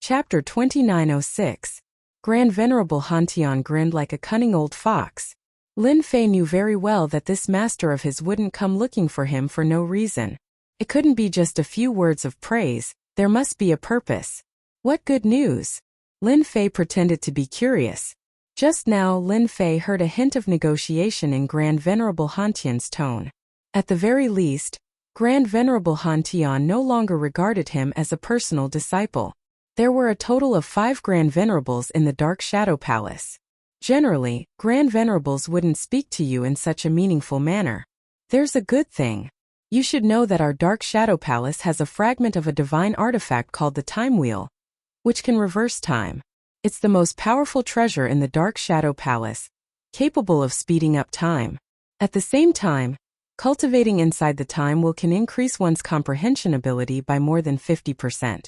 Chapter 2906. Grand Venerable Hantian grinned like a cunning old fox. Lin Fei knew very well that this master of his wouldn't come looking for him for no reason. It couldn't be just a few words of praise, there must be a purpose. What good news? Lin Fei pretended to be curious. Just now Lin Fei heard a hint of negotiation in Grand Venerable Hantian's tone. At the very least, Grand Venerable Hantian no longer regarded him as a personal disciple. There were a total of 5 Grand Venerables in the Dark Shadow Palace. Generally, Grand Venerables wouldn't speak to you in such a meaningful manner. There's a good thing. You should know that our Dark Shadow Palace has a fragment of a divine artifact called the Time Wheel, which can reverse time. It's the most powerful treasure in the Dark Shadow Palace, capable of speeding up time. At the same time, cultivating inside the Time Wheel can increase one's comprehension ability by more than 50%.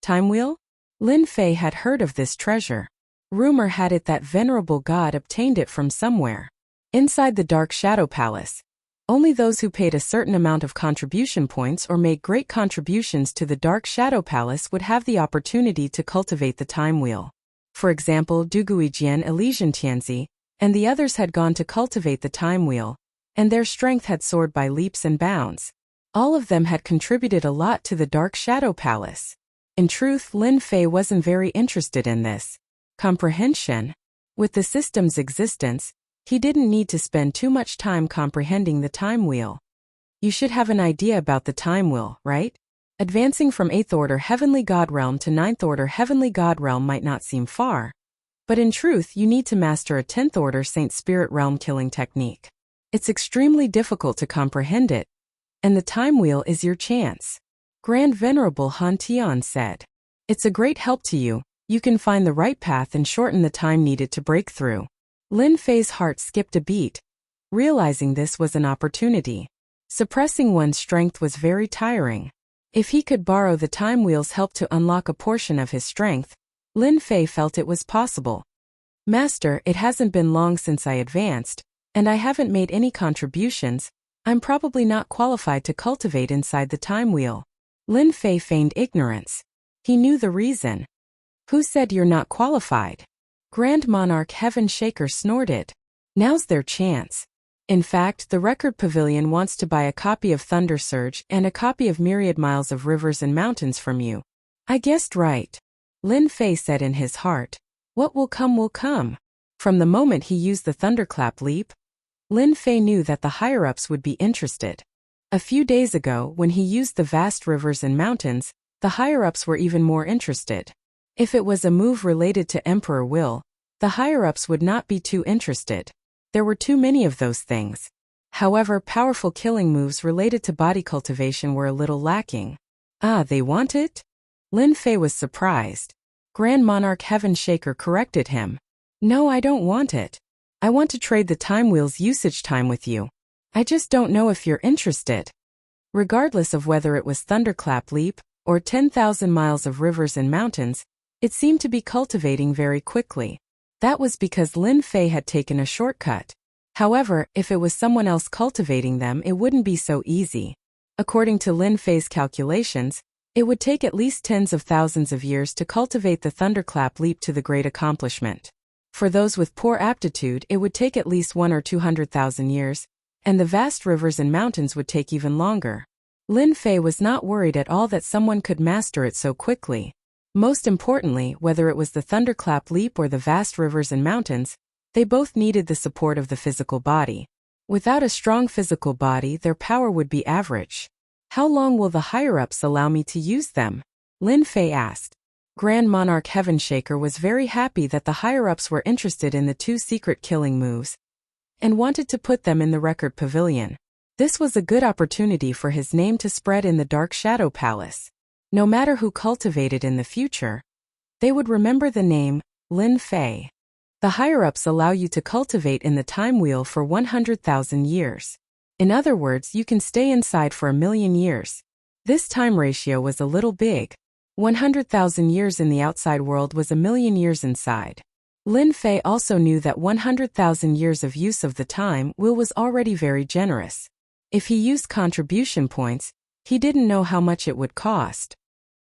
Time Wheel? Lin Fei had heard of this treasure. Rumor had it that Venerable God obtained it from somewhere. Inside the Dark Shadow Palace, only those who paid a certain amount of contribution points or made great contributions to the Dark Shadow Palace would have the opportunity to cultivate the Time Wheel. For example, Duguijian Elysian Tianzi and the others had gone to cultivate the Time Wheel, and their strength had soared by leaps and bounds. All of them had contributed a lot to the Dark Shadow Palace. In truth, Lin Fei wasn't very interested in this comprehension. With the system's existence, he didn't need to spend too much time comprehending the Time Wheel. You should have an idea about the Time Wheel, right? Advancing from 8th Order Heavenly God Realm to 9th Order Heavenly God Realm might not seem far, but in truth you need to master a 10th Order Saint Spirit Realm killing technique. It's extremely difficult to comprehend it, and the Time Wheel is your chance. Grand Venerable Hantian said. It's a great help to you. You can find the right path and shorten the time needed to break through. Lin Fei's heart skipped a beat, realizing this was an opportunity. Suppressing one's strength was very tiring. If he could borrow the Time Wheel's help to unlock a portion of his strength, Lin Fei felt it was possible. Master, it hasn't been long since I advanced, and I haven't made any contributions. I'm probably not qualified to cultivate inside the Time Wheel. Lin Fei feigned ignorance. He knew the reason. Who said you're not qualified? Grand Monarch Heaven Shaker snorted. Now's their chance. In fact, the Record Pavilion wants to buy a copy of Thunder Surge and a copy of Myriad Miles of Rivers and Mountains from you. I guessed right. Lin Fei said in his heart. What will come will come. From the moment he used the Thunderclap Leap, Lin Fei knew that the higher-ups would be interested. A few days ago, when he used the vast rivers and mountains, the higher-ups were even more interested. If it was a move related to Emperor Will, the higher-ups would not be too interested. There were too many of those things. However, powerful killing moves related to body cultivation were a little lacking. Ah, they want it? Lin Fei was surprised. Grand Monarch Heaven Shaker corrected him. No, I don't want it. I want to trade the Time Wheel's usage time with you. I just don't know if you're interested. Regardless of whether it was Thunderclap Leap or 10,000 miles of rivers and mountains, it seemed to be cultivating very quickly. That was because Lin Fei had taken a shortcut. However, if it was someone else cultivating them, it wouldn't be so easy. According to Lin Fei's calculations, it would take at least tens of thousands of years to cultivate the Thunderclap Leap to the great accomplishment. For those with poor aptitude, it would take at least 1 or 200,000 years, and the vast rivers and mountains would take even longer. Lin Fei was not worried at all that someone could master it so quickly. Most importantly, whether it was the Thunderclap Leap or the vast rivers and mountains, they both needed the support of the physical body. Without a strong physical body, their power would be average. How long will the higher-ups allow me to use them? Lin Fei asked. Grand Monarch Heaven Shaker was very happy that the higher-ups were interested in the 2 secret killing moves, and wanted to put them in the Record Pavilion. This was a good opportunity for his name to spread in the Dark Shadow Palace. No matter who cultivated in the future, they would remember the name, Lin Fei. The higher-ups allow you to cultivate in the Time Wheel for 100,000 years. In other words, you can stay inside for 1,000,000 years. This time ratio was a little big. 100,000 years in the outside world was 1,000,000 years inside. Lin Fei also knew that 100,000 years of use of the Time Wheel was already very generous. If he used contribution points, he didn't know how much it would cost.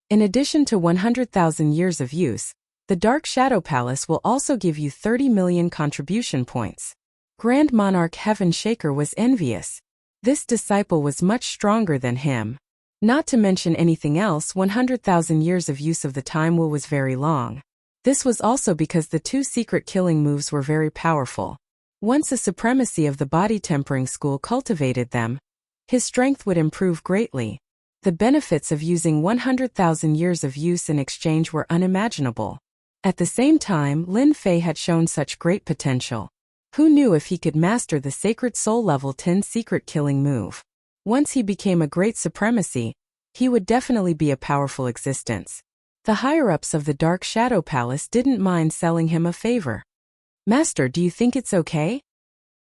In addition to 100,000 years of use, the Dark Shadow Palace will also give you 30 million contribution points. Grand Monarch Heaven Shaker was envious. This disciple was much stronger than him. Not to mention anything else, 100,000 years of use of the time wheel was very long. This was also because the 2 secret killing moves were very powerful. Once a supremacy of the body tempering school cultivated them, his strength would improve greatly. The benefits of using 100,000 years of use in exchange were unimaginable. At the same time, Lin Fei had shown such great potential. Who knew if he could master the Sacred Soul Level 10 secret killing move? Once he became a great supremacy, he would definitely be a powerful existence. The higher-ups of the Dark Shadow Palace didn't mind selling him a favor. Master, do you think it's okay?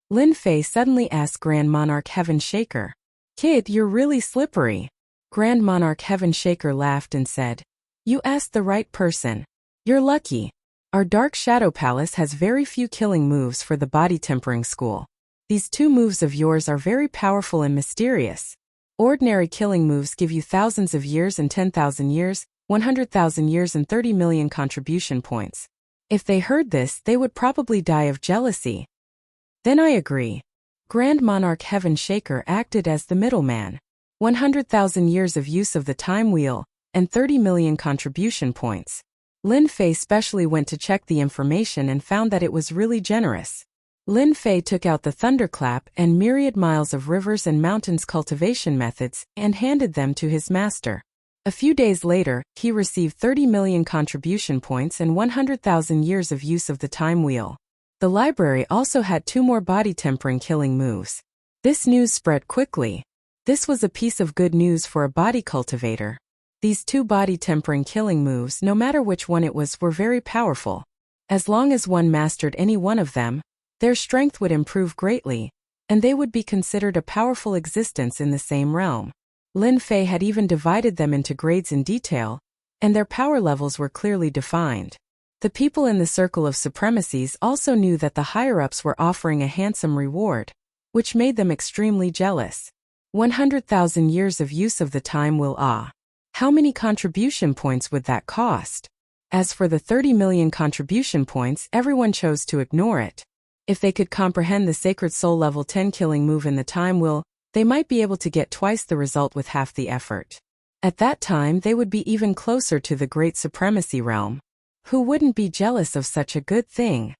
Lin Fei suddenly asked Grand Monarch Heaven Shaker. Kid, you're really slippery. Grand Monarch Heaven Shaker laughed and said, You asked the right person. You're lucky. Our Dark Shadow Palace has very few killing moves for the body tempering school. These 2 moves of yours are very powerful and mysterious. Ordinary killing moves give you thousands of years and 10,000 years, 100,000 years and 30 million contribution points. If they heard this, they would probably die of jealousy. Then I agree. Grand Monarch Heaven Shaker acted as the middleman. 100,000 years of use of the time wheel, and 30 million contribution points. Lin Fei specially went to check the information and found that it was really generous. Lin Fei took out the thunderclap and myriad miles of rivers and mountains cultivation methods and handed them to his master. A few days later, he received 30 million contribution points and 100,000 years of use of the time wheel. The library also had 2 more body tempering killing moves. This news spread quickly. This was a piece of good news for a body cultivator. These 2 body tempering killing moves, no matter which one it was, were very powerful. As long as one mastered any one of them, their strength would improve greatly, and they would be considered a powerful existence in the same realm. Lin Fei had even divided them into grades in detail, and their power levels were clearly defined. The people in the circle of supremacies also knew that the higher-ups were offering a handsome reward, which made them extremely jealous. 100,000 years of use of the time wheel. How many contribution points would that cost? As for the 30 million contribution points, everyone chose to ignore it. If they could comprehend the Sacred Soul Level 10 killing move in the time wheel, they might be able to get twice the result with half the effort. At that time, they would be even closer to the Great Supremacy realm. Who wouldn't be jealous of such a good thing?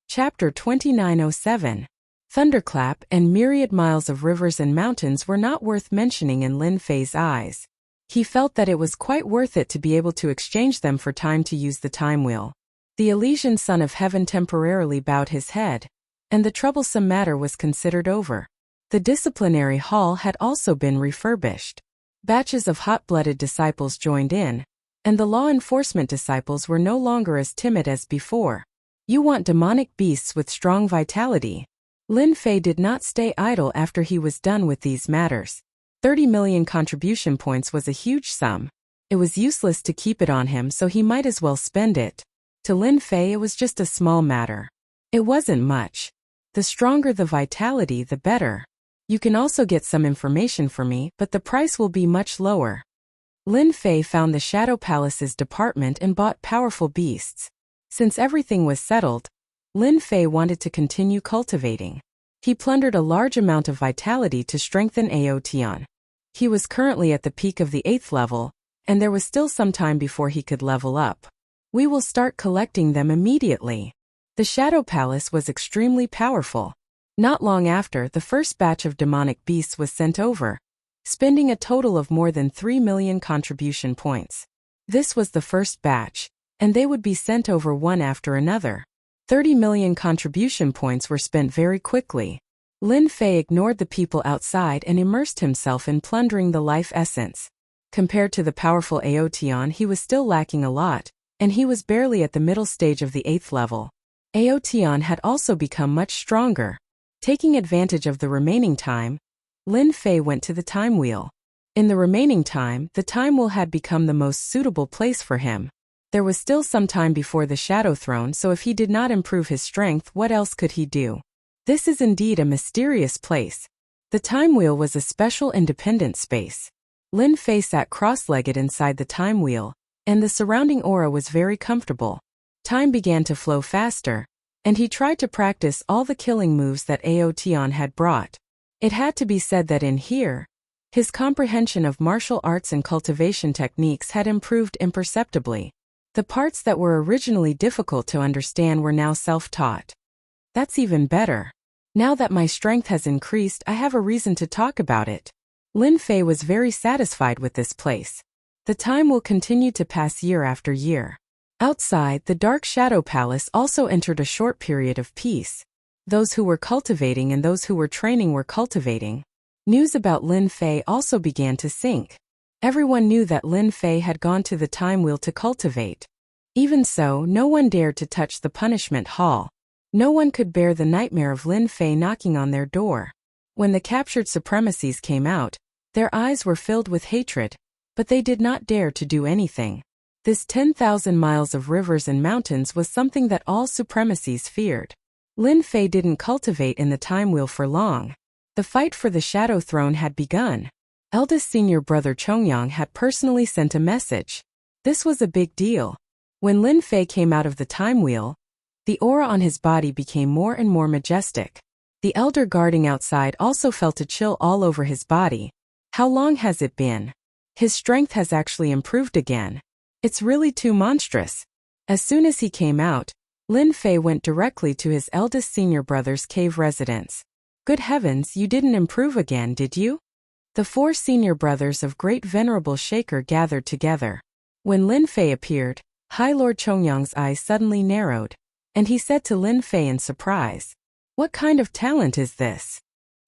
Chapter 2907. Thunderclap and myriad miles of rivers and mountains were not worth mentioning in Lin Fei's eyes. He felt that it was quite worth it to be able to exchange them for time to use the time wheel. The Elysian Son of Heaven temporarily bowed his head, and the troublesome matter was considered over. The disciplinary hall had also been refurbished. Batches of hot-blooded disciples joined in, and the law enforcement disciples were no longer as timid as before. You want demonic beasts with strong vitality. Lin Fei did not stay idle after he was done with these matters. 30 million contribution points was a huge sum. It was useless to keep it on him, so he might as well spend it. To Lin Fei, it was just a small matter. It wasn't much. The stronger the vitality, the better. You can also get some information for me, but the price will be much lower. Lin Fei found the Shadow Palace's department and bought powerful beasts. Since everything was settled, Lin Fei wanted to continue cultivating. He plundered a large amount of vitality to strengthen Aotion. He was currently at the peak of the 8th level, and there was still some time before he could level up. We will start collecting them immediately. The Shadow Palace was extremely powerful. Not long after, the first batch of demonic beasts was sent over, spending a total of more than 3 million contribution points. This was the first batch, and they would be sent over one after another. 30 million contribution points were spent very quickly. Lin Fei ignored the people outside and immersed himself in plundering the life essence. Compared to the powerful Aotion, he was still lacking a lot, and he was barely at the middle stage of the 8th level. Aotion had also become much stronger. Taking advantage of the remaining time, Lin Fei went to the time wheel. In the remaining time, the time wheel had become the most suitable place for him. There was still some time before the Shadow Throne, so if he did not improve his strength, what else could he do? This is indeed a mysterious place. The time wheel was a special independent space. Lin Fei sat cross-legged inside the time wheel, and the surrounding aura was very comfortable. Time began to flow faster, and he tried to practice all the killing moves that Aotion had brought. It had to be said that in here, his comprehension of martial arts and cultivation techniques had improved imperceptibly. The parts that were originally difficult to understand were now self-taught. That's even better. Now that my strength has increased, I have a reason to talk about it. Lin Fei was very satisfied with this place. The time will continue to pass year after year. Outside, the Dark Shadow Palace also entered a short period of peace. Those who were cultivating and those who were training were cultivating. News about Lin Fei also began to sink. Everyone knew that Lin Fei had gone to the Time Wheel to cultivate. Even so, no one dared to touch the punishment hall. No one could bear the nightmare of Lin Fei knocking on their door. When the captured supremacies came out, their eyes were filled with hatred, but they did not dare to do anything. This 10,000 miles of rivers and mountains was something that all supremacies feared. Lin Fei didn't cultivate in the Time Wheel for long. The fight for the Shadow Throne had begun. Eldest senior brother Chongyang had personally sent a message. This was a big deal. When Lin Fei came out of the Time Wheel, the aura on his body became more and more majestic. The elder guarding outside also felt a chill all over his body. How long has it been? His strength has actually improved again. It's really too monstrous. As soon as he came out, Lin Fei went directly to his eldest senior brother's cave residence. Good heavens, you didn't improve again, did you? The 4 senior brothers of Great Venerable Shaker gathered together. When Lin Fei appeared, High Lord Chongyang's eyes suddenly narrowed, and he said to Lin Fei in surprise, "What kind of talent is this?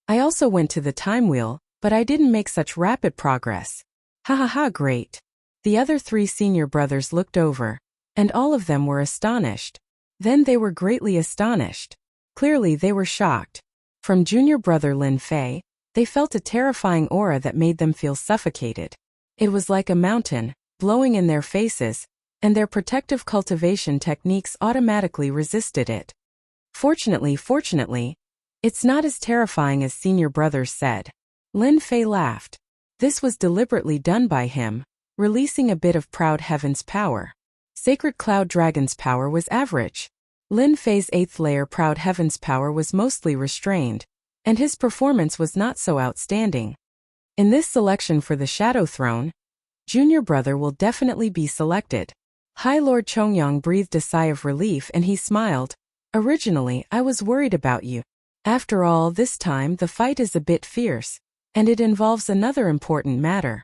I also went to the Time Wheel, but I didn't make such rapid progress." "Ha ha ha, great." The other 3 senior brothers looked over, and all of them were astonished. Then they were greatly astonished. Clearly they were shocked. From junior brother Lin Fei, they felt a terrifying aura that made them feel suffocated. It was like a mountain, blowing in their faces, and their protective cultivation techniques automatically resisted it. Fortunately, it's not as terrifying as senior brothers said. Lin Fei laughed. This was deliberately done by him, releasing a bit of Proud Heaven's power. Sacred Cloud Dragon's power was average. Lin Fei's 8th layer Proud Heaven's power was mostly restrained, and his performance was not so outstanding. In this selection for the Shadow Throne, junior brother will definitely be selected. High Lord Chongyang breathed a sigh of relief and he smiled. Originally, I was worried about you. After all, this time the fight is a bit fierce, and it involves another important matter.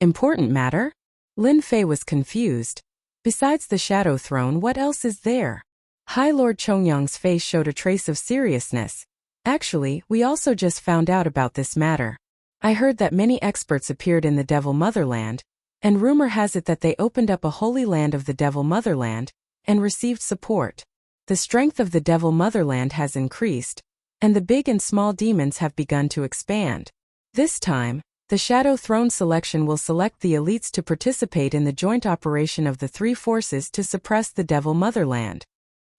Important matter? Lin Fei was confused. Besides the Shadow Throne, what else is there? High Lord Chongyang's face showed a trace of seriousness. Actually, we also just found out about this matter. I heard that many experts appeared in the Devil Motherland, and rumor has it that they opened up a holy land of the Devil Motherland, and received support. The strength of the Devil Motherland has increased, and the big and small demons have begun to expand. This time, the Shadow Throne selection will select the elites to participate in the joint operation of the 3 forces to suppress the Devil Motherland.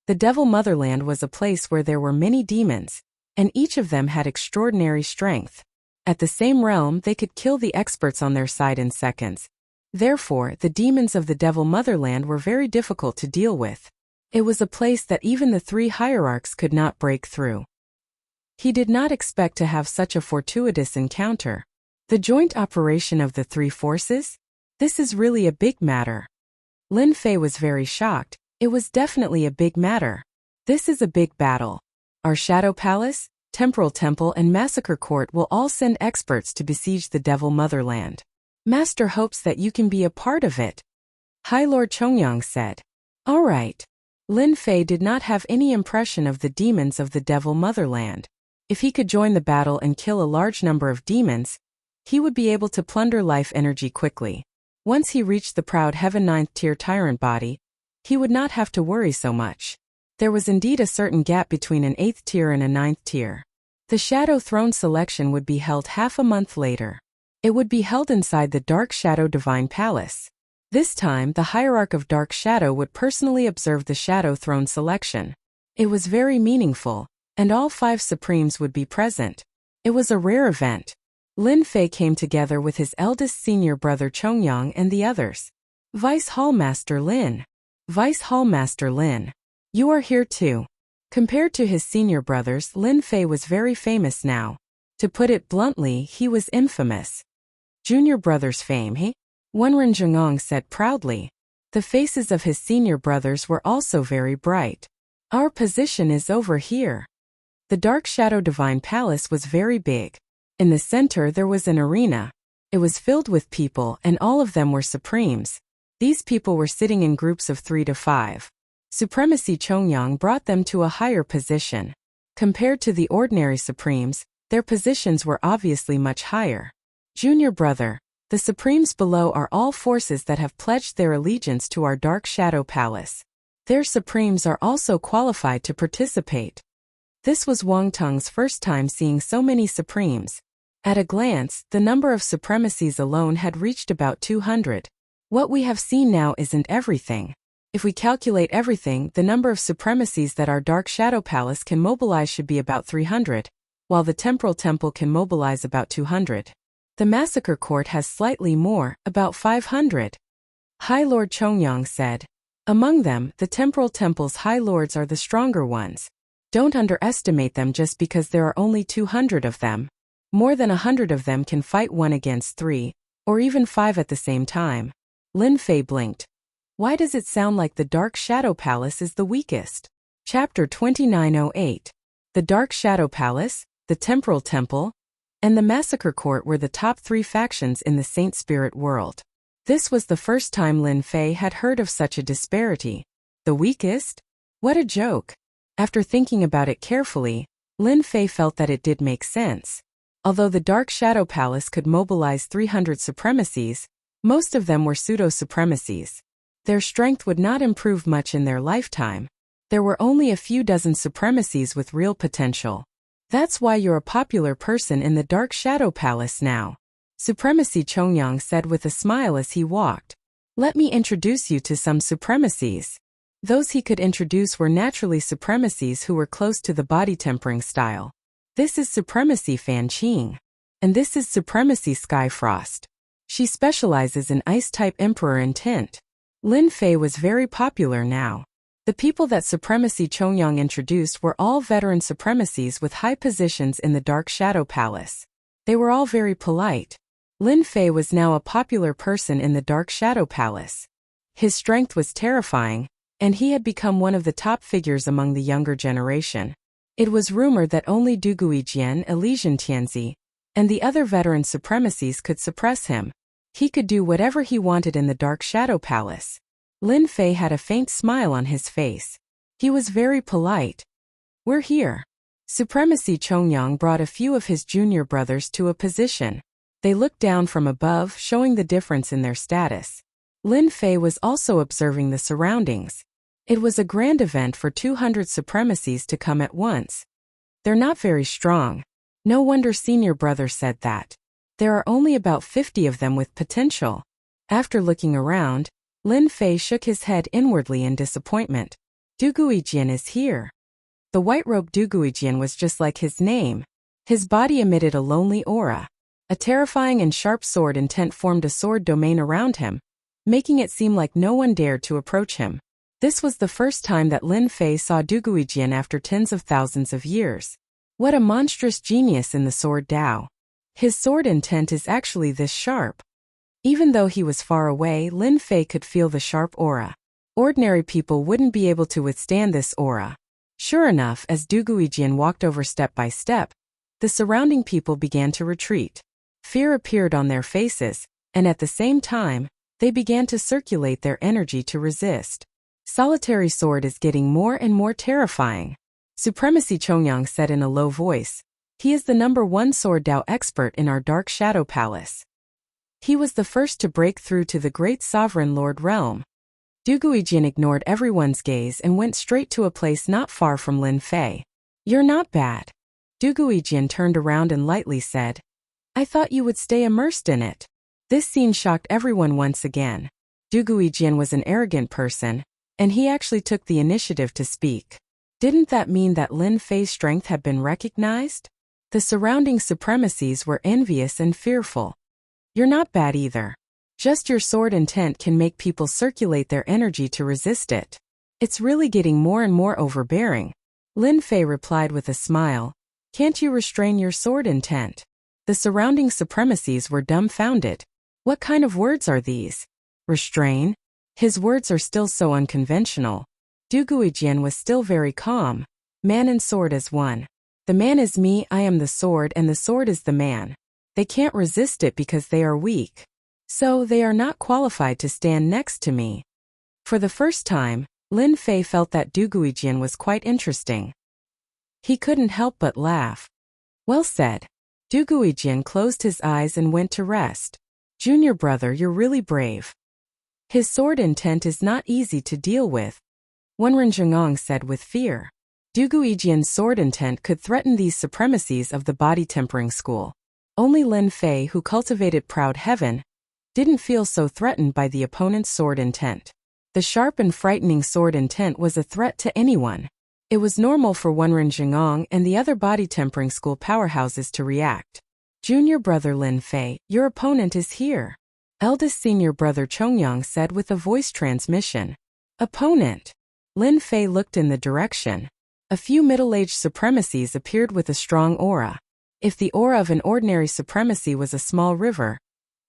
The Devil Motherland was a place where there were many demons, and each of them had extraordinary strength. At the same realm, they could kill the experts on their side in seconds. Therefore, the demons of the Devil Motherland were very difficult to deal with. It was a place that even the 3 hierarchs could not break through. He did not expect to have such a fortuitous encounter. The joint operation of the 3 forces? This is really a big matter. Lin Fei was very shocked. It was definitely a big matter. This is a big battle. Our Shadow Palace, Temporal Temple and Massacre Court will all send experts to besiege the Devil Motherland. Master hopes that you can be a part of it. High Lord Chongyang said. All right. Lin Fei did not have any impression of the demons of the Devil Motherland. If he could join the battle and kill a large number of demons, he would be able to plunder life energy quickly. Once he reached the Proud Heaven 9th tier tyrant body, he would not have to worry so much. There was indeed a certain gap between an 8th tier and a 9th tier. The Shadow Throne selection would be held half a month later. It would be held inside the Dark Shadow Divine Palace. This time, the Hierarch of Dark Shadow would personally observe the Shadow Throne selection. It was very meaningful, and all 5 Supremes would be present. It was a rare event. Lin Fei came together with his eldest senior brother Chongyang and the others. Vice Hallmaster Lin. Vice Hallmaster Lin. You are here too. Compared to his senior brothers, Lin Fei was very famous now. To put it bluntly, he was infamous. Junior brother's fame, he? Wenren Zhengong said proudly. The faces of his senior brothers were also very bright. Our position is over here. The Dark Shadow Divine Palace was very big. In the center there was an arena. It was filled with people and all of them were supremes. These people were sitting in groups of 3 to 5. Supremacy Chongyang brought them to a higher position. Compared to the ordinary supremes, their positions were obviously much higher. Junior brother, the supremes below are all forces that have pledged their allegiance to our Dark Shadow Palace. Their supremes are also qualified to participate. This was Wang Teng's first time seeing so many supremes. At a glance, the number of supremacies alone had reached about 200. What we have seen now isn't everything. If we calculate everything, the number of supremacies that our Dark Shadow Palace can mobilize should be about 300, while the Temporal Temple can mobilize about 200. The Massacre Court has slightly more, about 500. High Lord Chongyang said. Among them, the Temporal Temple's High Lords are the stronger ones. Don't underestimate them just because there are only 200 of them. More than 100 of them can fight 1 against 3, or even 5 at the same time. Lin Fei blinked. Why does it sound like the Dark Shadow Palace is the weakest? Chapter 2908. The Dark Shadow Palace, the Temporal Temple, and the Massacre Court were the top 3 factions in the Saint Spirit world. This was the first time Lin Fei had heard of such a disparity. The weakest? What a joke. After thinking about it carefully, Lin Fei felt that it did make sense. Although the Dark Shadow Palace could mobilize 300 supremacies, most of them were pseudo-supremacies. Their strength would not improve much in their lifetime. There were only a few dozen supremacies with real potential. That's why you're a popular person in the Dark Shadow Palace now. Supremacy Chongyang said with a smile as he walked. Let me introduce you to some supremacies. Those he could introduce were naturally supremacies who were close to the body tempering style. This is Supremacy Fan Qing. And this is Supremacy Skyfrost. She specializes in Ice-type Emperor and Tint. Lin Fei was very popular now. The people that Supremacy Chongyang introduced were all veteran supremacies with high positions in the Dark Shadow Palace. They were all very polite. Lin Fei was now a popular person in the Dark Shadow Palace. His strength was terrifying, and he had become one of the top figures among the younger generation. It was rumored that only Duguijian, Elysian Tianzi, and the other veteran supremacies could suppress him. He could do whatever he wanted in the Dark Shadow Palace. Lin Fei had a faint smile on his face. He was very polite. We're here. Supremacy Chongyang brought a few of his junior brothers to a position. They looked down from above, showing the difference in their status. Lin Fei was also observing the surroundings. It was a grand event for 200 supremacies to come at once. They're not very strong. No wonder senior brother said that. There are only about 50 of them with potential. After looking around, Lin Fei shook his head inwardly in disappointment. Duguijian is here. The white-robed Duguijian was just like his name. His body emitted a lonely aura. A terrifying and sharp sword intent formed a sword domain around him, making it seem like no one dared to approach him. This was the first time that Lin Fei saw Duguijian after tens of thousands of years. What a monstrous genius in the sword Dao. His sword intent is actually this sharp. Even though he was far away, Lin Fei could feel the sharp aura. Ordinary people wouldn't be able to withstand this aura. Sure enough, as Duguijian walked over step by step, the surrounding people began to retreat. Fear appeared on their faces, and at the same time, they began to circulate their energy to resist. Solitary sword is getting more and more terrifying. Supremacy Chongyang said in a low voice. He is the #1 sword Dao expert in our Dark Shadow Palace. He was the first to break through to the Great Sovereign Lord realm. Duguijian ignored everyone's gaze and went straight to a place not far from Lin Fei. You're not bad. Duguijian turned around and lightly said. I thought you would stay immersed in it. This scene shocked everyone once again. Duguijian was an arrogant person, and he actually took the initiative to speak. Didn't that mean that Lin Fei's strength had been recognized? The surrounding supremacies were envious and fearful. You're not bad either. Just your sword intent can make people circulate their energy to resist it. It's really getting more and more overbearing. Lin Fei replied with a smile. Can't you restrain your sword intent? The surrounding supremacies were dumbfounded. What kind of words are these? Restrain? His words are still so unconventional. Du Guijian was still very calm. Man and sword as one. The man is me, I am the sword, and the sword is the man. They can't resist it because they are weak. So they are not qualified to stand next to me. For the first time, Lin Fei felt that Du Guijian was quite interesting. He couldn't help but laugh. Well said. Du Guijian closed his eyes and went to rest. Junior brother, you're really brave. His sword intent is not easy to deal with, Wenren Zhengong said with fear. Du Guijian's sword intent could threaten these supremacies of the body tempering school. Only Lin Fei, who cultivated proud heaven, didn't feel so threatened by the opponent's sword intent. The sharp and frightening sword intent was a threat to anyone. It was normal for Wenren Zhengong and the other body tempering school powerhouses to react. Junior brother Lin Fei, your opponent is here. Eldest senior brother Chongyang said with a voice transmission. Opponent. Lin Fei looked in the direction. A few middle-aged supremacies appeared with a strong aura. If the aura of an ordinary supremacy was a small river,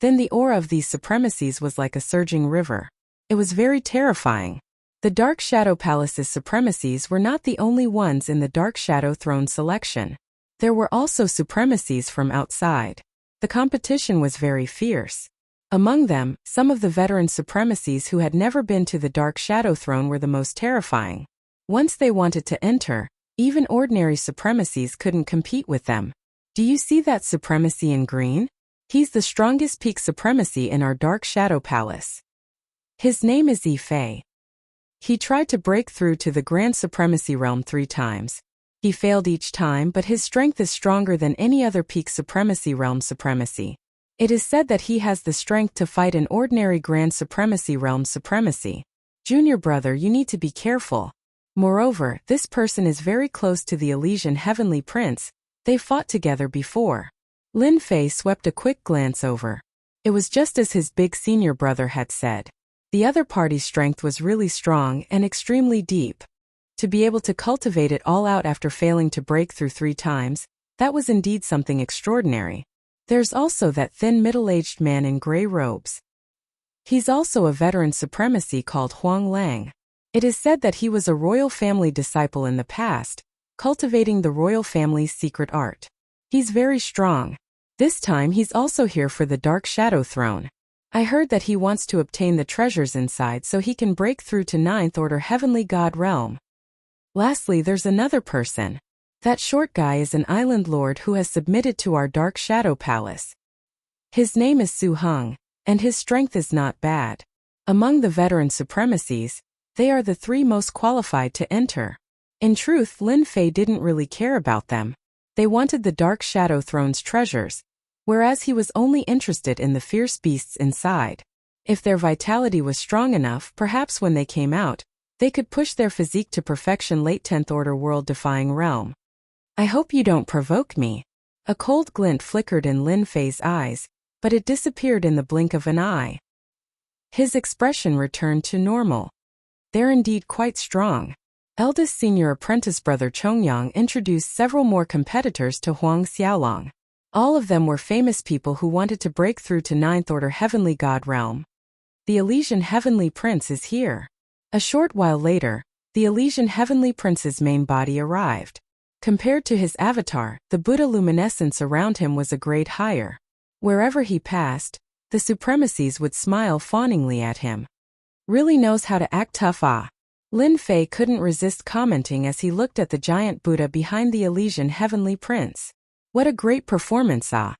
then the aura of these supremacies was like a surging river. It was very terrifying. The Dark Shadow Palace's supremacies were not the only ones in the Dark Shadow Throne selection. There were also supremacies from outside. The competition was very fierce. Among them, some of the veteran supremacies who had never been to the Dark Shadow Throne were the most terrifying. Once they wanted to enter, even ordinary supremacies couldn't compete with them. Do you see that supremacy in green? He's the strongest peak supremacy in our Dark Shadow Palace. His name is Yi Fei. He tried to break through to the Grand Supremacy Realm 3 times. He failed each time, but his strength is stronger than any other peak supremacy realm supremacy. It is said that he has the strength to fight an ordinary Grand Supremacy Realm supremacy. Junior brother, you need to be careful. Moreover, this person is very close to the Elysian Heavenly Prince. They fought together before. Lin Fei swept a quick glance over. It was just as his big senior brother had said. The other party's strength was really strong and extremely deep. To be able to cultivate it all out after failing to break through 3 times, that was indeed something extraordinary. There's also that thin middle-aged man in gray robes. He's also a veteran supremacy called Huang Lang. It is said that he was a royal family disciple in the past, cultivating the royal family's secret art. He's very strong. This time he's also here for the Dark Shadow Throne. I heard that he wants to obtain the treasures inside so he can break through to 9th Order Heavenly God Realm. Lastly, there's another person. That short guy is an island lord who has submitted to our Dark Shadow Palace. His name is Su Heng, and his strength is not bad. Among the veteran supremacies, they are the 3 most qualified to enter. In truth, Lin Fei didn't really care about them. They wanted the Dark Shadow Throne's treasures, whereas he was only interested in the fierce beasts inside. If their vitality was strong enough, perhaps when they came out, they could push their physique to perfection late 10th Order world-defying realm. I hope you don't provoke me. A cold glint flickered in Lin Fei's eyes, but it disappeared in the blink of an eye. His expression returned to normal. They're indeed quite strong. Eldest senior apprentice brother Chongyang introduced several more competitors to Huang Xiaolong. All of them were famous people who wanted to break through to 9th Order Heavenly God Realm. The Elysian Heavenly Prince is here. A short while later, the Elysian Heavenly Prince's main body arrived. Compared to his avatar, the Buddha luminescence around him was a grade higher. Wherever he passed, the supremacies would smile fawningly at him. Really knows how to act tough, ah. Lin Fei couldn't resist commenting as he looked at the giant Buddha behind the Elysian Heavenly Prince. What a great performance, ah.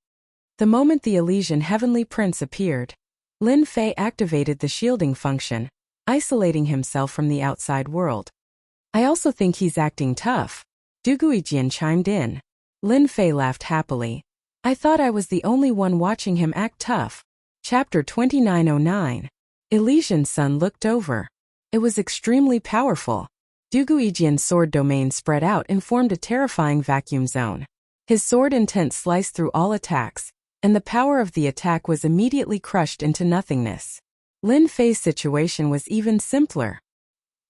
The moment the Elysian Heavenly Prince appeared, Lin Fei activated the shielding function, isolating himself from the outside world. I also think he's acting tough. Du Guijian chimed in. Lin Fei laughed happily. I thought I was the only one watching him act tough. Chapter 2909. Elysian Sun looked over. It was extremely powerful. Du Guijian's sword domain spread out and formed a terrifying vacuum zone. His sword intent sliced through all attacks, and the power of the attack was immediately crushed into nothingness. Lin Fei's situation was even simpler.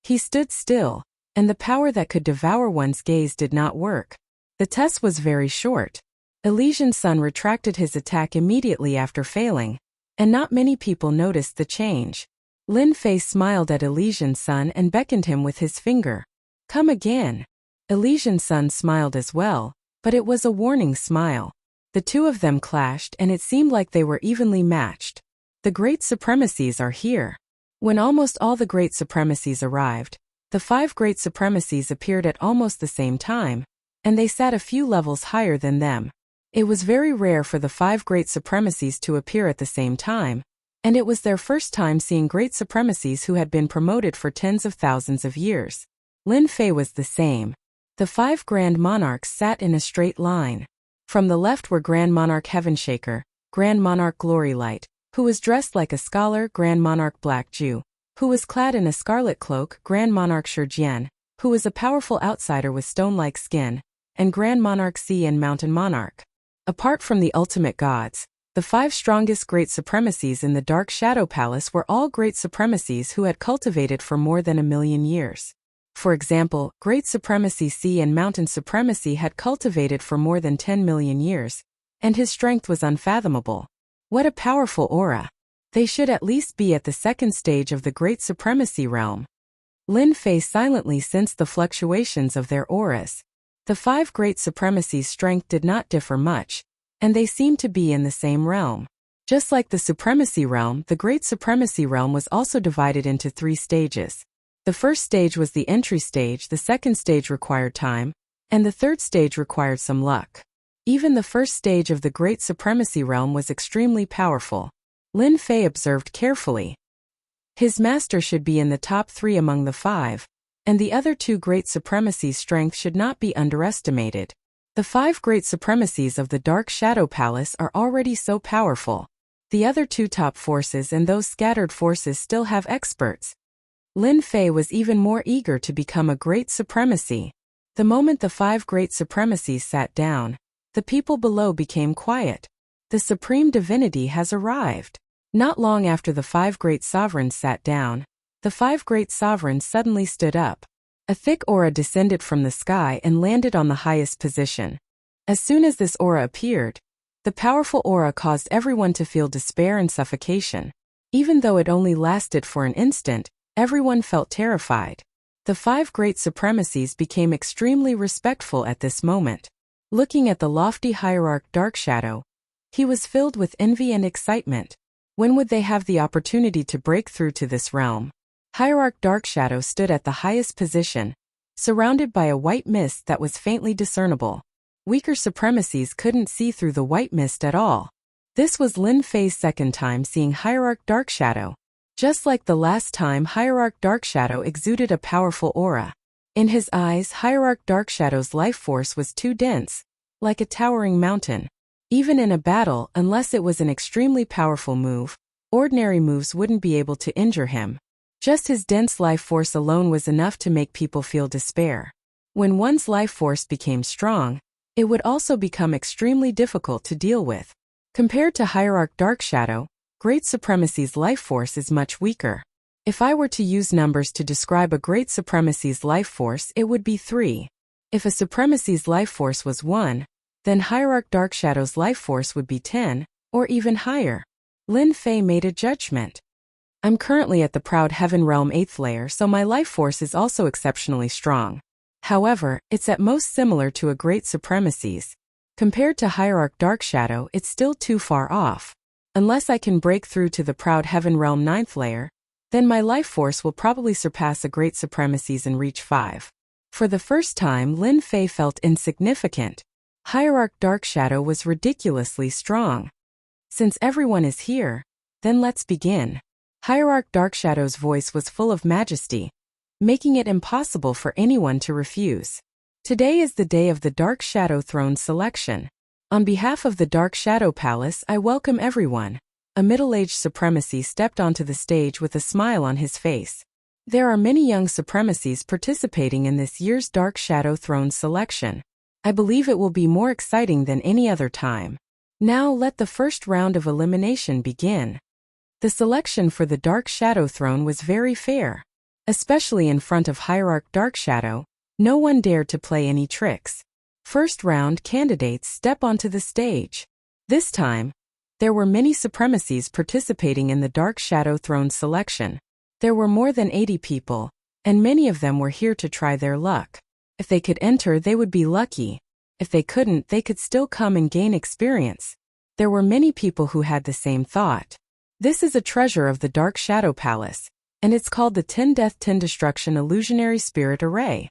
He stood still, and the power that could devour one's gaze did not work. The test was very short. Elysian Sun retracted his attack immediately after failing, and not many people noticed the change. Lin Fei smiled at Elysian Sun and beckoned him with his finger. "Come again." Elysian Sun smiled as well, but it was a warning smile. The two of them clashed and it seemed like they were evenly matched. The great supremacies are here. When almost all the great supremacies arrived, the 5 great supremacies appeared at almost the same time, and they sat a few levels higher than them. It was very rare for the 5 great supremacies to appear at the same time, and it was their first time seeing great supremacies who had been promoted for tens of thousands of years. Lin Fei was the same. The 5 Grand Monarchs sat in a straight line. From the left were Grand Monarch Heavenshaker, Grand Monarch Glorylight, who was dressed like a scholar, Grand Monarch Black Jew, who was clad in a scarlet cloak, Grand Monarch Shijian, who was a powerful outsider with stone-like skin, and Grand Monarch Sea and Mountain Monarch. Apart from the ultimate gods, the 5 strongest great supremacies in the Dark Shadow Palace were all great supremacies who had cultivated for more than 1,000,000 years. For example, Great Supremacy Sea and Mountain Supremacy had cultivated for more than 10 million years, and his strength was unfathomable. What a powerful aura! They should at least be at the 2nd stage of the Great Supremacy realm. Lin Fei silently sensed the fluctuations of their auras. The 5 Great Supremacies' strength did not differ much, and they seemed to be in the same realm. Just like the Supremacy realm, the Great Supremacy realm was also divided into 3 stages. The first stage was the entry stage, the second stage required time, and the third stage required some luck. Even the first stage of the Great Supremacy realm was extremely powerful. Lin Fei observed carefully. His master should be in the top 3 among the 5, and the other 2 Great Supremacies' strength should not be underestimated. The 5 Great Supremacies of the Dark Shadow Palace are already so powerful. The other 2 top forces and those scattered forces still have experts. Lin Fei was even more eager to become a Great Supremacy. The moment the 5 Great Supremacies sat down, the people below became quiet. The Supreme Divinity has arrived. Not long after the 5 Great Sovereigns sat down, the 5 Great Sovereigns suddenly stood up. A thick aura descended from the sky and landed on the highest position. As soon as this aura appeared, the powerful aura caused everyone to feel despair and suffocation. Even though it only lasted for an instant, everyone felt terrified. The 5 Great Supremacies became extremely respectful at this moment. Looking at the lofty hierarch Darkshadow, he was filled with envy and excitement. When would they have the opportunity to break through to this realm? Hierarch Darkshadow stood at the highest position, surrounded by a white mist that was faintly discernible. Weaker supremacies couldn't see through the white mist at all. This was Lin Fei's second time seeing Hierarch Darkshadow. Just like the last time, Hierarch Darkshadow exuded a powerful aura. In his eyes, Hierarch Darkshadow's life force was too dense, like a towering mountain. Even in a battle, unless it was an extremely powerful move, ordinary moves wouldn't be able to injure him. Just his dense life force alone was enough to make people feel despair. When one's life force became strong, it would also become extremely difficult to deal with. Compared to Hierarch Darkshadow, Great Supremacy's life force is much weaker. If I were to use numbers to describe a Great Supremacy's life force, it would be 3. If a Supremacy's life force was 1, then Hierarch Darkshadow's life force would be 10, or even higher. Lin Fei made a judgment. I'm currently at the Proud Heaven Realm 8th layer, so my life force is also exceptionally strong. However, it's at most similar to a Great Supremacy's. Compared to Hierarch Darkshadow, it's still too far off. Unless I can break through to the Proud Heaven Realm 9th layer, then my life force will probably surpass a Great Supremacy's and reach 5. For the first time, Lin Fei felt insignificant. Hierarch Darkshadow was ridiculously strong. Since everyone is here, then let's begin. Hierarch Darkshadow's voice was full of majesty, making it impossible for anyone to refuse. Today is the day of the Dark Shadow Throne selection. On behalf of the Dark Shadow Palace, I welcome everyone. A middle-aged supremacy stepped onto the stage with a smile on his face. There are many young supremacies participating in this year's Dark Shadow Throne selection. I believe it will be more exciting than any other time. Now let the first round of elimination begin. The selection for the Dark Shadow throne was very fair. Especially in front of Hierarch Dark Shadow, no one dared to play any tricks. First round candidates step onto the stage. This time, there were many supremacies participating in the Dark Shadow throne selection. There were more than 80 people, and many of them were here to try their luck. If they could enter, they would be lucky. If they couldn't, they could still come and gain experience. There were many people who had the same thought. This is a treasure of the Dark Shadow Palace, and it's called the 10 Death 10 Destruction Illusionary Spirit Array.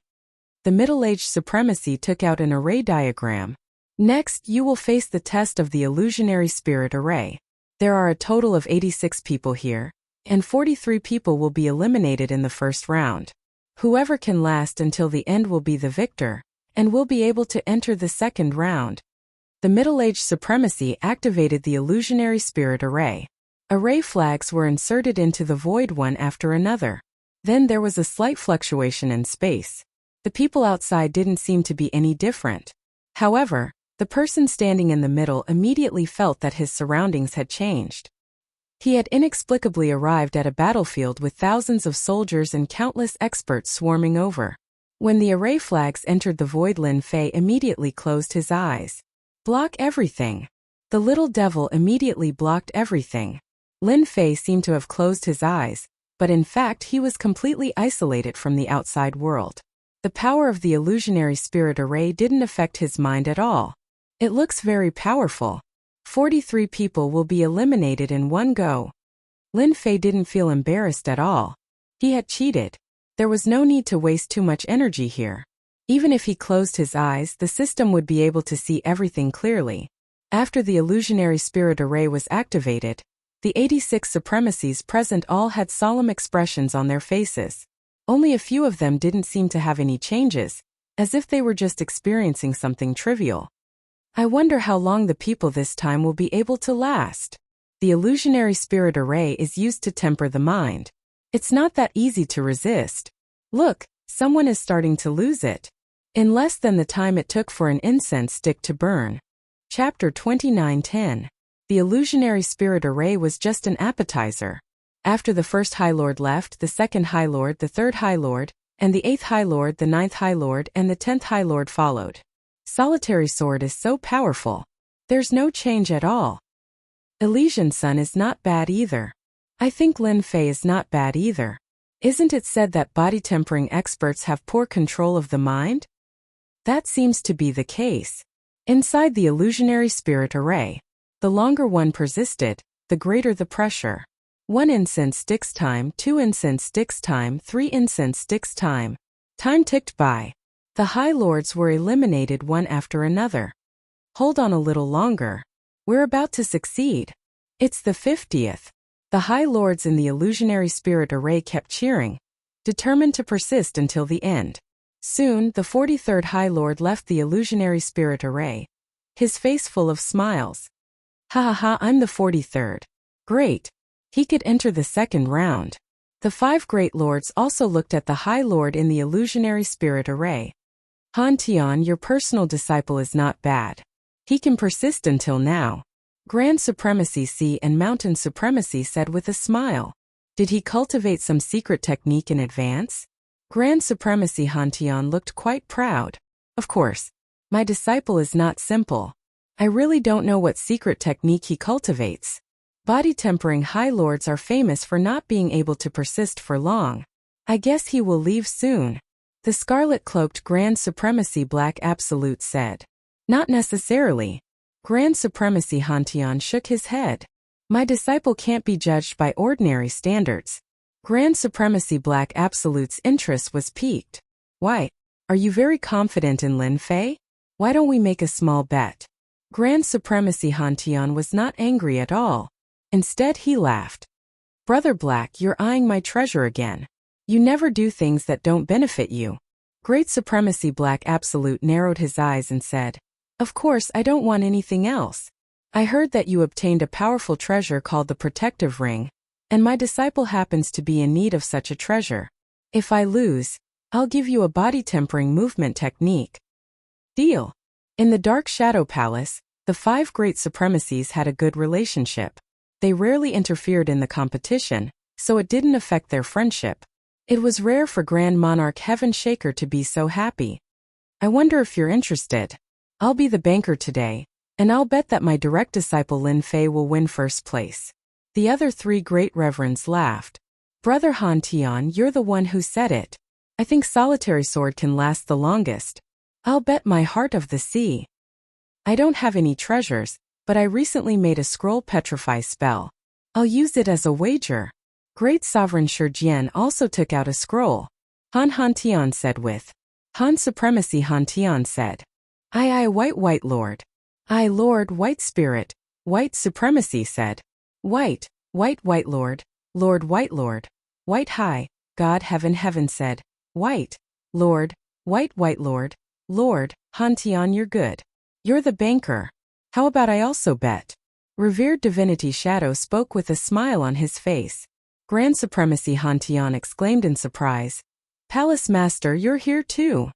The middle-aged supremacy took out an array diagram. Next, you will face the test of the Illusionary Spirit Array. There are a total of 86 people here, and 43 people will be eliminated in the first round. Whoever can last until the end will be the victor, and will be able to enter the second round. The middle-aged supremacy activated the Illusionary Spirit Array. Array flags were inserted into the void one after another. Then there was a slight fluctuation in space. The people outside didn't seem to be any different. However, the person standing in the middle immediately felt that his surroundings had changed. He had inexplicably arrived at a battlefield with thousands of soldiers and countless experts swarming over. When the array flags entered the void, Lin Fei immediately closed his eyes. Block everything. The little devil immediately blocked everything. Lin Fei seemed to have closed his eyes, but in fact he was completely isolated from the outside world. The power of the Illusionary Spirit Array didn't affect his mind at all. It looks very powerful. 43 people will be eliminated in one go. Lin Fei didn't feel embarrassed at all. He had cheated. There was no need to waste too much energy here. Even if he closed his eyes, the system would be able to see everything clearly. After the Illusionary Spirit Array was activated, the 86 supremacies present all had solemn expressions on their faces. Only a few of them didn't seem to have any changes, as if they were just experiencing something trivial. I wonder how long the people this time will be able to last. The Illusionary Spirit Array is used to temper the mind. It's not that easy to resist. Look, someone is starting to lose it. In less than the time it took for an incense stick to burn. Chapter 29:10. The Illusionary Spirit Array was just an appetizer. After the first High Lord left, the second High Lord, the third High Lord, and the 8th High Lord, the 9th High Lord, and the 10th High Lord followed. Solitary Sword is so powerful. There's no change at all. Elysian Sun is not bad either. I think Lin Fei is not bad either. Isn't it said that body tempering experts have poor control of the mind? That seems to be the case. Inside the Illusionary Spirit Array, the longer one persisted, the greater the pressure. 1 incense sticks time, 2 incense sticks time, 3 incense sticks time. Time ticked by. The High Lords were eliminated one after another. Hold on a little longer. We're about to succeed. It's the 50th. The High Lords in the Illusionary Spirit Array kept cheering, determined to persist until the end. Soon, the 43rd High Lord left the Illusionary Spirit Array, his face full of smiles. Ha ha ha, I'm the 43rd. Great. He could enter the second round. The 5 Great Lords also looked at the High Lord in the Illusionary Spirit Array. Han Tian, your personal disciple is not bad. He can persist until now. Grand Supremacy C and Mountain Supremacy said with a smile. Did he cultivate some secret technique in advance? Grand Supremacy Han Tian looked quite proud. Of course. My disciple is not simple. I really don't know what secret technique he cultivates. Body tempering High Lords are famous for not being able to persist for long. I guess he will leave soon. The scarlet-cloaked Grand Supremacy Black Absolute said. Not necessarily. Grand Supremacy Han Tian shook his head. My disciple can't be judged by ordinary standards. Grand Supremacy Black Absolute's interest was piqued. Why? Are you very confident in Lin Fei? Why don't we make a small bet? Grand Supremacy Han Tian was not angry at all. Instead, he laughed. Brother Black, you're eyeing my treasure again. You never do things that don't benefit you. Great Supremacy Black Absolute narrowed his eyes and said, Of course, I don't want anything else. I heard that you obtained a powerful treasure called the Protective Ring, and my disciple happens to be in need of such a treasure. If I lose, I'll give you a body tempering movement technique. Deal. In the Dark Shadow Palace, The 5 great supremacies had a good relationship. They rarely interfered in the competition, so it didn't affect their friendship. It was rare for Grand Monarch Heaven Shaker to be so happy. I wonder if you're interested. I'll be the banker today, and I'll bet that my direct disciple Lin Fei will win first place. The other 3 great reverends laughed. Brother Han Tian, you're the one who said it. I think solitary sword can last the longest. I'll bet my heart of the sea. I don't have any treasures, but I recently made a scroll petrify spell. I'll use it as a wager. Great Sovereign Shi Jian also took out a scroll. Han Tian said with Han Supremacy. Han Tian said, I White Lord. I Lord White Spirit. White Supremacy said, White Lord. Lord White Lord. White High, God Heaven said, White Lord. White Lord. Lord, Han Tian, you're good. You're the banker. How about I also bet? Revered Divinity Shadow spoke with a smile on his face. Grand Supremacy. Han Tian exclaimed in surprise. Palace Master, you're here too.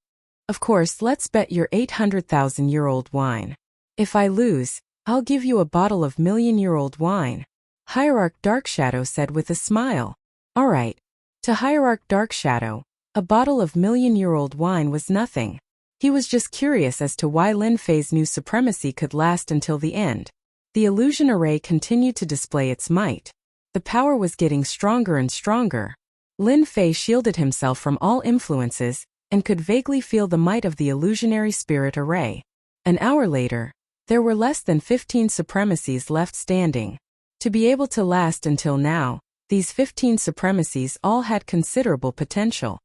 Of course, let's bet your 800,000-year-old wine. If I lose, I'll give you a bottle of million-year-old wine. Hierarch Dark Shadow said with a smile. All right. To Hierarch Dark Shadow, a bottle of million-year-old wine was nothing. He was just curious as to why Lin Fei's new supremacy could last until the end. The illusion array continued to display its might. The power was getting stronger and stronger. Lin Fei shielded himself from all influences and could vaguely feel the might of the illusionary spirit array. An hour later, there were less than 15 supremacies left standing. To be able to last until now, these 15 supremacies all had considerable potential.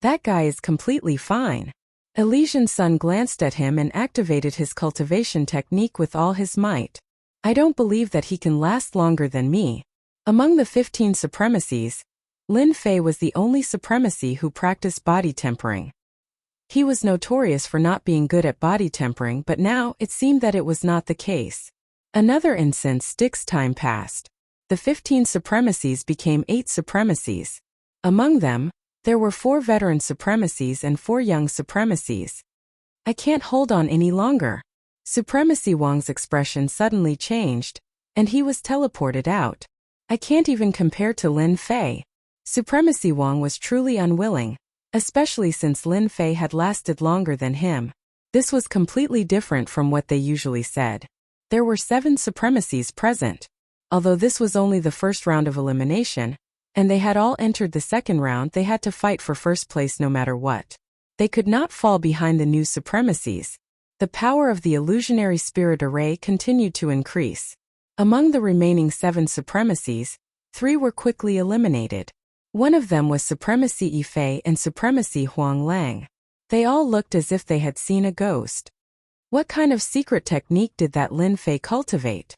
That guy is completely fine. Elysian Sun glanced at him and activated his cultivation technique with all his might. I don't believe that he can last longer than me. Among the 15 supremacies, Lin Fei was the only supremacy who practiced body tempering. He was notorious for not being good at body tempering, but now it seemed that it was not the case. Another incense sticks time passed. The 15 supremacies became 8 supremacies. Among them, there were 4 veteran supremacies and 4 young supremacies. I can't hold on any longer. Supremacy Wang's expression suddenly changed, and he was teleported out. I can't even compare to Lin Fei. Supremacy Wang was truly unwilling, especially since Lin Fei had lasted longer than him. This was completely different from what they usually said. There were 7 supremacies present. Although this was only the first round of elimination, and they had all entered the second round, they had to fight for first place no matter what. They could not fall behind the new supremacies. The power of the illusionary spirit array continued to increase. Among the remaining 7 supremacies, 3 were quickly eliminated. One of them was Supremacy Yifei and Supremacy Huang Lang. They all looked as if they had seen a ghost. What kind of secret technique did that Lin Fei cultivate?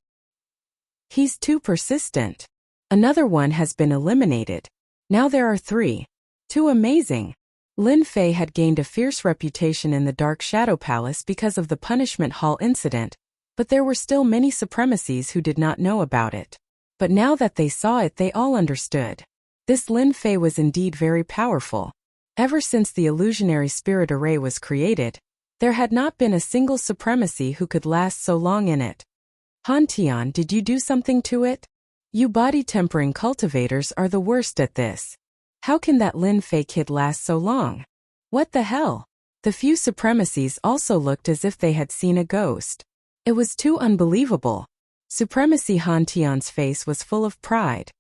He's too persistent. Another one has been eliminated. Now there are 3. Too amazing. Lin Fei had gained a fierce reputation in the Dark Shadow Palace because of the Punishment Hall incident, but there were still many supremacies who did not know about it. But now that they saw it, they all understood. This Lin Fei was indeed very powerful. Ever since the illusionary spirit array was created, there had not been a single supremacy who could last so long in it. Han Tian, did you do something to it? You body tempering cultivators are the worst at this. How can that Lin Fei kid last so long? What the hell? The few supremacies also looked as if they had seen a ghost. It was too unbelievable. Supremacy Han Tian's face was full of pride.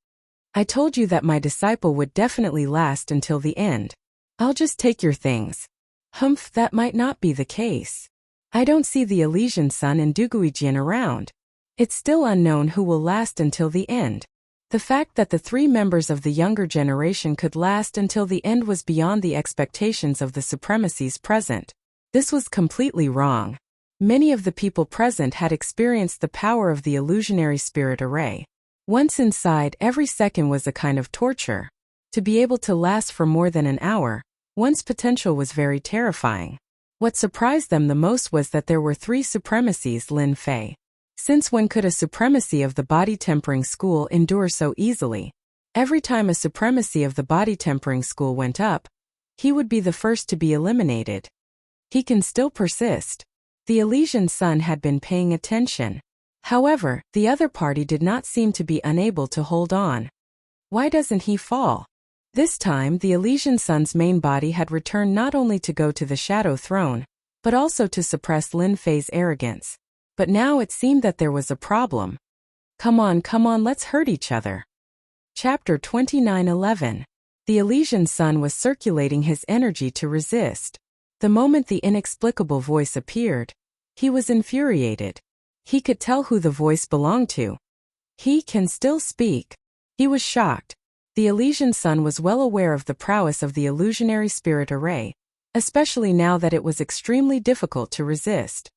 I told you that my disciple would definitely last until the end. I'll just take your things. Humph, that might not be the case. I don't see the Elysian Sun and Duguijian around. It's still unknown who will last until the end. The fact that the 3 members of the younger generation could last until the end was beyond the expectations of the supremacies present. This was completely wrong. Many of the people present had experienced the power of the illusionary spirit array. Once inside, every second was a kind of torture. To be able to last for more than an hour, one's potential was very terrifying. What surprised them the most was that there were 3 supremacies Lin Fei. Since when could a supremacy of the body tempering school endure so easily? Every time a supremacy of the body tempering school went up, he would be the first to be eliminated. He can still persist. The Elysian sun had been paying attention. However, the other party did not seem to be unable to hold on. Why doesn't he fall? This time, the Elysian sun's main body had returned not only to go to the Shadow Throne, but also to suppress Lin Fei's arrogance. But now it seemed that there was a problem. Come on, let's hurt each other. Chapter 29:11. The Elysian sun was circulating his energy to resist. The moment the inexplicable voice appeared, he was infuriated. He could tell who the voice belonged to. He can still speak. He was shocked. The Elysian sun was well aware of the prowess of the illusionary spirit array, especially now that it was extremely difficult to resist.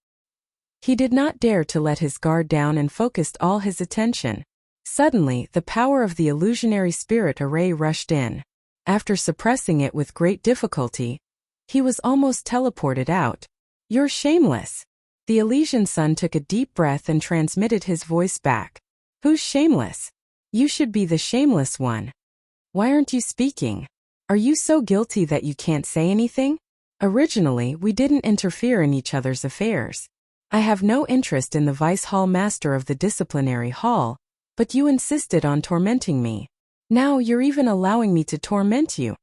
He did not dare to let his guard down and focused all his attention. Suddenly, the power of the illusionary spirit array rushed in. After suppressing it with great difficulty, he was almost teleported out. You're shameless. The Elysian sun took a deep breath and transmitted his voice back. Who's shameless? You should be the shameless one. Why aren't you speaking? Are you so guilty that you can't say anything? Originally, we didn't interfere in each other's affairs. I have no interest in the Vice Hall Master of the Disciplinary Hall, but you insisted on tormenting me. Now you're even allowing me to torment you.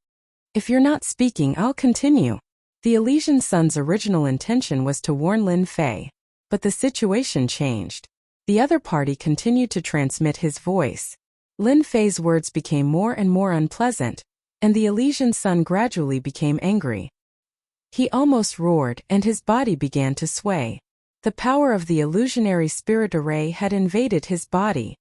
If you're not speaking, I'll continue. The Elysian sun's original intention was to warn Lin Fei, but the situation changed. The other party continued to transmit his voice. Lin Fei's words became more and more unpleasant, and the Elysian sun gradually became angry. He almost roared, and his body began to sway. The power of the illusionary spirit array had invaded his body.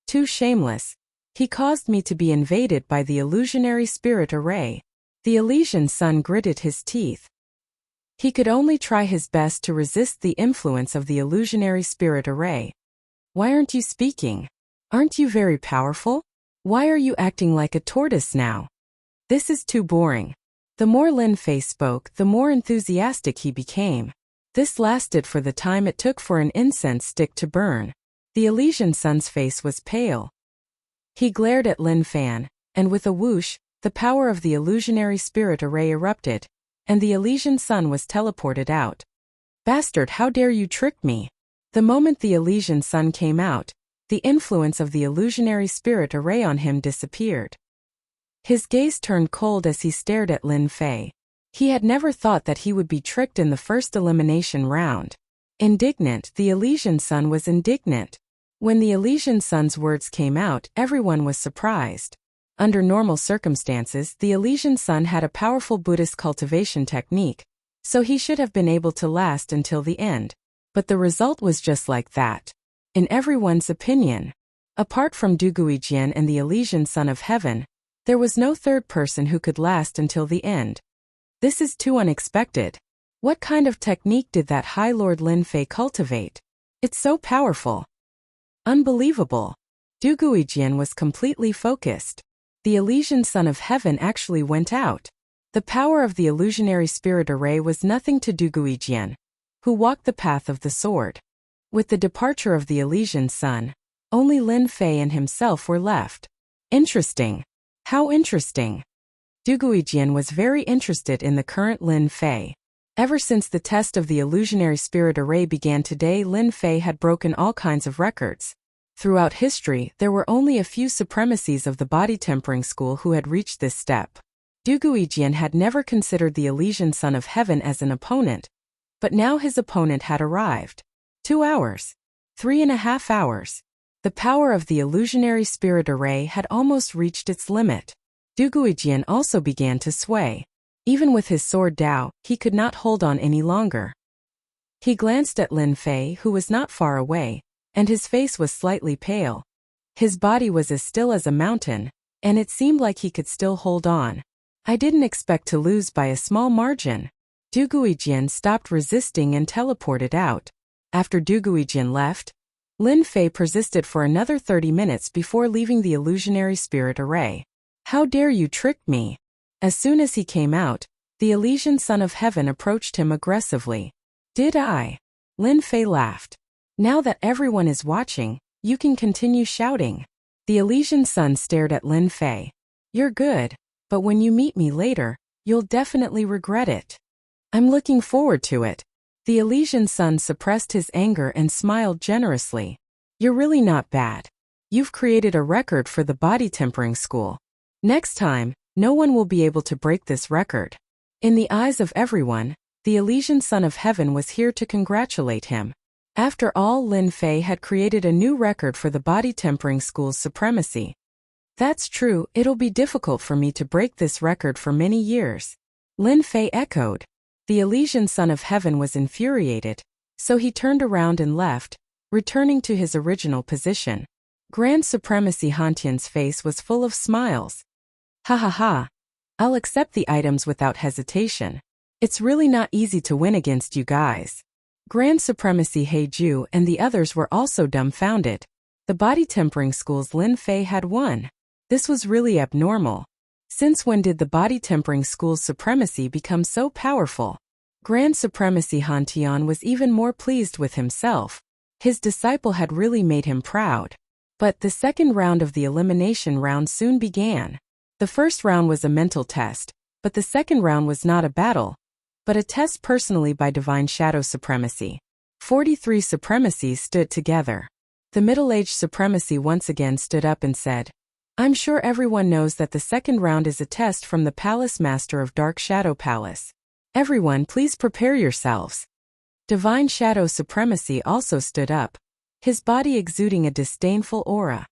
Too shameless. He caused me to be invaded by the illusionary spirit array. The Elysian sun gritted his teeth. He could only try his best to resist the influence of the illusionary spirit array. Why aren't you speaking? Aren't you very powerful? Why are you acting like a tortoise now? This is too boring. The more Lin Fei spoke, the more enthusiastic he became. This lasted for the time it took for an incense stick to burn. The Elysian sun's face was pale. He glared at Lin Fan, and with a whoosh, the power of the illusionary spirit array erupted, and the Elysian sun was teleported out. Bastard, how dare you trick me? The moment the Elysian sun came out, the influence of the illusionary spirit array on him disappeared. His gaze turned cold as he stared at Lin Fei. He had never thought that he would be tricked in the first elimination round. Indignant, the Elysian sun was indignant. When the Elysian sun's words came out, everyone was surprised. Under normal circumstances, the Elysian sun had a powerful Buddhist cultivation technique, so he should have been able to last until the end. But the result was just like that. In everyone's opinion, apart from Duguijian and the Elysian Son of Heaven, there was no third person who could last until the end. This is too unexpected. What kind of technique did that High Lord Lin Fei cultivate? It's so powerful. Unbelievable. Duguijian was completely focused. The Elysian Son of Heaven actually went out. The power of the illusionary spirit array was nothing to Duguijian, who walked the path of the sword. With the departure of the Elysian Sun, only Lin Fei and himself were left. Interesting. How interesting. Duguijian was very interested in the current Lin Fei. Ever since the test of the illusionary spirit array began today, Lin Fei had broken all kinds of records. Throughout history, there were only a few supremacies of the body tempering school who had reached this step. Duguijian had never considered the Elysian Son of Heaven as an opponent, but now his opponent had arrived. 2 hours. 3.5 hours. The power of the illusionary spirit array had almost reached its limit. Duguijian also began to sway. Even with his sword Dao, he could not hold on any longer. He glanced at Lin Fei, who was not far away, and his face was slightly pale. His body was as still as a mountain, and it seemed like he could still hold on. I didn't expect to lose by a small margin. Duguijian stopped resisting and teleported out. After Duguijian left, Lin Fei persisted for another 30 minutes before leaving the illusionary spirit array. How dare you trick me? As soon as he came out, the Elysian Son of Heaven approached him aggressively. Did I? Lin Fei laughed. Now that everyone is watching, you can continue shouting. The Elysian Sun stared at Lin Fei. You're good, but when you meet me later, you'll definitely regret it. I'm looking forward to it. The Elysian son suppressed his anger and smiled generously. You're really not bad. You've created a record for the body tempering school. Next time, no one will be able to break this record. In the eyes of everyone, the Elysian son of heaven was here to congratulate him. After all, Lin Fei had created a new record for the body tempering school's supremacy. That's true, it'll be difficult for me to break this record for many years. Lin Fei echoed. The Elysian son of heaven was infuriated, so he turned around and left, returning to his original position. Grand Supremacy Hantian's face was full of smiles. Ha ha ha. I'll accept the items without hesitation. It's really not easy to win against you guys. Grand Supremacy Heiju and the others were also dumbfounded. The body tempering school's Lin Fei had won. This was really abnormal. Since when did the body tempering school's supremacy become so powerful? Grand Supremacy Hantian was even more pleased with himself. His disciple had really made him proud. But the second round of the elimination round soon began. The first round was a mental test, but the second round was not a battle, but a test personally by Divine Shadow Supremacy. 43 supremacies stood together. The middle-aged supremacy once again stood up and said, I'm sure everyone knows that the second round is a test from the Palace Master of Dark Shadow Palace. Everyone, please prepare yourselves. Divine Shadow Supremacy also stood up, his body exuding a disdainful aura.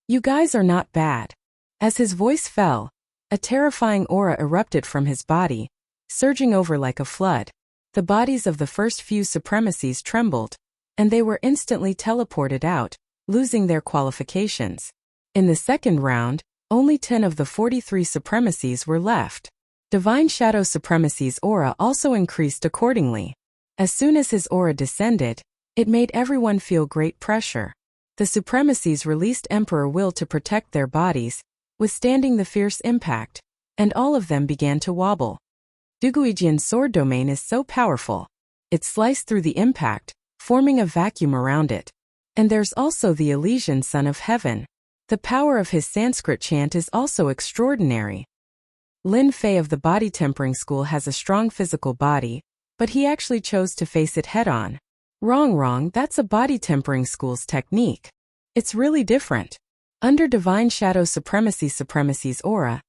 You guys are not bad. As his voice fell, a terrifying aura erupted from his body, surging over like a flood. The bodies of the first few supremacies trembled, and they were instantly teleported out, losing their qualifications. In the second round, only 10 of the 43 supremacies were left. Divine Shadow Supremacy's aura also increased accordingly. As soon as his aura descended, it made everyone feel great pressure. The supremacies released Emperor Will to protect their bodies, withstanding the fierce impact, and all of them began to wobble. Duguijian's sword domain is so powerful. It sliced through the impact, forming a vacuum around it. And there's also the Elysian son of heaven. The power of his Sanskrit chant is also extraordinary. Lin Fei of the body tempering school has a strong physical body, but he actually chose to face it head-on. Wrong, that's a body tempering school's technique. It's really different. Under Divine Shadow Supremacy's aura,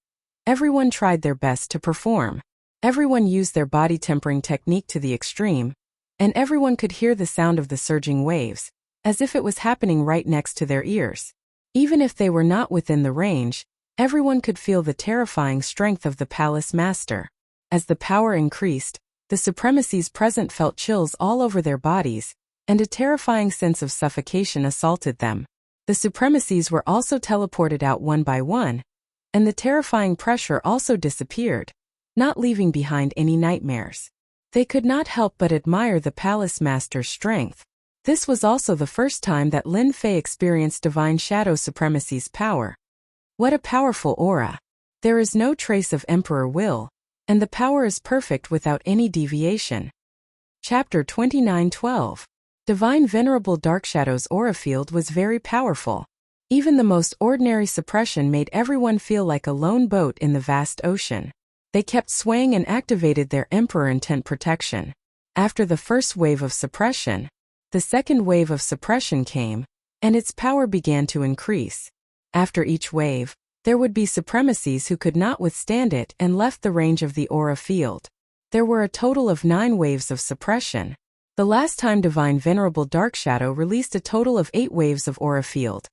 everyone tried their best to perform. Everyone used their body tempering technique to the extreme, and everyone could hear the sound of the surging waves, as if it was happening right next to their ears. Even if they were not within the range, everyone could feel the terrifying strength of the Palace Master. As the power increased, the supremacies present felt chills all over their bodies, and a terrifying sense of suffocation assaulted them. The supremacies were also teleported out one by one, and the terrifying pressure also disappeared, not leaving behind any nightmares. They could not help but admire the Palace Master's strength. This was also the first time that Lin Fei experienced Divine Shadow Supremacy's power. What a powerful aura! There is no trace of Emperor Will, and the power is perfect without any deviation. Chapter 29:12. Divine Venerable Darkshadow's aura field was very powerful. Even the most ordinary suppression made everyone feel like a lone boat in the vast ocean. They kept swaying and activated their Emperor Intent protection. After the first wave of suppression, the second wave of suppression came, and its power began to increase. After each wave, there would be supremacies who could not withstand it and left the range of the aura field. There were a total of 9 waves of suppression. The last time Divine Venerable Darkshadow released a total of 8 waves of aura field,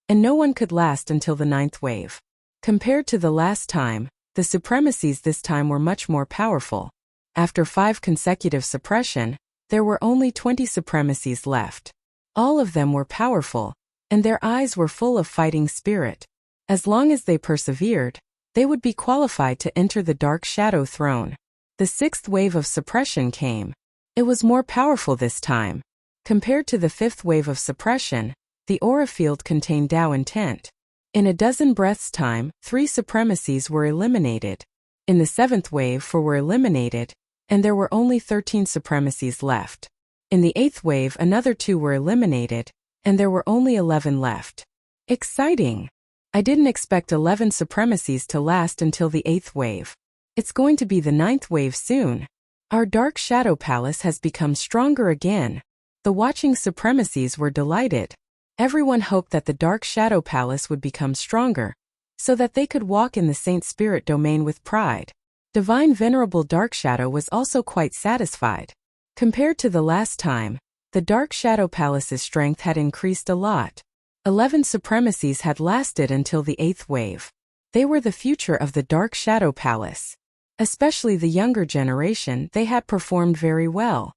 and no one could last until the 9th wave. Compared to the last time, the supremacies this time were much more powerful. After 5 consecutive suppression, there were only 20 supremacies left. All of them were powerful, and their eyes were full of fighting spirit. As long as they persevered, they would be qualified to enter the Dark Shadow Throne. The 6th wave of suppression came. It was more powerful this time. Compared to the 5th wave of suppression, the aura field contained Tao intent. In a dozen breaths' time, 3 supremacies were eliminated. In the 7th wave 4 were eliminated, and there were only 13 supremacies left. In the 8th wave another 2 were eliminated, and there were only 11 left. Exciting! I didn't expect 11 supremacies to last until the 8th wave. It's going to be the 9th wave soon. Our Dark Shadow Palace has become stronger again. The watching supremacies were delighted. Everyone hoped that the Dark Shadow Palace would become stronger, so that they could walk in the Saint Spirit domain with pride. Divine Venerable Dark Shadow was also quite satisfied. Compared to the last time, the Dark Shadow Palace's strength had increased a lot. 11 supremacies had lasted until the 8th wave. They were the future of the Dark Shadow Palace. Especially the younger generation, they had performed very well.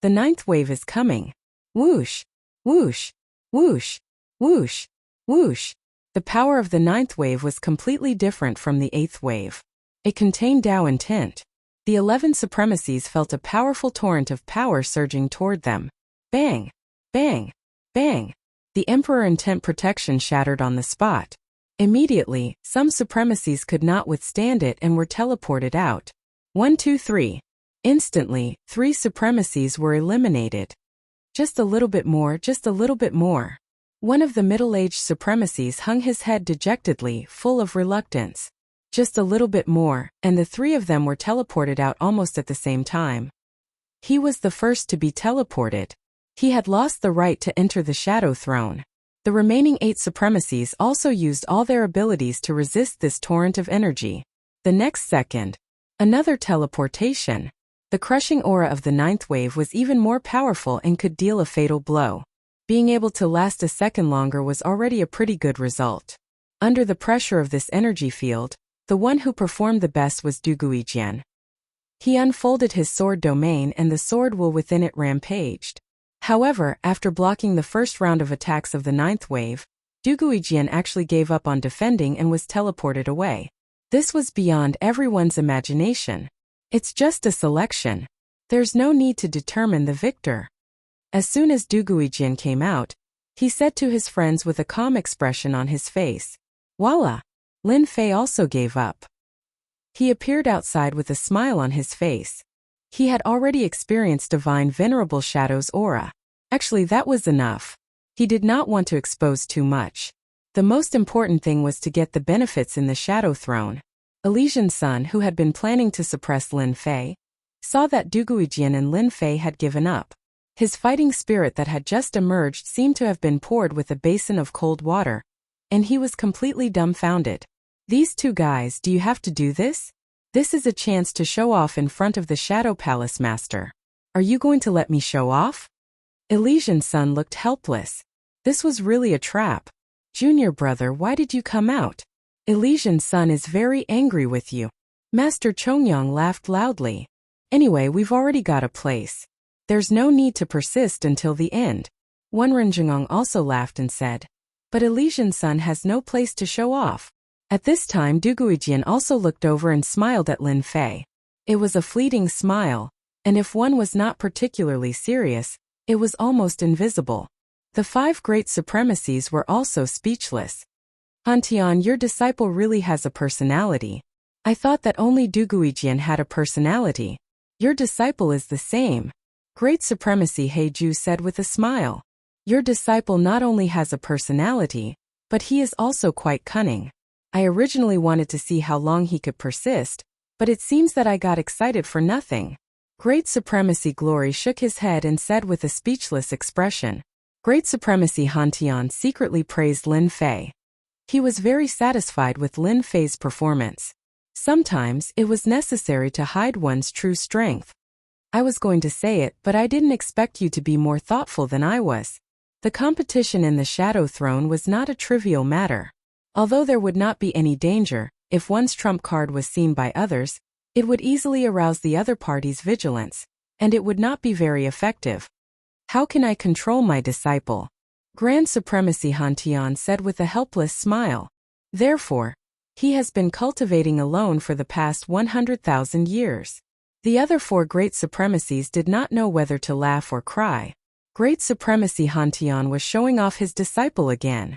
The 9th wave is coming. Whoosh, whoosh, whoosh, whoosh, whoosh. The power of the 9th wave was completely different from the 8th wave. It contained Tao intent. The 11 supremacies felt a powerful torrent of power surging toward them. Bang, bang, bang. The Emperor intent protection shattered on the spot. Immediately, some supremacies could not withstand it and were teleported out. 1, 2, 3. Instantly, 3 supremacies were eliminated. Just a little bit more, just a little bit more. One of the middle-aged supremacies hung his head dejectedly, full of reluctance. Just a little bit more, and the 3 of them were teleported out almost at the same time. He was the first to be teleported. He had lost the right to enter the Shadow Throne. The remaining 8 supremacies also used all their abilities to resist this torrent of energy. The next second, another teleportation. The crushing aura of the 9th wave was even more powerful and could deal a fatal blow. Being able to last a second longer was already a pretty good result. Under the pressure of this energy field, the one who performed the best was Du Guijian. He unfolded his sword domain and the sword will within it rampaged. However, after blocking the first round of attacks of the 9th wave, Du Guijian actually gave up on defending and was teleported away. This was beyond everyone's imagination. It's just a selection. There's no need to determine the victor. As soon as Du Guijian came out, he said to his friends with a calm expression on his face, "Voila! Lin Fei also gave up." He appeared outside with a smile on his face. He had already experienced Divine Venerable Shadow's aura. Actually, that was enough. He did not want to expose too much. The most important thing was to get the benefits in the Shadow Throne. Elysian Sun, who had been planning to suppress Lin Fei, saw that Du Guijian and Lin Fei had given up. His fighting spirit that had just emerged seemed to have been poured with a basin of cold water, and he was completely dumbfounded. These 2 guys, do you have to do this? This is a chance to show off in front of the Shadow Palace Master. Are you going to let me show off? Elysian Sun looked helpless. This was really a trap. Junior brother, why did you come out? Elysian Sun is very angry with you. Master Chongyang laughed loudly. Anyway, we've already got a place. There's no need to persist until the end. One Renjingong also laughed and said, but Elysian Sun has no place to show off. At this time Du Guijian also looked over and smiled at Lin Fei. It was a fleeting smile, and if one was not particularly serious, it was almost invisible. The 5 great supremacies were also speechless. Han Tian, your disciple really has a personality. I thought that only Du Guijian had a personality. Your disciple is the same. Great Supremacy He Ju said with a smile. Your disciple not only has a personality, but he is also quite cunning. I originally wanted to see how long he could persist, but it seems that I got excited for nothing. Great Supremacy Glory shook his head and said with a speechless expression. Great Supremacy Han Tian secretly praised Lin Fei. He was very satisfied with Lin Fei's performance. Sometimes it was necessary to hide one's true strength. I was going to say it, but I didn't expect you to be more thoughtful than I was. The competition in the Shadow Throne was not a trivial matter. Although there would not be any danger, if one's trump card was seen by others, it would easily arouse the other party's vigilance, and it would not be very effective. How can I control my disciple? Grand Supremacy Han Tian said with a helpless smile. Therefore, he has been cultivating alone for the past 100,000 years. The other 4 great supremacies did not know whether to laugh or cry. Great Supremacy Han Tian was showing off his disciple again.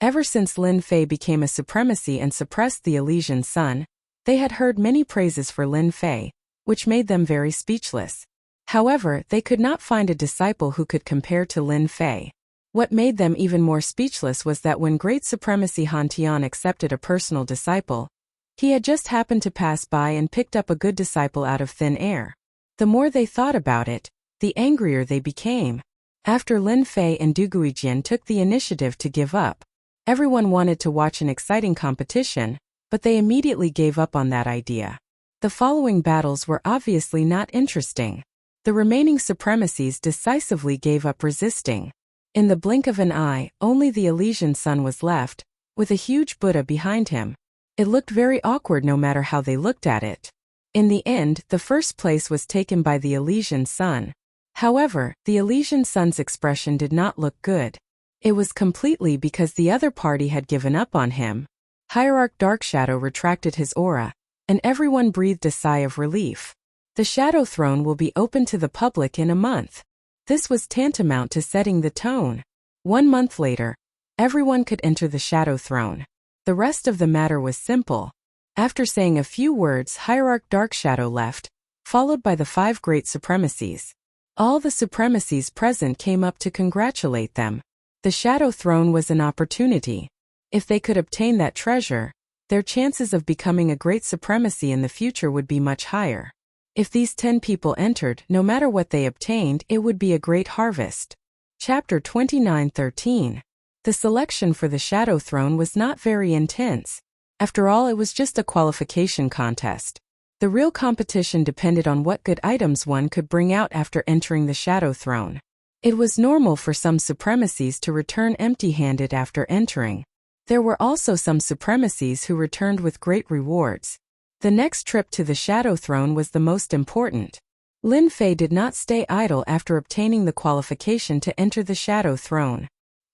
Ever since Lin Fei became a supremacy and suppressed the Elysian Sun, they had heard many praises for Lin Fei, which made them very speechless. However, they could not find a disciple who could compare to Lin Fei. What made them even more speechless was that when Great Supremacy Han Tian accepted a personal disciple, he had just happened to pass by and picked up a good disciple out of thin air. The more they thought about it, the angrier they became. After Lin Fei and Du Guijian took the initiative to give up, everyone wanted to watch an exciting competition, but they immediately gave up on that idea. The following battles were obviously not interesting. The remaining supremacies decisively gave up resisting. In the blink of an eye, only the Elysian sun was left, with a huge Buddha behind him. It looked very awkward no matter how they looked at it. In the end, the first place was taken by the Elysian sun. However, the Elysian sun's expression did not look good. It was completely because the other party had given up on him. Hierarch Darkshadow retracted his aura, and everyone breathed a sigh of relief. The Shadow Throne will be open to the public in a month. This was tantamount to setting the tone. 1 month later, everyone could enter the Shadow Throne. The rest of the matter was simple. After saying a few words, Hierarch Darkshadow left, followed by the 5 great supremacies. All the supremacies present came up to congratulate them. The Shadow Throne was an opportunity. If they could obtain that treasure, their chances of becoming a great supremacy in the future would be much higher. If these 10 people entered, no matter what they obtained, it would be a great harvest. Chapter 29:13. The selection for the Shadow Throne was not very intense. After all, it was just a qualification contest. The real competition depended on what good items one could bring out after entering the Shadow Throne. It was normal for some supremacies to return empty-handed after entering. There were also some supremacies who returned with great rewards. The next trip to the Shadow Throne was the most important. Lin Fei did not stay idle after obtaining the qualification to enter the Shadow Throne.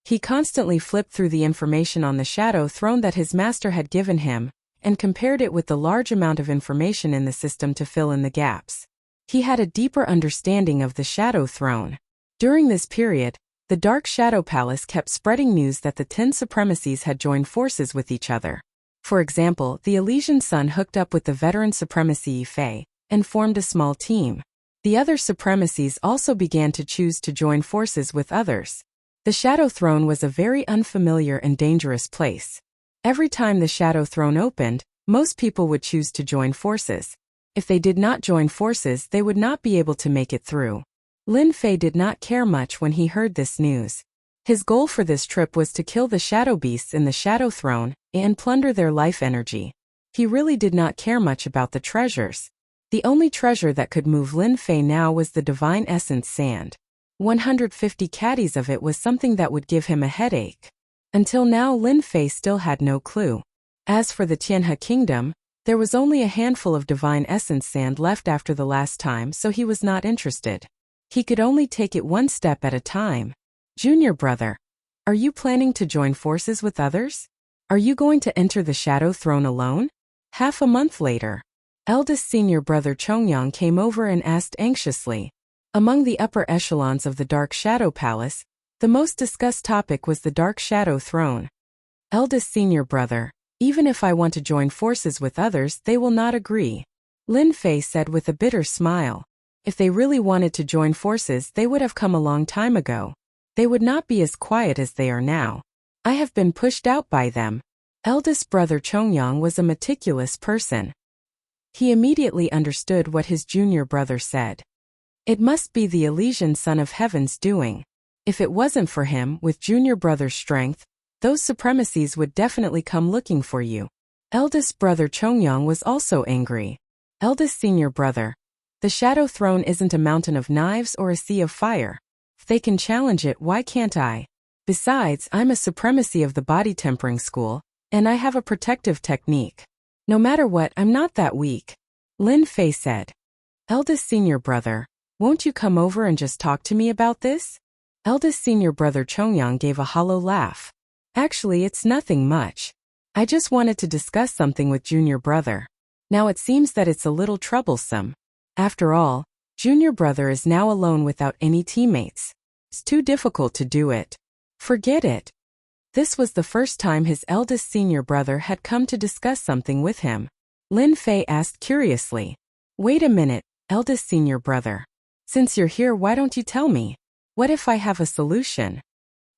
He constantly flipped through the information on the Shadow Throne that his master had given him, and compared it with the large amount of information in the system to fill in the gaps. He had a deeper understanding of the Shadow Throne. During this period, the Dark Shadow Palace kept spreading news that the 10 supremacies had joined forces with each other. For example, the Elysian Sun hooked up with the veteran supremacy Yi Fei, and formed a small team. The other supremacies also began to choose to join forces with others. The Shadow Throne was a very unfamiliar and dangerous place. Every time the Shadow Throne opened, most people would choose to join forces. If they did not join forces, they would not be able to make it through. Lin Fei did not care much when he heard this news. His goal for this trip was to kill the shadow beasts in the Shadow Throne and plunder their life energy. He really did not care much about the treasures. The only treasure that could move Lin Fei now was the Divine Essence Sand. 150 caddies of it was something that would give him a headache. Until now, Lin Fei still had no clue. As for the Tianhe Kingdom, there was only a handful of Divine Essence Sand left after the last time, so he was not interested. He could only take it one step at a time. Junior brother, are you planning to join forces with others? Are you going to enter the Shadow Throne alone? Half a month later, eldest senior brother Chongyang came over and asked anxiously. Among the upper echelons of the Dark Shadow Palace, the most discussed topic was the Dark Shadow Throne. Eldest senior brother, even if I want to join forces with others, they will not agree. Lin Fei said with a bitter smile. If they really wanted to join forces, they would have come a long time ago. They would not be as quiet as they are now. I have been pushed out by them. Eldest brother Chongyang was a meticulous person. He immediately understood what his junior brother said. It must be the Elysian Son of Heaven's doing. If it wasn't for him, with junior brother's strength, those supremacies would definitely come looking for you. Eldest brother Chongyang was also angry. Eldest senior brother, the Shadow Throne isn't a mountain of knives or a sea of fire. If they can challenge it, why can't I? Besides, I'm a supremacy of the body tempering school, and I have a protective technique. No matter what, I'm not that weak. Lin Fei said. Eldest senior brother, won't you come over and just talk to me about this? Eldest senior brother Chongyang gave a hollow laugh. Actually, it's nothing much. I just wanted to discuss something with junior brother. Now it seems that it's a little troublesome. After all, junior brother is now alone without any teammates. It's too difficult to do it. Forget it. This was the first time his eldest senior brother had come to discuss something with him. Lin Fei asked curiously. Wait a minute, eldest senior brother. Since you're here, why don't you tell me? What if I have a solution?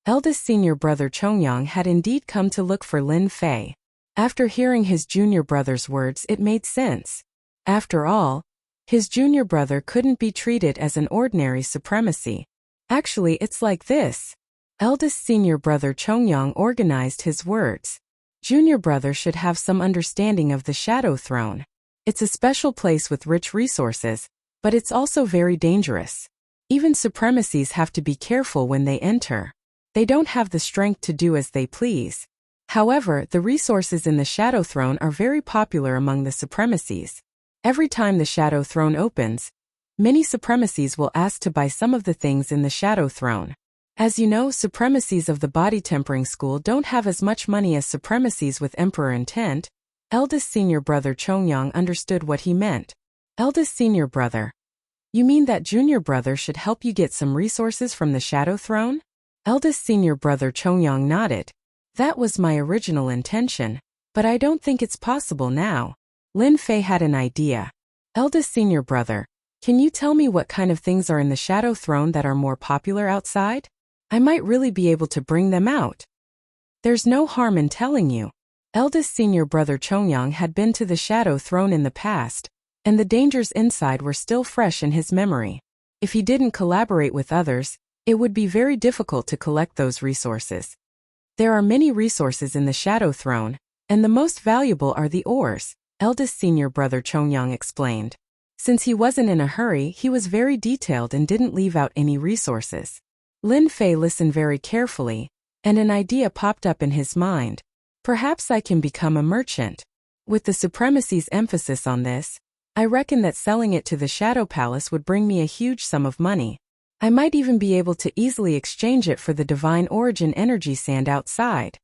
Eldest senior brother Chongyang had indeed come to look for Lin Fei. After hearing his junior brother's words, it made sense. After all, His junior brother couldn't be treated as an ordinary supremacy. Actually, it's like this. Eldest senior brother Chongyang organized his words. Junior brother should have some understanding of the Shadow Throne. It's a special place with rich resources, but it's also very dangerous. Even supremacies have to be careful when they enter. They don't have the strength to do as they please. However, the resources in the Shadow Throne are very popular among the supremacies. Every time the Shadow Throne opens, many supremacies will ask to buy some of the things in the Shadow Throne. As you know, supremacies of the body tempering school don't have as much money as supremacies with emperor intent. Eldest senior brother Chongyang understood what he meant. Eldest senior brother. You mean that junior brother should help you get some resources from the Shadow Throne? Eldest senior brother Chongyang nodded. That was my original intention, but I don't think it's possible now. Lin Fei had an idea. Eldest senior brother, can you tell me what kind of things are in the Shadow Throne that are more popular outside? I might really be able to bring them out. There's no harm in telling you. Eldest senior brother Chongyang had been to the Shadow Throne in the past, and the dangers inside were still fresh in his memory. If he didn't collaborate with others, it would be very difficult to collect those resources. There are many resources in the Shadow Throne, and the most valuable are the ores, eldest senior brother Chongyang explained. Since he wasn't in a hurry, he was very detailed and didn't leave out any resources. Lin Fei listened very carefully, and an idea popped up in his mind. Perhaps I can become a merchant. With the supremacy's emphasis on this, I reckon that selling it to the Shadow Palace would bring me a huge sum of money. I might even be able to easily exchange it for the divine origin energy sand outside.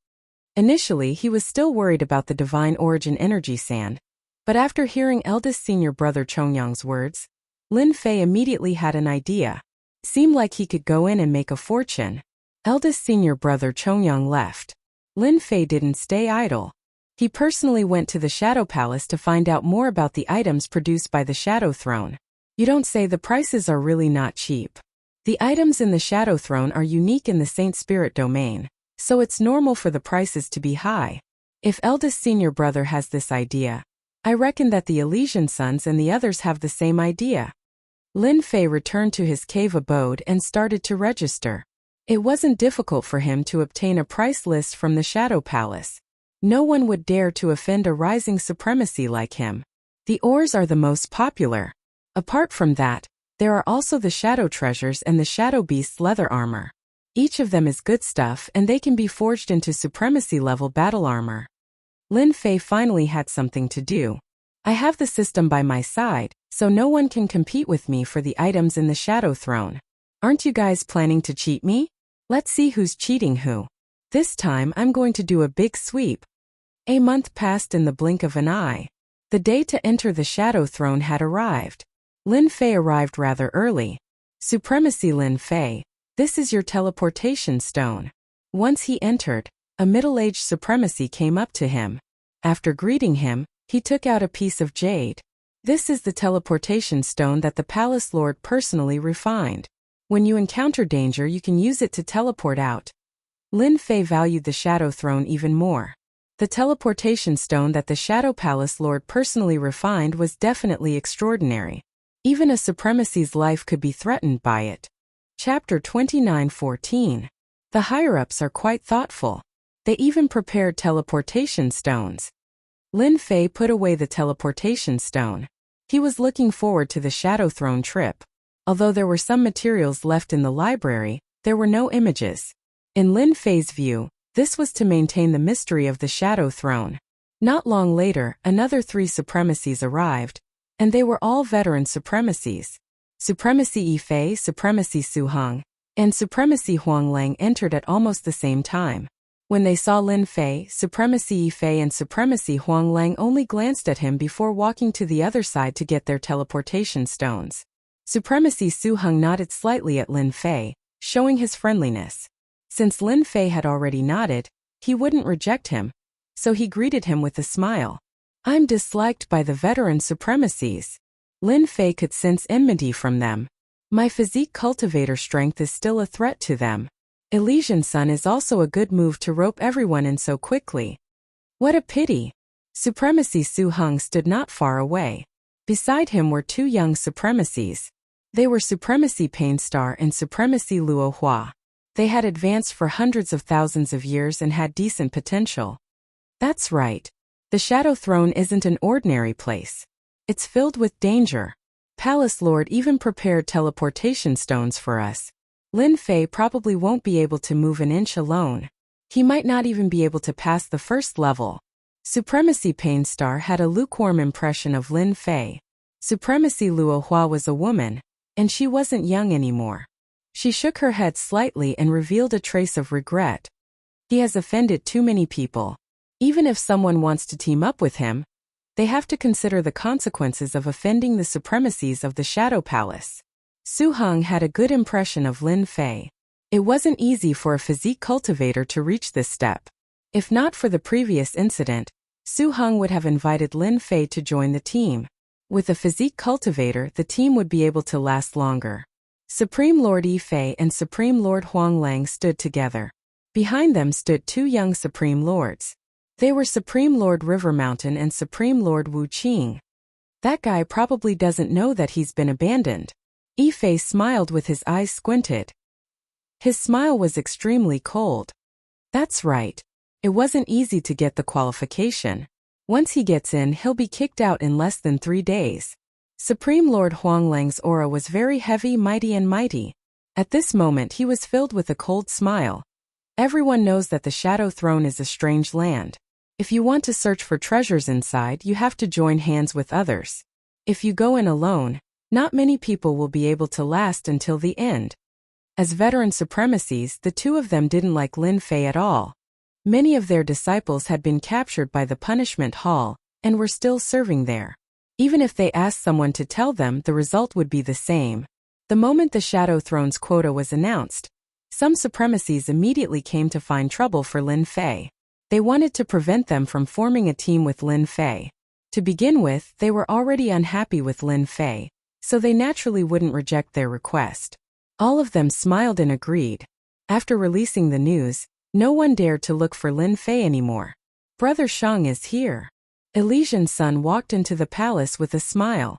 Initially, he was still worried about the divine origin energy sand, but after hearing eldest senior brother Chongyang's words, Lin Fei immediately had an idea. Seemed like he could go in and make a fortune. Eldest senior brother Chongyang left. Lin Fei didn't stay idle. He personally went to the Shadow Palace to find out more about the items produced by the Shadow Throne. You don't say, the prices are really not cheap. The items in the Shadow Throne are unique in the Saint Spirit domain, so it's normal for the prices to be high. If eldest senior brother has this idea, I reckon that the Elysian sons and the others have the same idea. Lin Fei returned to his cave abode and started to register. It wasn't difficult for him to obtain a price list from the Shadow Palace. No one would dare to offend a rising supremacy like him. The ores are the most popular. Apart from that, there are also the Shadow Treasures and the Shadow Beast's leather armor. Each of them is good stuff and they can be forged into supremacy-level battle armor. Lin Fei finally had something to do. I have the system by my side, so no one can compete with me for the items in the Shadow Throne. Aren't you guys planning to cheat me? Let's see who's cheating who. This time I'm going to do a big sweep. A month passed in the blink of an eye. The day to enter the Shadow Throne had arrived. Lin Fei arrived rather early. Supremacy Lin Fei, this is your teleportation stone. Once he entered, a middle-aged supremacy came up to him. After greeting him, he took out a piece of jade. This is the teleportation stone that the Palace Lord personally refined. When you encounter danger, you can use it to teleport out. Lin Fei valued the Shadow Throne even more. The teleportation stone that the Shadow Palace Lord personally refined was definitely extraordinary. Even a supremacy's life could be threatened by it. Chapter 29:14. The higher-ups are quite thoughtful. They even prepared teleportation stones. Lin Fei put away the teleportation stone. He was looking forward to the Shadow Throne trip. Although there were some materials left in the library, there were no images. In Lin Fei's view, this was to maintain the mystery of the Shadow Throne. Not long later, another 3 supremacies arrived, and they were all veteran supremacies. Supremacy Yifei, Supremacy Su Heng, and Supremacy Huanglang entered at almost the same time. When they saw Lin Fei, Supremacy Yifei and Supremacy Huanglang only glanced at him before walking to the other side to get their teleportation stones. Supremacy Su Heng nodded slightly at Lin Fei, showing his friendliness. Since Lin Fei had already nodded, he wouldn't reject him, so he greeted him with a smile. I'm disliked by the veteran supremacies. Lin Fei could sense enmity from them. My physique cultivator strength is still a threat to them. Elysian Sun is also a good move to rope everyone in so quickly. What a pity. Supremacy Su Heng stood not far away. Beside him were two young supremacies. They were Supremacy Painstar and Supremacy Luo Hua. They had advanced for hundreds of thousands of years and had decent potential. That's right. The Shadow Throne isn't an ordinary place. It's filled with danger. Palace Lord even prepared teleportation stones for us. Lin Fei probably won't be able to move an inch alone. He might not even be able to pass the first level. Supremacy Painstar had a lukewarm impression of Lin Fei. Supremacy Luo Hua was a woman, and she wasn't young anymore. She shook her head slightly and revealed a trace of regret. He has offended too many people. Even if someone wants to team up with him, they have to consider the consequences of offending the supremacies of the Shadow Palace. Su Heng had a good impression of Lin Fei. It wasn't easy for a physique cultivator to reach this step. If not for the previous incident, Su Heng would have invited Lin Fei to join the team. With a physique cultivator, the team would be able to last longer. Supreme Lord Yi Fei and Supreme Lord Huang Lang stood together. Behind them stood two young Supreme Lords. They were Supreme Lord River Mountain and Supreme Lord Wu Qing. That guy probably doesn't know that he's been abandoned. Yi Fei smiled with his eyes squinted. His smile was extremely cold. That's right. It wasn't easy to get the qualification. Once he gets in, he'll be kicked out in less than 3 days. Supreme Lord Huang Lang's aura was very heavy, mighty. At this moment he was filled with a cold smile. Everyone knows that the Shadow Throne is a strange land. If you want to search for treasures inside, you have to join hands with others. If you go in alone, not many people will be able to last until the end. As veteran supremacies, the two of them didn't like Lin Fei at all. Many of their disciples had been captured by the punishment hall and were still serving there. Even if they asked someone to tell them, the result would be the same. The moment the Shadow Throne's quota was announced, some supremacies immediately came to find trouble for Lin Fei. They wanted to prevent them from forming a team with Lin Fei. To begin with, they were already unhappy with Lin Fei, so they naturally wouldn't reject their request. All of them smiled and agreed. After releasing the news, no one dared to look for Lin Fei anymore. Brother Shang is here. Elysian Sun walked into the palace with a smile.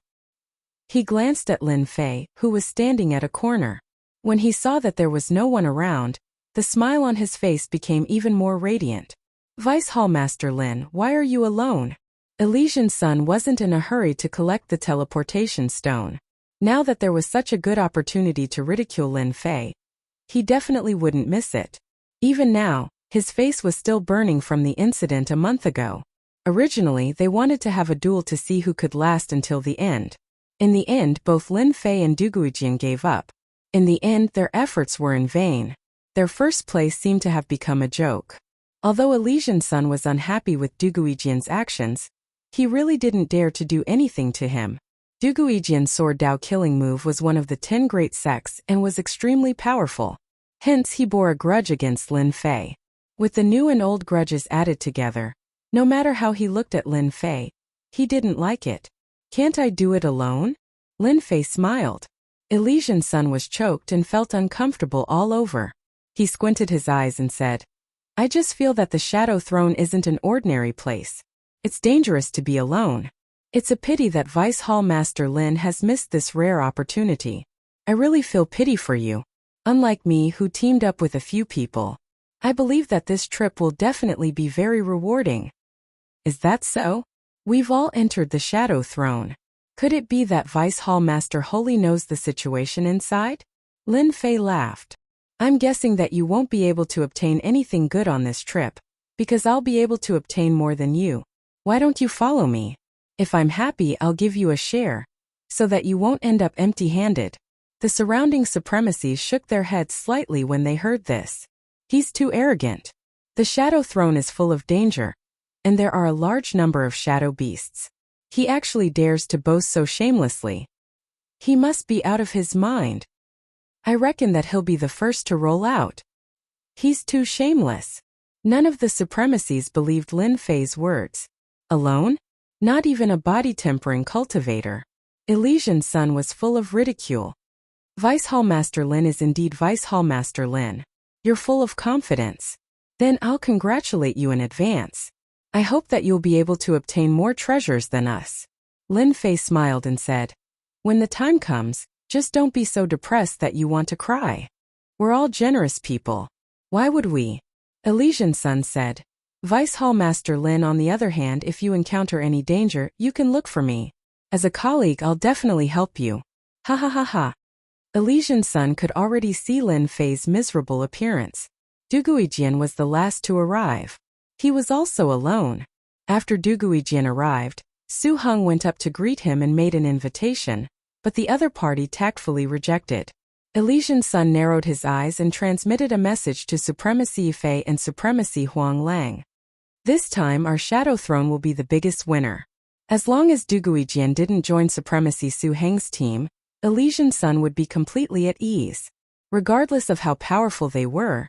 He glanced at Lin Fei, who was standing at a corner. When he saw that there was no one around, the smile on his face became even more radiant. Vice Hall Master Lin, why are you alone? Elysian Sun wasn't in a hurry to collect the teleportation stone. Now that there was such a good opportunity to ridicule Lin Fei, he definitely wouldn't miss it. Even now, his face was still burning from the incident a month ago. Originally, they wanted to have a duel to see who could last until the end. In the end, both Lin Fei and Du Guijian gave up. In the end, their efforts were in vain. Their first place seemed to have become a joke. Although Elysian Sun was unhappy with Du Guijian's actions, he really didn't dare to do anything to him. Du Guijian's sword Dao killing move was one of the 10 great sects and was extremely powerful. Hence, he bore a grudge against Lin Fei. With the new and old grudges added together, no matter how he looked at Lin Fei, he didn't like it. Can't I do it alone? Lin Fei smiled. Elysian Sun was choked and felt uncomfortable all over. He squinted his eyes and said, I just feel that the Shadow Throne isn't an ordinary place. It's dangerous to be alone. It's a pity that Vice Hall Master Lin has missed this rare opportunity. I really feel pity for you. Unlike me, who teamed up with a few people, I believe that this trip will definitely be very rewarding. Is that so? We've all entered the Shadow Throne. Could it be that Vice Hall Master Holy knows the situation inside? Lin Fei laughed. I'm guessing that you won't be able to obtain anything good on this trip, because I'll be able to obtain more than you. Why don't you follow me? If I'm happy, I'll give you a share, so that you won't end up empty-handed. The surrounding supremacies shook their heads slightly when they heard this. He's too arrogant. The Shadow Throne is full of danger, and there are a large number of shadow beasts. He actually dares to boast so shamelessly. He must be out of his mind. I reckon that he'll be the first to roll out. He's too shameless. None of the supremacies believed Lin Fei's words. Alone? Not even a body-tempering cultivator. Elysian Sun was full of ridicule. Vice Hall Master Lin is indeed Vice Hall Master Lin. You're full of confidence. Then I'll congratulate you in advance. I hope that you'll be able to obtain more treasures than us. Lin Fei smiled and said, "When the time comes, just don't be so depressed that you want to cry. We're all generous people. Why would we?" Elysian Sun said. "Vice Hall Master Lin, on the other hand, if you encounter any danger, you can look for me. As a colleague, I'll definitely help you." Ha ha ha ha. Elysian Sun could already see Lin Fei's miserable appearance. Duguijian was the last to arrive. He was also alone. After Duguijian arrived, Su Heng went up to greet him and made an invitation, but the other party tactfully rejected. Elysian Sun narrowed his eyes and transmitted a message to Supremacy Fei and Supremacy Huang Lang. "This time our Shadow Throne will be the biggest winner." As long as Duguijian didn't join Supremacy Su Heng's team, Elysian Sun would be completely at ease. Regardless of how powerful they were,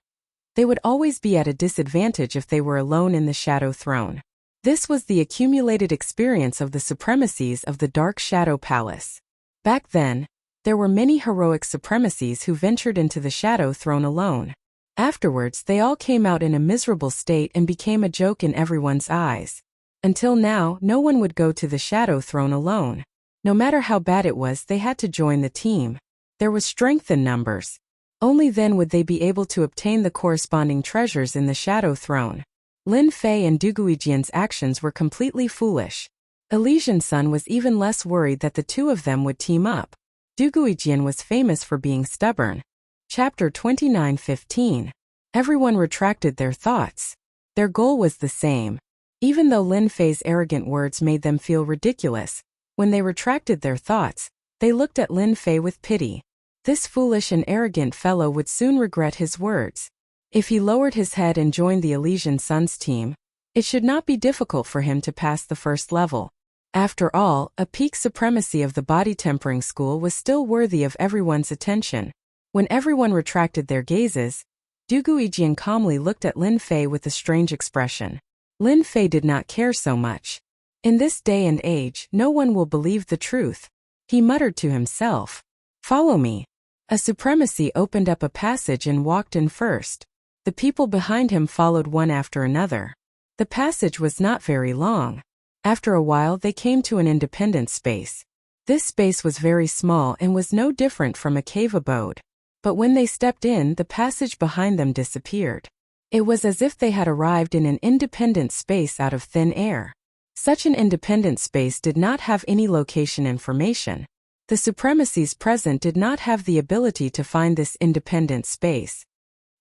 they would always be at a disadvantage if they were alone in the Shadow Throne. This was the accumulated experience of the supremacies of the Dark Shadow Palace. Back then, there were many heroic supremacies who ventured into the Shadow Throne alone. Afterwards, they all came out in a miserable state and became a joke in everyone's eyes. Until now, no one would go to the Shadow Throne alone. No matter how bad it was, they had to join the team. There was strength in numbers. Only then would they be able to obtain the corresponding treasures in the Shadow Throne. Lin Fei and Duguijian's actions were completely foolish. Elysian Sun was even less worried that the two of them would team up. Duguijian was famous for being stubborn. Chapter 29:15. Everyone retracted their thoughts. Their goal was the same. Even though Lin Fei's arrogant words made them feel ridiculous, when they retracted their thoughts, they looked at Lin Fei with pity. This foolish and arrogant fellow would soon regret his words. If he lowered his head and joined the Elysian Sun's team, it should not be difficult for him to pass the first level. After all, a peak supremacy of the body tempering school was still worthy of everyone's attention. When everyone retracted their gazes, Duguijian calmly looked at Lin Fei with a strange expression. Lin Fei did not care so much. In this day and age, no one will believe the truth. He muttered to himself, "Follow me." A supremacy opened up a passage and walked in first. The people behind him followed one after another. The passage was not very long. After a while they came to an independent space. This space was very small and was no different from a cave abode. But when they stepped in, the passage behind them disappeared. It was as if they had arrived in an independent space out of thin air. Such an independent space did not have any location information. The supremacies present did not have the ability to find this independent space.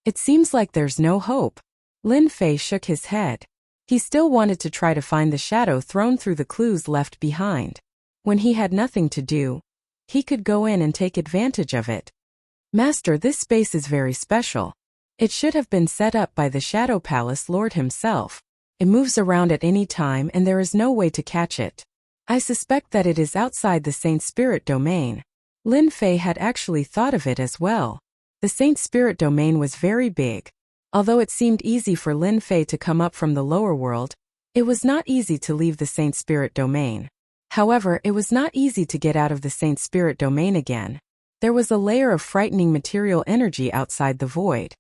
"It seems like there's no hope." Lin Fei shook his head. He still wanted to try to find the Shadow Throne through the clues left behind. When he had nothing to do, he could go in and take advantage of it. "Master, this space is very special. It should have been set up by the Shadow Palace Lord himself. It moves around at any time and there is no way to catch it. I suspect that it is outside the Saint Spirit domain." Lin Fei had actually thought of it as well. The Saint Spirit domain was very big. Although it seemed easy for Lin Fei to come up from the lower world, it was not easy to leave the Saint Spirit domain. However, it was not easy to get out of the Saint Spirit domain again. There was a layer of frightening material energy outside the void.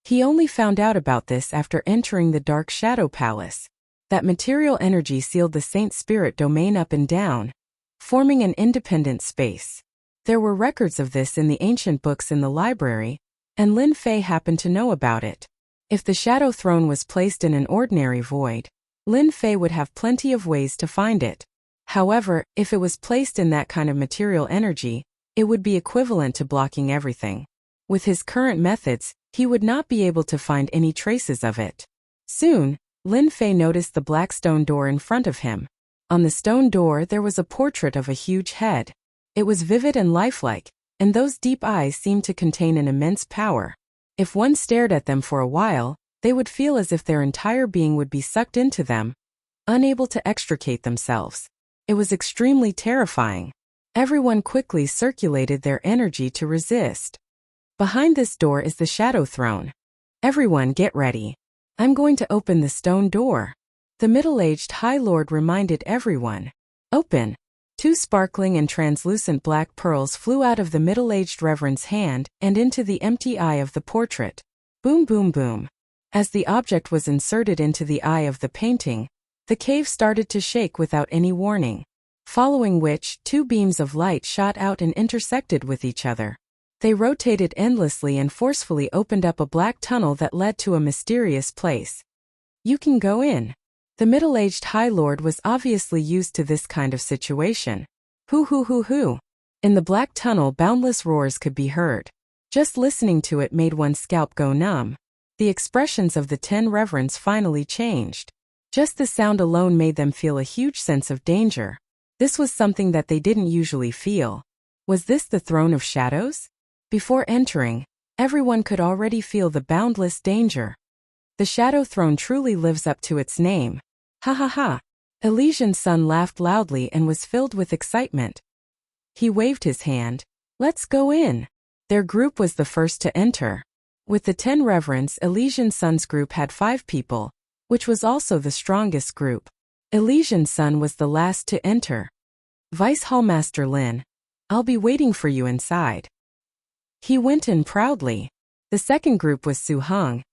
He only found out about this after entering the Dark Shadow Palace. That material energy sealed the Saint Spirit domain up and down, forming an independent space. There were records of this in the ancient books in the library, and Lin Fei happened to know about it. If the Shadow Throne was placed in an ordinary void, Lin Fei would have plenty of ways to find it. However, if it was placed in that kind of material energy, it would be equivalent to blocking everything. With his current methods, he would not be able to find any traces of it. Soon, Lin Fei noticed the black stone door in front of him. On the stone door there was a portrait of a huge head. It was vivid and lifelike, and those deep eyes seemed to contain an immense power. If one stared at them for a while, they would feel as if their entire being would be sucked into them, unable to extricate themselves. It was extremely terrifying. Everyone quickly circulated their energy to resist. Behind this door is the Shadow Throne. Everyone get ready. I'm going to open the stone door. The middle-aged High Lord reminded everyone. Open. 2 sparkling and translucent black pearls flew out of the middle-aged Reverend's hand and into the empty eye of the portrait. Boom boom boom. As the object was inserted into the eye of the painting, the cave started to shake without any warning. following which, two beams of light shot out and intersected with each other. They rotated endlessly and forcefully opened up a black tunnel that led to a mysterious place. You can go in. The middle-aged High Lord was obviously used to this kind of situation. Hoo. In the black tunnel, boundless roars could be heard. Just listening to it made one's scalp go numb. The expressions of the 10 reverends finally changed. Just the sound alone made them feel a huge sense of danger. This was something that they didn't usually feel. Was this the throne of shadows? Before entering, everyone could already feel the boundless danger. The Shadow Throne truly lives up to its name. Ha ha ha. Elysian's son laughed loudly and was filled with excitement. He waved his hand. Let's go in. Their group was the first to enter. With the 10 reverends, Elysian's son's group had 5 people, which was also the strongest group. Elysian's son was the last to enter. Vice Hallmaster Lin, I'll be waiting for you inside. He went in proudly. The second group was Su Heng,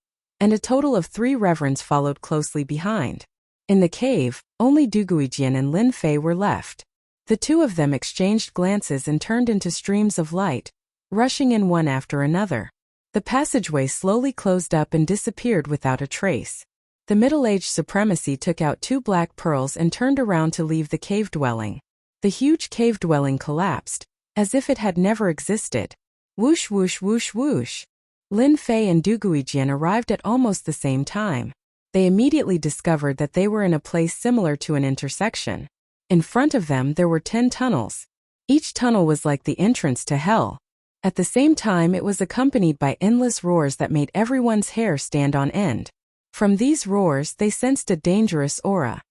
and a total of 3 reverends followed closely behind. In the cave, only Du Guijian and Lin Fei were left. The two of them exchanged glances and turned into streams of light, rushing in one after another. The passageway slowly closed up and disappeared without a trace. The middle-aged supremacy took out 2 black pearls and turned around to leave the cave dwelling. The huge cave dwelling collapsed, as if it had never existed. Whoosh whoosh whoosh whoosh. Lin Fei and Du Guijian arrived at almost the same time. They immediately discovered that they were in a place similar to an intersection. In front of them there were 10 tunnels. Each tunnel was like the entrance to hell. At the same time it was accompanied by endless roars that made everyone's hair stand on end. From these roars they sensed a dangerous aura.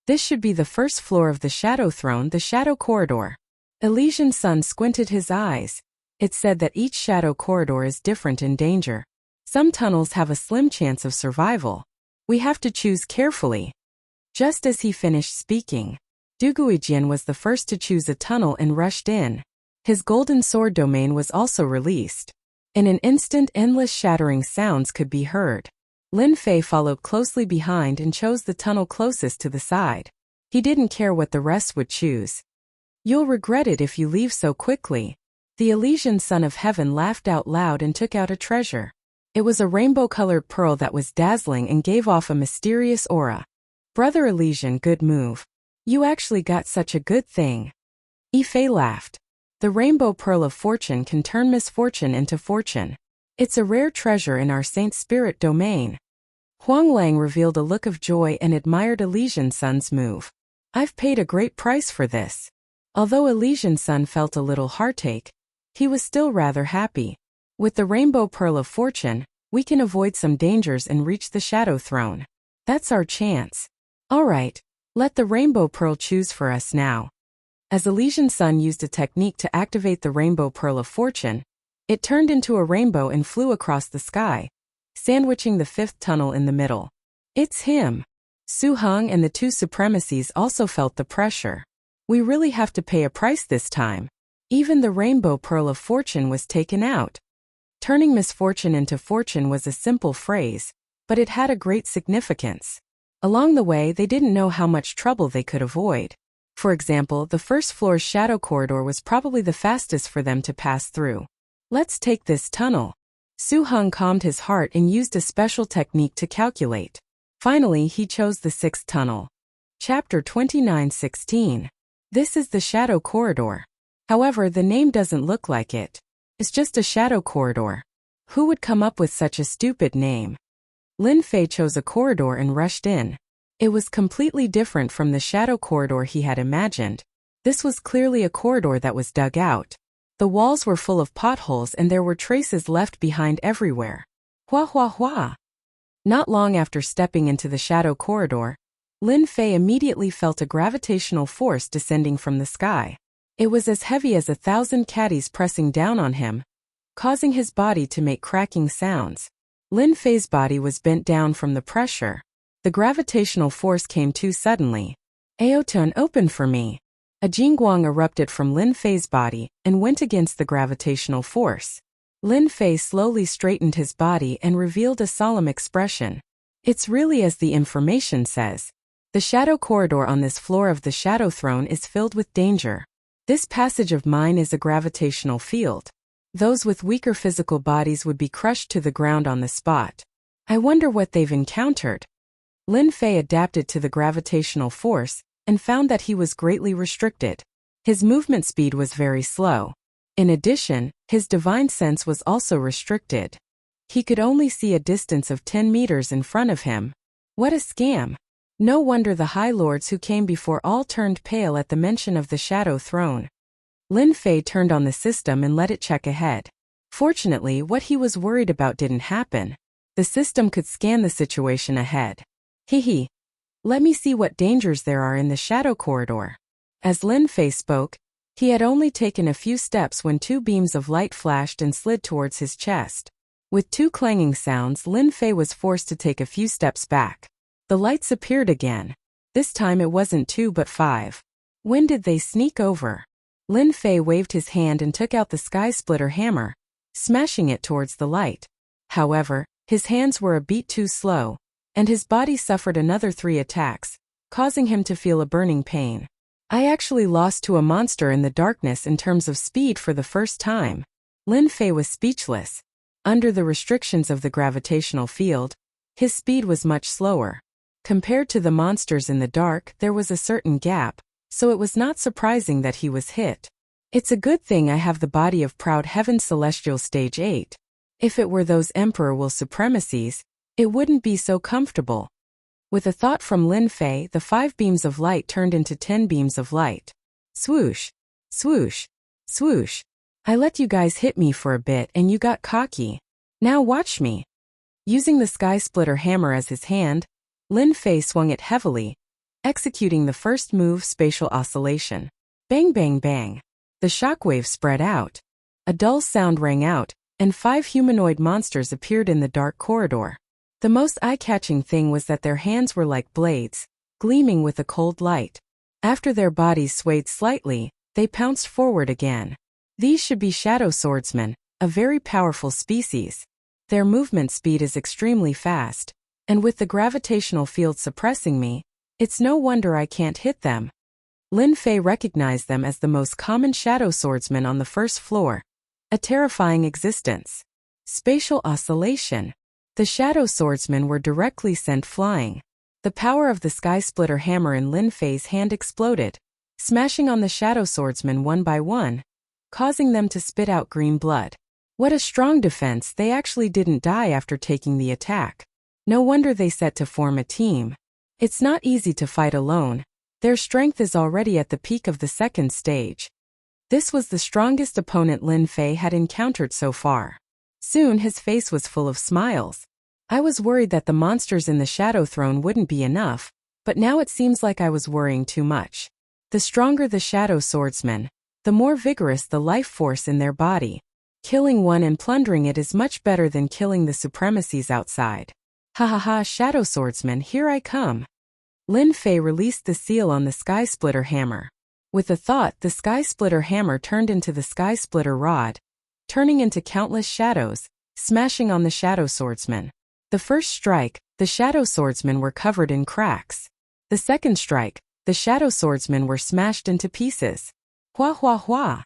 This should be the first floor of the Shadow Throne, the Shadow Corridor. Elysian's son squinted his eyes. It's said that each shadow corridor is different in danger. Some tunnels have a slim chance of survival. We have to choose carefully. Just as he finished speaking, Du Guijian was the first to choose a tunnel and rushed in. His golden sword domain was also released. In an instant, endless shattering sounds could be heard. Lin Fei followed closely behind and chose the tunnel closest to the side. He didn't care what the rest would choose. You'll regret it if you leave so quickly. The Elysian son of heaven laughed out loud and took out a treasure. It was a rainbow-colored pearl that was dazzling and gave off a mysterious aura. Brother Elysian, good move. You actually got such a good thing. Yifei laughed. The rainbow pearl of fortune can turn misfortune into fortune. It's a rare treasure in our Saint Spirit domain. Huang Lang revealed a look of joy and admired Elysian son's move. I've paid a great price for this. Although Elysian son felt a little heartache, he was still rather happy. With the rainbow pearl of fortune, we can avoid some dangers and reach the Shadow Throne. That's our chance. Alright, let the rainbow pearl choose for us now. As Elysian son used a technique to activate the rainbow pearl of fortune, it turned into a rainbow and flew across the sky, sandwiching the 5th tunnel in the middle. It's him. Su Heng and the 2 supremacies also felt the pressure. We really have to pay a price this time. Even the rainbow pearl of fortune was taken out. Turning misfortune into fortune was a simple phrase, but it had a great significance. Along the way, they didn't know how much trouble they could avoid. For example, the first floor's shadow corridor was probably the fastest for them to pass through. Let's take this tunnel. Su Heng calmed his heart and used a special technique to calculate. Finally, he chose the 6th tunnel. Chapter 29:16. This is the Shadow Corridor. However, the name doesn't look like it. It's just a shadow corridor. Who would come up with such a stupid name? Lin Fei chose a corridor and rushed in. It was completely different from the shadow corridor he had imagined. This was clearly a corridor that was dug out. The walls were full of potholes and there were traces left behind everywhere. Hua hua hua. Not long after stepping into the shadow corridor, Lin Fei immediately felt a gravitational force descending from the sky. It was as heavy as 1,000 caddies pressing down on him, causing his body to make cracking sounds. Lin Fei's body was bent down from the pressure. The gravitational force came too suddenly. Aotun, open for me. A jingguang erupted from Lin Fei's body and went against the gravitational force. Lin Fei slowly straightened his body and revealed a solemn expression. It's really as the information says. The shadow corridor on this floor of the Shadow Throne is filled with danger. This passage of mine is a gravitational field. Those with weaker physical bodies would be crushed to the ground on the spot. I wonder what they've encountered. Lin Fei adapted to the gravitational force and found that he was greatly restricted. His movement speed was very slow. In addition, his divine sense was also restricted. He could only see a distance of 10 meters in front of him. What a scam! No wonder the High Lords who came before all turned pale at the mention of the Shadow Throne. Lin Fei turned on the system and let it check ahead. Fortunately, what he was worried about didn't happen. The system could scan the situation ahead. Hehe. Let me see what dangers there are in the shadow corridor. As Lin Fei spoke, he had only taken a few steps when 2 beams of light flashed and slid towards his chest. With 2 clanging sounds, Lin Fei was forced to take a few steps back. The lights appeared again. This time it wasn't 2 but 5. When did they sneak over? Lin Fei waved his hand and took out the sky splitter hammer, smashing it towards the light. However, his hands were a bit too slow, and his body suffered another 3 attacks, causing him to feel a burning pain. I actually lost to a monster in the darkness in terms of speed for the first time. Lin Fei was speechless. Under the restrictions of the gravitational field, his speed was much slower. Compared to the monsters in the dark, there was a certain gap, so it was not surprising that he was hit. It's a good thing I have the body of Proud Heaven Celestial Stage 8. If it were those Emperor will supremacies, it wouldn't be so comfortable. With a thought from Lin Fei, the 5 beams of light turned into 10 beams of light. Swoosh, swoosh, swoosh. I let you guys hit me for a bit and you got cocky. Now watch me. Using the sky splitter hammer as his hand, Lin Fei swung it heavily, executing the first move, spatial oscillation. Bang bang bang. The shockwave spread out. A dull sound rang out, and 5 humanoid monsters appeared in the dark corridor. The most eye-catching thing was that their hands were like blades, gleaming with a cold light. After their bodies swayed slightly, they pounced forward again. These should be shadow swordsmen, a very powerful species. Their movement speed is extremely fast, and with the gravitational field suppressing me, it's no wonder I can't hit them. Lin Fei recognized them as the most common shadow swordsmen on the first floor. A terrifying existence. Spatial oscillation. The shadow swordsmen were directly sent flying. The power of the sky splitter hammer in Lin Fei's hand exploded, smashing on the shadow swordsmen one by one, causing them to spit out green blood. What a strong defense! They actually didn't die after taking the attack. No wonder they set to form a team. It's not easy to fight alone. Their strength is already at the peak of the 2nd stage. This was the strongest opponent Lin Fei had encountered so far. Soon his face was full of smiles. I was worried that the monsters in the Shadow Throne wouldn't be enough, but now it seems like I was worrying too much. The stronger the shadow swordsmen, the more vigorous the life force in their body. Killing one and plundering it is much better than killing the supremacies outside. Ha ha ha, shadow swordsman, here I come. Lin Fei released the seal on the sky splitter hammer. With a thought, the sky splitter hammer turned into the sky splitter rod, turning into countless shadows, smashing on the shadow swordsman. The first strike, the shadow swordsmen were covered in cracks. The second strike, the shadow swordsmen were smashed into pieces. Hua hua hua.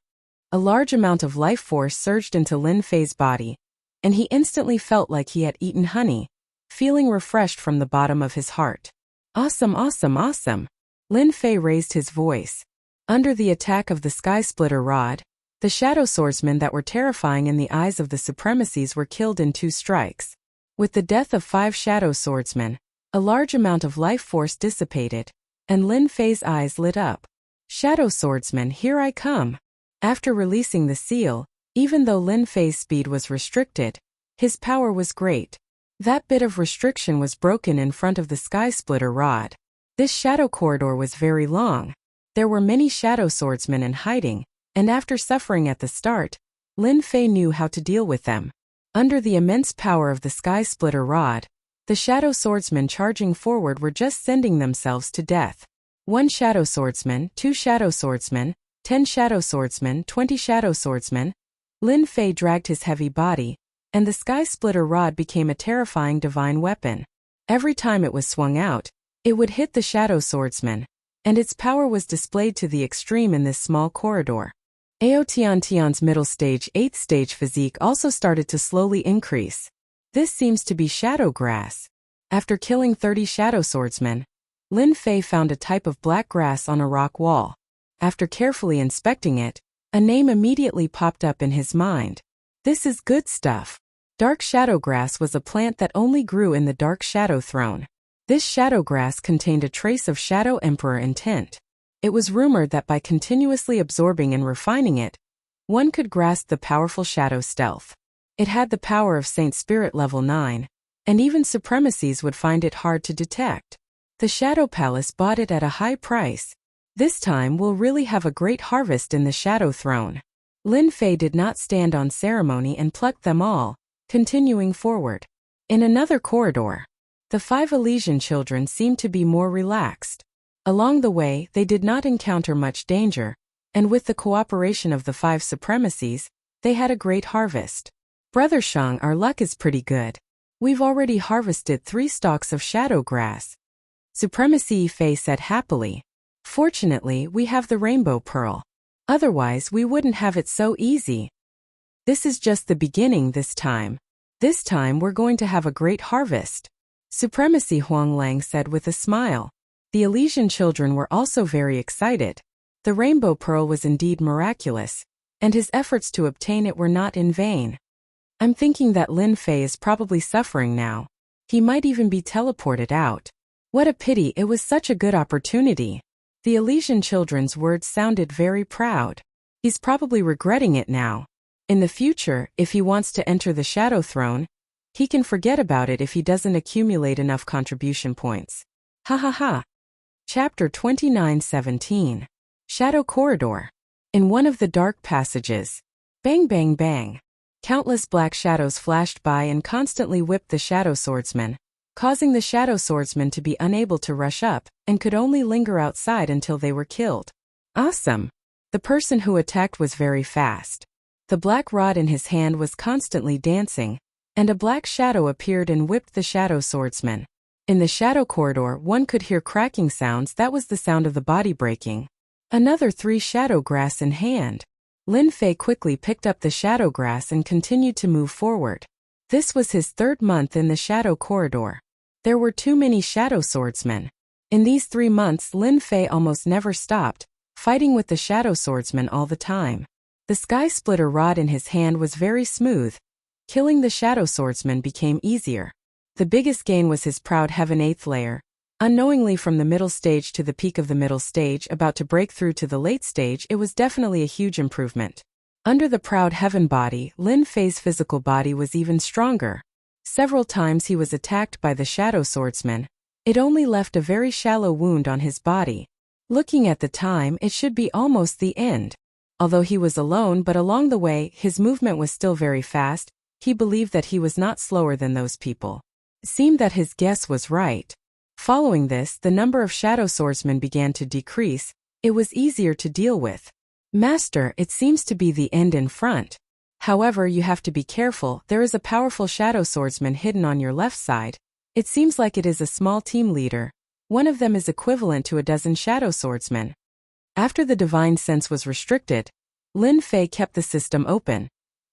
A large amount of life force surged into Lin Fei's body, and he instantly felt like he had eaten honey, feeling refreshed from the bottom of his heart. Awesome, awesome, awesome. Lin Fei raised his voice. Under the attack of the sky splitter rod, the shadow swordsmen that were terrifying in the eyes of the supremacies were killed in 2 strikes. With the death of 5 shadow swordsmen, a large amount of life force dissipated, and Lin Fei's eyes lit up. Shadow swordsman, here I come. After releasing the seal, even though Lin Fei's speed was restricted, his power was great. That bit of restriction was broken in front of the sky splitter rod. This shadow corridor was very long. There were many shadow swordsmen in hiding, and after suffering at the start, Lin Fei knew how to deal with them. Under the immense power of the sky splitter rod, the shadow swordsmen charging forward were just sending themselves to death. 1 shadow swordsman, 2 shadow swordsmen, 10 shadow swordsmen, 20 shadow swordsmen. Lin Fei dragged his heavy body, and the sky splitter rod became a terrifying divine weapon. Every time it was swung out, It would hit the shadow swordsman, and its power was displayed to the extreme in this small corridor. Aotiantian's middle stage 8th stage physique also started to slowly increase. This seems to be shadow grass. After killing 30 shadow swordsmen, Lin Fei found a type of black grass on a rock wall. After carefully inspecting it, a name immediately popped up in his mind. This is good stuff. Dark shadow grass was a plant that only grew in the Dark Shadow Throne. This shadow grass contained a trace of Shadow Emperor intent. It was rumored that by continuously absorbing and refining it, one could grasp the powerful shadow stealth. It had the power of Saint Spirit level 9, and even supremacies would find it hard to detect. The Shadow Palace bought it at a high price. This time we'll really have a great harvest in the Shadow Throne. Lin Fei did not stand on ceremony and plucked them all, continuing forward. In another corridor, the 5 Elysian children seemed to be more relaxed. Along the way, they did not encounter much danger, and with the cooperation of the 5 supremacies, they had a great harvest. Brother Shang, our luck is pretty good. We've already harvested 3 stalks of shadow grass. Supremacy Fei said happily. Fortunately, we have the rainbow pearl. Otherwise, we wouldn't have it so easy. This is just the beginning this time. This time we're going to have a great harvest. Supremacy Huang Lang said with a smile. The Elysian children were also very excited. The rainbow pearl was indeed miraculous, and his efforts to obtain it were not in vain. I'm thinking that Lin Fei is probably suffering now. He might even be teleported out. What a pity, it was such a good opportunity. The Elysian children's words sounded very proud. He's probably regretting it now. In the future, if he wants to enter the Shadow Throne, he can forget about it if he doesn't accumulate enough contribution points. Ha ha ha. Chapter 29:17. Shadow Corridor. In one of the dark passages. Bang bang bang. Countless black shadows flashed by and constantly whipped the shadow swordsman, causing the shadow swordsman to be unable to rush up, and could only linger outside until they were killed. Awesome. The person who attacked was very fast. The black rod in his hand was constantly dancing, and a black shadow appeared and whipped the shadow swordsman. In the shadow corridor, one could hear cracking sounds. That was the sound of the body breaking. Another 3 shadow grass in hand. Lin Fei quickly picked up the shadow grass and continued to move forward. This was his 3rd month in the shadow corridor. There were too many shadow swordsmen. In these 3 months, Lin Fei almost never stopped, fighting with the shadow swordsman all the time. The sky splitter rod in his hand was very smooth. Killing the shadow swordsman became easier. The biggest gain was his proud heaven 8th layer. Unknowingly from the middle stage to the peak of the middle stage, about to break through to the late stage, it was definitely a huge improvement. Under the proud heaven body, Lin Fei's physical body was even stronger. Several times he was attacked by the shadow swordsman. It only left a very shallow wound on his body. Looking at the time, it should be almost the end. Although he was alone, but along the way, his movement was still very fast. He believed that he was not slower than those people. It seemed that his guess was right. Following this, the number of shadow swordsmen began to decrease. It was easier to deal with. Master, it seems to be the end in front. However, you have to be careful. There is a powerful shadow swordsman hidden on your left side. It seems like it is a small team leader. One of them is equivalent to a dozen shadow swordsmen. After the divine sense was restricted, Lin Fei kept the system open.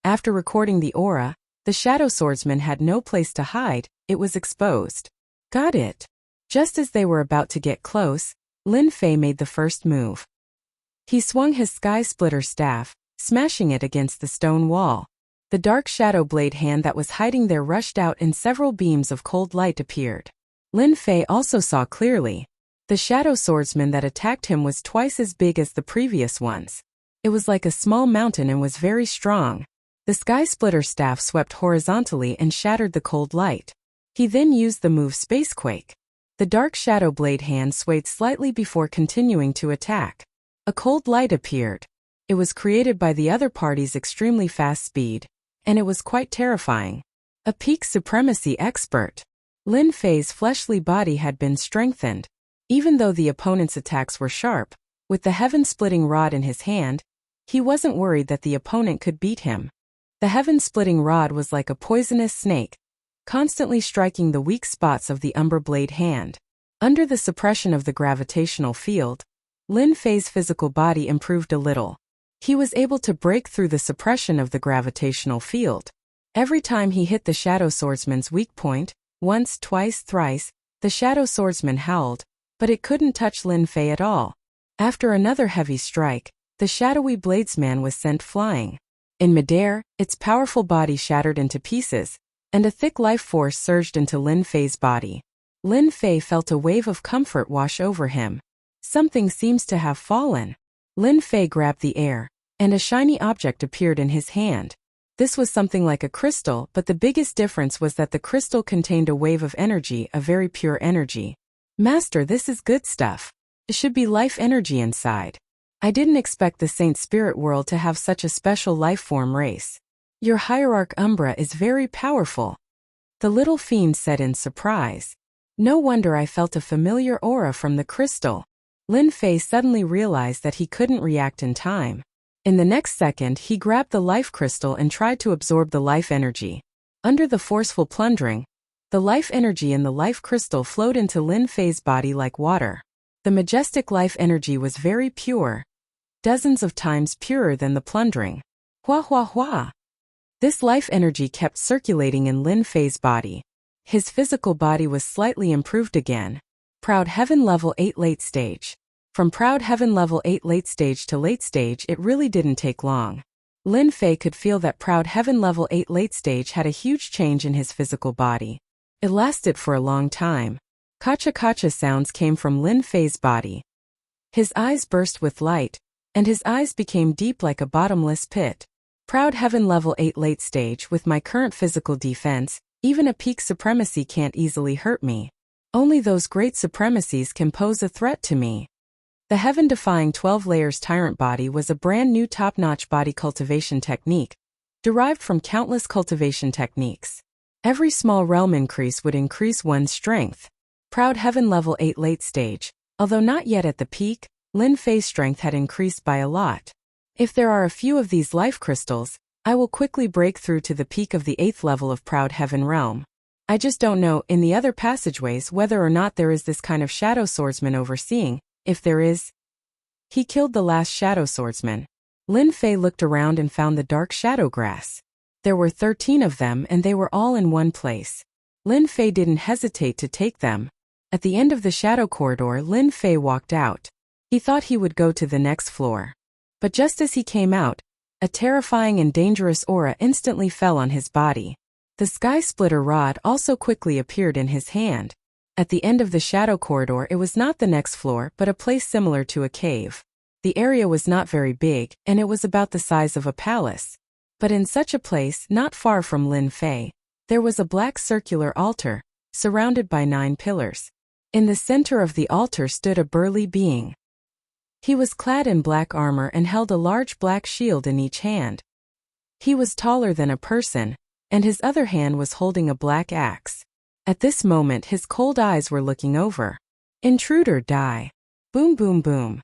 After recording the aura, the shadow swordsman had no place to hide. It was exposed. Got it. Just as they were about to get close, Lin Fei made the first move. He swung his sky splitter staff, smashing it against the stone wall. The dark shadow blade hand that was hiding there rushed out and several beams of cold light appeared. Lin Fei also saw clearly. The shadow swordsman that attacked him was twice as big as the previous ones. It was like a small mountain and was very strong. The sky splitter staff swept horizontally and shattered the cold light. He then used the move Spacequake. The dark shadow blade hand swayed slightly before continuing to attack. A cold light appeared. It was created by the other party's extremely fast speed, and it was quite terrifying. A peak supremacy expert. Lin Fei's fleshly body had been strengthened. Even though the opponent's attacks were sharp, with the heaven-splitting rod in his hand, he wasn't worried that the opponent could beat him. The heaven-splitting rod was like a poisonous snake, constantly striking the weak spots of the umber blade hand. Under the suppression of the gravitational field, Lin Fei's physical body improved a little. He was able to break through the suppression of the gravitational field. Every time he hit the Shadow Swordsman's weak point, once, twice, thrice, the Shadow Swordsman howled, but it couldn't touch Lin Fei at all. After another heavy strike, the shadowy bladesman was sent flying. In midair, its powerful body shattered into pieces, and a thick life force surged into Lin Fei's body. Lin Fei felt a wave of comfort wash over him. Something seems to have fallen. Lin Fei grabbed the air, and a shiny object appeared in his hand. This was something like a crystal, but the biggest difference was that the crystal contained a wave of energy, a very pure energy. Master, this is good stuff. It should be life energy inside. I didn't expect the Saint Spirit world to have such a special life form race. Your hierarch Umbra is very powerful. The little fiend said in surprise. No wonder I felt a familiar aura from the crystal. Lin Fei suddenly realized that he couldn't react in time. In the next second, he grabbed the life crystal and tried to absorb the life energy. Under the forceful plundering, the life energy in the life crystal flowed into Lin Fei's body like water. The majestic life energy was very pure, dozens of times purer than the plundering. Hua hua hua. This life energy kept circulating in Lin Fei's body. His physical body was slightly improved again. Proud Heaven Level 8 Late Stage. From Proud Heaven Level 8 Late Stage to Late Stage, it really didn't take long. Lin Fei could feel that Proud Heaven Level 8 Late Stage had a huge change in his physical body. It lasted for a long time. Kacha-kacha sounds came from Lin Fei's body. His eyes burst with light, and his eyes became deep like a bottomless pit. Proud Heaven Level 8 Late Stage. With my current physical defense, even a peak supremacy can't easily hurt me. Only those great supremacies can pose a threat to me. The heaven-defying 12 layers tyrant body was a brand new top-notch body cultivation technique, derived from countless cultivation techniques. Every small realm increase would increase one's strength. Proud Heaven Level 8 Late Stage. Although not yet at the peak, Lin Fei's strength had increased by a lot. If there are a few of these life crystals, I will quickly break through to the peak of the 8th level of Proud Heaven Realm. I just don't know in the other passageways whether or not there is this kind of shadow swordsman overseeing. If there is, he killed the last shadow swordsman. Lin Fei looked around and found the dark shadow grass. There were 13 of them and they were all in one place. Lin Fei didn't hesitate to take them. At the end of the shadow corridor, Lin Fei walked out. He thought he would go to the next floor. But just as he came out, a terrifying and dangerous aura instantly fell on his body. The sky splitter rod also quickly appeared in his hand. At the end of the shadow corridor, it was not the next floor but a place similar to a cave. The area was not very big, and it was about the size of a palace. But in such a place, not far from Lin Fei, there was a black circular altar, surrounded by 9 pillars. In the center of the altar stood a burly being. He was clad in black armor and held a large black shield in each hand. He was taller than a person, and his other hand was holding a black axe. At this moment his cold eyes were looking over. Intruder, die. Boom boom boom.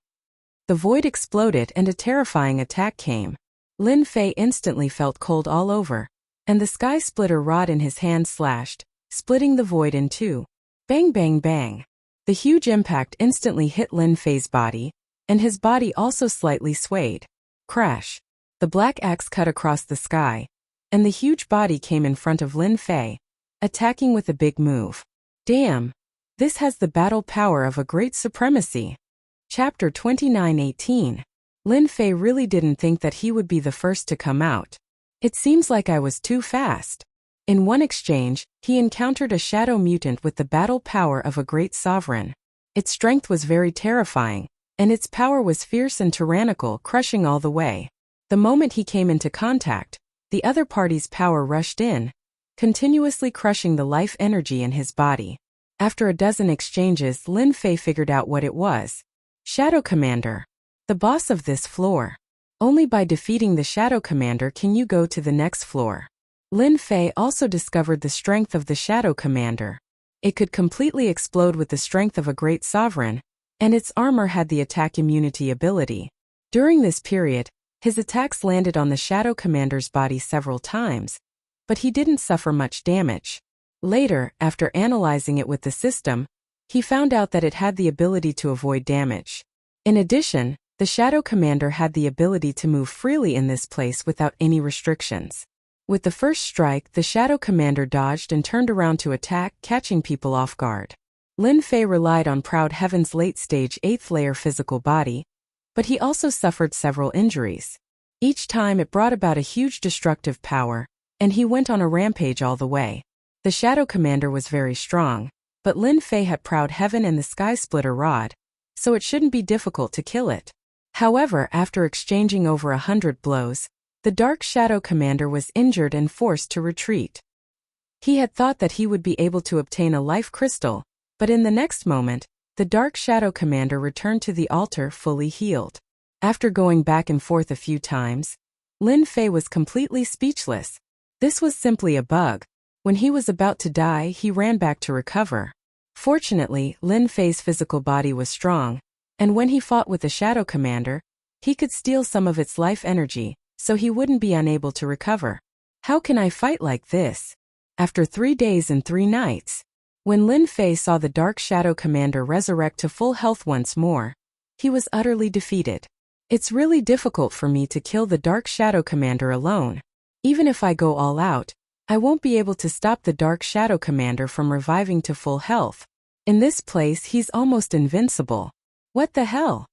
The void exploded and a terrifying attack came. Lin Fei instantly felt cold all over, and the sky splitter rod in his hand slashed, splitting the void in two. Bang bang bang. The huge impact instantly hit Lin Fei's body, and his body also slightly swayed. Crash. The black axe cut across the sky, and the huge body came in front of Lin Fei, attacking with a big move. Damn. This has the battle power of a great supremacy. Chapter 29:18. Lin Fei really didn't think that he would be the first to come out. It seems like I was too fast. In one exchange, he encountered a shadow mutant with the battle power of a great sovereign. Its strength was very terrifying, and its power was fierce and tyrannical, crushing all the way. The moment he came into contact, the other party's power rushed in, continuously crushing the life energy in his body. After a dozen exchanges, Lin Fei figured out what it was. Shadow Commander. The boss of this floor. Only by defeating the Shadow Commander can you go to the next floor. Lin Fei also discovered the strength of the Shadow Commander. It could completely explode with the strength of a great sovereign, and its armor had the attack immunity ability. During this period, his attacks landed on the Shadow Commander's body several times, but he didn't suffer much damage. Later, after analyzing it with the system, He found out that it had the ability to avoid damage. In addition, the Shadow Commander had the ability to move freely in this place without any restrictions. With the first strike, the Shadow Commander dodged and turned around to attack, catching people off guard. Lin Fei relied on Proud Heaven's late-stage 8th layer physical body, but he also suffered several injuries. Each time it brought about a huge destructive power, and he went on a rampage all the way. The Shadow Commander was very strong, but Lin Fei had Proud Heaven and the Sky Splitter Rod, so it shouldn't be difficult to kill it. However, after exchanging over 100 blows, the Dark Shadow Commander was injured and forced to retreat. He had thought that he would be able to obtain a life crystal, but in the next moment, the Dark Shadow Commander returned to the altar fully healed. After going back and forth a few times, Lin Fei was completely speechless. This was simply a bug. When he was about to die, he ran back to recover. Fortunately, Lin Fei's physical body was strong, and when he fought with the Shadow Commander, he could steal some of its life energy, so he wouldn't be unable to recover. How can I fight like this? After 3 days and 3 nights, when Lin Fei saw the Dark Shadow Commander resurrect to full health once more, he was utterly defeated. It's really difficult for me to kill the Dark Shadow Commander alone. Even if I go all out, I won't be able to stop the Dark Shadow Commander from reviving to full health. In this place, he's almost invincible. What the hell?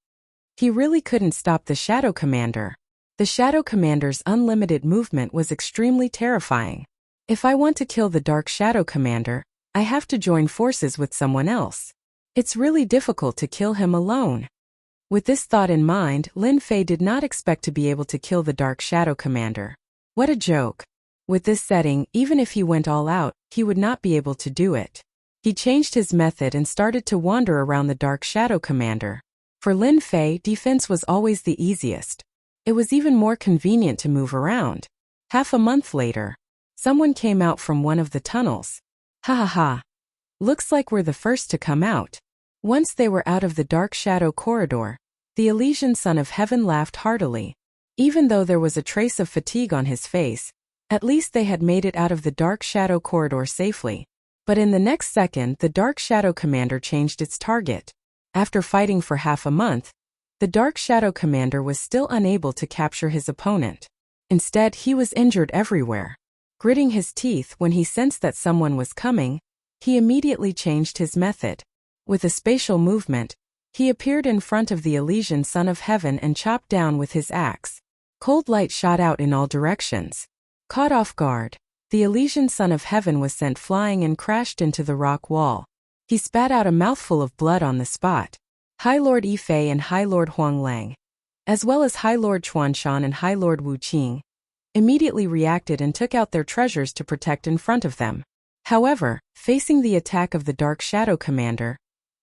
He really couldn't stop the Shadow Commander. The Shadow Commander's unlimited movement was extremely terrifying. If I want to kill the Dark Shadow Commander, I have to join forces with someone else. It's really difficult to kill him alone. With this thought in mind, Lin Fei did not expect to be able to kill the Dark Shadow Commander. What a joke. With this setting, even if he went all out, he would not be able to do it. He changed his method and started to wander around the Dark Shadow Commander. For Lin Fei, defense was always the easiest. It was even more convenient to move around. Half a month later, someone came out from one of the tunnels. Ha ha ha. Looks like we're the first to come out. Once they were out of the Dark Shadow Corridor, the Elysian Son of Heaven laughed heartily. Even though there was a trace of fatigue on his face, at least they had made it out of the Dark Shadow Corridor safely. But in the next second, the Dark Shadow Commander changed its target. After fighting for half a month, the Dark Shadow Commander was still unable to capture his opponent. Instead, he was injured everywhere. Gritting his teeth when he sensed that someone was coming, he immediately changed his method. With a spatial movement, he appeared in front of the Elysian Son of Heaven and chopped down with his axe. Cold light shot out in all directions. Caught off guard, the Elysian Son of Heaven was sent flying and crashed into the rock wall. He spat out a mouthful of blood on the spot. High Lord Yifei and High Lord Huang Lang, as well as High Lord Chuanshan and High Lord Wu Qing, immediately reacted and took out their treasures to protect in front of them. However, facing the attack of the Dark Shadow Commander,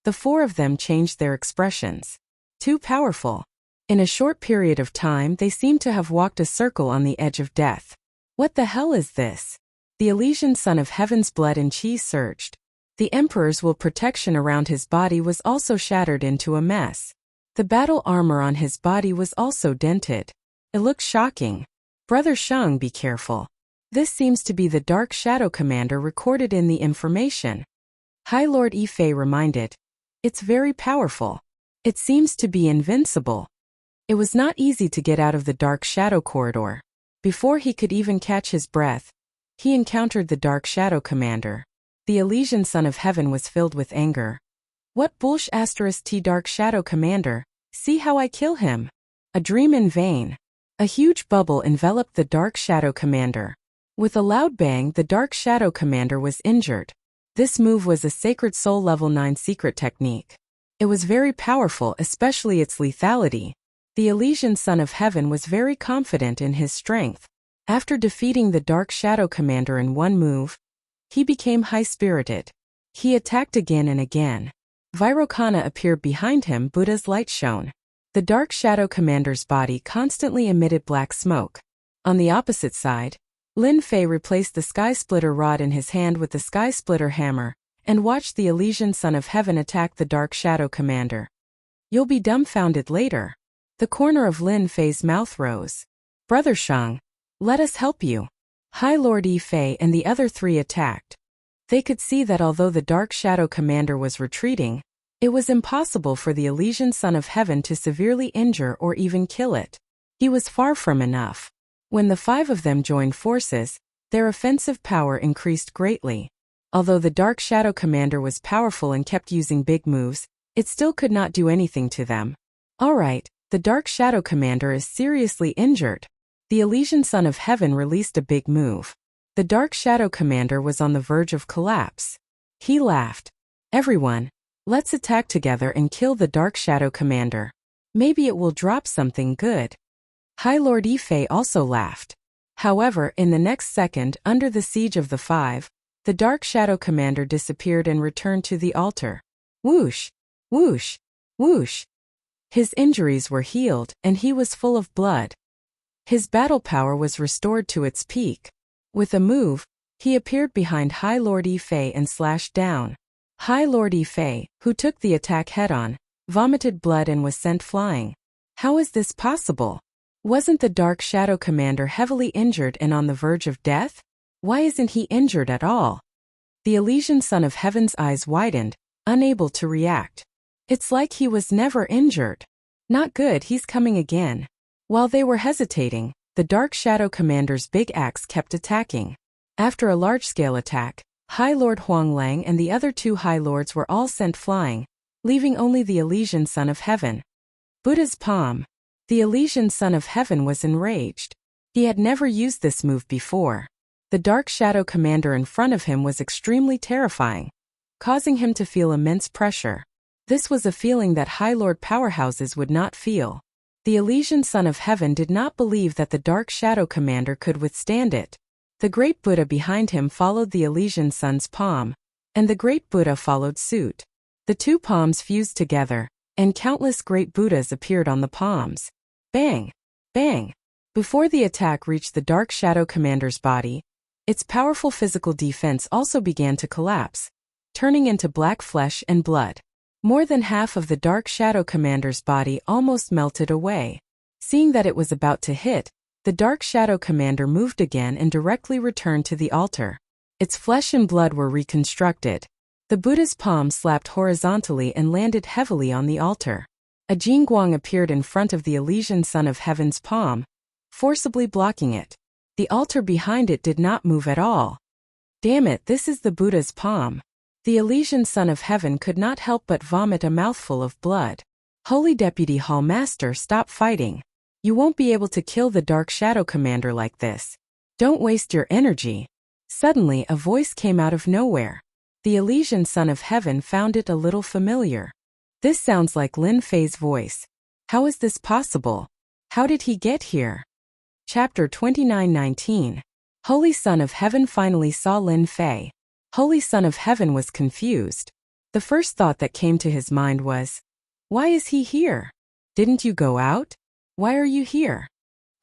the 4 of them changed their expressions. Too powerful. In a short period of time, they seemed to have walked a circle on the edge of death. What the hell is this? The Elysian Son of Heaven's blood and chi surged. The Emperor's will protection around his body was also shattered into a mess. The battle armor on his body was also dented. It looked shocking. Brother Shang, be careful. This seems to be the Dark Shadow Commander recorded in the information. High Lord Yifei reminded. It's very powerful. It seems to be invincible. It was not easy to get out of the Dark Shadow Corridor. Before he could even catch his breath, he encountered the Dark Shadow Commander. The Elysian Son of Heaven was filled with anger. What bullsh *T Dark Shadow Commander, see how I kill him. A dream in vain. A huge bubble enveloped the Dark Shadow Commander. With a loud bang, the Dark Shadow Commander was injured. This move was a Sacred Soul Level 9 secret technique. It was very powerful, especially its lethality. The Elysian Son of Heaven was very confident in his strength. After defeating the Dark Shadow Commander in one move, he became high-spirited. He attacked again and again. Vairocana appeared behind him. Buddha's light shone. The Dark Shadow Commander's body constantly emitted black smoke. On the opposite side, Lin Fei replaced the Sky Splitter Rod in his hand with the Sky Splitter Hammer, and watched the Elysian Son of Heaven attack the Dark Shadow Commander. You'll be dumbfounded later. The corner of Lin Fei's mouth rose. Brother Shang, let us help you. High Lord Yifei and the other 3 attacked. They could see that although the Dark Shadow Commander was retreating, it was impossible for the Elysian Son of Heaven to severely injure or even kill it. He was far from enough. When the 5 of them joined forces, their offensive power increased greatly. Although the Dark Shadow Commander was powerful and kept using big moves, it still could not do anything to them. Alright, the Dark Shadow Commander is seriously injured. The Elysian Son of Heaven released a big move. The Dark Shadow Commander was on the verge of collapse. He laughed. Everyone, let's attack together and kill the Dark Shadow Commander. Maybe it will drop something good. High Lord Ife also laughed. However, in the next second, under the siege of the 5, the Dark Shadow Commander disappeared and returned to the altar. Whoosh! Whoosh! Whoosh! His injuries were healed, and he was full of blood. His battle power was restored to its peak. With a move, he appeared behind High Lord Ife and slashed down. High Lord Ife, who took the attack head-on, vomited blood and was sent flying. How is this possible? Wasn't the Dark Shadow Commander heavily injured and on the verge of death? Why isn't he injured at all? The Elysian Son of Heaven's eyes widened, unable to react. It's like he was never injured. Not good, he's coming again. While they were hesitating, the Dark Shadow Commander's big axe kept attacking. After a large-scale attack, High Lord Huanglang and the other 2 High Lords were all sent flying, leaving only the Elysian Son of Heaven. Buddha's palm. The Elysian Son of Heaven was enraged. He had never used this move before. The Dark Shadow Commander in front of him was extremely terrifying, causing him to feel immense pressure. This was a feeling that High Lord powerhouses would not feel. The Elysian Son of Heaven did not believe that the Dark Shadow Commander could withstand it. The Great Buddha behind him followed the Elysian Son's palm, and the Great Buddha followed suit. The 2 palms fused together, and countless Great Buddhas appeared on the palms. Bang! Bang! Before the attack reached the Dark Shadow Commander's body, its powerful physical defense also began to collapse, turning into black flesh and blood. More than half of the Dark Shadow Commander's body almost melted away. Seeing that it was about to hit, the Dark Shadow Commander moved again and directly returned to the altar. Its flesh and blood were reconstructed. The Buddha's palm slapped horizontally and landed heavily on the altar. A Jingguang appeared in front of the Elysian Son of Heaven's palm, forcibly blocking it. The altar behind it did not move at all. Damn it, this is the Buddha's palm. The Elysian Son of Heaven could not help but vomit a mouthful of blood. Holy Deputy Hall Master, stop fighting. You won't be able to kill the Dark Shadow Commander like this. Don't waste your energy. Suddenly a voice came out of nowhere. The Elysian Son of Heaven found it a little familiar. This sounds like Lin Fei's voice. How is this possible? How did he get here? Chapter 29:19. Holy Son of Heaven finally saw Lin Fei. Holy Son of Heaven was confused. The first thought that came to his mind was, why is he here? Didn't you go out? Why are you here?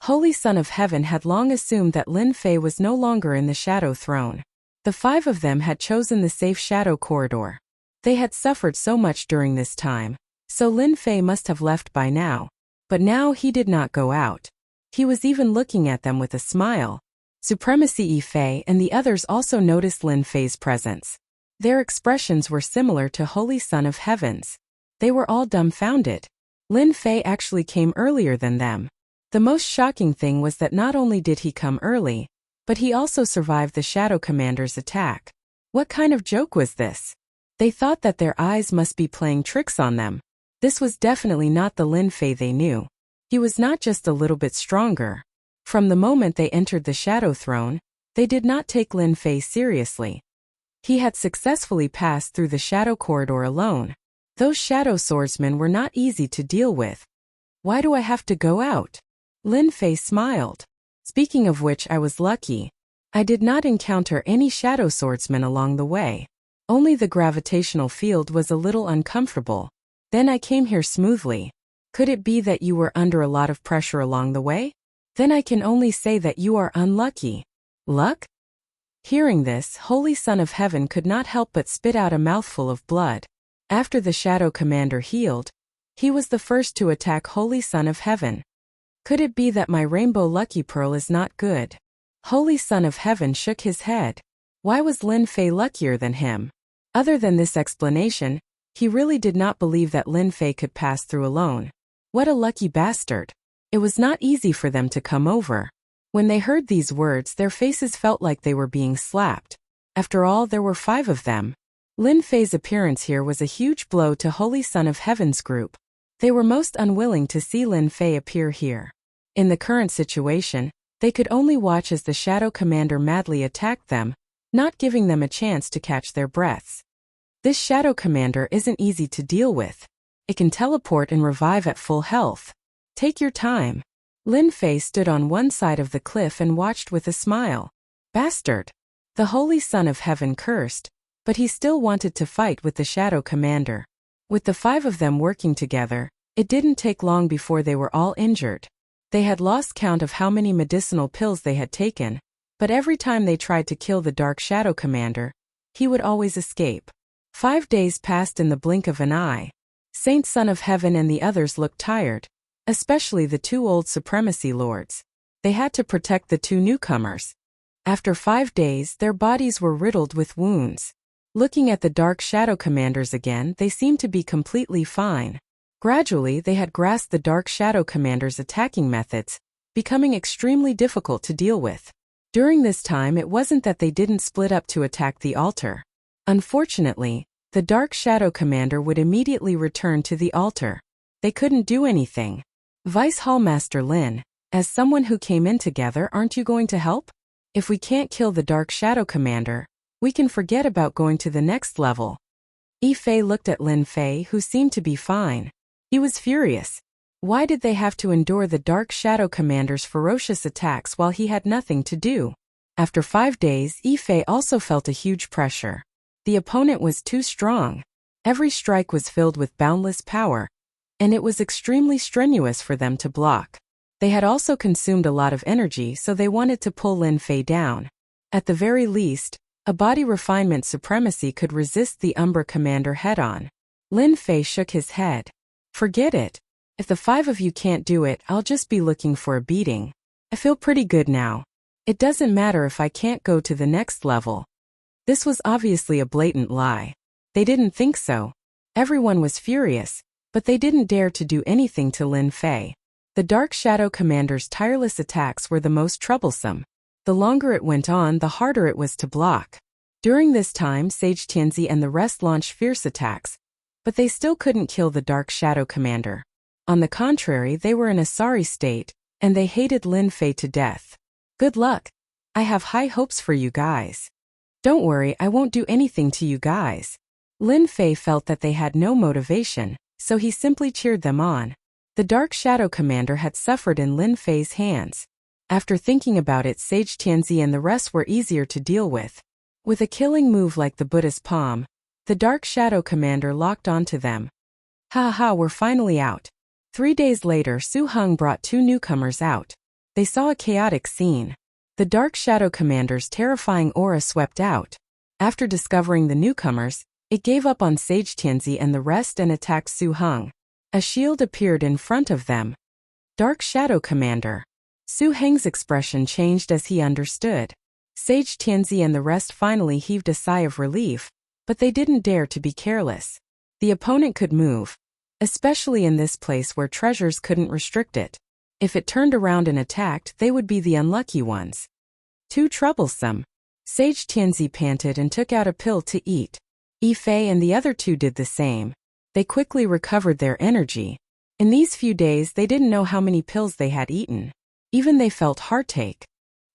Holy Son of Heaven had long assumed that Lin Fei was no longer in the Shadow Throne. The 5 of them had chosen the safe Shadow Corridor. They had suffered so much during this time, so Lin Fei must have left by now. But now he did not go out. He was even looking at them with a smile. Supremacy Ife and the others also noticed Lin Fei's presence. Their expressions were similar to Holy Son of Heaven's. They were all dumbfounded. Lin Fei actually came earlier than them. The most shocking thing was that not only did he come early, but he also survived the Shadow Commander's attack. What kind of joke was this? They thought that their eyes must be playing tricks on them. This was definitely not the Lin Fei they knew. He was not just a little bit stronger. From the moment they entered the Shadow Throne, they did not take Lin Fei seriously. He had successfully passed through the Shadow Corridor alone. Those Shadow Swordsmen were not easy to deal with. Why do I have to go out? Lin Fei smiled. Speaking of which, I was lucky. I did not encounter any Shadow Swordsmen along the way. Only the gravitational field was a little uncomfortable. Then I came here smoothly. Could it be that you were under a lot of pressure along the way? Then I can only say that you are unlucky. Luck? Hearing this, Holy Son of Heaven could not help but spit out a mouthful of blood. After the Shadow Commander healed, he was the first to attack Holy Son of Heaven. Could it be that my Rainbow Lucky Pearl is not good? Holy Son of Heaven shook his head. Why was Lin Fei luckier than him? Other than this explanation, he really did not believe that Lin Fei could pass through alone. What a lucky bastard. It was not easy for them to come over. When they heard these words, their faces felt like they were being slapped. After all, there were 5 of them. Lin Fei's appearance here was a huge blow to Holy Son of Heaven's group. They were most unwilling to see Lin Fei appear here. In the current situation, they could only watch as the Shadow Commander madly attacked them, not giving them a chance to catch their breaths. This Shadow Commander isn't easy to deal with. It can teleport and revive at full health. Take your time. Lin Fei stood on one side of the cliff and watched with a smile. Bastard! The Holy Son of Heaven cursed, but he still wanted to fight with the Shadow Commander. With the 5 of them working together, it didn't take long before they were all injured. They had lost count of how many medicinal pills they had taken, but every time they tried to kill the Dark Shadow Commander, he would always escape. 5 days passed in the blink of an eye. Saint Son of Heaven and the others looked tired, especially the 2 old Supremacy Lords. They had to protect the 2 newcomers. After 5 days, their bodies were riddled with wounds. Looking at the Dark Shadow Commanders again, they seemed to be completely fine. Gradually, they had grasped the Dark Shadow Commander's attacking methods, becoming extremely difficult to deal with. During this time, it wasn't that they didn't split up to attack the altar. Unfortunately, the Dark Shadow Commander would immediately return to the altar. They couldn't do anything. Vice Hallmaster Lin, as someone who came in together, aren't you going to help? If we can't kill the Dark Shadow Commander, we can forget about going to the next level. Yi Fei looked at Lin Fei, who seemed to be fine. He was furious. Why did they have to endure the Dark Shadow Commander's ferocious attacks while he had nothing to do? After 5 days, Yi Fei also felt a huge pressure. The opponent was too strong. Every strike was filled with boundless power, and it was extremely strenuous for them to block. They had also consumed a lot of energy, so they wanted to pull Lin Fei down. At the very least, a body refinement supremacy could resist the Umbra Commander head-on. Lin Fei shook his head. Forget it. If the 5 of you can't do it, I'll just be looking for a beating. I feel pretty good now. It doesn't matter if I can't go to the next level. This was obviously a blatant lie. They didn't think so. Everyone was furious, but they didn't dare to do anything to Lin Fei. The Dark Shadow Commander's tireless attacks were the most troublesome. The longer it went on, the harder it was to block. During this time, Sage Tianzi and the rest launched fierce attacks, but they still couldn't kill the Dark Shadow Commander. On the contrary, they were in a sorry state, and they hated Lin Fei to death. Good luck. I have high hopes for you guys. Don't worry, I won't do anything to you guys. Lin Fei felt that they had no motivation, so he simply cheered them on. The Dark Shadow Commander had suffered in Lin Fei's hands. After thinking about it, Sage Tianzi and the rest were easier to deal with. With a killing move like the Buddha's palm, the Dark Shadow Commander locked onto them. Ha ha, we're finally out. 3 days later, Su Heng brought 2 newcomers out. They saw a chaotic scene. The Dark Shadow Commander's terrifying aura swept out. After discovering the newcomers, it gave up on Sage Tianzi and the rest and attacked Su Heng. A shield appeared in front of them. Dark Shadow Commander. Su Heng's expression changed as he understood. Sage Tianzi and the rest finally heaved a sigh of relief, but they didn't dare to be careless. The opponent could move, especially in this place where treasures couldn't restrict it. If it turned around and attacked, they would be the unlucky ones. Too troublesome. Sage Tianzi panted and took out a pill to eat. Yi Fei and the other 2 did the same. They quickly recovered their energy. In these few days, they didn't know how many pills they had eaten. Even they felt heartache.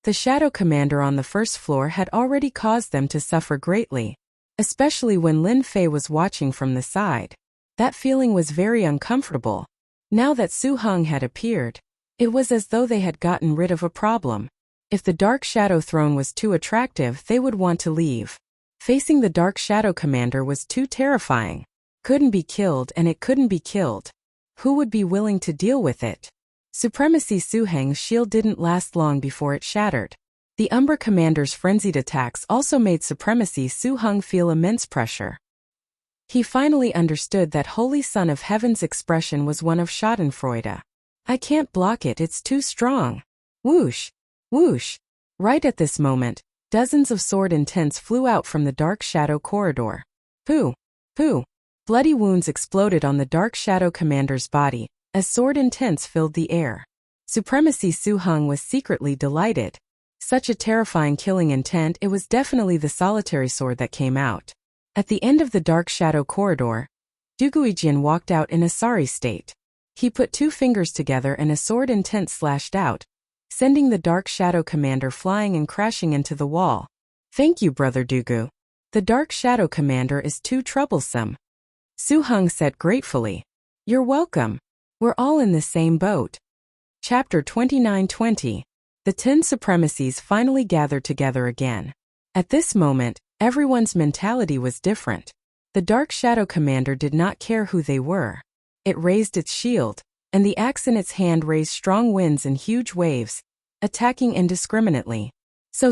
The Shadow Commander on the first floor had already caused them to suffer greatly, especially when Lin Fei was watching from the side. That feeling was very uncomfortable. Now that Su Heng had appeared, it was as though they had gotten rid of a problem. If the Dark Shadow Throne was too attractive, they would want to leave. Facing the Dark Shadow Commander was too terrifying. Couldn't be killed and it couldn't be killed. Who would be willing to deal with it? Supremacy Su Heng's shield didn't last long before it shattered. The Umbra Commander's frenzied attacks also made Supremacy Su Heng feel immense pressure. He finally understood that Holy Son of Heaven's expression was one of schadenfreude. I can't block it, it's too strong. Whoosh! Whoosh! Right at this moment, Dozens of sword intents flew out from the dark shadow corridor. Pooh! Pooh! Bloody wounds exploded on the dark shadow commander's body as sword intents filled the air. Supremacy Su Hung was secretly delighted. Such a terrifying killing intent, it was definitely the solitary sword that came out. At the end of the dark shadow corridor, Duguijian walked out in a sorry state. He put 2 fingers together and a sword intent slashed out, sending the dark shadow commander flying and crashing into the wall. Thank you, Brother Dugu. The dark shadow commander is too troublesome. Su Hung said gratefully. You're welcome. We're all in the same boat. Chapter 29:20. The 10 supremacies finally gathered together again. At this moment, everyone's mentality was different. The dark shadow commander did not care who they were. It raised its shield, and the axe in its hand raised strong winds and huge waves, attacking indiscriminately. So.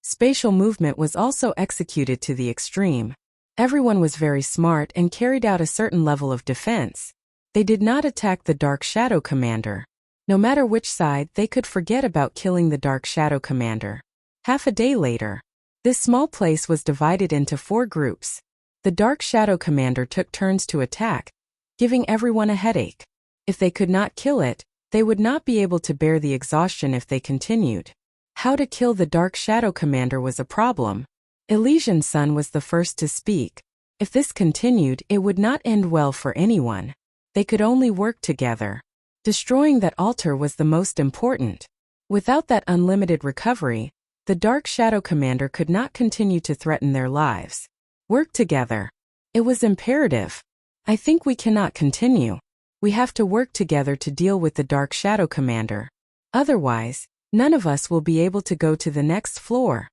Spatial movement was also executed to the extreme. Everyone was very smart and carried out a certain level of defense. They did not attack the dark shadow commander. No matter which side, they could forget about killing the dark shadow commander. Half a day later, this small place was divided into 4 groups. The dark shadow commander took turns to attack, giving everyone a headache. If they could not kill it, they would not be able to bear the exhaustion if they continued. How to kill the dark shadow commander was a problem. Elysian Sun was the first to speak. If this continued, it would not end well for anyone. They could only work together. Destroying that altar was the most important. Without that unlimited recovery, the dark shadow commander could not continue to threaten their lives. Work together. It was imperative. I think we cannot continue. We have to work together to deal with the dark shadow commander. Otherwise, none of us will be able to go to the next floor.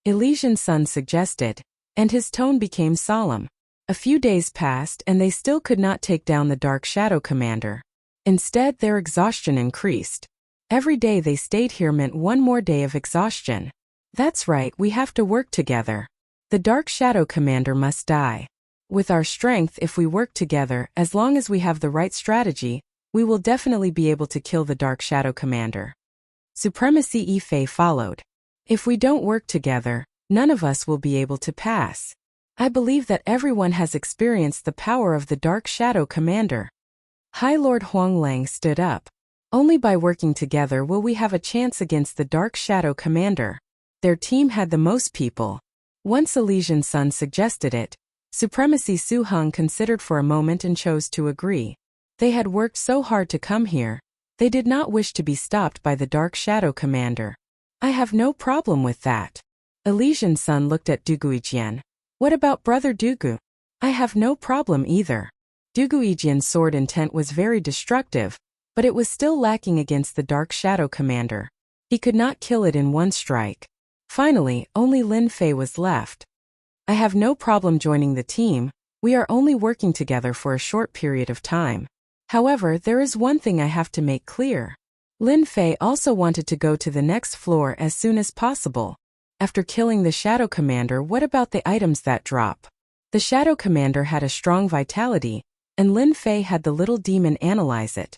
Elysian Sun suggested, and his tone became solemn. A few days passed and they still could not take down the dark shadow commander. Instead, their exhaustion increased. Every day they stayed here meant one more day of exhaustion. That's right, we have to work together. The dark shadow commander must die. With our strength, if we work together, as long as we have the right strategy, we will definitely be able to kill the dark shadow commander. Supremacy Ifei followed. If we don't work together, none of us will be able to pass. I believe that everyone has experienced the power of the dark shadow commander. High Lord Huanglang stood up. Only by working together will we have a chance against the dark shadow commander. Their team had the most people. Once Elysian Sun suggested it, Supremacy Su Hung considered for a moment and chose to agree. They had worked so hard to come here. They did not wish to be stopped by the dark shadow commander. I have no problem with that. Elysian Sun looked at Duguijian. What about Brother Dugu? I have no problem either. Duguijian's sword intent was very destructive, but it was still lacking against the dark shadow commander. He could not kill it in one strike. Finally, only Lin Fei was left. I have no problem joining the team. We are only working together for a short period of time. However, there is one thing I have to make clear. Lin Fei also wanted to go to the next floor as soon as possible. After killing the shadow commander, what about the items that drop? The shadow commander had a strong vitality, and Lin Fei had the little demon analyze it.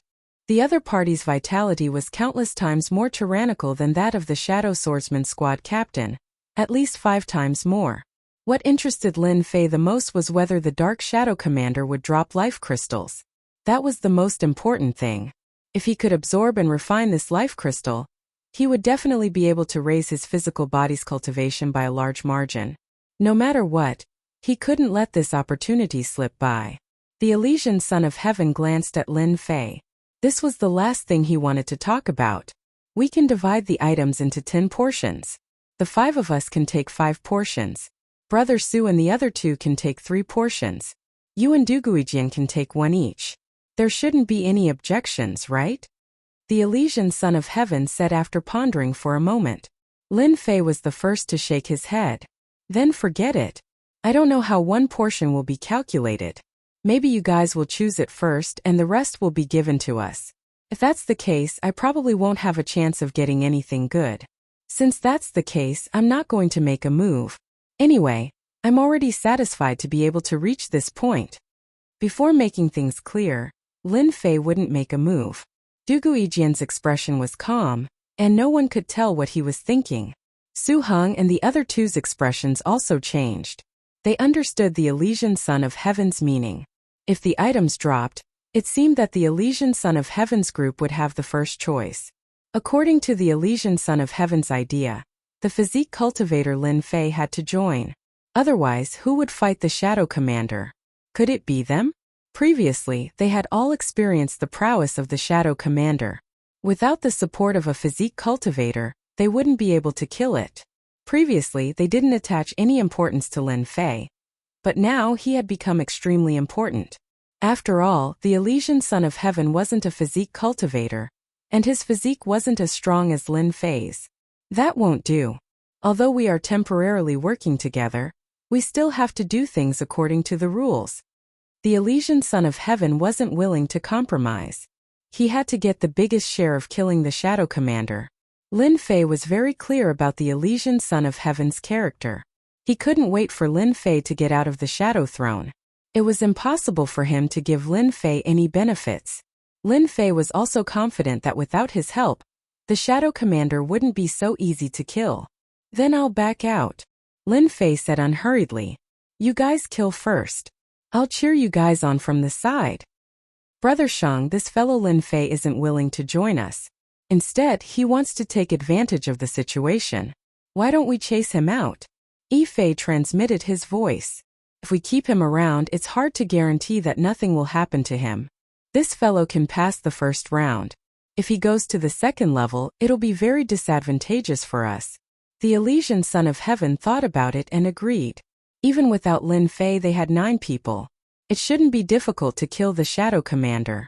The other party's vitality was countless times more tyrannical than that of the Shadow Swordsman squad captain, at least 5 times more. What interested Lin Fei the most was whether the Dark Shadow Commander would drop life crystals. That was the most important thing. If he could absorb and refine this life crystal, he would definitely be able to raise his physical body's cultivation by a large margin. No matter what, he couldn't let this opportunity slip by. The Elysian Son of Heaven glanced at Lin Fei. This was the last thing he wanted to talk about. We can divide the items into 10 portions. The 5 of us can take 5 portions. Brother Su and the other 2 can take 3 portions. You and Duguijian can take 1 each. There shouldn't be any objections, right? The Elysian Son of Heaven said after pondering for a moment. Lin Fei was the first to shake his head. Then forget it. I don't know how 1 portion will be calculated. Maybe you guys will choose it first and the rest will be given to us. If that's the case, I probably won't have a chance of getting anything good. Since that's the case, I'm not going to make a move. Anyway, I'm already satisfied to be able to reach this point. Before making things clear, Lin Fei wouldn't make a move. Duguijian's expression was calm, and no one could tell what he was thinking. Su Heng and the other two's expressions also changed. They understood the Elysian Son of Heaven's meaning. If the items dropped, it seemed that the Elysian Son of Heaven's group would have the first choice. According to the Elysian Son of Heaven's idea, the physique cultivator Lin Fei had to join. Otherwise, who would fight the Shadow Commander? Could it be them? Previously, they had all experienced the prowess of the Shadow Commander. Without the support of a physique cultivator, they wouldn't be able to kill it. Previously, they didn't attach any importance to Lin Fei. But now he had become extremely important. After all, the Elysian Son of Heaven wasn't a physique cultivator, and his physique wasn't as strong as Lin Fei's. That won't do. Although we are temporarily working together, we still have to do things according to the rules. The Elysian Son of Heaven wasn't willing to compromise. He had to get the biggest share of killing the Shadow Commander. Lin Fei was very clear about the Elysian Son of Heaven's character. He couldn't wait for Lin Fei to get out of the Shadow Throne. It was impossible for him to give Lin Fei any benefits. Lin Fei was also confident that without his help, the Shadow Commander wouldn't be so easy to kill. Then I'll back out, Lin Fei said unhurriedly. You guys kill first. I'll cheer you guys on from the side. Brother Shang, this fellow Lin Fei isn't willing to join us. Instead, he wants to take advantage of the situation. Why don't we chase him out? Yi Fei transmitted his voice. If we keep him around, it's hard to guarantee that nothing will happen to him. This fellow can pass the first round. If he goes to the second level, it'll be very disadvantageous for us. The Elysian Son of Heaven thought about it and agreed. Even without Lin Fei, they had 9 people. It shouldn't be difficult to kill the Shadow Commander.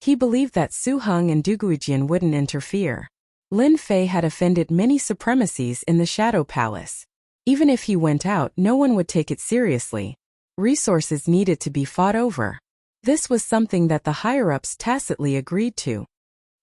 He believed that Su Heng and Du Guijian wouldn't interfere. Lin Fei had offended many supremacies in the Shadow Palace. Even if he went out, no one would take it seriously. Resources needed to be fought over. This was something that the higher-ups tacitly agreed to.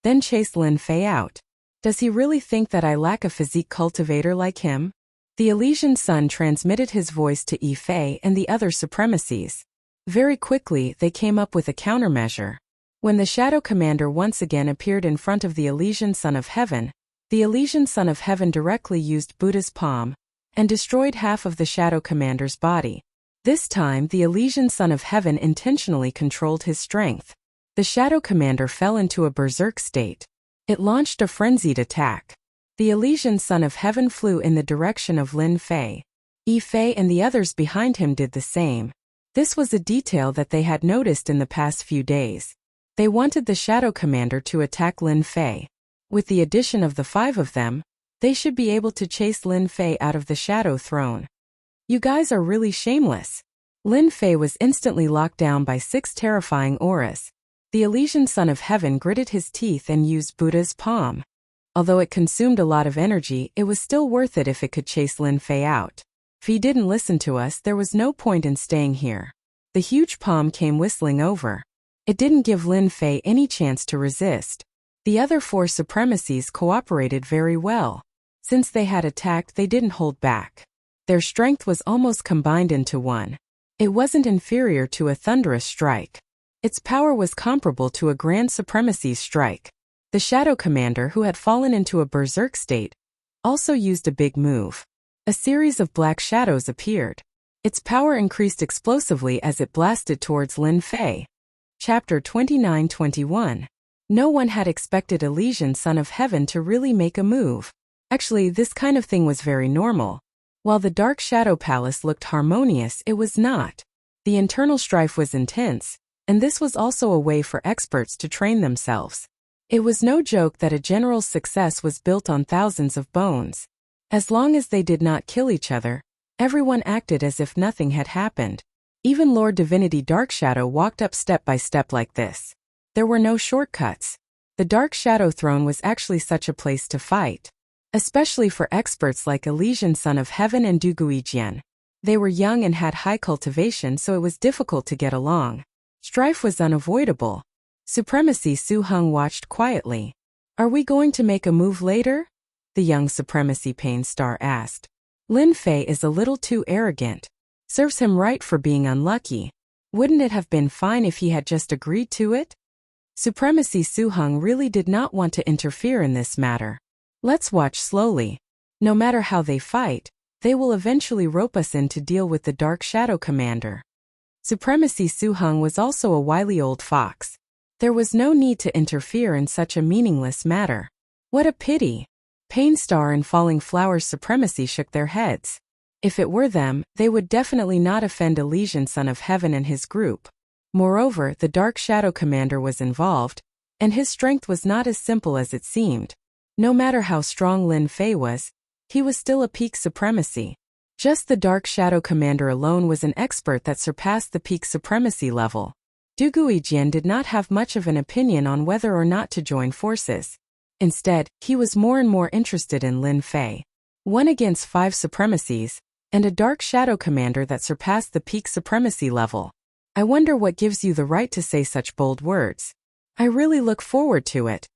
Then chase Lin Fei out. Does he really think that I lack a physique cultivator like him? The Elysian Son transmitted his voice to Yi Fei and the other supremacies. Very quickly, they came up with a countermeasure. When the Shadow Commander once again appeared in front of the Elysian Son of Heaven, the Elysian Son of Heaven directly used Buddha's palm and destroyed half of the Shadow Commander's body. This time, the Elysian Son of Heaven intentionally controlled his strength. The Shadow Commander fell into a berserk state. It launched a frenzied attack. The Elysian Son of Heaven flew in the direction of Lin Fei. Yi Fei and the others behind him did the same. This was a detail that they had noticed in the past few days. They wanted the Shadow Commander to attack Lin Fei. With the addition of the 5 of them, they should be able to chase Lin Fei out of the Shadow Throne. You guys are really shameless. Lin Fei was instantly locked down by 6 terrifying auras. The Elysian Son of Heaven gritted his teeth and used Buddha's palm. Although it consumed a lot of energy, it was still worth it if it could chase Lin Fei out. If he didn't listen to us, there was no point in staying here. The huge palm came whistling over. It didn't give Lin Fei any chance to resist. The other 4 supremacies cooperated very well. Since they had attacked, they didn't hold back. Their strength was almost combined into one. It wasn't inferior to a thunderous strike. Its power was comparable to a grand supremacy's strike. The Shadow Commander, who had fallen into a berserk state, also used a big move. A series of black shadows appeared. Its power increased explosively as it blasted towards Lin Fei. Chapter 29-21. No one had expected Elysian Son of Heaven to really make a move. Actually, this kind of thing was very normal. While the Dark Shadow Palace looked harmonious, it was not. The internal strife was intense, and this was also a way for experts to train themselves. It was no joke that a general's success was built on thousands of bones. As long as they did not kill each other, everyone acted as if nothing had happened. Even Lord Divinity Darkshadow walked up step by step like this. There were no shortcuts. The Dark Shadow Throne was actually such a place to fight. Especially for experts like Elysian Son of Heaven and Du Guijian. They were young and had high cultivation, so it was difficult to get along. Strife was unavoidable. Supremacy Su Heng watched quietly. Are we going to make a move later? The young Supremacy Pain Star asked. Lin Fei is a little too arrogant. Serves him right for being unlucky. Wouldn't it have been fine if he had just agreed to it? Supremacy Su Heng really did not want to interfere in this matter. Let's watch slowly. No matter how they fight, they will eventually rope us in to deal with the Dark Shadow Commander. Supremacy Su Heng was also a wily old fox. There was no need to interfere in such a meaningless matter. What a pity! Pain Star and Falling Flower's Supremacy shook their heads. If it were them, they would definitely not offend Elysian Son of Heaven and his group. Moreover, the Dark Shadow Commander was involved, and his strength was not as simple as it seemed. No matter how strong Lin Fei was, he was still a peak supremacy. Just the Dark Shadow Commander alone was an expert that surpassed the peak supremacy level. Du Guijian did not have much of an opinion on whether or not to join forces. Instead, he was more and more interested in Lin Fei. 1 against 5 supremacies, and a Dark Shadow Commander that surpassed the peak supremacy level. I wonder what gives you the right to say such bold words. I really look forward to it.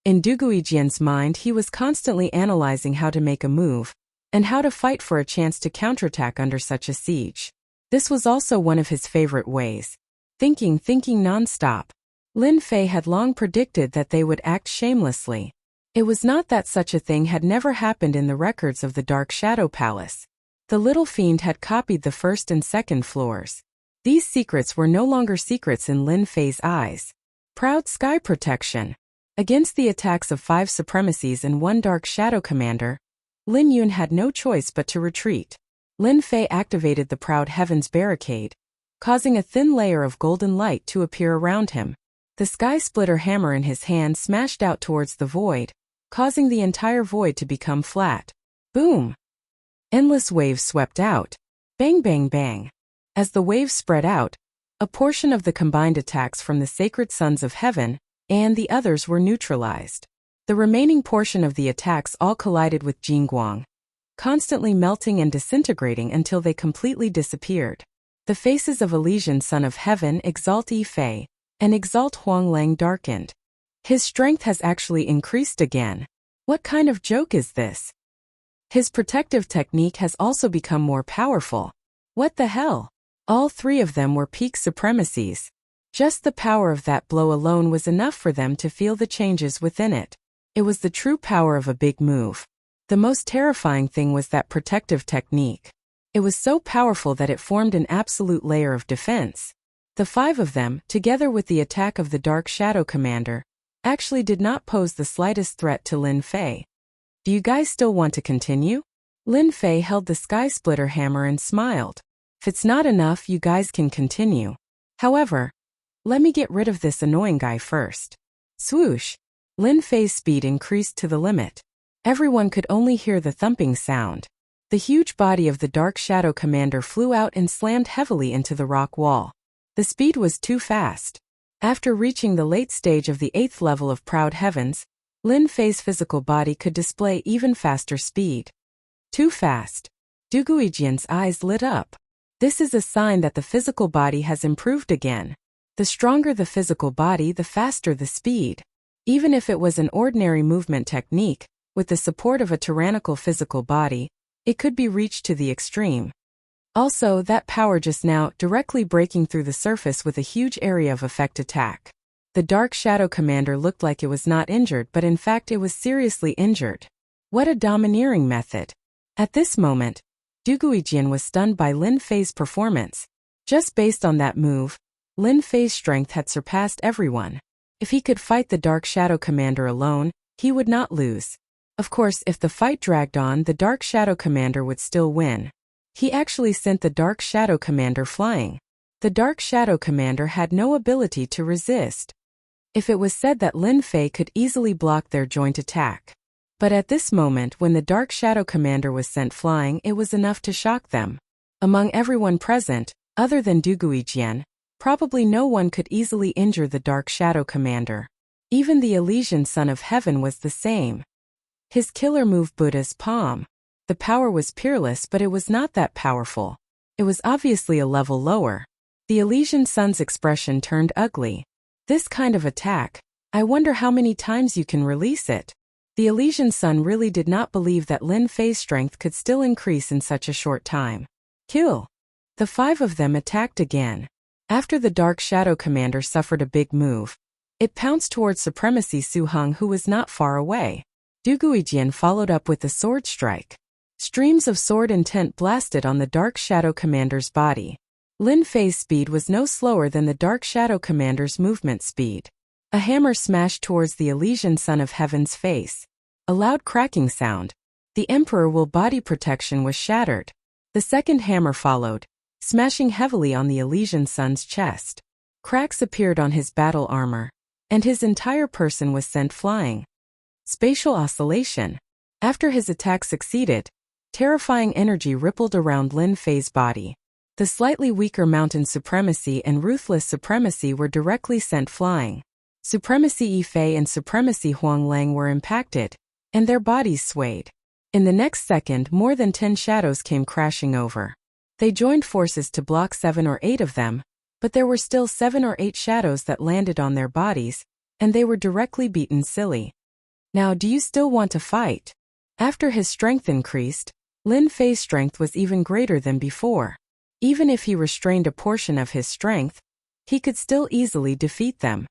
In Du Guijian's mind, he was constantly analyzing how to make a move, and how to fight for a chance to counterattack under such a siege. This was also one of his favorite ways. Thinking non-stop. Lin Fei had long predicted that they would act shamelessly. It was not that such a thing had never happened in the records of the Dark Shadow Palace. The little fiend had copied the first and second floors. These secrets were no longer secrets in Lin Fei's eyes. Proud Sky Protection. Against the attacks of 5 supremacies and 1 Dark Shadow Commander, Lin Yun had no choice but to retreat. Lin Fei activated the Proud Heavens Barricade, causing a thin layer of golden light to appear around him. The Sky Splitter hammer in his hand smashed out towards the void, causing the entire void to become flat. Boom! Endless waves swept out. Bang bang bang. As the waves spread out, a portion of the combined attacks from the Sacred Sons of Heaven and the others were neutralized. The remaining portion of the attacks all collided with Jingguang, constantly melting and disintegrating until they completely disappeared. The faces of Elysian Son of Heaven, Exalt Yi Fei, and Exalt Huang Lang darkened. His strength has actually increased again. What kind of joke is this? His protective technique has also become more powerful. What the hell? All 3 of them were peak supremacies. Just the power of that blow alone was enough for them to feel the changes within it. It was the true power of a big move. The most terrifying thing was that protective technique. It was so powerful that it formed an absolute layer of defense. The 5 of them, together with the attack of the Dark Shadow Commander, actually did not pose the slightest threat to Lin Fei. Do you guys still want to continue? Lin Fei held the Sky Splitter hammer and smiled. If it's not enough, you guys can continue. However, let me get rid of this annoying guy first. Swoosh! Lin Fei's speed increased to the limit. Everyone could only hear the thumping sound. The huge body of the Dark Shadow Commander flew out and slammed heavily into the rock wall. The speed was too fast. After reaching the late stage of the 8th level of Proud Heavens, Lin Fei's physical body could display even faster speed. Too fast. Du Guijian's eyes lit up. This is a sign that the physical body has improved again. The stronger the physical body, the faster the speed. Even if it was an ordinary movement technique, with the support of a tyrannical physical body, it could be reached to the extreme. Also, that power just now, directly breaking through the surface with a huge area of effect attack. The Dark Shadow Commander looked like it was not injured, but in fact it was seriously injured. What a domineering method. At this moment, Du Guijian was stunned by Lin Fei's performance. Just based on that move, Lin Fei's strength had surpassed everyone. If he could fight the Dark Shadow Commander alone, he would not lose. Of course, if the fight dragged on, the Dark Shadow Commander would still win. He actually sent the Dark Shadow Commander flying. The Dark Shadow Commander had no ability to resist. If it was said that Lin Fei could easily block their joint attack. But at this moment, when the Dark Shadow Commander was sent flying, it was enough to shock them. Among everyone present, other than Du Guijian, probably no one could easily injure the Dark Shadow Commander. Even the Elysian Son of Heaven was the same. His killer move, Buddha's palm. The power was peerless, but it was not that powerful. It was obviously a level lower. The Elysian Son's expression turned ugly. This kind of attack, I wonder how many times you can release it. The Elysian Son really did not believe that Lin Fei's strength could still increase in such a short time. Kill! The 5 of them attacked again. After the Dark Shadow Commander suffered a big move, it pounced towards Supremacy Su Heng, who was not far away. Duguijian followed up with the sword strike. Streams of sword intent blasted on the Dark Shadow Commander's body. Lin Fei's speed was no slower than the Dark Shadow Commander's movement speed. A hammer smashed towards the Elysian Son of Heaven's face. A loud cracking sound. The Emperor Will body protection was shattered. The second hammer followed, smashing heavily on the Elysian Son's chest. Cracks appeared on his battle armor, and his entire person was sent flying. Spatial oscillation. After his attack succeeded, terrifying energy rippled around Lin Fei's body. The slightly weaker Mountain Supremacy and Ruthless Supremacy were directly sent flying. Supremacy Yi Fei and Supremacy Huang Lang were impacted, and their bodies swayed. In the next second, more than 10 shadows came crashing over. They joined forces to block 7 or 8 of them, but there were still 7 or 8 shadows that landed on their bodies, and they were directly beaten silly. Now, do you still want to fight? After his strength increased, Lin Fei's strength was even greater than before. Even if he restrained a portion of his strength, he could still easily defeat them.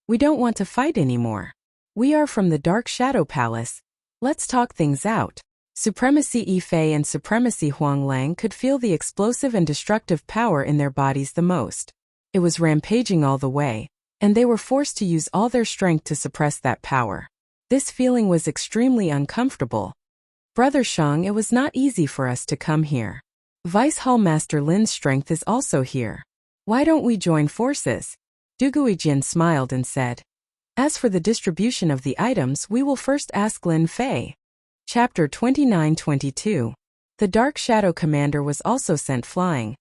We don't want to fight anymore. We are from the Dark Shadow Palace. Let's talk things out. Supremacy Yi Fei and Supremacy Huang Lang could feel the explosive and destructive power in their bodies the most. It was rampaging all the way, and they were forced to use all their strength to suppress that power. This feeling was extremely uncomfortable. Brother Shang, it was not easy for us to come here. Vice Hall Master Lin's strength is also here. Why don't we join forces? Duguijian smiled and said, as for the distribution of the items, we will first ask Lin Fei. Chapter 29-22. The Dark Shadow Commander was also sent flying.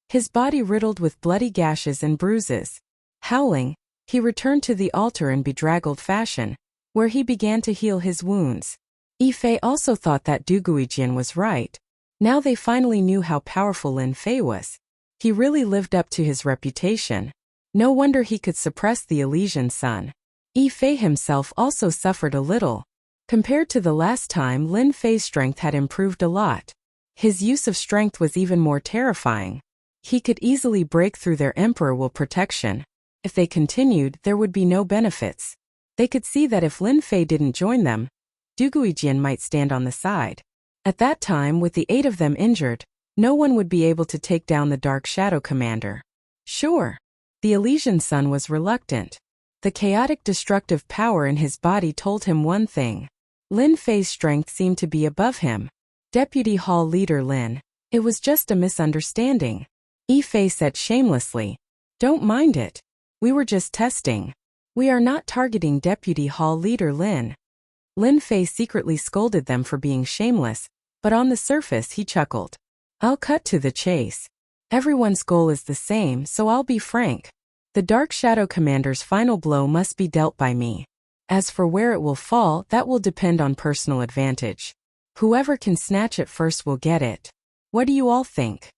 His body riddled with bloody gashes and bruises. Howling, he returned to the altar in bedraggled fashion, where he began to heal his wounds. Yi Fei also thought that Duguijian was right. Now they finally knew how powerful Lin Fei was. He really lived up to his reputation. No wonder he could suppress the Elysian Sun. Yi Fei himself also suffered a little. Compared to the last time, Lin Fei's strength had improved a lot. His use of strength was even more terrifying. He could easily break through their Emperor Will protection. If they continued, there would be no benefits. They could see that if Lin Fei didn't join them, Duguijian might stand on the side. At that time, with the 8 of them injured, no one would be able to take down the Dark Shadow Commander. Sure. The Elysian Sun was reluctant. The chaotic destructive power in his body told him one thing. Lin Fei's strength seemed to be above him. Deputy Hall Leader Lin, it was just a misunderstanding. Yi Fei said shamelessly. Don't mind it. We were just testing. We are not targeting Deputy Hall Leader Lin. Lin Fei secretly scolded them for being shameless, but on the surface he chuckled. I'll cut to the chase. Everyone's goal is the same, so I'll be frank. The Dark Shadow Commander's final blow must be dealt by me. As for where it will fall, that will depend on personal advantage. Whoever can snatch it first will get it. What do you all think?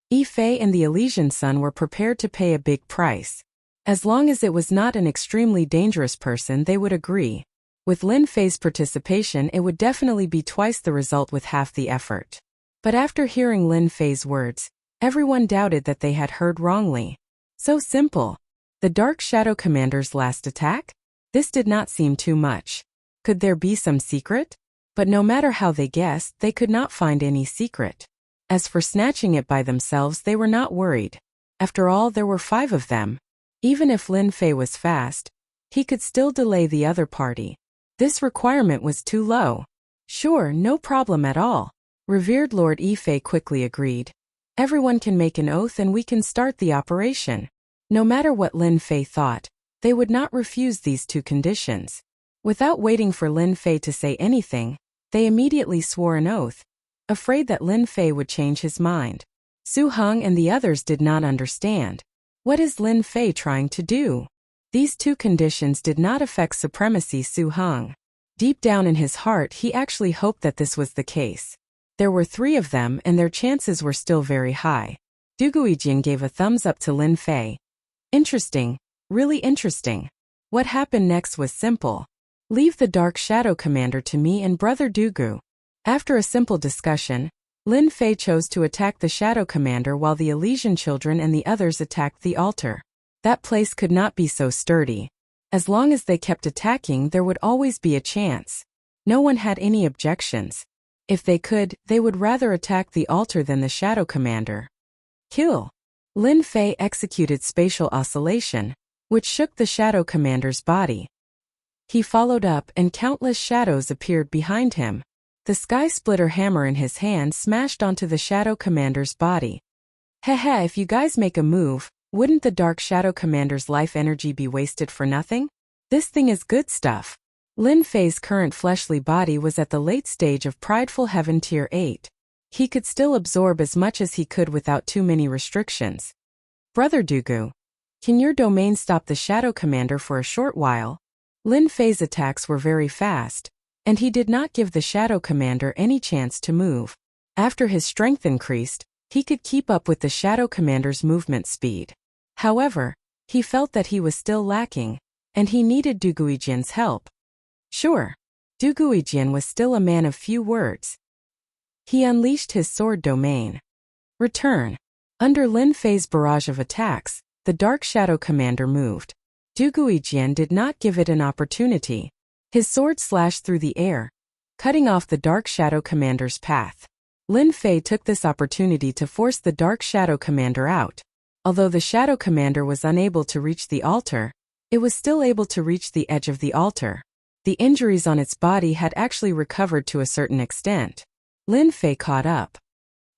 Yi Fei and the Elysian Sun were prepared to pay a big price. As long as it was not an extremely dangerous person, they would agree. With Lin Fei's participation, it would definitely be twice the result with half the effort. But after hearing Lin Fei's words, everyone doubted that they had heard wrongly. So simple. The Dark Shadow Commander's last attack? This did not seem too much. Could there be some secret? But no matter how they guessed, they could not find any secret. As for snatching it by themselves, they were not worried. After all, there were 5 of them. Even if Lin Fei was fast, he could still delay the other party. This requirement was too low. Sure, no problem at all. Revered Lord Yi Fei quickly agreed. Everyone can make an oath and we can start the operation. No matter what Lin Fei thought, they would not refuse these 2 conditions. Without waiting for Lin Fei to say anything, they immediately swore an oath, afraid that Lin Fei would change his mind. Su Heng and the others did not understand. What is Lin Fei trying to do? These 2 conditions did not affect supremacy Su Heng. Deep down in his heart, he actually hoped that this was the case. There were 3 of them and their chances were still very high. Duguijian gave a thumbs up to Lin Fei. Interesting. Really interesting. What happened next was simple. Leave the Dark Shadow Commander to me and Brother Dugu. After a simple discussion, Lin Fei chose to attack the Shadow Commander while the Elysian children and the others attacked the altar. That place could not be so sturdy. As long as they kept attacking, there would always be a chance. No one had any objections. If they could, they would rather attack the altar than the Shadow Commander. Kill. Lin Fei executed spatial oscillation, which shook the Shadow Commander's body. He followed up and countless shadows appeared behind him. The Sky Splitter hammer in his hand smashed onto the Shadow Commander's body. Heh, if you guys make a move, wouldn't the Dark Shadow Commander's life energy be wasted for nothing? This thing is good stuff. Lin Fei's current fleshly body was at the late stage of Prideful Heaven Tier 8. He could still absorb as much as he could without too many restrictions. Brother Dugu, can your domain stop the Shadow Commander for a short while? Lin Fei's attacks were very fast, and he did not give the Shadow Commander any chance to move. After his strength increased, he could keep up with the Shadow Commander's movement speed. However, he felt that he was still lacking, and he needed Duguijian's help. Sure, Duguijian was still a man of few words. He unleashed his sword domain. Return. Under Lin Fei's barrage of attacks, the Dark Shadow Commander moved. Duguijian did not give it an opportunity. His sword slashed through the air, cutting off the Dark Shadow Commander's path. Lin Fei took this opportunity to force the Dark Shadow Commander out. Although the Shadow Commander was unable to reach the altar, it was still able to reach the edge of the altar. The injuries on its body had actually recovered to a certain extent. Lin Fei caught up.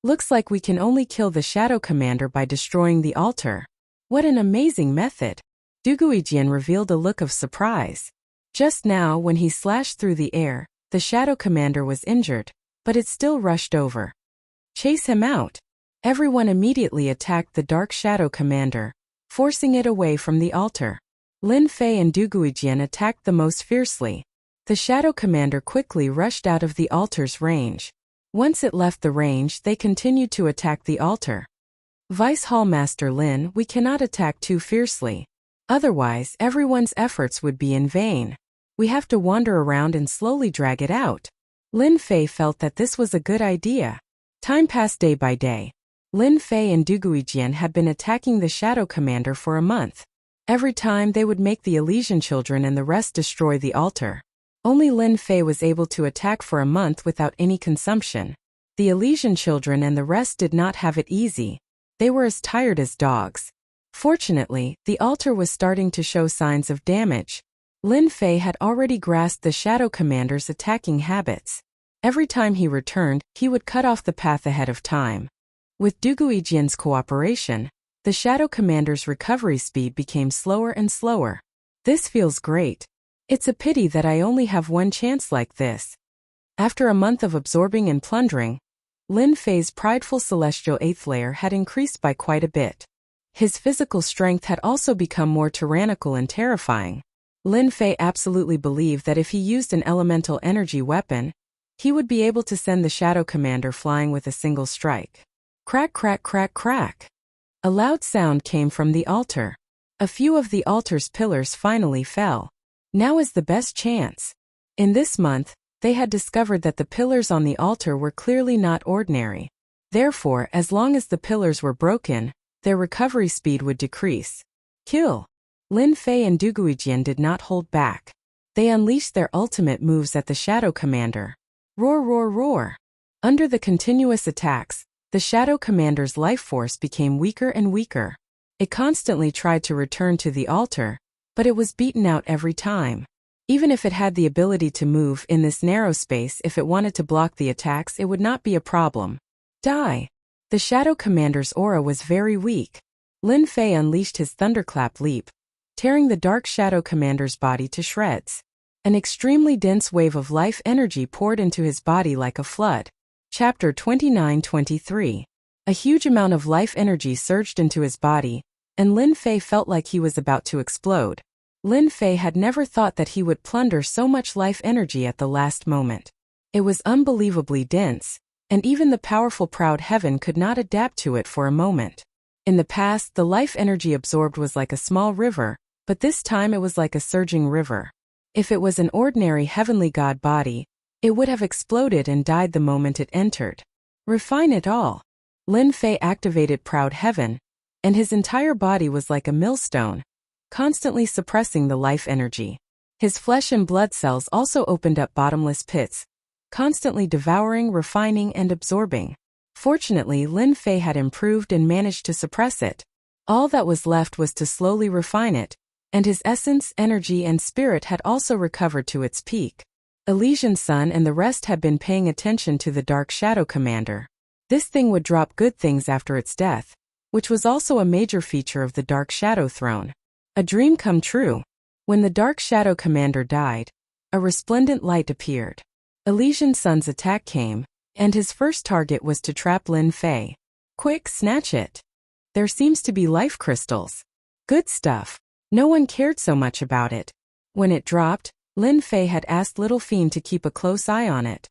Looks like we can only kill the Shadow Commander by destroying the altar. What an amazing method! Duguijian revealed a look of surprise. Just now, when he slashed through the air, the Shadow Commander was injured, but it still rushed over. Chase him out! Everyone immediately attacked the Dark Shadow Commander, forcing it away from the altar. Lin Fei and Duguijian attacked the most fiercely. The Shadow Commander quickly rushed out of the altar's range. Once it left the range, they continued to attack the altar. Vice Hall Master Lin, we cannot attack too fiercely. Otherwise, everyone's efforts would be in vain. We have to wander around and slowly drag it out. Lin Fei felt that this was a good idea. Time passed day by day. Lin Fei and Duguijian had been attacking the Shadow Commander for a month. Every time they would make the Elysian children and the rest destroy the altar. Only Lin Fei was able to attack for a month without any consumption. The Elysian children and the rest did not have it easy. They were as tired as dogs. Fortunately, the altar was starting to show signs of damage. Lin Fei had already grasped the Shadow Commander's attacking habits. Every time he returned, he would cut off the path ahead of time. With Duguijian's cooperation, the Shadow Commander's recovery speed became slower and slower. This feels great. It's a pity that I only have one chance like this. After a month of absorbing and plundering, Lin Fei's prideful celestial eighth layer had increased by quite a bit. His physical strength had also become more tyrannical and terrifying. Lin Fei absolutely believed that if he used an elemental energy weapon, he would be able to send the Shadow Commander flying with a single strike. Crack, crack, crack, crack. A loud sound came from the altar. A few of the altar's pillars finally fell. Now is the best chance. In this month, they had discovered that the pillars on the altar were clearly not ordinary. Therefore, as long as the pillars were broken, their recovery speed would decrease. Kill. Lin Fei and Duguijian did not hold back. They unleashed their ultimate moves at the Shadow Commander. Roar, roar, roar. Under the continuous attacks, the Shadow Commander's life force became weaker and weaker. It constantly tried to return to the altar, but it was beaten out every time. Even if it had the ability to move in this narrow space, if it wanted to block the attacks, it would not be a problem. Die. The Shadow Commander's aura was very weak. Lin Fei unleashed his Thunderclap leap, tearing the Dark Shadow Commander's body to shreds. An extremely dense wave of life energy poured into his body like a flood. Chapter 29-23. A huge amount of life energy surged into his body, and Lin Fei felt like he was about to explode. Lin Fei had never thought that he would plunder so much life energy at the last moment. It was unbelievably dense, and even the powerful Proud Heaven could not adapt to it for a moment. In the past, the life energy absorbed was like a small river, but this time it was like a surging river. If it was an ordinary heavenly god body, it would have exploded and died the moment it entered. Refine it all. Lin Fei activated Proud Heaven, and his entire body was like a millstone, constantly suppressing the life energy. His flesh and blood cells also opened up bottomless pits, constantly devouring, refining, and absorbing. Fortunately, Lin Fei had improved and managed to suppress it. All that was left was to slowly refine it, and his essence, energy, and spirit had also recovered to its peak. Elysian Sun and the rest had been paying attention to the Dark Shadow Commander. This thing would drop good things after its death, which was also a major feature of the Dark Shadow Throne. A dream come true. When the Dark Shadow Commander died, a resplendent light appeared. Elysian Sun's attack came, and his first target was to trap Lin Fei. Quick, snatch it. There seems to be life crystals. Good stuff. No one cared so much about it. When it dropped, Lin Fei had asked Little Fiend to keep a close eye on it.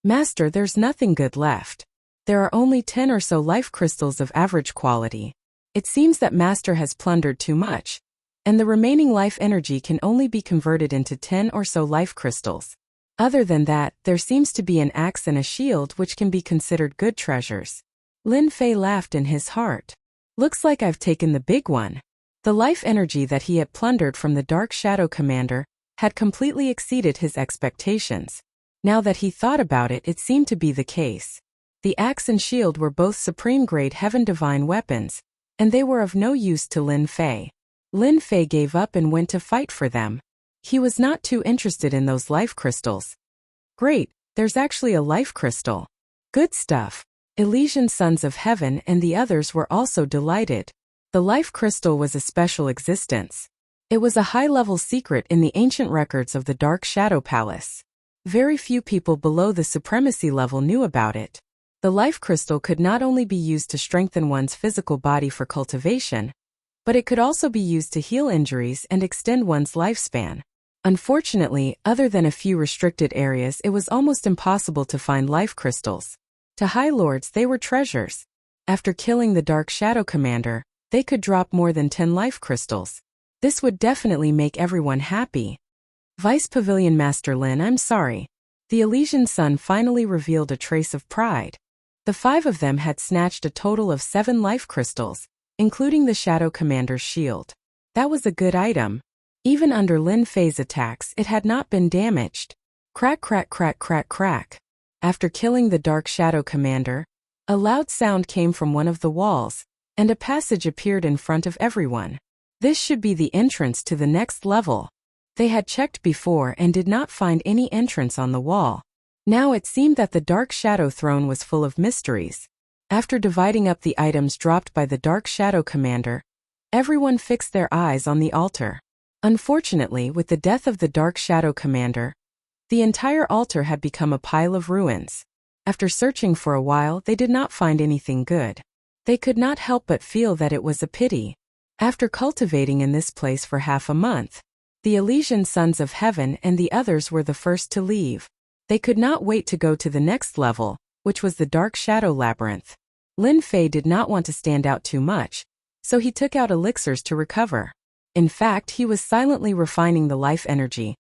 Master, there's nothing good left. There are only 10 or so life crystals of average quality. It seems that Master has plundered too much, and the remaining life energy can only be converted into 10 or so life crystals. Other than that, there seems to be an axe and a shield which can be considered good treasures. Lin Fei laughed in his heart. Looks like I've taken the big one. The life energy that he had plundered from the Dark Shadow Commander had completely exceeded his expectations. Now that he thought about it, it seemed to be the case. The axe and shield were both supreme-grade Heaven Divine weapons, and they were of no use to Lin Fei. Lin Fei gave up and went to fight for them. He was not too interested in those life crystals. Great, there's actually a life crystal. Good stuff. Elysian Sons of Heaven and the others were also delighted. The life crystal was a special existence. It was a high-level secret in the ancient records of the Dark Shadow Palace. Very few people below the supremacy level knew about it. The life crystal could not only be used to strengthen one's physical body for cultivation, but it could also be used to heal injuries and extend one's lifespan. Unfortunately, other than a few restricted areas, it was almost impossible to find life crystals. To High Lords, they were treasures. After killing the Dark Shadow Commander, they could drop more than 10 life crystals. This would definitely make everyone happy. Vice Pavilion Master Lin, I'm sorry. The Elysian Sun finally revealed a trace of pride. The 5 of them had snatched a total of 7 life crystals, including the Shadow Commander's shield. That was a good item. Even under Lin Fei's attacks, it had not been damaged. Crack, crack, crack, crack, crack. After killing the Dark Shadow Commander, a loud sound came from one of the walls, and a passage appeared in front of everyone. This should be the entrance to the next level. They had checked before and did not find any entrance on the wall. Now it seemed that the Dark Shadow Throne was full of mysteries. After dividing up the items dropped by the Dark Shadow Commander, everyone fixed their eyes on the altar. Unfortunately, with the death of the Dark Shadow Commander, the entire altar had become a pile of ruins. After searching for a while, they did not find anything good. They could not help but feel that it was a pity. After cultivating in this place for half a month, the Elysian Sons of Heaven and the others were the first to leave. They could not wait to go to the next level, which was the Dark Shadow Labyrinth. Lin Fei did not want to stand out too much, so he took out elixirs to recover. In fact, he was silently refining the life energy,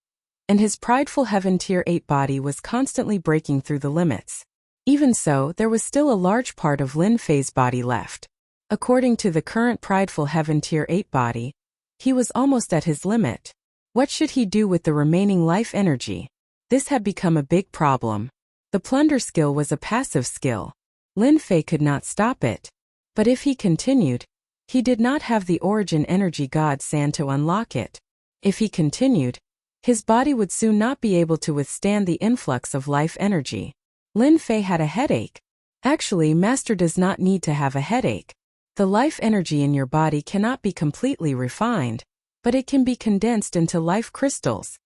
and his prideful Heaven Tier 8 body was constantly breaking through the limits. Even so, there was still a large part of Lin Fei's body left. According to the current prideful Heaven Tier 8 body, he was almost at his limit. What should he do with the remaining life energy? This had become a big problem. The plunder skill was a passive skill. Lin Fei could not stop it. But if he continued, he did not have the origin energy god sand to unlock it. If he continued, his body would soon not be able to withstand the influx of life energy. Lin Fei had a headache. Actually, Master does not need to have a headache. The life energy in your body cannot be completely refined, but it can be condensed into life crystals.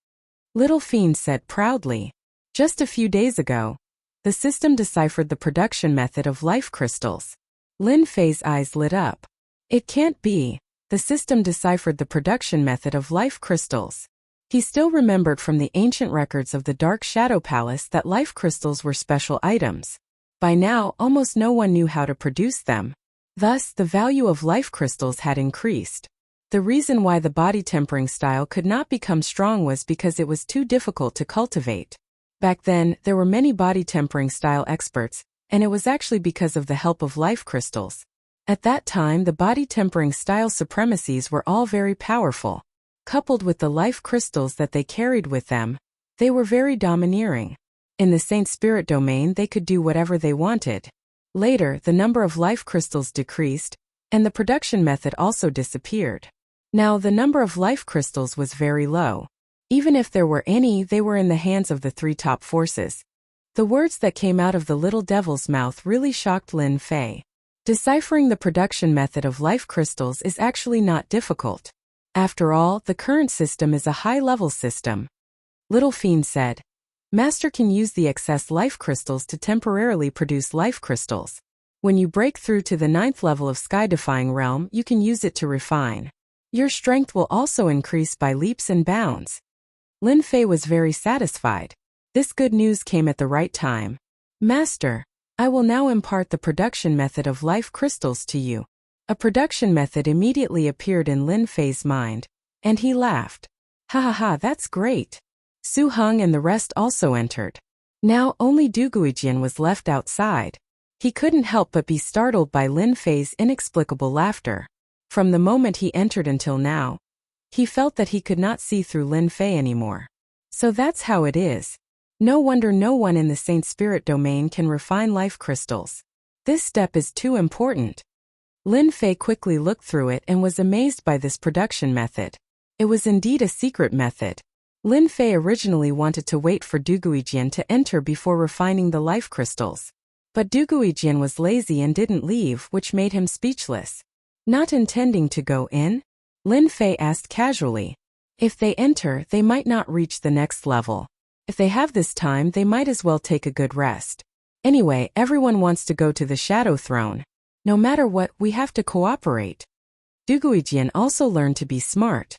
Little Fiend said proudly. Just a few days ago, the system deciphered the production method of life crystals. Lin Fei's eyes lit up. It can't be. The system deciphered the production method of life crystals. He still remembered from the ancient records of the Dark Shadow Palace that life crystals were special items. By now, almost no one knew how to produce them. Thus, the value of life crystals had increased. The reason why the body tempering style could not become strong was because it was too difficult to cultivate. Back then, there were many body tempering style experts, and it was actually because of the help of life crystals. At that time, the body tempering style supremacies were all very powerful. Coupled with the life crystals that they carried with them, they were very domineering. In the Saint Spirit domain they could do whatever they wanted. Later, the number of life crystals decreased, and the production method also disappeared. Now the number of life crystals was very low. Even if there were any, they were in the hands of the three top forces. The words that came out of the little devil's mouth really shocked Lin Fei. Deciphering the production method of life crystals is actually not difficult. After all, the current system is a high-level system. Little Fiend said, Master can use the excess life crystals to temporarily produce life crystals. When you break through to the 9th level of sky-defying realm, you can use it to refine. Your strength will also increase by leaps and bounds. Lin Fei was very satisfied. This good news came at the right time. Master, I will now impart the production method of life crystals to you. A production method immediately appeared in Lin Fei's mind, and he laughed. Ha ha ha, that's great. Su Heng and the rest also entered. Now only Du Guijian was left outside. He couldn't help but be startled by Lin Fei's inexplicable laughter. From the moment he entered until now, he felt that he could not see through Lin Fei anymore. So that's how it is. No wonder no one in the Saint Spirit domain can refine life crystals. This step is too important. Lin Fei quickly looked through it and was amazed by this production method. It was indeed a secret method. Lin Fei originally wanted to wait for Du Guijian to enter before refining the life crystals. But Du Guijian was lazy and didn't leave, which made him speechless. Not intending to go in, Lin Fei asked casually. If they enter, they might not reach the next level. If they have this time, they might as well take a good rest. Anyway, everyone wants to go to the Shadow Throne. No matter what, we have to cooperate. Du Guijian also learned to be smart.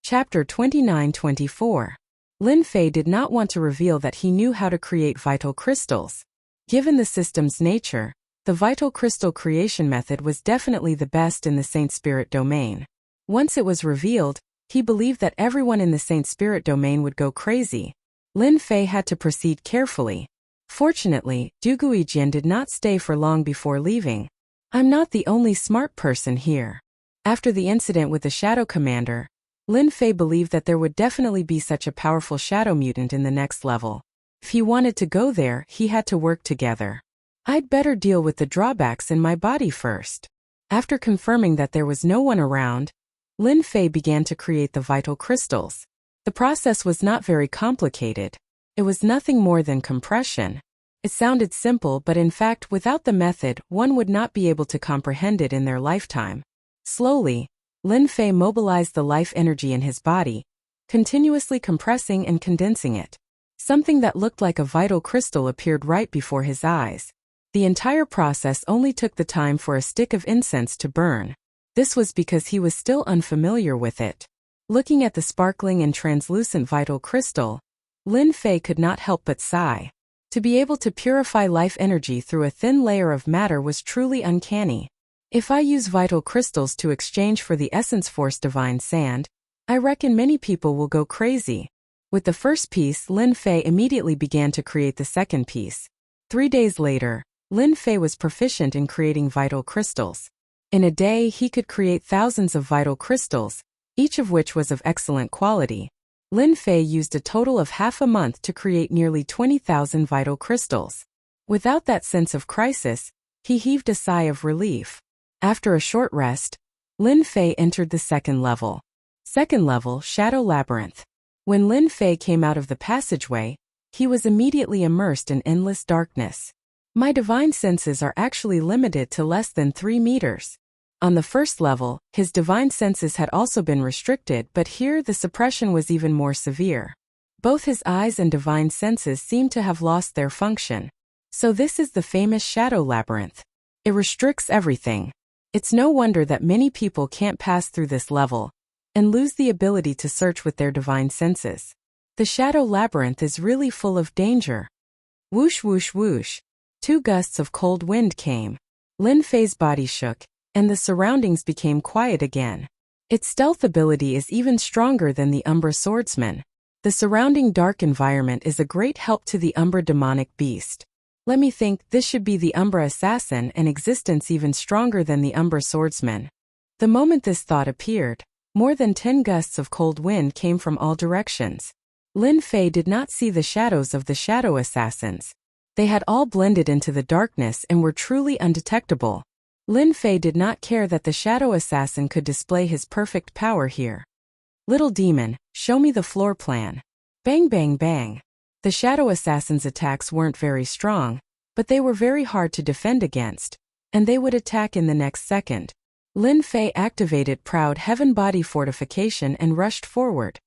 Chapter 29-24. Lin Fei did not want to reveal that he knew how to create vital crystals. Given the system's nature, the vital crystal creation method was definitely the best in the Saint Spirit domain. Once it was revealed, he believed that everyone in the Saint Spirit domain would go crazy. Lin Fei had to proceed carefully. Fortunately, Du Guijian did not stay for long before leaving. I'm not the only smart person here. After the incident with the Shadow Commander, Lin Fei believed that there would definitely be such a powerful shadow mutant in the next level. If he wanted to go there, he had to work together. I'd better deal with the drawbacks in my body first. After confirming that there was no one around, Lin Fei began to create the vital crystals. The process was not very complicated. It was nothing more than compression. It sounded simple, but in fact, without the method, one would not be able to comprehend it in their lifetime. Slowly, Lin Fei mobilized the life energy in his body, continuously compressing and condensing it. Something that looked like a vital crystal appeared right before his eyes. The entire process only took the time for a stick of incense to burn. This was because he was still unfamiliar with it. Looking at the sparkling and translucent vital crystal, Lin Fei could not help but sigh. To be able to purify life energy through a thin layer of matter was truly uncanny. If I use vital crystals to exchange for the Essence Force Divine Sand, I reckon many people will go crazy. With the first piece, Lin Fei immediately began to create the second piece. 3 days later, Lin Fei was proficient in creating vital crystals. In a day, he could create thousands of vital crystals, each of which was of excellent quality. Lin Fei used a total of half a month to create nearly 20,000 vital crystals. Without that sense of crisis, he heaved a sigh of relief. After a short rest, Lin Fei entered the second level. Second level, Shadow Labyrinth. When Lin Fei came out of the passageway, he was immediately immersed in endless darkness. My divine senses are actually limited to less than 3 meters. On the first level, his divine senses had also been restricted, but here the suppression was even more severe. Both his eyes and divine senses seemed to have lost their function. So this is the famous Shadow Labyrinth. It restricts everything. It's no wonder that many people can't pass through this level and lose the ability to search with their divine senses. The Shadow Labyrinth is really full of danger. Whoosh whoosh whoosh. 2 gusts of cold wind came. Lin Fei's body shook, and the surroundings became quiet again. Its stealth ability is even stronger than the Umbra Swordsman. The surrounding dark environment is a great help to the Umbra demonic beast. Let me think, this should be the Umbra Assassin, an existence even stronger than the Umbra Swordsman. The moment this thought appeared, More than 10 gusts of cold wind came from all directions. Lin Fei did not see the shadows of the shadow assassins. They had all blended into the darkness and were truly undetectable. Lin Fei did not care that the shadow assassin could display his perfect power here. Little demon, show me the floor plan. Bang bang bang. The shadow assassin's attacks weren't very strong, but they were very hard to defend against, and they would attack in the next second. Lin Fei activated Proud Heaven Body Fortification and rushed forward.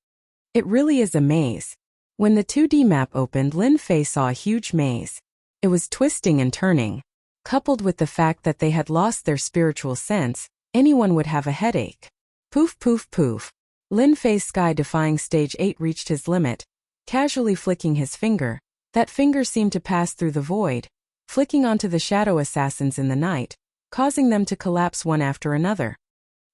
It really is a maze. When the 2D map opened, Lin Fei saw a huge maze. It was twisting and turning. Coupled with the fact that they had lost their spiritual sense, anyone would have a headache. Poof poof poof. Lin Fei's sky-defying stage 8 reached his limit. Casually flicking his finger, that finger seemed to pass through the void, flicking onto the shadow assassins in the night, causing them to collapse one after another.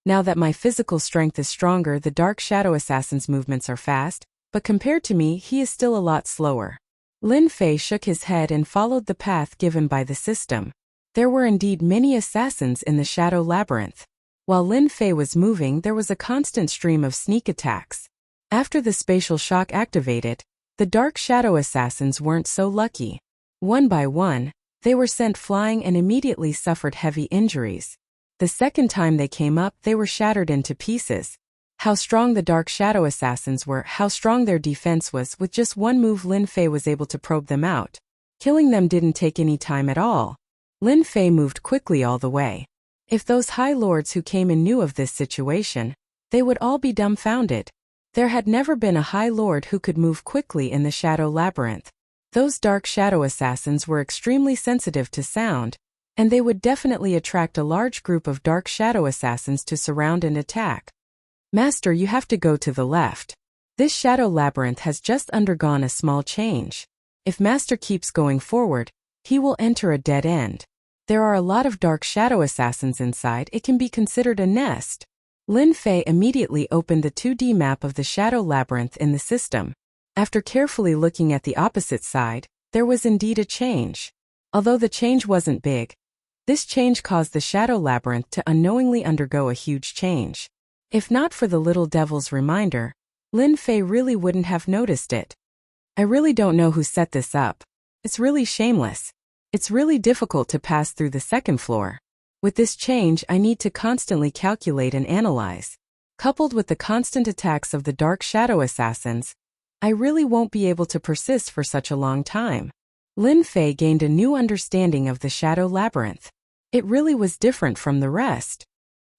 Now that my physical strength is stronger, the dark shadow assassin's movements are fast, but compared to me, he is still a lot slower. Lin Fei shook his head and followed the path given by the system. There were indeed many assassins in the shadow labyrinth. While Lin Fei was moving, there was a constant stream of sneak attacks. After the spatial shock activated, the dark shadow assassins weren't so lucky. One by one, they were sent flying and immediately suffered heavy injuries. The second time they came up, they were shattered into pieces. How strong the dark shadow assassins were, how strong their defense was. With just one move, Lin Fei was able to probe them out. Killing them didn't take any time at all. Lin Fei moved quickly all the way. If those high lords who came in knew of this situation, they would all be dumbfounded. There had never been a high lord who could move quickly in the shadow labyrinth. Those dark shadow assassins were extremely sensitive to sound, and they would definitely attract a large group of dark shadow assassins to surround and attack. Master, you have to go to the left. This shadow labyrinth has just undergone a small change. If Master keeps going forward, he will enter a dead end. There are a lot of dark shadow assassins inside. It can be considered a nest. Lin Fei immediately opened the 2D map of the shadow labyrinth in the system. After carefully looking at the opposite side, there was indeed a change. Although the change wasn't big, this change caused the shadow labyrinth to unknowingly undergo a huge change. If not for the little devil's reminder, Lin Fei really wouldn't have noticed it. I really don't know who set this up. It's really shameless. It's really difficult to pass through the second floor. With this change, I need to constantly calculate and analyze. Coupled with the constant attacks of the dark shadow assassins, I really won't be able to persist for such a long time. Lin Fei gained a new understanding of the shadow labyrinth. It really was different from the rest.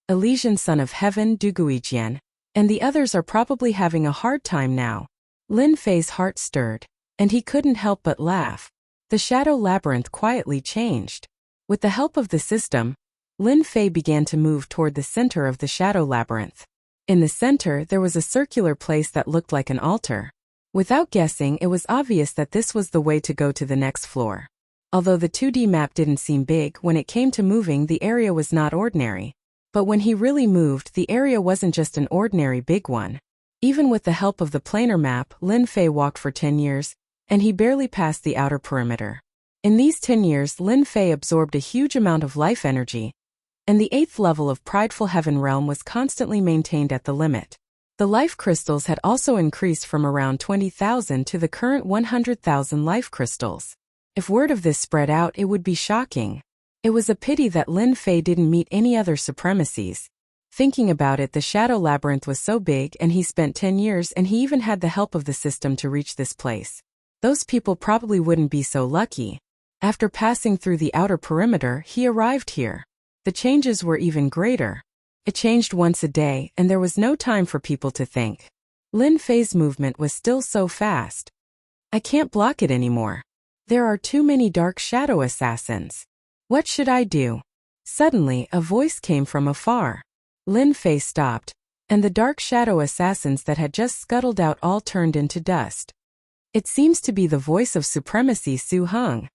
Elysian Son of Heaven, Duguijian, and the others are probably having a hard time now. Lin Fei's heart stirred, and he couldn't help but laugh. The shadow labyrinth quietly changed. With the help of the system, Lin Fei began to move toward the center of the shadow labyrinth. In the center, there was a circular place that looked like an altar. Without guessing, it was obvious that this was the way to go to the next floor. Although the 2D map didn't seem big, when it came to moving, the area was not ordinary. But when he really moved, the area wasn't just an ordinary big one. Even with the help of the planar map, Lin Fei walked for 10 years, and he barely passed the outer perimeter. In these 10 years, Lin Fei absorbed a huge amount of life energy, and the 8th level of Prideful Heaven Realm was constantly maintained at the limit. The life crystals had also increased from around 20,000 to the current 100,000 life crystals. If word of this spread out, it would be shocking. It was a pity that Lin Fei didn't meet any other supremacies. Thinking about it, the shadow labyrinth was so big, and he spent 10 years, and he even had the help of the system to reach this place. Those people probably wouldn't be so lucky. After passing through the outer perimeter, he arrived here. The changes were even greater. It changed once a day, and there was no time for people to think. Lin Fei's movement was still so fast. I can't block it anymore. There are too many dark shadow assassins. What should I do? Suddenly, a voice came from afar. Lin Fei stopped, and the dark shadow assassins that had just scuttled out all turned into dust. It seems to be the voice of Supremacy Su Heng.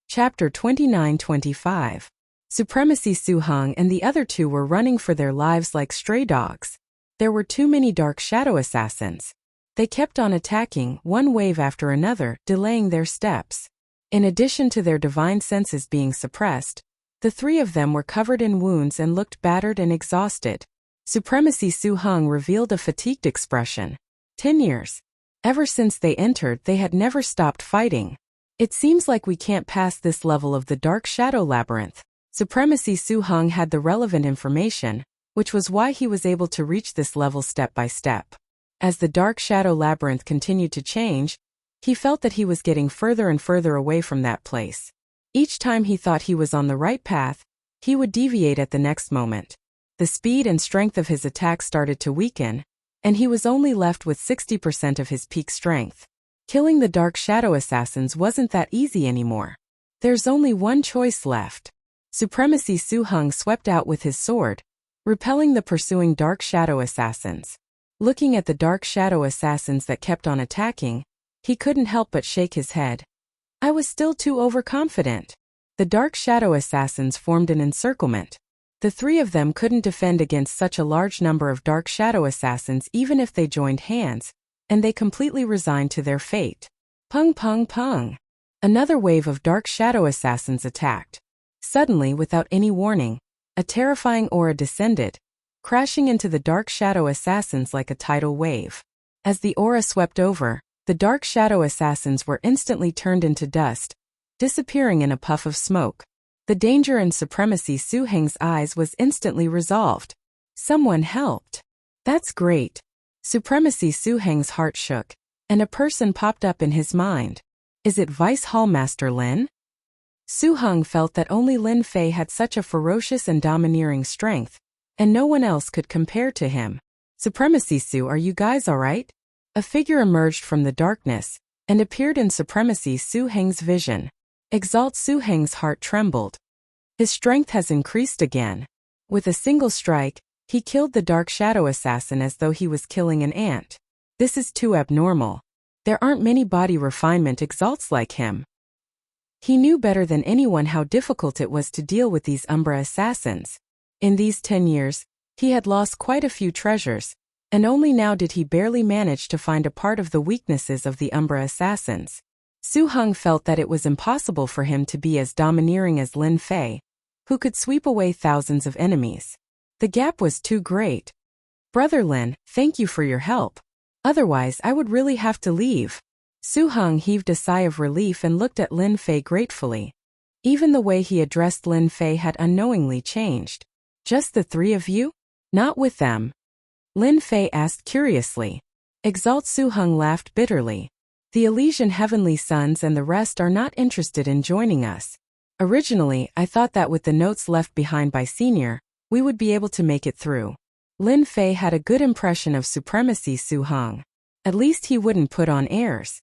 Chapter 29-25. Supremacy Su Heng and the other two were running for their lives like stray dogs. There were too many dark shadow assassins. They kept on attacking, one wave after another, delaying their steps. In addition to their divine senses being suppressed, the three of them were covered in wounds and looked battered and exhausted. Supremacy Su Heng revealed a fatigued expression. 10 years. Ever since they entered, they had never stopped fighting. It seems like we can't pass this level of the Dark Shadow Labyrinth. Supremacy Su Heng had the relevant information, which was why he was able to reach this level step by step. As the Dark Shadow Labyrinth continued to change, he felt that he was getting further and further away from that place. Each time he thought he was on the right path, he would deviate at the next moment. The speed and strength of his attack started to weaken, and he was only left with 60% of his peak strength. Killing the Dark Shadow Assassins wasn't that easy anymore. There's only one choice left. Supremacy Su Heng swept out with his sword, repelling the pursuing Dark Shadow Assassins. Looking at the Dark Shadow Assassins that kept on attacking, he couldn't help but shake his head. I was still too overconfident. The Dark Shadow Assassins formed an encirclement. The three of them couldn't defend against such a large number of Dark Shadow Assassins even if they joined hands, and they completely resigned to their fate. Pung pung pung. Another wave of Dark Shadow Assassins attacked. Suddenly, without any warning, a terrifying aura descended, crashing into the Dark Shadow Assassins like a tidal wave. As the aura swept over, the Dark Shadow Assassins were instantly turned into dust, disappearing in a puff of smoke. The danger in Supremacy Su Heng's eyes was instantly resolved. Someone helped. That's great. Supremacy Su Heng's heart shook, and a person popped up in his mind. Is it Vice Hallmaster Lin? Su Heng felt that only Lin Fei had such a ferocious and domineering strength, and no one else could compare to him. Supremacy Su, are you guys alright? A figure emerged from the darkness, and appeared in Supremacy Su Heng's vision. Exalt Su Heng's heart trembled. His strength has increased again. With a single strike, he killed the Dark Shadow Assassin as though he was killing an ant. This is too abnormal. There aren't many body refinement exalts like him. He knew better than anyone how difficult it was to deal with these Umbra assassins. In these 10 years, he had lost quite a few treasures, and only now did he barely manage to find a part of the weaknesses of the Umbra assassins. Su Heng felt that it was impossible for him to be as domineering as Lin Fei, who could sweep away thousands of enemies. The gap was too great. Brother Lin, thank you for your help. Otherwise, I would really have to leave. Su Heng heaved a sigh of relief and looked at Lin Fei gratefully. Even the way he addressed Lin Fei had unknowingly changed. Just the three of you? Not with them? Lin Fei asked curiously. Exalt Su Heng laughed bitterly. The Elysian Heavenly Sons and the rest are not interested in joining us. Originally, I thought that with the notes left behind by Senior, we would be able to make it through. Lin Fei had a good impression of Supremacy Su Heng. At least he wouldn't put on airs.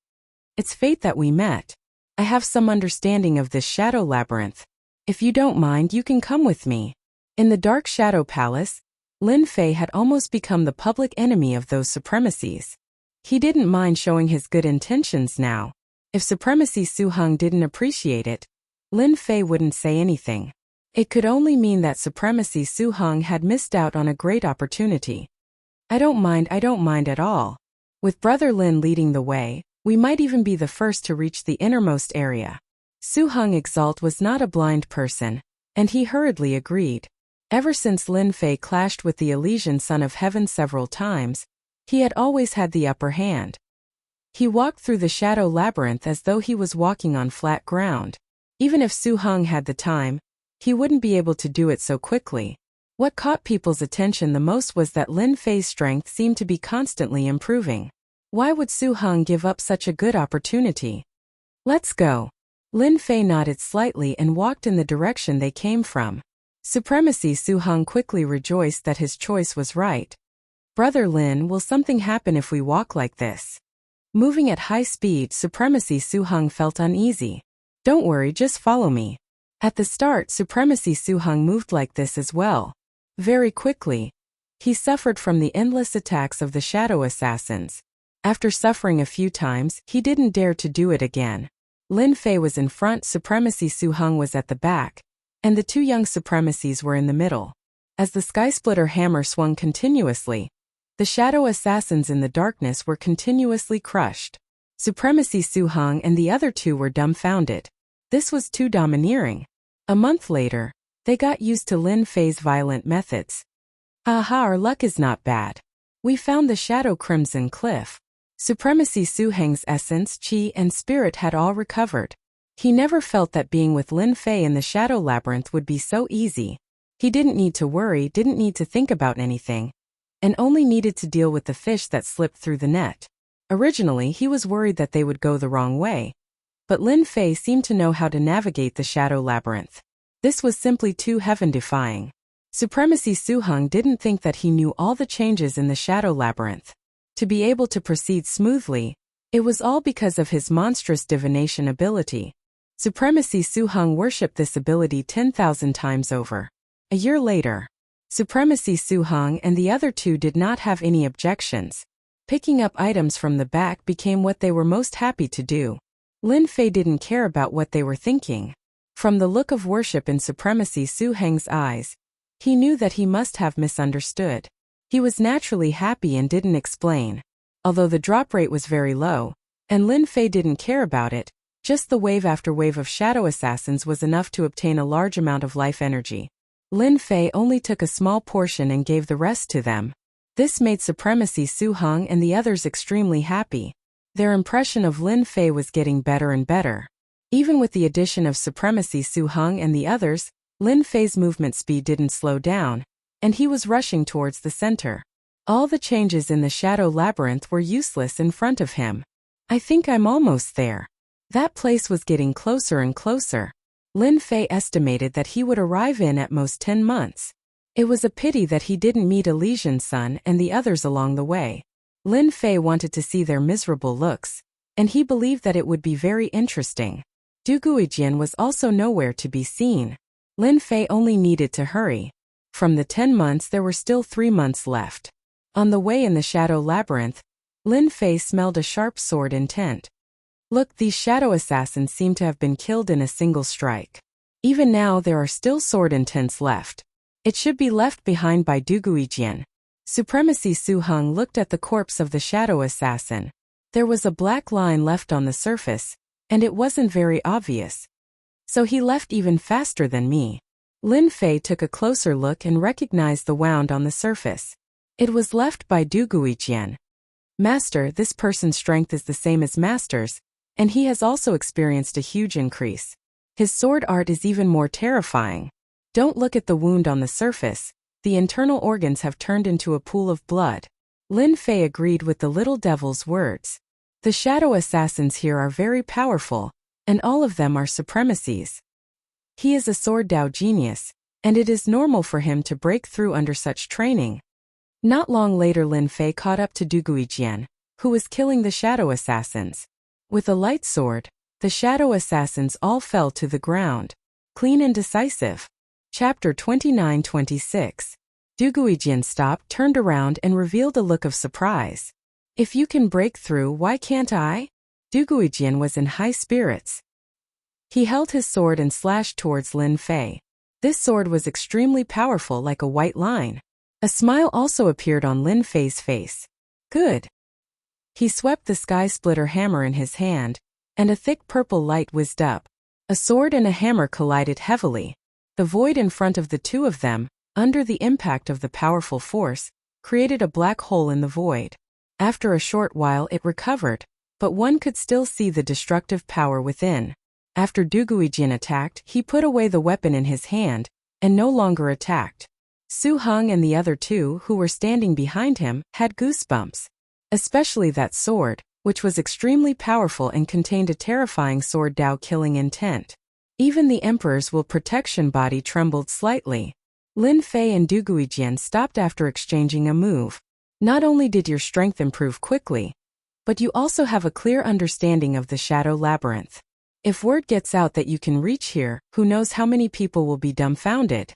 It's fate that we met. I have some understanding of this shadow labyrinth. If you don't mind, you can come with me. In the Dark Shadow Palace, Lin Fei had almost become the public enemy of those supremacies. He didn't mind showing his good intentions now. If Supremacy Su Heng didn't appreciate it, Lin Fei wouldn't say anything. It could only mean that Supremacy Su Heng had missed out on a great opportunity. I don't mind at all. With Brother Lin leading the way, we might even be the first to reach the innermost area. Su Heng Exalt was not a blind person, and he hurriedly agreed. Ever since Lin Fei clashed with the Elysian Son of Heaven several times, he had always had the upper hand. He walked through the Shadow Labyrinth as though he was walking on flat ground. Even if Su Heng had the time, he wouldn't be able to do it so quickly. What caught people's attention the most was that Lin Fei's strength seemed to be constantly improving. Why would Su Heng give up such a good opportunity? Let's go. Lin Fei nodded slightly and walked in the direction they came from. Supremacy Su Heng quickly rejoiced that his choice was right. Brother Lin, will something happen if we walk like this? Moving at high speed, Supremacy Su Heng felt uneasy. Don't worry, just follow me. At the start, Supremacy Su Heng moved like this as well. Very quickly, he suffered from the endless attacks of the shadow assassins. After suffering a few times, he didn't dare to do it again. Lin Fei was in front, Supremacy Su Heng was at the back, and the two young supremacies were in the middle. As the Skysplitter hammer swung continuously, the shadow assassins in the darkness were continuously crushed. Supremacy Su Heng and the other two were dumbfounded. This was too domineering. A month later, they got used to Lin Fei's violent methods. Aha, our luck is not bad. We found the Shadow Crimson Cliff. Supremacy Su Heng's essence, chi, and spirit had all recovered. He never felt that being with Lin Fei in the Shadow Labyrinth would be so easy. He didn't need to worry, didn't need to think about anything, and only needed to deal with the fish that slipped through the net. Originally, he was worried that they would go the wrong way, but Lin Fei seemed to know how to navigate the Shadow Labyrinth. This was simply too heaven-defying. Supremacy Su Heng didn't think that he knew all the changes in the Shadow Labyrinth. To be able to proceed smoothly, it was all because of his monstrous divination ability. Supremacy Su Heng worshipped this ability 10,000 times over. A year later, Supremacy Su Heng and the other two did not have any objections. Picking up items from the back became what they were most happy to do. Lin Fei didn't care about what they were thinking. From the look of worship in Supremacy Su Heng's eyes, he knew that he must have misunderstood. He was naturally happy and didn't explain. Although the drop rate was very low, and Lin Fei didn't care about it, just the wave after wave of shadow assassins was enough to obtain a large amount of life energy. Lin Fei only took a small portion and gave the rest to them. This made Supremacy Su Heng and the others extremely happy. Their impression of Lin Fei was getting better and better. Even with the addition of Supremacy Su Heng and the others, Lin Fei's movement speed didn't slow down, and he was rushing towards the center. All the changes in the Shadow Labyrinth were useless in front of him. I think I'm almost there. That place was getting closer and closer. Lin Fei estimated that he would arrive in at most 10 months. It was a pity that he didn't meet Elysian Sun and the others along the way. Lin Fei wanted to see their miserable looks, and he believed that it would be very interesting. Du Guijian was also nowhere to be seen. Lin Fei only needed to hurry. From the 10 months there were still 3 months left. On the way in the Shadow Labyrinth, Lin Fei smelled a sharp sword intent. Look, these shadow assassins seem to have been killed in a single strike. Even now there are still sword intents left. It should be left behind by Du Guijian. Supremacy Su Heng looked at the corpse of the shadow assassin. There was a black line left on the surface, and it wasn't very obvious. So he left even faster than me. Lin Fei took a closer look and recognized the wound on the surface. It was left by Du Guijian. Master, this person's strength is the same as Master's, and he has also experienced a huge increase. His sword art is even more terrifying. Don't look at the wound on the surface. The internal organs have turned into a pool of blood. Lin Fei agreed with the little devil's words. The shadow assassins here are very powerful, and all of them are supremacies. He is a sword Dao genius, and it is normal for him to break through under such training. Not long later Lin Fei caught up to Du Guijian, who was killing the shadow assassins. With a light sword, the shadow assassins all fell to the ground. Clean and decisive. Chapter 29-26. Du Guijian stopped, turned around and revealed a look of surprise. If you can break through, why can't I? Du Guijian was in high spirits. He held his sword and slashed towards Lin Fei. This sword was extremely powerful, like a white line. A smile also appeared on Lin Fei's face. Good. He swept the sky splitter hammer in his hand, and a thick purple light whizzed up. A sword and a hammer collided heavily. The void in front of the two of them, under the impact of the powerful force, created a black hole in the void. After a short while it recovered, but one could still see the destructive power within. After Du Guijian attacked, he put away the weapon in his hand, and no longer attacked. Su Heng and the other two, who were standing behind him, had goosebumps. Especially that sword, which was extremely powerful and contained a terrifying sword Dao killing intent. Even the Emperor's will protection body trembled slightly. Lin Fei and Du Guijian stopped after exchanging a move. Not only did your strength improve quickly, but you also have a clear understanding of the Shadow Labyrinth. If word gets out that you can reach here, who knows how many people will be dumbfounded.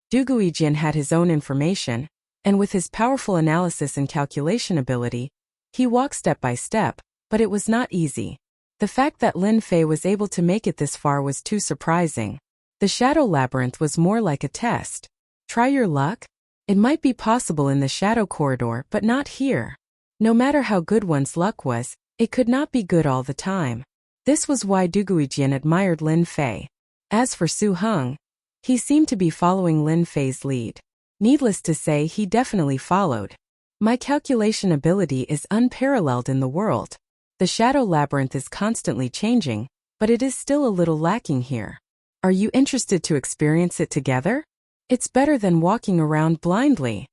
Du Guijian had his own information, and with his powerful analysis and calculation ability, he walked step by step, but it was not easy. The fact that Lin Fei was able to make it this far was too surprising. The Shadow Labyrinth was more like a test. Try your luck? It might be possible in the Shadow Corridor, but not here. No matter how good one's luck was, it could not be good all the time. This was why Du Guijian admired Lin Fei. As for Su Heng, he seemed to be following Lin Fei's lead. Needless to say, he definitely followed. My calculation ability is unparalleled in the world. The Shadow Labyrinth is constantly changing, but it is still a little lacking here. Are you interested to experience it together? It's better than walking around blindly.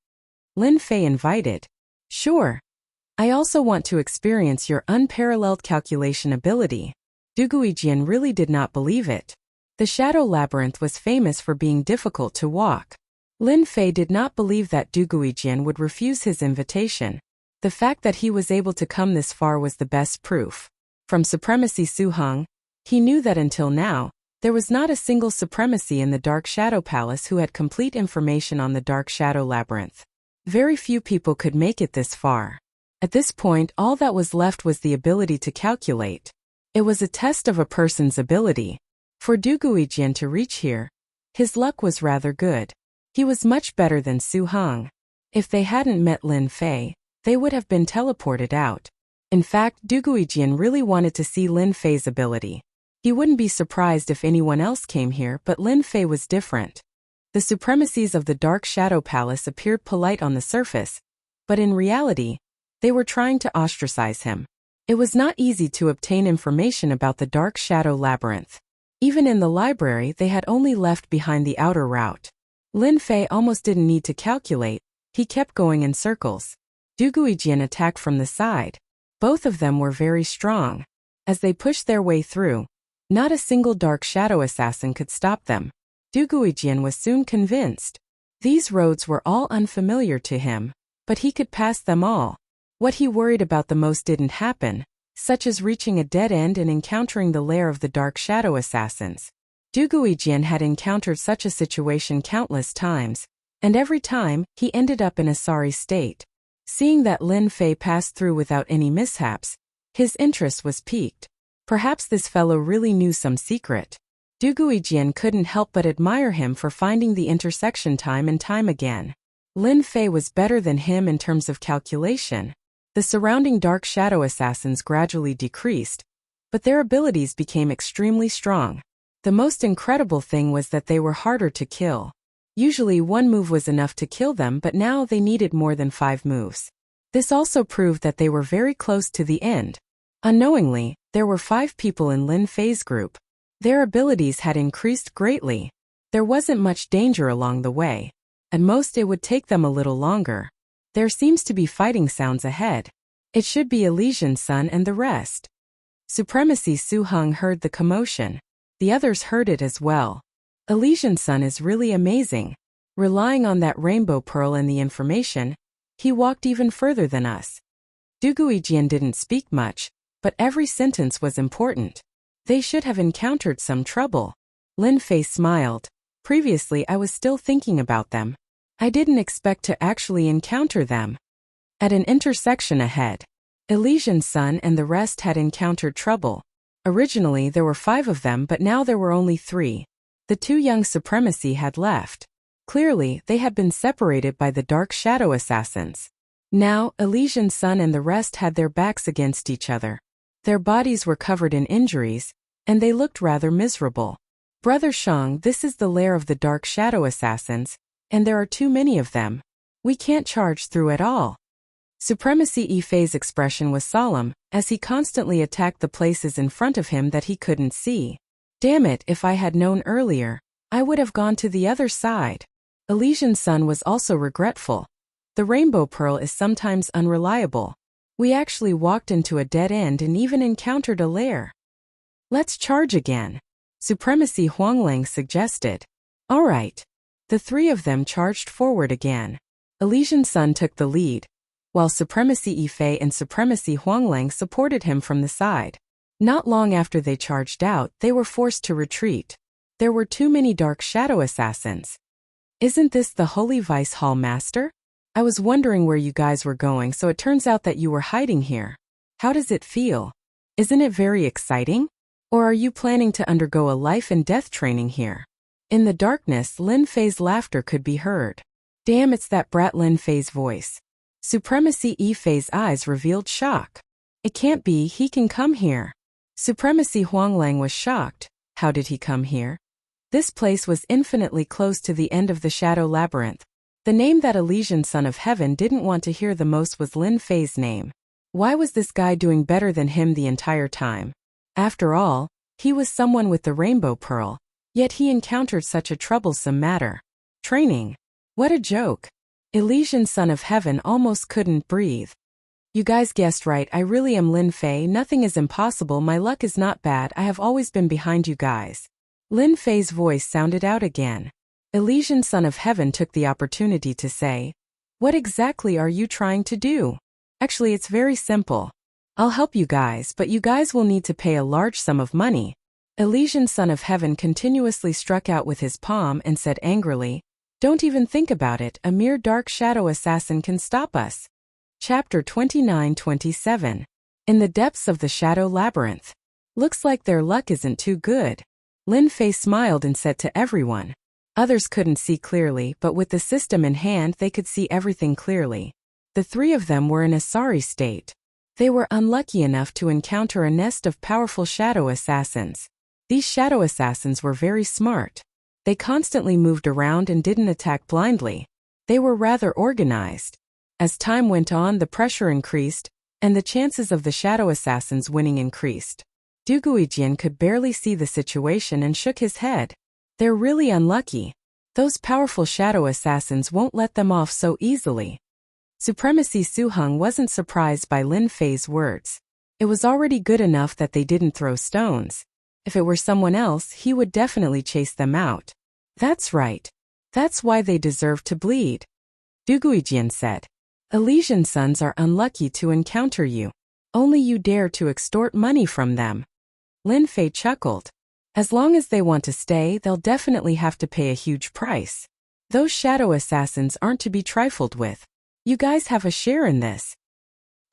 Lin Fei invited. Sure. I also want to experience your unparalleled calculation ability. Du Guijian really did not believe it. The Shadow Labyrinth was famous for being difficult to walk. Lin Fei did not believe that Du Guijian would refuse his invitation. The fact that he was able to come this far was the best proof. From Supremacy Su Heng, he knew that until now, there was not a single supremacy in the Dark Shadow Palace who had complete information on the Dark Shadow Labyrinth. Very few people could make it this far. At this point, all that was left was the ability to calculate. It was a test of a person's ability. For Du Guijian to reach here, his luck was rather good. He was much better than Su Heng. If they hadn't met Lin Fei, they would have been teleported out. In fact, Du Guijian really wanted to see Lin Fei's ability. He wouldn't be surprised if anyone else came here, but Lin Fei was different. The supremacies of the Dark Shadow Palace appeared polite on the surface, but in reality, they were trying to ostracize him. It was not easy to obtain information about the Dark Shadow Labyrinth. Even in the library, they had only left behind the outer route. Lin Fei almost didn't need to calculate, he kept going in circles. Du Guijian attacked from the side. Both of them were very strong. As they pushed their way through, not a single Dark Shadow assassin could stop them. Du Guijian was soon convinced. These roads were all unfamiliar to him, but he could pass them all. What he worried about the most didn't happen, such as reaching a dead end and encountering the lair of the Dark Shadow assassins. Du Guijian had encountered such a situation countless times, and every time, he ended up in a sorry state. Seeing that Lin Fei passed through without any mishaps, his interest was piqued. Perhaps this fellow really knew some secret. Du Guijian couldn't help but admire him for finding the intersection time and time again. Lin Fei was better than him in terms of calculation. The surrounding Dark Shadow assassins gradually decreased, but their abilities became extremely strong. The most incredible thing was that they were harder to kill. Usually one move was enough to kill them, but now they needed more than 5 moves. This also proved that they were very close to the end. Unknowingly, there were 5 people in Lin Fei's group. Their abilities had increased greatly. There wasn't much danger along the way. At most it would take them a little longer. There seems to be fighting sounds ahead. It should be Elysian Sun and the rest. Supremacy Su Heng heard the commotion. The others heard it as well. Elysian Sun is really amazing. Relying on that rainbow pearl and the information, he walked even further than us. Du Guijian didn't speak much, but every sentence was important. They should have encountered some trouble. Lin Fei smiled. Previously I was still thinking about them. I didn't expect to actually encounter them. At an intersection ahead, Elysian Sun and the rest had encountered trouble. Originally there were 5 of them, but now there were only 3. The 2 young supremacy had left. Clearly, they had been separated by the Dark Shadow assassins. Now, Elysian Sun and the rest had their backs against each other. Their bodies were covered in injuries, and they looked rather miserable. Brother Shang, this is the lair of the Dark Shadow assassins, and there are too many of them. We can't charge through at all. Supremacy Yifei's expression was solemn, as he constantly attacked the places in front of him that he couldn't see. Damn it, if I had known earlier, I would have gone to the other side. Elysian Sun was also regretful. The Rainbow Pearl is sometimes unreliable. We actually walked into a dead end and even encountered a lair. Let's charge again. Supremacy Huanglang suggested. All right. The 3 of them charged forward again. Elysian Sun took the lead, while Supremacy Yifei and Supremacy Huanglang supported him from the side. Not long after they charged out, they were forced to retreat. There were too many Dark Shadow assassins. Isn't this the Holy Vice Hall Master? I was wondering where you guys were going, so it turns out that you were hiding here. How does it feel? Isn't it very exciting? Or are you planning to undergo a life and death training here? In the darkness, Lin Fei's laughter could be heard. Damn, it's that brat Lin Fei's voice. Supremacy Yifei's eyes revealed shock. It can't be, he can come here. Supremacy Huanglang was shocked. How did he come here? This place was infinitely close to the end of the Shadow Labyrinth. The name that Elysian son of heaven didn't want to hear the most was Lin Fei's name. Why was this guy doing better than him the entire time? After all, he was someone with the rainbow pearl, yet he encountered such a troublesome matter. Training. What a joke. Elysian son of heaven almost couldn't breathe. You guys guessed right, I really am Lin Fei. Nothing is impossible, my luck is not bad, I have always been behind you guys. Lin Fei's voice sounded out again. Elysian son of heaven took the opportunity to say, "What exactly are you trying to do? Actually, it's very simple. I'll help you guys, but you guys will need to pay a large sum of money." Elysian son of heaven continuously struck out with his palm and said angrily, "Don't even think about it, a mere dark shadow assassin can stop us." Chapter 29-27. In the depths of the shadow labyrinth. Looks like their luck isn't too good. Lin Fei smiled and said to everyone. Others couldn't see clearly, but with the system in hand they could see everything clearly. The three of them were in a sorry state. They were unlucky enough to encounter a nest of powerful shadow assassins. These shadow assassins were very smart. They constantly moved around and didn't attack blindly. They were rather organized. As time went on, the pressure increased, and the chances of the shadow assassins winning increased. Du Guijian could barely see the situation and shook his head. They're really unlucky. Those powerful shadow assassins won't let them off so easily. Supremacy Su Heng wasn't surprised by Lin Fei's words. It was already good enough that they didn't throw stones. If it were someone else, he would definitely chase them out. That's right. That's why they deserve to bleed. Du Guijian said. Elysian sons are unlucky to encounter you. Only you dare to extort money from them. Lin Fei chuckled. As long as they want to stay, they'll definitely have to pay a huge price. Those shadow assassins aren't to be trifled with. You guys have a share in this.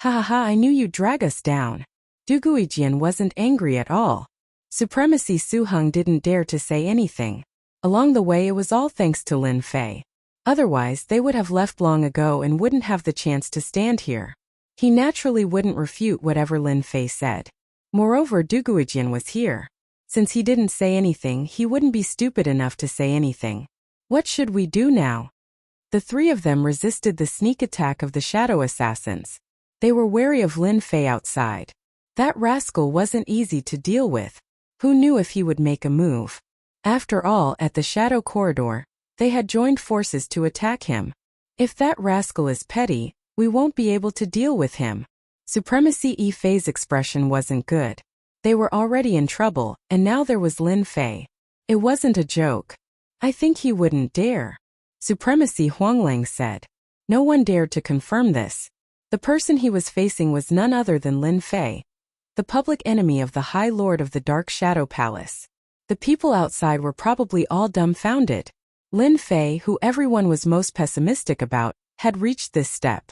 Ha ha ha, I knew you'd drag us down. Du Guijian wasn't angry at all. Supremacy Su Heng didn't dare to say anything. Along the way it was all thanks to Lin Fei. Otherwise they would have left long ago and wouldn't have the chance to stand here. He naturally wouldn't refute whatever Lin Fei said. Moreover, Du Guijian was here. Since he didn't say anything, he wouldn't be stupid enough to say anything. What should we do now? The three of them resisted the sneak attack of the shadow assassins. They were wary of Lin Fei outside. That rascal wasn't easy to deal with. Who knew if he would make a move? After all, at the shadow corridor, they had joined forces to attack him. If that rascal is petty, we won't be able to deal with him. Supremacy Yi Fei's expression wasn't good. They were already in trouble, and now there was Lin Fei. It wasn't a joke. I think he wouldn't dare. Supremacy Huanglang said. No one dared to confirm this. The person he was facing was none other than Lin Fei, the public enemy of the High Lord of the Dark Shadow Palace. The people outside were probably all dumbfounded. Lin Fei, who everyone was most pessimistic about, had reached this step.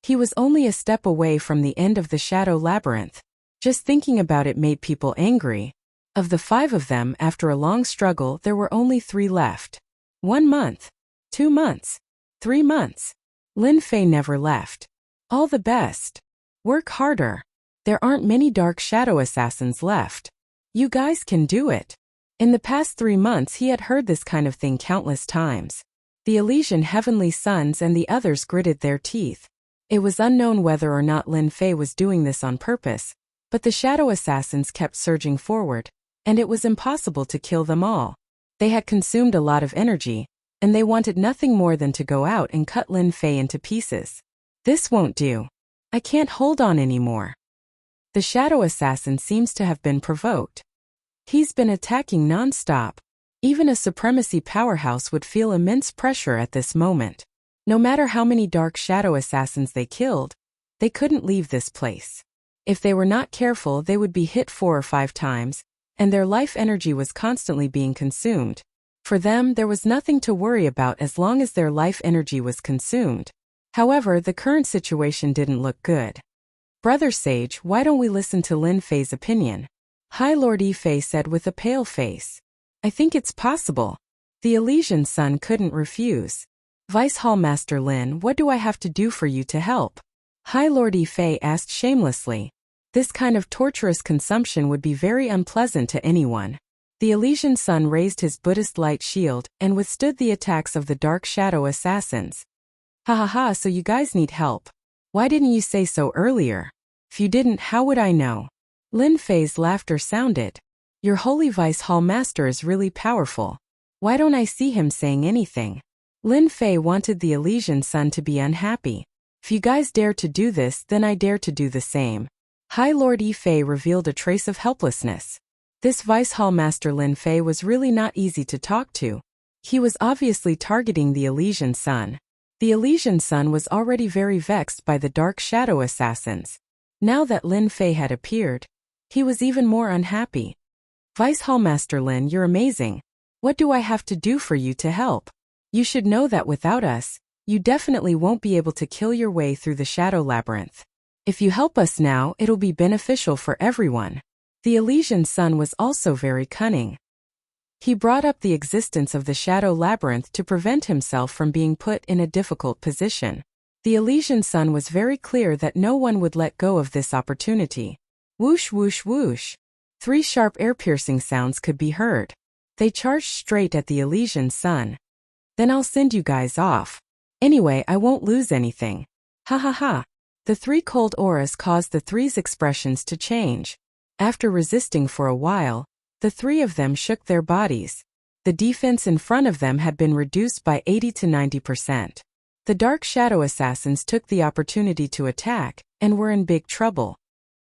He was only a step away from the end of the shadow labyrinth. Just thinking about it made people angry. Of the 5 of them, after a long struggle, there were only 3 left. 1 month. 2 months. 3 months. Lin Fei never left. All the best. Work harder. There aren't many dark shadow assassins left. You guys can do it. In the past 3 months he had heard this kind of thing countless times. The Elysian Heavenly Sons and the others gritted their teeth. It was unknown whether or not Lin Fei was doing this on purpose, but the shadow assassins kept surging forward, and it was impossible to kill them all. They had consumed a lot of energy, and they wanted nothing more than to go out and cut Lin Fei into pieces. This won't do. I can't hold on anymore. The shadow assassin seems to have been provoked. He's been attacking non-stop. Even a supremacy powerhouse would feel immense pressure at this moment. No matter how many dark shadow assassins they killed, they couldn't leave this place. If they were not careful, they would be hit 4 or 5 times, and their life energy was constantly being consumed. For them, there was nothing to worry about as long as their life energy was consumed. However, the current situation didn't look good. Brother Sage, why don't we listen to Lin Fei's opinion? High Lord Yi Fei said with a pale face. I think it's possible. The Elysian Son couldn't refuse. Vice Hall Master Lin, what do I have to do for you to help? High Lord Yi Fei asked shamelessly. This kind of torturous consumption would be very unpleasant to anyone. The Elysian Sun raised his Buddhist light shield and withstood the attacks of the dark shadow assassins. Ha ha ha, so you guys need help. Why didn't you say so earlier? If you didn't, how would I know? Lin Fei's laughter sounded. Your holy Vice Hall Master is really powerful. Why don't I see him saying anything? Lin Fei wanted the Elysian Sun to be unhappy. If you guys dare to do this, then I dare to do the same. High Lord Yi Fei revealed a trace of helplessness. This Vice Hall Master Lin Fei was really not easy to talk to. He was obviously targeting the Elysian Sun. The Elysian Sun was already very vexed by the dark shadow assassins. Now that Lin Fei had appeared, he was even more unhappy. Vice Hall Master Lin, you're amazing. What do I have to do for you to help? You should know that without us, you definitely won't be able to kill your way through the Shadow Labyrinth. If you help us now, it'll be beneficial for everyone. The Elysian Sun was also very cunning. He brought up the existence of the Shadow Labyrinth to prevent himself from being put in a difficult position. The Elysian Sun was very clear that no one would let go of this opportunity. Whoosh whoosh whoosh. 3 sharp ear-piercing sounds could be heard. They charged straight at the Elysian Sun. Then I'll send you guys off. Anyway, I won't lose anything. Ha ha ha. The 3 cold auras caused the 3's expressions to change. After resisting for a while, the 3 of them shook their bodies. The defense in front of them had been reduced by 80 to 90%. The dark shadow assassins took the opportunity to attack, and were in big trouble.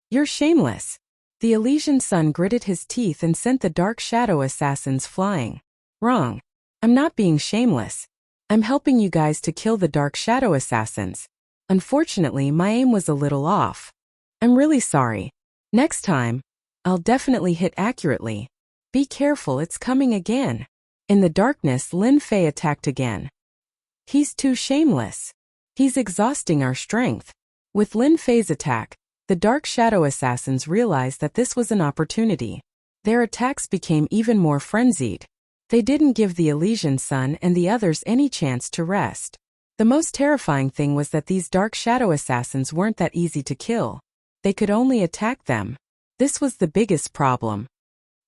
You're shameless. The Elysian Sun gritted his teeth and sent the dark shadow assassins flying. Wrong. I'm not being shameless. I'm helping you guys to kill the dark shadow assassins. Unfortunately, my aim was a little off. I'm really sorry. Next time, I'll definitely hit accurately. Be careful, it's coming again. In the darkness, Lin Fei attacked again. He's too shameless. He's exhausting our strength. With Lin Fei's attack, the dark shadow assassins realized that this was an opportunity. Their attacks became even more frenzied. They didn't give the Elysian Sun and the others any chance to rest. The most terrifying thing was that these dark shadow assassins weren't that easy to kill. They could only attack them. This was the biggest problem.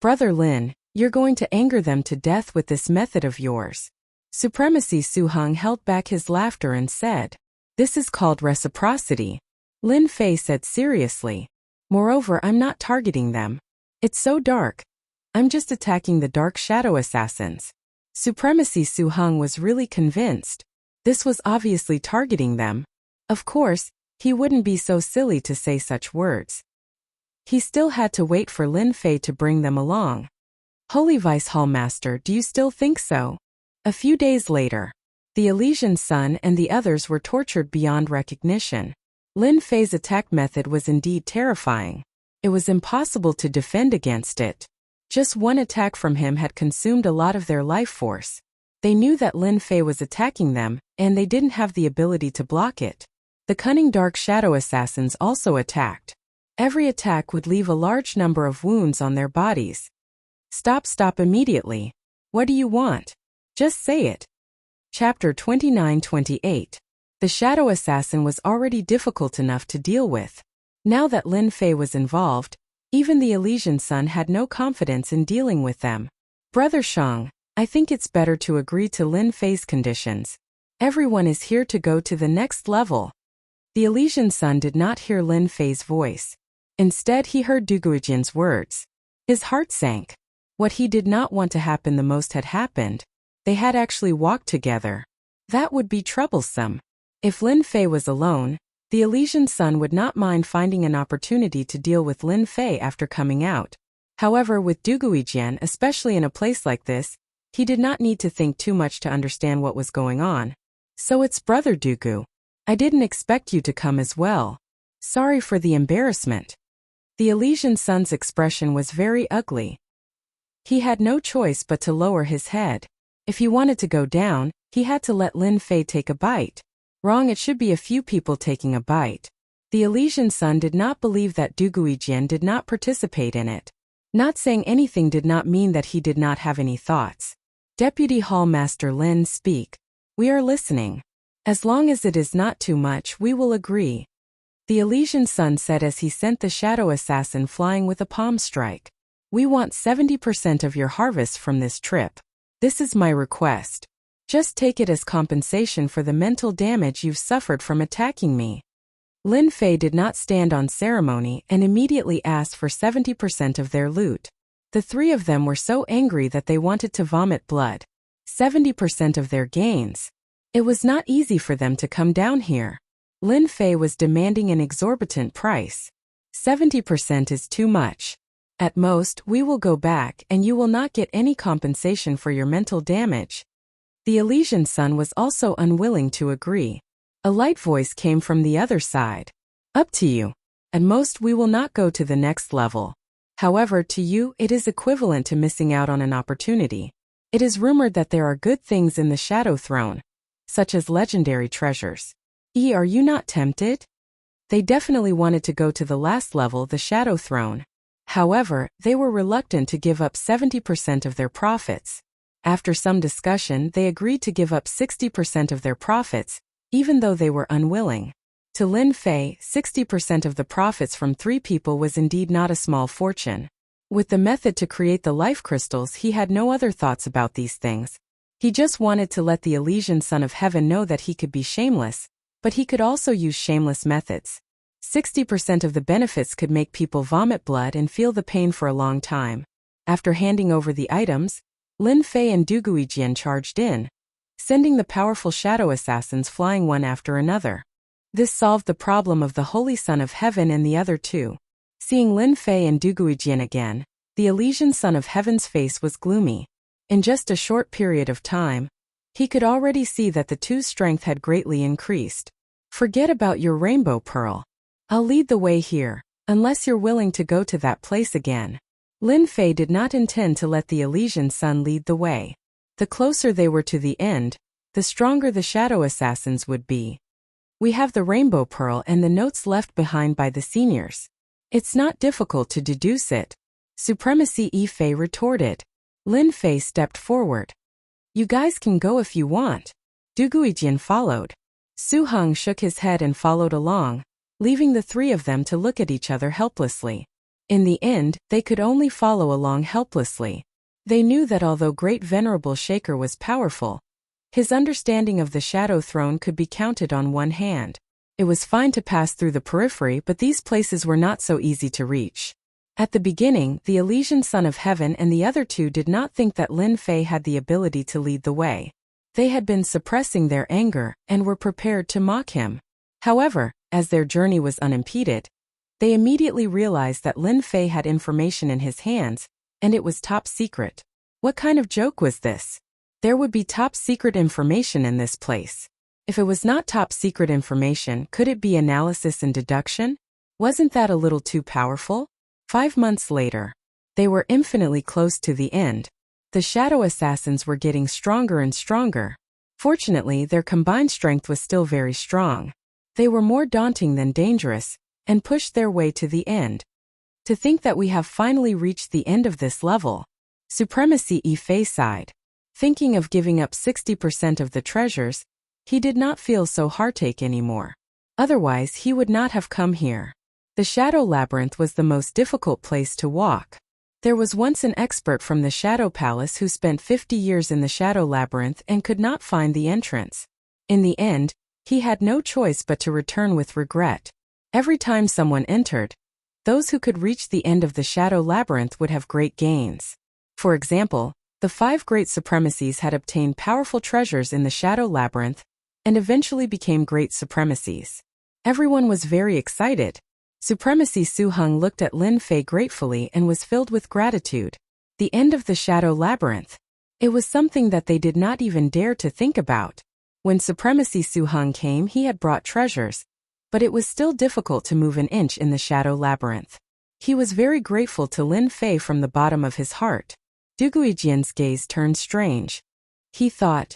Brother Lin, you're going to anger them to death with this method of yours. Supremacy Su Heng held back his laughter and said, this is called reciprocity. Lin Fei said seriously. Moreover, I'm not targeting them. It's so dark. I'm just attacking the dark shadow assassins. Supremacy Su Heng was really convinced. This was obviously targeting them. Of course, he wouldn't be so silly to say such words. He still had to wait for Lin Fei to bring them along. Holy Vice Hall Master, do you still think so? A few days later, the Elysian Sun and the others were tortured beyond recognition. Lin Fei's attack method was indeed terrifying. It was impossible to defend against it. Just one attack from him had consumed a lot of their life force. They knew that Lin Fei was attacking them, and they didn't have the ability to block it. The cunning dark shadow assassins also attacked. Every attack would leave a large number of wounds on their bodies. Stop immediately. What do you want? Just say it. Chapter 29-28. The shadow assassin was already difficult enough to deal with. Now that Lin Fei was involved, even the Elysian Sun had no confidence in dealing with them. Brother Shang, I think it's better to agree to Lin Fei's conditions. Everyone is here to go to the next level. The Elysian Sun did not hear Lin Fei's voice. Instead, he heard Du Guijian's words. His heart sank. What he did not want to happen the most had happened. They had actually walked together. That would be troublesome. If Lin Fei was alone, the Elysian Sun would not mind finding an opportunity to deal with Lin Fei after coming out. However, with Du Guijian, especially in a place like this, he did not need to think too much to understand what was going on. So it's Brother Dugu. I didn't expect you to come as well. Sorry for the embarrassment. The Elysian Sun's expression was very ugly. He had no choice but to lower his head. If he wanted to go down, he had to let Lin Fei take a bite. Wrong, it should be a few people taking a bite. The Elysian Sun did not believe that Du Guijian did not participate in it. Not saying anything did not mean that he did not have any thoughts. Deputy Hall Master Lin, speak. We are listening. As long as it is not too much, we will agree. The Elysian Sun said as he sent the shadow assassin flying with a palm strike. We want 70% of your harvest from this trip. This is my request. Just take it as compensation for the mental damage you've suffered from attacking me." Lin Fei did not stand on ceremony and immediately asked for 70% of their loot. The three of them were so angry that they wanted to vomit blood. 70% of their gains. It was not easy for them to come down here. Lin Fei was demanding an exorbitant price. 70% is too much. At most, we will go back and you will not get any compensation for your mental damage. The Elysian Sun was also unwilling to agree. A light voice came from the other side. "Up to you. At most we will not go to the next level. However, to you it is equivalent to missing out on an opportunity. It is rumored that there are good things in the Shadow Throne, such as legendary treasures. Are you not tempted?" They definitely wanted to go to the last level, the Shadow Throne. However, they were reluctant to give up 70% of their profits. After some discussion, they agreed to give up 60% of their profits, even though they were unwilling. To Lin Fei, 60% of the profits from 3 people was indeed not a small fortune. With the method to create the life crystals, he had no other thoughts about these things. He just wanted to let the Elysian Son of Heaven know that he could be shameless, but he could also use shameless methods. 60% of the benefits could make people vomit blood and feel the pain for a long time. After handing over the items, Lin Fei and Du Guijian charged in, sending the powerful shadow assassins flying one after another. This solved the problem of the Holy Son of Heaven and the other two. Seeing Lin Fei and Du Guijian again, the Elysian Son of Heaven's face was gloomy. In just a short period of time, he could already see that the two's strength had greatly increased. "Forget about your rainbow pearl. I'll lead the way here, unless you're willing to go to that place again." Lin Fei did not intend to let the Elysian Sun lead the way. The closer they were to the end, the stronger the shadow assassins would be. "We have the rainbow pearl and the notes left behind by the seniors. It's not difficult to deduce it," Supremacy Yi Fei retorted. Lin Fei stepped forward. "You guys can go if you want." Du Guijian followed. Su Heng shook his head and followed along, leaving the three of them to look at each other helplessly. In the end, they could only follow along helplessly. They knew that although Great Venerable Shaker was powerful, his understanding of the Shadow Throne could be counted on one hand. It was fine to pass through the periphery, but these places were not so easy to reach. At the beginning, the Elysian Son of Heaven and the other two did not think that Lin Fei had the ability to lead the way. They had been suppressing their anger and were prepared to mock him. However, as their journey was unimpeded, they immediately realized that Lin Fei had information in his hands, and it was top secret. What kind of joke was this? There would be top secret information in this place. If it was not top secret information, could it be analysis and deduction? Wasn't that a little too powerful? 5 months later, they were infinitely close to the end. The shadow assassins were getting stronger and stronger. Fortunately, their combined strength was still very strong. They were more daunting than dangerous, and pushed their way to the end. "To think that we have finally reached the end of this level," Supremacy Yi Fei sighed. Thinking of giving up 60% of the treasures, he did not feel so heartache anymore. Otherwise, he would not have come here. The Shadow Labyrinth was the most difficult place to walk. There was once an expert from the Shadow Palace who spent 50 years in the Shadow Labyrinth and could not find the entrance. In the end, he had no choice but to return with regret. Every time someone entered, those who could reach the end of the Shadow Labyrinth would have great gains. For example, the 5 great supremacies had obtained powerful treasures in the Shadow Labyrinth and eventually became great supremacies. Everyone was very excited. Supremacy Su Heng looked at Lin Fei gratefully and was filled with gratitude. The end of the Shadow Labyrinth. It was something that they did not even dare to think about. When Supremacy Su Heng came, he had brought treasures, but it was still difficult to move an inch in the Shadow Labyrinth. He was very grateful to Lin Fei from the bottom of his heart. Du Guijian's gaze turned strange. He thought,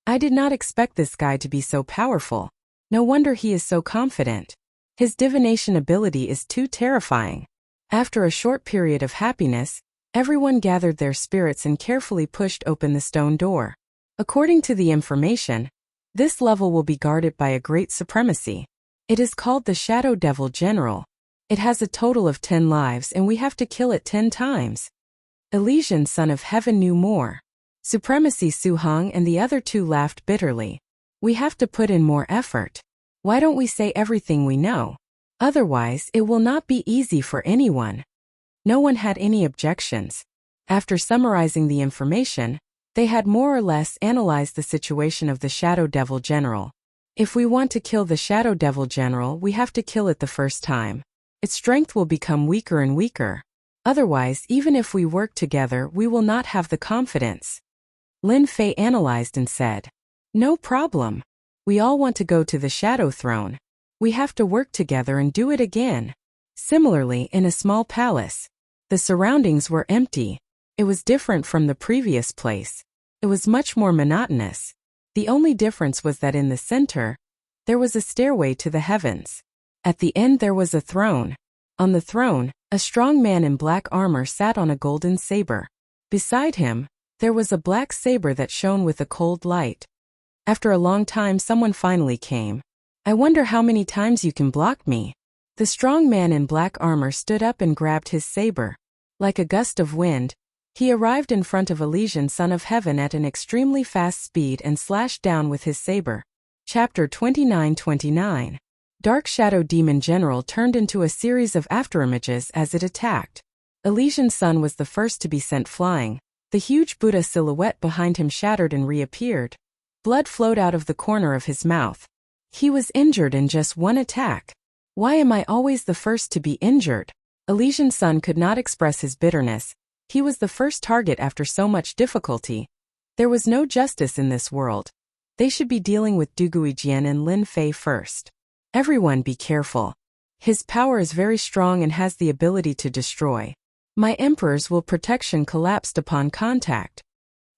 "I did not expect this guy to be so powerful. No wonder he is so confident. His divination ability is too terrifying." After a short period of happiness, everyone gathered their spirits and carefully pushed open the stone door. According to the information, this level will be guarded by a great supremacy. It is called the Shadow Devil General. It has a total of 10 lives and we have to kill it 10 times. Elysian son of heaven knew more. Supremacy Su Hong and the other two laughed bitterly. We have to put in more effort. Why don't we say everything we know? Otherwise, it will not be easy for anyone. No one had any objections. After summarizing the information, they had more or less analyzed the situation of the Shadow Devil General. If we want to kill the Shadow Devil General, we have to kill it the first time. Its strength will become weaker and weaker. Otherwise, even if we work together, we will not have the confidence. Lin Fei analyzed and said, "No problem. We all want to go to the Shadow Throne. We have to work together and do it again." Similarly, in a small palace, the surroundings were empty. It was different from the previous place. It was much more monotonous. The only difference was that in the center, there was a stairway to the heavens. At the end there was a throne. On the throne, a strong man in black armor sat on a golden saber. Beside him, there was a black saber that shone with a cold light. After a long time someone finally came. "I wonder how many times you can block me." The strong man in black armor stood up and grabbed his saber. Like a gust of wind, he arrived in front of Elysian son of heaven at an extremely fast speed and slashed down with his saber. Chapter 29-29. Dark Shadow Demon General turned into a series of afterimages as it attacked. Elysian Sun was the first to be sent flying. The huge Buddha silhouette behind him shattered and reappeared. Blood flowed out of the corner of his mouth. He was injured in just one attack. Why am I always the first to be injured? Elysian Sun could not express his bitterness. He was the first target after so much difficulty. There was no justice in this world. They should be dealing with Duguijian and Lin Fei first. Everyone be careful. His power is very strong and has the ability to destroy. My emperors will protection collapsed upon contact.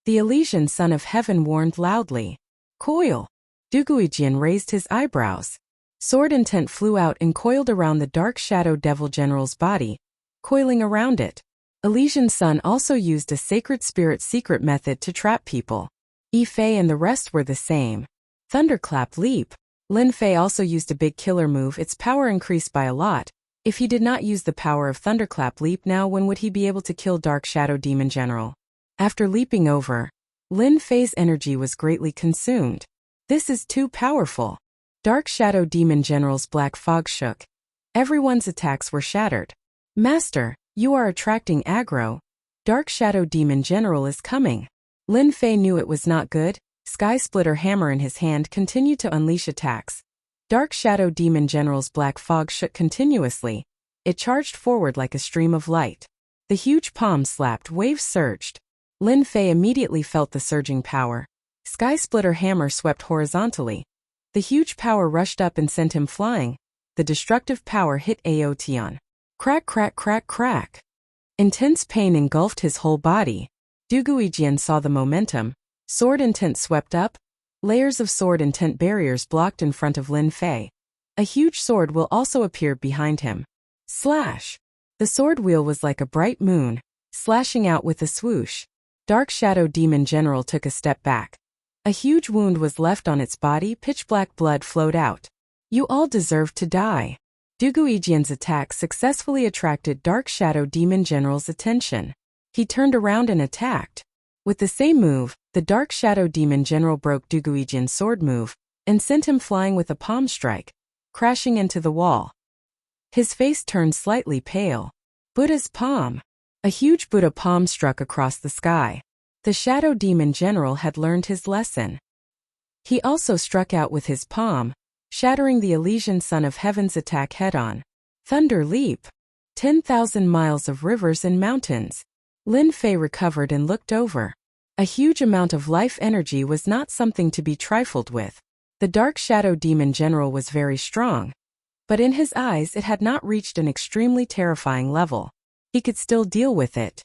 The Elysian son of heaven warned loudly. Coil. Duguijian raised his eyebrows. Sword intent flew out and coiled around the Dark Shadow Devil General's body, coiling around it. Elysian Sun also used a Sacred Spirit secret method to trap people. Yi Fei and the rest were the same. Thunderclap Leap. Lin Fei also used a big killer move. Its power increased by a lot. If he did not use the power of Thunderclap Leap now, when would he be able to kill Dark Shadow Demon General? After leaping over, Lin Fei's energy was greatly consumed. This is too powerful. Dark Shadow Demon General's black fog shook. Everyone's attacks were shattered. Master, you are attracting aggro. Dark Shadow Demon General is coming. Lin Fei knew it was not good. Sky Splitter hammer in his hand continued to unleash attacks. Dark Shadow Demon General's black fog shook continuously. It charged forward like a stream of light. The huge palm slapped, waves surged. Lin Fei immediately felt the surging power. Sky Splitter hammer swept horizontally. The huge power rushed up and sent him flying. The destructive power hit Aotion. Crack, crack, crack, crack. Intense pain engulfed his whole body. Duguijian saw the momentum. Sword intent swept up. Layers of sword intent barriers blocked in front of Lin Fei. A huge sword will also appear behind him. Slash. The sword wheel was like a bright moon, slashing out with a swoosh. Dark Shadow Demon General took a step back. A huge wound was left on its body. Pitch black blood flowed out. You all deserve to die. Duguijian's attack successfully attracted Dark Shadow Demon General's attention. He turned around and attacked. With the same move, the Dark Shadow Demon General broke Duguijian's sword move and sent him flying with a palm strike, crashing into the wall. His face turned slightly pale. Buddha's palm. A huge Buddha palm struck across the sky. The Shadow Demon General had learned his lesson. He also struck out with his palm, shattering the Elysian Son of Heaven's attack head-on. Thunder Leap. 10,000 miles of rivers and mountains. Lin Fei recovered and looked over. A huge amount of life energy was not something to be trifled with. The Dark Shadow Demon General was very strong, but in his eyes it had not reached an extremely terrifying level. He could still deal with it.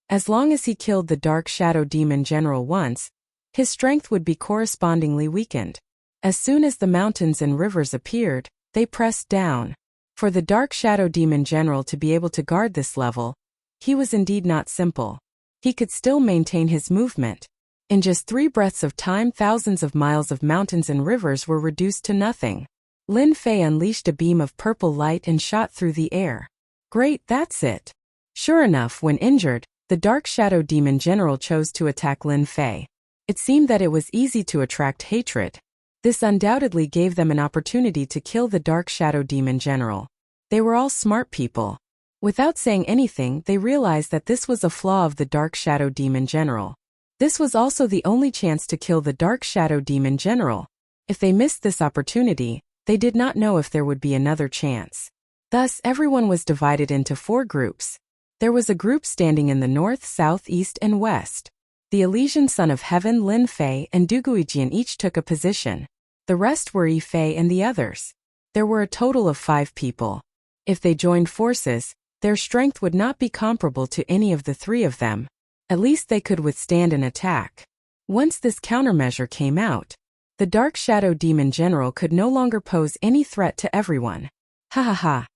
As long as he killed the Dark Shadow Demon General once, his strength would be correspondingly weakened. As soon as the mountains and rivers appeared, they pressed down. For the Dark Shadow Demon General to be able to guard this level, he was indeed not simple. He could still maintain his movement. In just 3 breaths of time, thousands of miles of mountains and rivers were reduced to nothing. Lin Fei unleashed a beam of purple light and shot through the air. Great, that's it. Sure enough, when injured, The Dark Shadow Demon General chose to attack Lin Fei. It seemed that it was easy to attract hatred. This undoubtedly gave them an opportunity to kill the Dark Shadow Demon General. They were all smart people. Without saying anything, they realized that this was a flaw of the Dark Shadow Demon General. This was also the only chance to kill the Dark Shadow Demon General. If they missed this opportunity, they did not know if there would be another chance. Thus, everyone was divided into 4 groups. There was a group standing in the north, south, east, and west. The Elysian Son of Heaven, Lin Fei, and Du Guijian each took a position. The rest were Yi Fei and the others. There were a total of 5 people. If they joined forces, their strength would not be comparable to any of the 3 of them. At least they could withstand an attack. Once this countermeasure came out, the Dark Shadow Demon General could no longer pose any threat to everyone. Ha ha ha.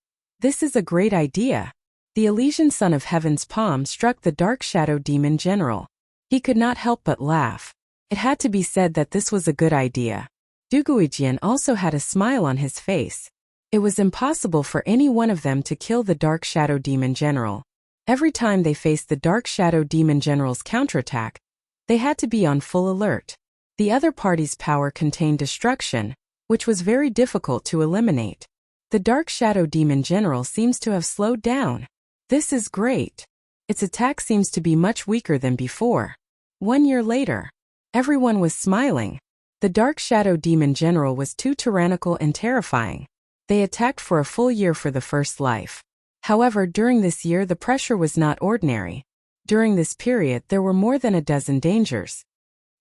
This is a great idea. The Elysian Son of Heaven's palm struck the Dark Shadow Demon General. He could not help but laugh. It had to be said that this was a good idea. Du Guijian also had a smile on his face. It was impossible for any one of them to kill the Dark Shadow Demon General. Every time they faced the Dark Shadow Demon General's counterattack, they had to be on full alert. The other party's power contained destruction, which was very difficult to eliminate. The Dark Shadow Demon General seems to have slowed down. This is great. Its attack seems to be much weaker than before. 1 year later, everyone was smiling. The Dark Shadow Demon General was too tyrannical and terrifying. They attacked for a full year for the first life. However, during this year the pressure was not ordinary. During this period there were more than a dozen dangers.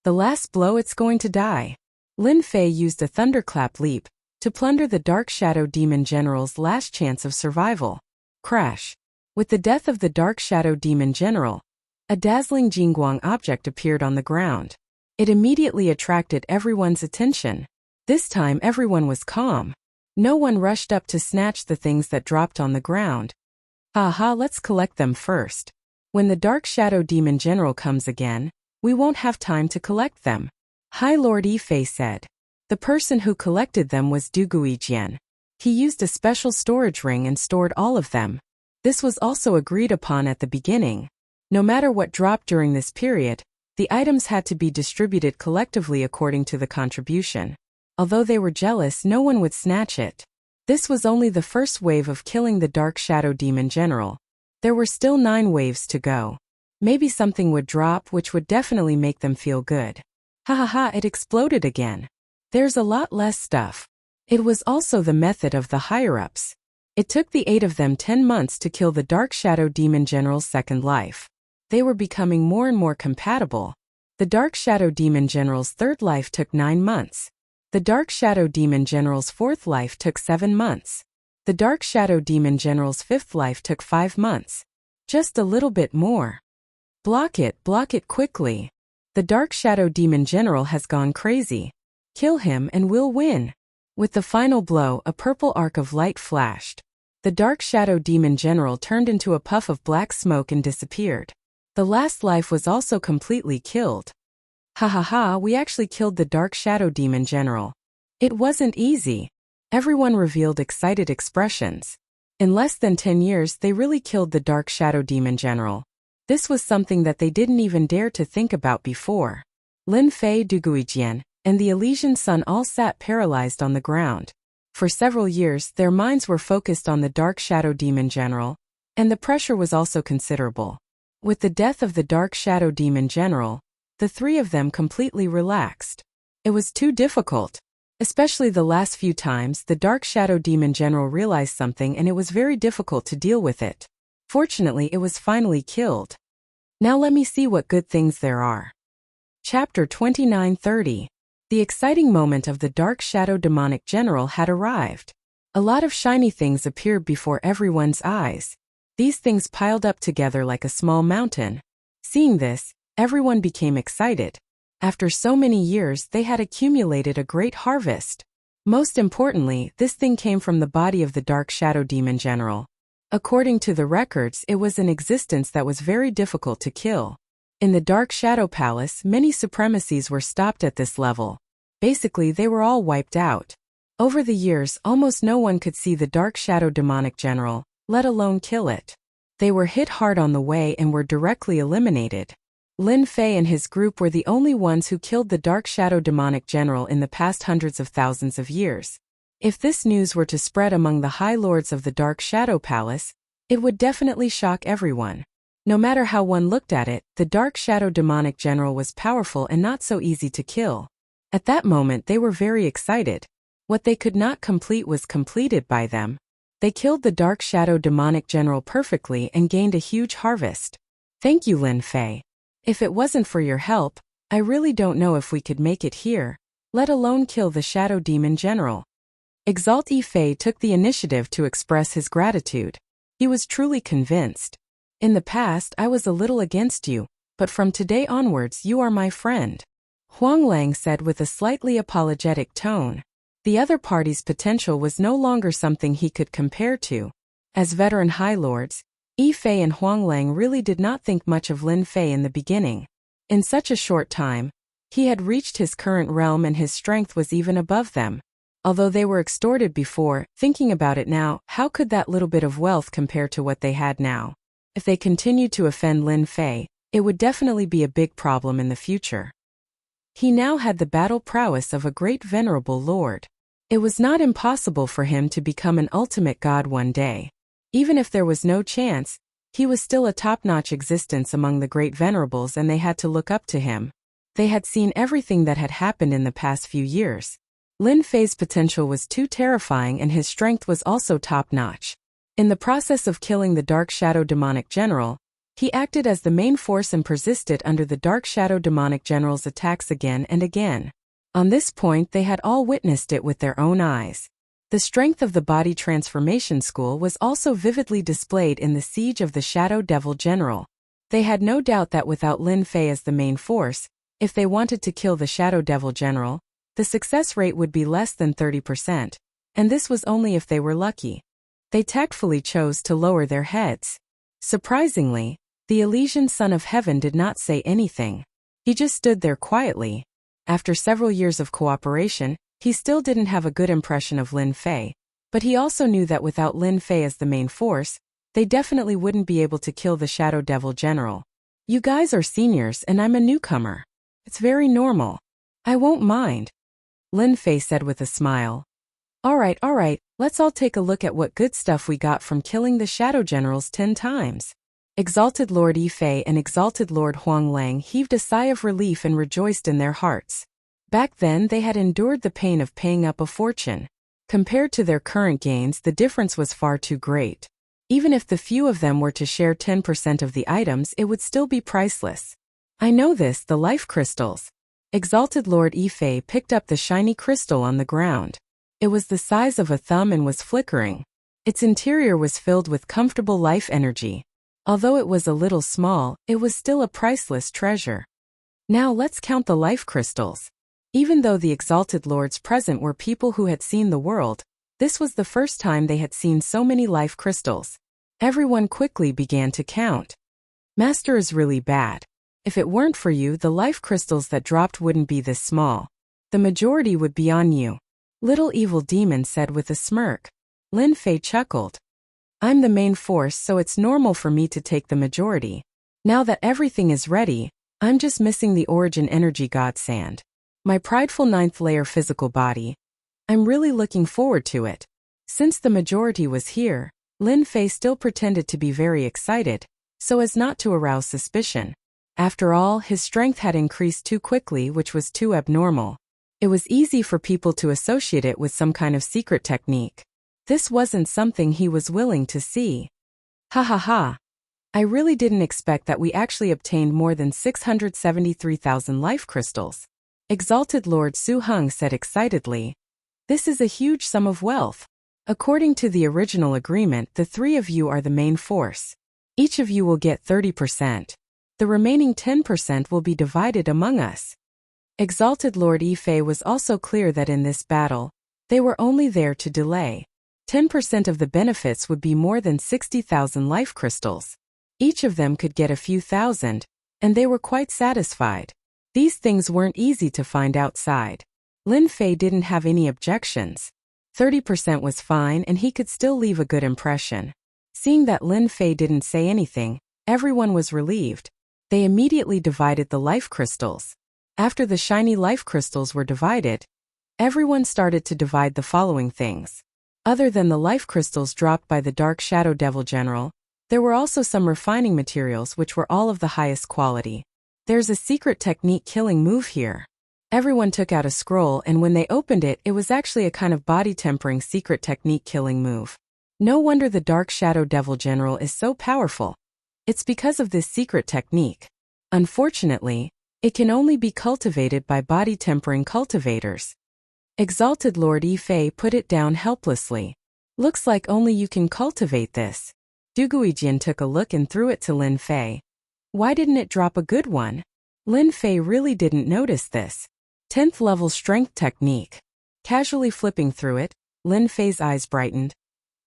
The last blow, it's going to die. Lin Fei used a thunderclap leap to plunder the Dark Shadow Demon General's last chance of survival. Crash. With the death of the Dark Shadow Demon General, a dazzling Jingguang object appeared on the ground. It immediately attracted everyone's attention. This time everyone was calm. No one rushed up to snatch the things that dropped on the ground. Haha, let's collect them first. When the Dark Shadow Demon General comes again, we won't have time to collect them. High Lord Yi Fei said. The person who collected them was Du Guijian. He used a special storage ring and stored all of them. This was also agreed upon at the beginning. No matter what dropped during this period, the items had to be distributed collectively according to the contribution. Although they were jealous, no one would snatch it. This was only the first wave of killing the Dark Shadow Demon General. There were still 9 waves to go. Maybe something would drop which would definitely make them feel good. Ha ha ha, it exploded again. There's a lot less stuff. It was also the method of the higher-ups. It took the 8 of them 10 months to kill the Dark Shadow Demon General's second life. They were becoming more and more compatible. The Dark Shadow Demon General's third life took 9 months. The Dark Shadow Demon General's fourth life took 7 months. The Dark Shadow Demon General's fifth life took 5 months. Just a little bit more. Block it quickly. The Dark Shadow Demon General has gone crazy. Kill him and we'll win. With the final blow, a purple arc of light flashed. The Dark Shadow Demon General turned into a puff of black smoke and disappeared. The last life was also completely killed. Ha ha ha, we actually killed the Dark Shadow Demon General. It wasn't easy. Everyone revealed excited expressions. In less than 10 years they really killed the Dark Shadow Demon General. This was something that they didn't even dare to think about before. Lin Fei, Du Guijian, and the Elysian Sun all sat paralyzed on the ground. For several years their minds were focused on the Dark Shadow Demon General, and the pressure was also considerable. With the death of the Dark Shadow Demon General, the 3 of them completely relaxed. It was too difficult. Especially the last few times the Dark Shadow Demon General realized something and it was very difficult to deal with it. Fortunately, it was finally killed. Now let me see what good things there are. Chapter 29:30. The exciting moment of the Dark Shadow Demonic General had arrived. A lot of shiny things appeared before everyone's eyes. These things piled up together like a small mountain. Seeing this, everyone became excited. After so many years, they had accumulated a great harvest. Most importantly, this thing came from the body of the Dark Shadow Demon General. According to the records, it was an existence that was very difficult to kill. In the Dark Shadow Palace, many supremacies were stopped at this level. Basically, they were all wiped out. Over the years, almost no one could see the Dark Shadow Demonic General, let alone kill it. They were hit hard on the way and were directly eliminated. Lin Fei and his group were the only ones who killed the Dark Shadow demonic general in the past hundreds of thousands of years. If this news were to spread among the High Lords of the Dark Shadow Palace, it would definitely shock everyone. No matter how one looked at it, the Dark Shadow demonic general was powerful and not so easy to kill. At that moment they were very excited. What they could not complete was completed by them. They killed the Dark Shadow demonic general perfectly and gained a huge harvest. Thank you, Lin Fei. If it wasn't for your help, I really don't know if we could make it here, let alone kill the Shadow Demon General. Exalt Fei took the initiative to express his gratitude. He was truly convinced. In the past I was a little against you, but from today onwards you are my friend. Huang Lang said with a slightly apologetic tone. The other party's potential was no longer something he could compare to. As veteran High Lords, Fei and Huang Lang really did not think much of Lin Fei in the beginning. In such a short time, he had reached his current realm and his strength was even above them. Although they were extorted before, thinking about it now, how could that little bit of wealth compare to what they had now? If they continued to offend Lin Fei, it would definitely be a big problem in the future. He now had the battle prowess of a great venerable lord. It was not impossible for him to become an ultimate god one day. Even if there was no chance, he was still a top-notch existence among the great venerables and they had to look up to him. They had seen everything that had happened in the past few years. Lin Fei's potential was too terrifying and his strength was also top-notch. In the process of killing the Dark Shadow demonic general, he acted as the main force and persisted under the Dark Shadow demonic general's attacks again and again. On this point they had all witnessed it with their own eyes. The strength of the body transformation school was also vividly displayed in the siege of the Shadow Devil General. They had no doubt that without Lin Fei as the main force, if they wanted to kill the Shadow Devil General, the success rate would be less than 30%, and this was only if they were lucky. They tactfully chose to lower their heads. Surprisingly, the Elysian Son of Heaven did not say anything. He just stood there quietly. After several years of cooperation, he still didn't have a good impression of Lin Fei, but he also knew that without Lin Fei as the main force, they definitely wouldn't be able to kill the Shadow Devil General. You guys are seniors and I'm a newcomer. It's very normal. I won't mind. Lin Fei said with a smile. Alright, let's all take a look at what good stuff we got from killing the Shadow Generals 10 times. Exalted Lord Fei and Exalted Lord Huang Lang heaved a sigh of relief and rejoiced in their hearts. Back then they had endured the pain of paying up a fortune. Compared to their current gains, the difference was far too great. Even if the few of them were to share 10% of the items, it would still be priceless. I know this, the life crystals. Exalted Lord Fei picked up the shiny crystal on the ground. It was the size of a thumb and was flickering. Its interior was filled with comfortable life energy. Although it was a little small, it was still a priceless treasure. Now let's count the life crystals. Even though the Exalted Lords present were people who had seen the world, this was the first time they had seen so many life crystals. Everyone quickly began to count. Master is really bad. If it weren't for you, the life crystals that dropped wouldn't be this small. The majority would be on you. Little Evil Demon said with a smirk. Lin Fei chuckled. I'm the main force, so it's normal for me to take the majority. Now that everything is ready, I'm just missing the origin energy godsend. My prideful 9th layer physical body. I'm really looking forward to it. Since the majority was here, Lin Fei still pretended to be very excited, so as not to arouse suspicion. After all, his strength had increased too quickly, which was too abnormal. It was easy for people to associate it with some kind of secret technique. This wasn't something he was willing to see. Ha ha ha. I really didn't expect that we actually obtained more than 673,000 life crystals. Exalted Lord Su Heng said excitedly. This is a huge sum of wealth. According to the original agreement, the three of you are the main force. Each of you will get 30%. The remaining 10% will be divided among us. Exalted Lord Fei was also clear that in this battle, they were only there to delay. 10% of the benefits would be more than 60,000 life crystals. Each of them could get a few thousand, and they were quite satisfied. These things weren't easy to find outside. Lin Fei didn't have any objections. 30% was fine and he could still leave a good impression. Seeing that Lin Fei didn't say anything, everyone was relieved. They immediately divided the life crystals. After the shiny life crystals were divided, everyone started to divide the following things. Other than the life crystals dropped by the Dark Shadow Devil General, there were also some refining materials which were all of the highest quality. There's a secret technique killing move here. Everyone took out a scroll, and when they opened it, it was actually a kind of body tempering secret technique killing move. No wonder the Dark Shadow Devil General is so powerful. It's because of this secret technique. Unfortunately, it can only be cultivated by body tempering cultivators. Exalted Lord Yifei put it down helplessly. Looks like only you can cultivate this. Duguijin took a look and threw it to Lin Fei. Why didn't it drop a good one? Lin Fei really didn't notice this. 10th level strength technique. Casually flipping through it, Lin Fei's eyes brightened.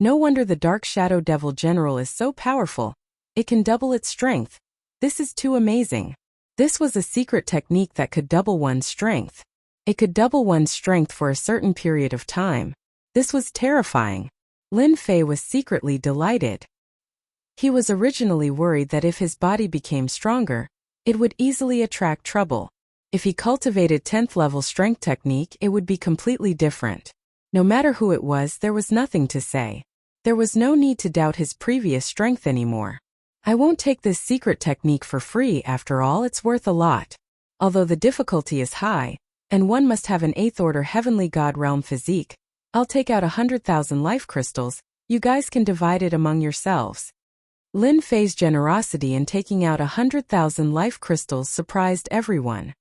No wonder the Dark Shadow Devil General is so powerful. It can double its strength. This is too amazing. This was a secret technique that could double one's strength. It could double one's strength for a certain period of time. This was terrifying. Lin Fei was secretly delighted. He was originally worried that if his body became stronger, it would easily attract trouble. If he cultivated 10th level strength technique, it would be completely different. No matter who it was, there was nothing to say. There was no need to doubt his previous strength anymore. I won't take this secret technique for free, after all it's worth a lot. Although the difficulty is high, and one must have an 8th order heavenly god realm physique, I'll take out 100,000 life crystals. You guys can divide it among yourselves. Lin Fei's generosity in taking out 100,000 life crystals surprised everyone.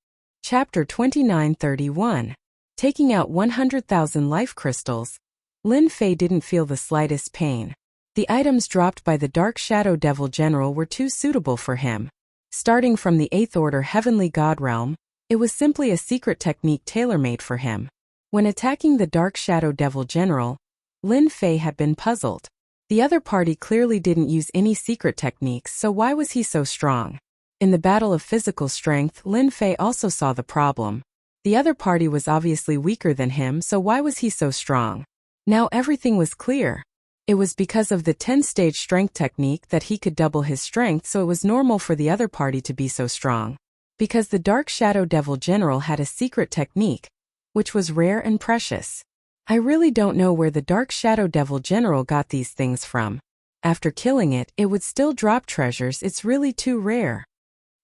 Chapter 2931. Taking out 100,000 life crystals, Lin Fei didn't feel the slightest pain. The items dropped by the Dark Shadow Devil General were too suitable for him. Starting from the 8th order heavenly god realm, it was simply a secret technique tailor-made for him. When attacking the Dark Shadow Devil General, Lin Fei had been puzzled. The other party clearly didn't use any secret techniques, so why was he so strong? In the battle of physical strength, Lin Fei also saw the problem. The other party was obviously weaker than him, so why was he so strong? Now everything was clear. It was because of the 10-stage strength technique that he could double his strength, so it was normal for the other party to be so strong. Because the Dark Shadow Devil General had a secret technique, which was rare and precious. I really don't know where the Dark Shadow Devil General got these things from. After killing it, it would still drop treasures. It's really too rare.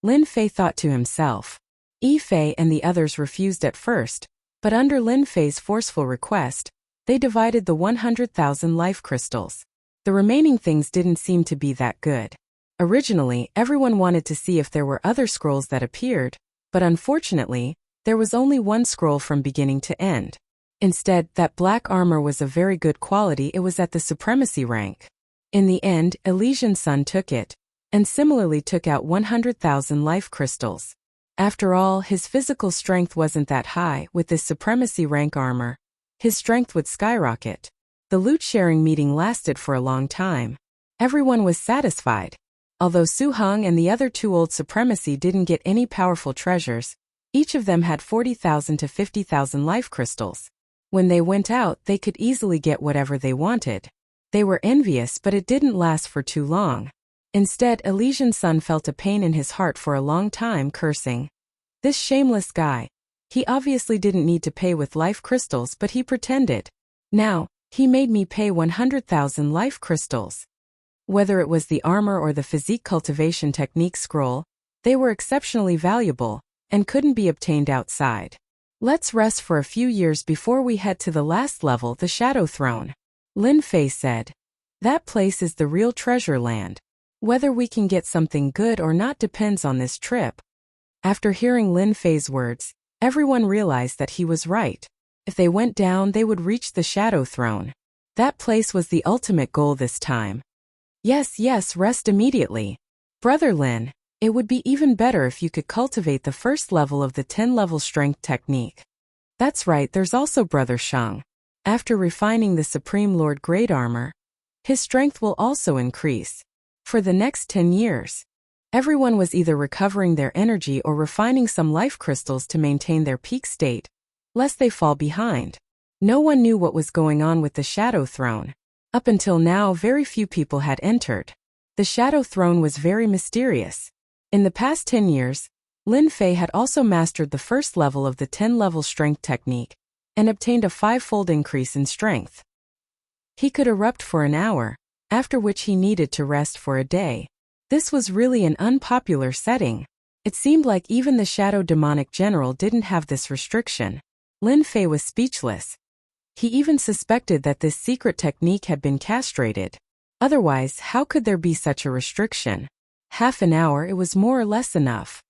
Lin Fei thought to himself. Yifei and the others refused at first, but under Lin Fei's forceful request, they divided the 100,000 life crystals. The remaining things didn't seem to be that good. Originally, everyone wanted to see if there were other scrolls that appeared, but unfortunately, there was only one scroll from beginning to end. Instead, that black armor was of very good quality. It was at the supremacy rank. In the end, Elysian Sun took it, and similarly took out 100,000 life crystals. After all, his physical strength wasn't that high. With this supremacy rank armor, his strength would skyrocket. The loot-sharing meeting lasted for a long time. Everyone was satisfied. Although Su Heng and the other two old supremacy didn't get any powerful treasures, each of them had 40,000 to 50,000 life crystals. When they went out, they could easily get whatever they wanted. They were envious, but it didn't last for too long. Instead, Elysian Sun felt a pain in his heart for a long time, cursing. This shameless guy. He obviously didn't need to pay with life crystals, but he pretended. Now, he made me pay 100,000 life crystals. Whether it was the armor or the physique cultivation technique scroll, they were exceptionally valuable, and couldn't be obtained outside. Let's rest for a few years before we head to the last level, the Shadow Throne. Lin Fei said. That place is the real treasure land. Whether we can get something good or not depends on this trip. After hearing Lin Fei's words, everyone realized that he was right. If they went down, they would reach the Shadow Throne. That place was the ultimate goal this time. Yes, rest immediately. Brother Lin, it would be even better if you could cultivate the first level of the 10-level strength technique. That's right, there's also Brother Shang. After refining the Supreme Lord Great Armor, his strength will also increase. For the next 10 years, everyone was either recovering their energy or refining some life crystals to maintain their peak state, lest they fall behind. No one knew what was going on with the Shadow Throne. Up until now, very few people had entered. The Shadow Throne was very mysterious. In the past 10 years, Lin Fei had also mastered the first level of the 10-level strength technique and obtained a 5-fold increase in strength. He could erupt for an hour, after which he needed to rest for a day. This was really an unpopular setting. It seemed like even the Shadow Demonic General didn't have this restriction. Lin Fei was speechless. He even suspected that this secret technique had been castrated. Otherwise, how could there be such a restriction? Half an hour, it was more or less enough.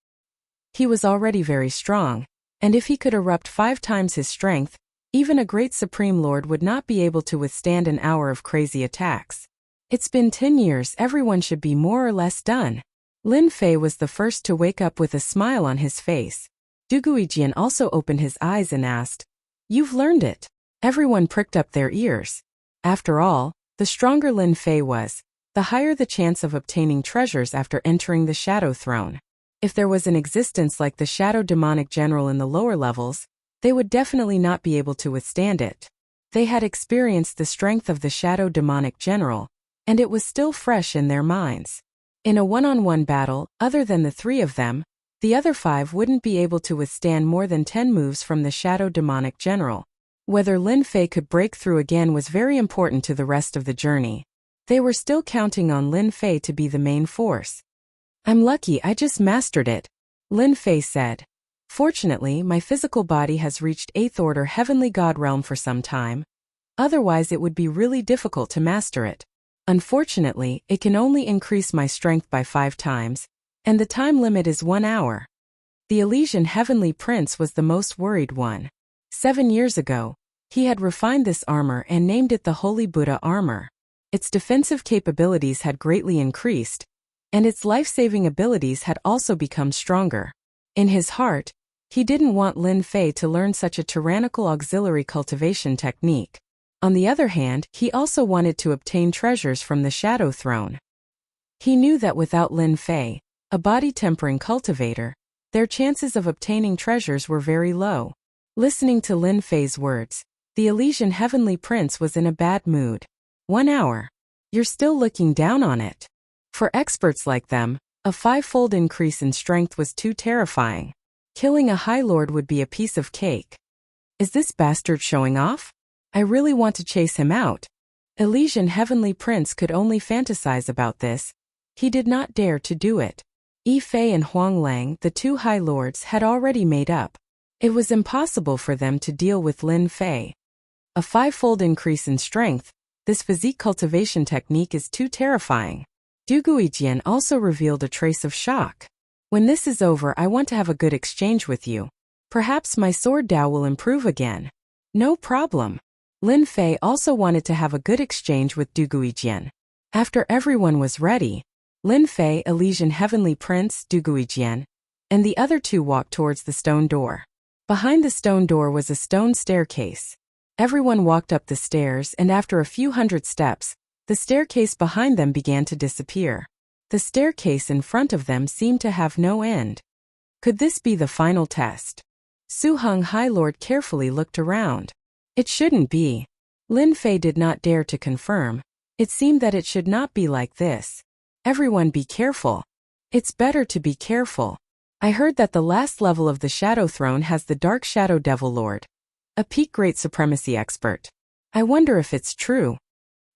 He was already very strong, and if he could erupt 5 times his strength, even a great Supreme Lord would not be able to withstand an hour of crazy attacks. It's been 10 years, everyone should be more or less done. Lin Fei was the first to wake up with a smile on his face. Du Guijian also opened his eyes and asked, "You've learned it." Everyone pricked up their ears. After all, the stronger Lin Fei was, the higher the chance of obtaining treasures after entering the Shadow Throne. If there was an existence like the Shadow Demonic General in the lower levels, they would definitely not be able to withstand it. They had experienced the strength of the Shadow Demonic General, and it was still fresh in their minds. In a one-on-one battle, other than the 3 of them, the other 5 wouldn't be able to withstand more than 10 moves from the Shadow Demonic General. Whether Lin Fei could break through again was very important to the rest of the journey. They were still counting on Lin Fei to be the main force. "I'm lucky I just mastered it," Lin Fei said. "Fortunately, my physical body has reached 8th order Heavenly God realm for some time. Otherwise it would be really difficult to master it. Unfortunately, it can only increase my strength by 5 times, and the time limit is 1 hour." The Elysian Heavenly Prince was the most worried one. 7 years ago, he had refined this armor and named it the Holy Buddha armor. Its defensive capabilities had greatly increased, and its life-saving abilities had also become stronger. In his heart, he didn't want Lin Fei to learn such a tyrannical auxiliary cultivation technique. On the other hand, he also wanted to obtain treasures from the Shadow Throne. He knew that without Lin Fei, a body-tempering cultivator, their chances of obtaining treasures were very low. Listening to Lin Fei's words, the Elysian Heavenly Prince was in a bad mood. 1 hour. You're still looking down on it. For experts like them, a 5-fold increase in strength was too terrifying. Killing a High Lord would be a piece of cake. Is this bastard showing off? I really want to chase him out. Elysian Heavenly Prince could only fantasize about this. He did not dare to do it. Yi Fei and Huang Lang, the 2 High Lords, had already made up. It was impossible for them to deal with Lin Fei. A 5-fold increase in strength, this physique cultivation technique is too terrifying. Du Guijian also revealed a trace of shock. When this is over, I want to have a good exchange with you. Perhaps my sword Dao will improve again. No problem. Lin Fei also wanted to have a good exchange with Du Guijian. After everyone was ready, Lin Fei, Elysian Heavenly Prince, Du Guijian, and the other 2 walked towards the stone door. Behind the stone door was a stone staircase. Everyone walked up the stairs, and after a few hundred steps, the staircase behind them began to disappear. The staircase in front of them seemed to have no end. Could this be the final test? Su Heng High Lord carefully looked around. It shouldn't be. Lin Fei did not dare to confirm. It seemed that it should not be like this. Everyone be careful. It's better to be careful. I heard that the last level of the Shadow Throne has the Dark Shadow Devil Lord, a peak great supremacy expert. I wonder if it's true.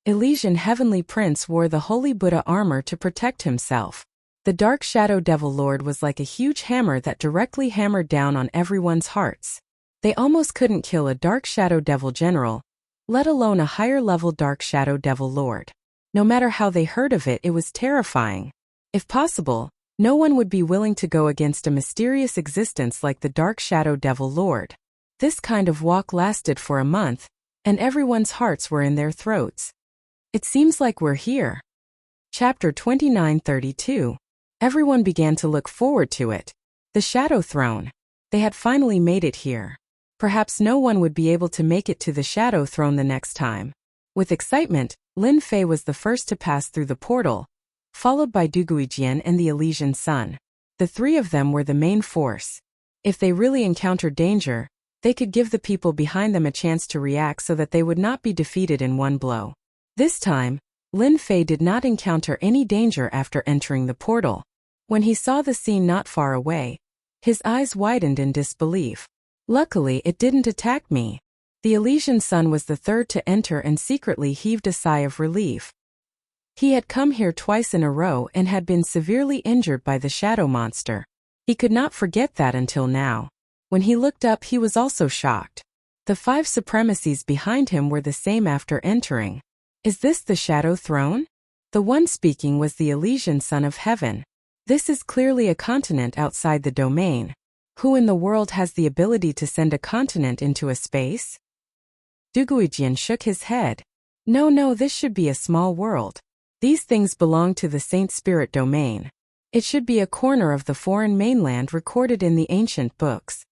Elysian Heavenly Prince wore the Holy Buddha armor to protect himself. The Dark Shadow Devil Lord was like a huge hammer that directly hammered down on everyone's hearts. They almost couldn't kill a Dark Shadow Devil General, let alone a higher-level Dark Shadow Devil Lord. No matter how they heard of it, it was terrifying. If possible, no one would be willing to go against a mysterious existence like the Dark Shadow Devil Lord. This kind of walk lasted for a month, and everyone's hearts were in their throats. It seems like we're here. Chapter 2932. Everyone began to look forward to it. The Shadow Throne. They had finally made it here. Perhaps no one would be able to make it to the Shadow Throne the next time. With excitement, Lin Fei was the first to pass through the portal, followed by Du Guijian and the Elysian Sun. The 3 of them were the main force. If they really encountered danger, they could give the people behind them a chance to react so that they would not be defeated in one blow. This time, Lin Fei did not encounter any danger after entering the portal. When he saw the scene not far away, his eyes widened in disbelief. Luckily, it didn't attack me. The Elysian Sun was the third to enter and secretly heaved a sigh of relief. He had come here twice in a row and had been severely injured by the shadow monster. He could not forget that until now. When he looked up, he was also shocked. The 5 supremacies behind him were the same after entering. Is this the Shadow Throne? The one speaking was the Elysian Son of Heaven. This is clearly a continent outside the domain. Who in the world has the ability to send a continent into a space? Duguijian shook his head. No, this should be a small world. These things belong to the Saint Spirit domain. It should be a corner of the foreign mainland recorded in the ancient books.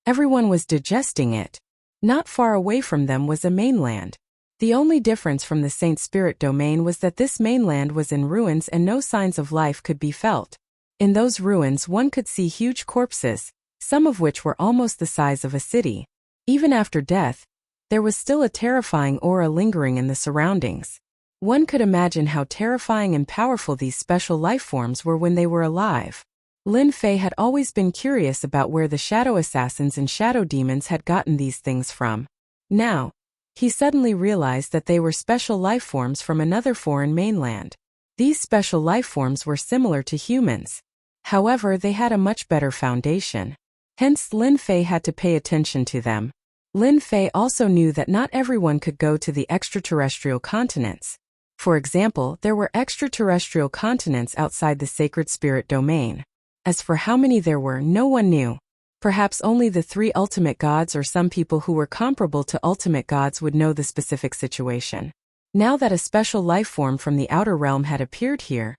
Everyone was digesting it. Not far away from them was a mainland. The only difference from the Saint Spirit domain was that this mainland was in ruins and no signs of life could be felt. In those ruins one could see huge corpses, some of which were almost the size of a city. Even after death, there was still a terrifying aura lingering in the surroundings. One could imagine how terrifying and powerful these special life forms were when they were alive. Lin Fei had always been curious about where the shadow assassins and shadow demons had gotten these things from. Now, he suddenly realized that they were special life forms from another foreign mainland. These special life forms were similar to humans. However, they had a much better foundation. Hence, Lin Fei had to pay attention to them. Lin Fei also knew that not everyone could go to the extraterrestrial continents. For example, there were extraterrestrial continents outside the sacred spirit domain. As for how many there were, no one knew. Perhaps only the 3 ultimate gods or some people who were comparable to ultimate gods would know the specific situation. Now that a special life form from the outer realm had appeared here,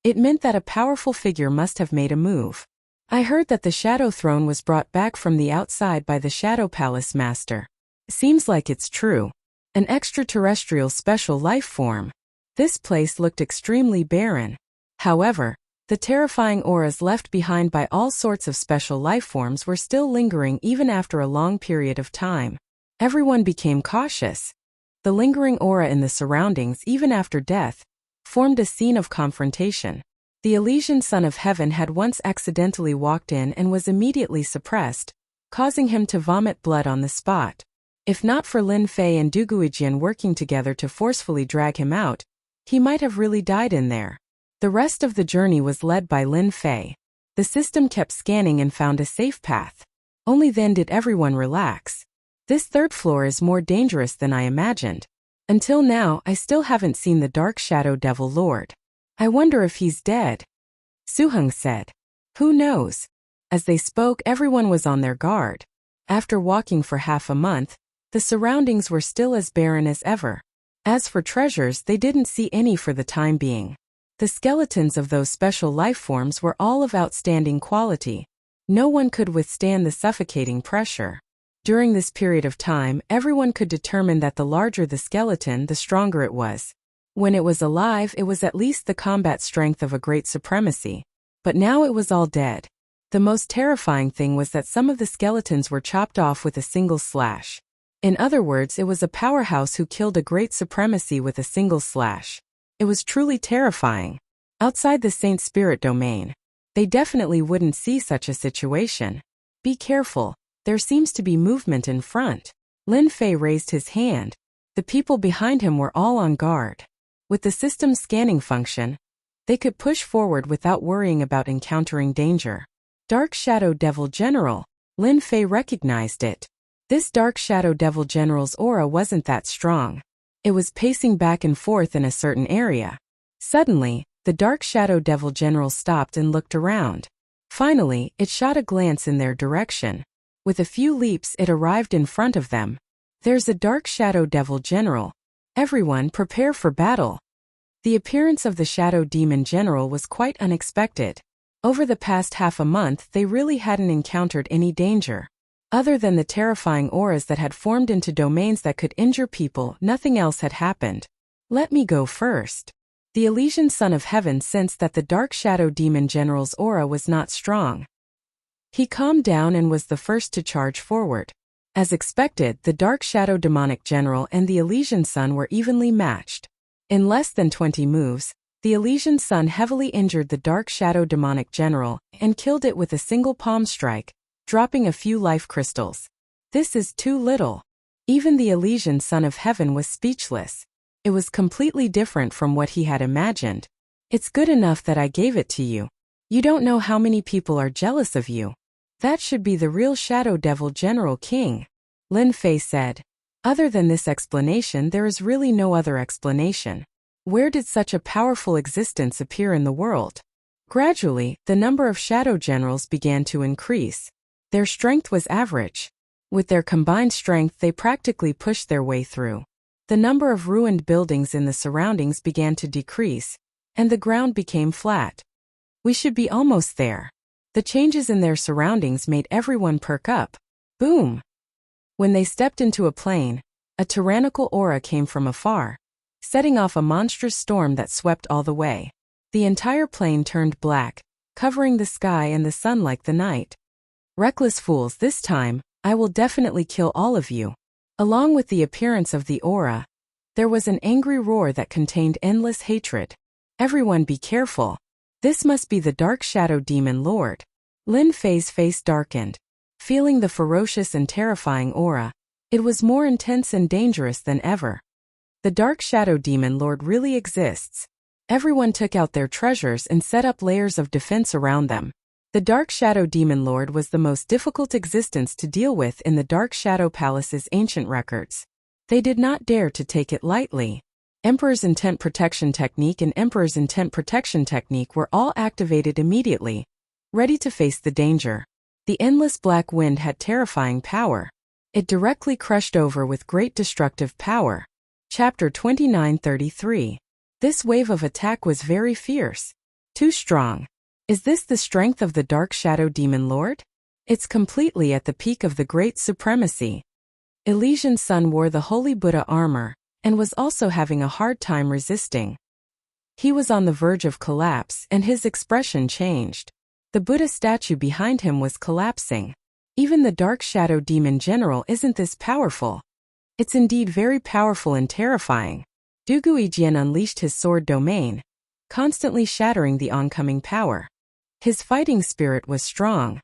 it meant that a powerful figure must have made a move. I heard that the Shadow Throne was brought back from the outside by the Shadow Palace Master. Seems like it's true. An extraterrestrial special life form. This place looked extremely barren. However, the terrifying auras left behind by all sorts of special life forms were still lingering even after a long period of time. Everyone became cautious. The lingering aura in the surroundings, even after death, formed a scene of confrontation. The Elysian Son of Heaven had once accidentally walked in and was immediately suppressed, causing him to vomit blood on the spot. If not for Lin Fei and Duguijian working together to forcefully drag him out, he might have really died in there. The rest of the journey was led by Lin Fei. The system kept scanning and found a safe path. Only then did everyone relax. This 3rd floor is more dangerous than I imagined. Until now, I still haven't seen the Dark Shadow Devil Lord. I wonder if he's dead. Suheng said. Who knows? As they spoke, everyone was on their guard. After walking for half a month, the surroundings were still as barren as ever. As for treasures, they didn't see any for the time being. The skeletons of those special life forms were all of outstanding quality. No one could withstand the suffocating pressure. During this period of time, everyone could determine that the larger the skeleton, the stronger it was. When it was alive, it was at least the combat strength of a great supremacy. But now it was all dead. The most terrifying thing was that some of the skeletons were chopped off with a single slash. In other words, it was a powerhouse who killed a great supremacy with a single slash. It was truly terrifying. Outside the Saint Spirit domain, they definitely wouldn't see such a situation. Be careful, there seems to be movement in front. Lin Fei raised his hand. The people behind him were all on guard. With the system's scanning function, they could push forward without worrying about encountering danger. Dark Shadow Devil General. Lin Fei recognized it. This Dark Shadow Devil General's aura wasn't that strong. It was pacing back and forth in a certain area. Suddenly, the Dark Shadow Devil General stopped and looked around. Finally, it shot a glance in their direction. With a few leaps, it arrived in front of them. There's a Dark Shadow Devil General. Everyone, prepare for battle. The appearance of the Shadow Demon General was quite unexpected. Over the past half a month, they really hadn't encountered any danger. Other than the terrifying auras that had formed into domains that could injure people, nothing else had happened. Let me go first. The Elysian Son of Heaven sensed that the Dark Shadow Demon General's aura was not strong. He calmed down and was the first to charge forward. As expected, the Dark Shadow Demonic General and the Elysian Sun were evenly matched. In less than 20 moves, the Elysian Sun heavily injured the Dark Shadow demonic general and killed it with a single palm strike, dropping a few life crystals. This is too little. Even the Elysian Son of Heaven was speechless. It was completely different from what he had imagined. It's good enough that I gave it to you. You don't know how many people are jealous of you. That should be the real Shadow Devil General King, Lin Fei said. Other than this explanation, there is really no other explanation. Where did such a powerful existence appear in the world? Gradually, the number of shadow generals began to increase. Their strength was average. With their combined strength, they practically pushed their way through. The number of ruined buildings in the surroundings began to decrease, and the ground became flat. We should be almost there. The changes in their surroundings made everyone perk up. Boom! When they stepped into a plain, a tyrannical aura came from afar, setting off a monstrous storm that swept all the way. The entire plain turned black, covering the sky and the sun like the night. Reckless fools, this time, I will definitely kill all of you. Along with the appearance of the aura, there was an angry roar that contained endless hatred. Everyone be careful. This must be the Dark Shadow Demon Lord. Lin Fei's face darkened. Feeling the ferocious and terrifying aura, it was more intense and dangerous than ever. The Dark Shadow Demon Lord really exists. Everyone took out their treasures and set up layers of defense around them. The Dark Shadow Demon Lord was the most difficult existence to deal with in the Dark Shadow Palace's ancient records. They did not dare to take it lightly. Emperor's Intent Protection Technique and Emperor's Intent Protection Technique were all activated immediately, ready to face the danger. The endless black wind had terrifying power. It directly crushed over with great destructive power. Chapter 29:33. This wave of attack was very fierce. Too strong. Is this the strength of the Dark Shadow Demon Lord? It's completely at the peak of the great supremacy. Elysian Sun wore the Holy Buddha armor, and was also having a hard time resisting. He was on the verge of collapse, and his expression changed. The Buddha statue behind him was collapsing. Even the Dark Shadow Demon General isn't this powerful. It's indeed very powerful and terrifying. Du Guijian unleashed his sword domain, constantly shattering the oncoming power. His fighting spirit was strong.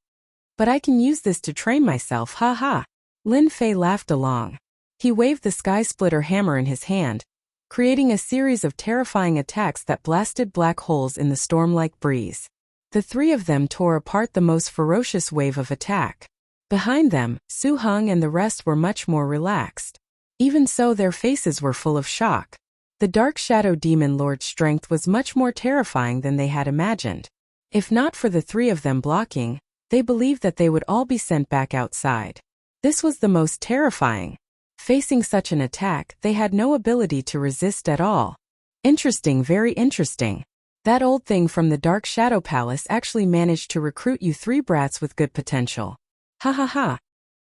But I can use this to train myself, ha. Lin Fei laughed along. He waved the Sky Splitter hammer in his hand, creating a series of terrifying attacks that blasted black holes in the storm-like breeze. The three of them tore apart the most ferocious wave of attack. Behind them, Su Heng and the rest were much more relaxed. Even so, their faces were full of shock. The Dark Shadow Demon Lord's strength was much more terrifying than they had imagined. If not for the three of them blocking, they believed that they would all be sent back outside. This was the most terrifying. Facing such an attack, they had no ability to resist at all. Interesting, very interesting. That old thing from the Dark Shadow Palace actually managed to recruit you three brats with good potential. Ha.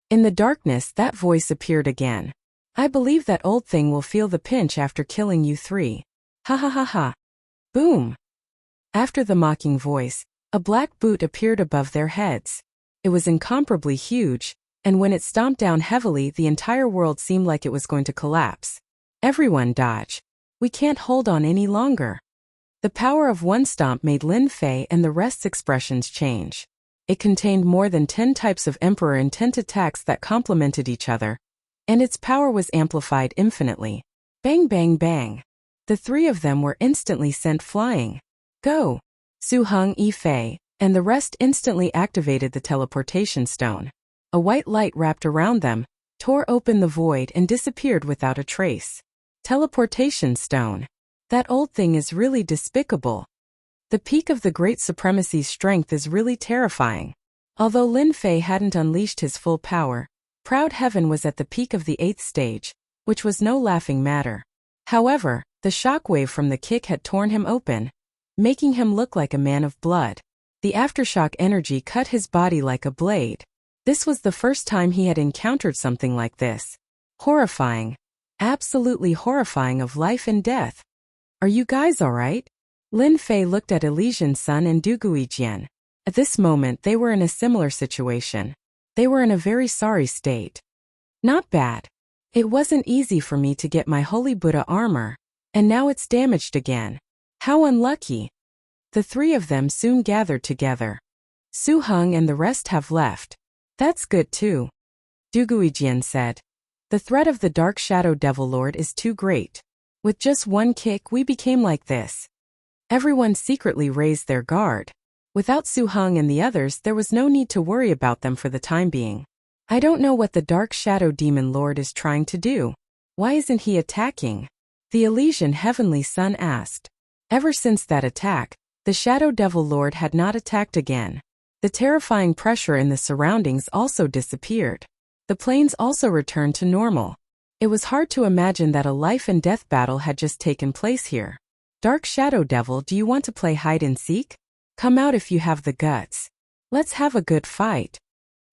In the darkness, that voice appeared again. I believe that old thing will feel the pinch after killing you three. Ha. Boom. After the mocking voice, a black boot appeared above their heads. It was incomparably huge, and when it stomped down heavily, the entire world seemed like it was going to collapse. Everyone dodge. We can't hold on any longer. The power of one stomp made Lin Fei and the rest's expressions change. It contained more than 10 types of Emperor Intent attacks that complemented each other, and its power was amplified infinitely. Bang bang bang. The three of them were instantly sent flying. Go! Su Heng, Yi Fei, and the rest instantly activated the teleportation stone. A white light wrapped around them, tore open the void and disappeared without a trace. Teleportation stone. That old thing is really despicable. The peak of the Great Supremacy's strength is really terrifying. Although Lin Fei hadn't unleashed his full power, Proud Heaven was at the peak of the 8th stage, which was no laughing matter. However, the shockwave from the kick had torn him open, making him look like a man of blood. The aftershock energy cut his body like a blade. This was the first time he had encountered something like this. Horrifying. Absolutely horrifying, of life and death. Are you guys alright? Lin Fei looked at Elysian Sun and Du Guijian. At this moment they were in a similar situation. They were in a very sorry state. Not bad. It wasn't easy for me to get my Holy Buddha armor, And now it's damaged again. How unlucky. The three of them soon gathered together. Su Heng and the rest have left. That's good too, Du Guijian said. The threat of the Dark Shadow Devil Lord is too great. With just one kick we became like this. Everyone secretly raised their guard. Without Su Heng and the others there was no need to worry about them for the time being. I don't know what the Dark Shadow Demon Lord is trying to do. Why isn't he attacking? The Elysian Heavenly Sun asked. Ever since that attack, the Shadow Devil Lord had not attacked again. The terrifying pressure in the surroundings also disappeared. The plains also returned to normal. It was hard to imagine that a life and death battle had just taken place here. Dark Shadow Devil, do you want to play hide and seek? Come out if you have the guts. Let's have a good fight.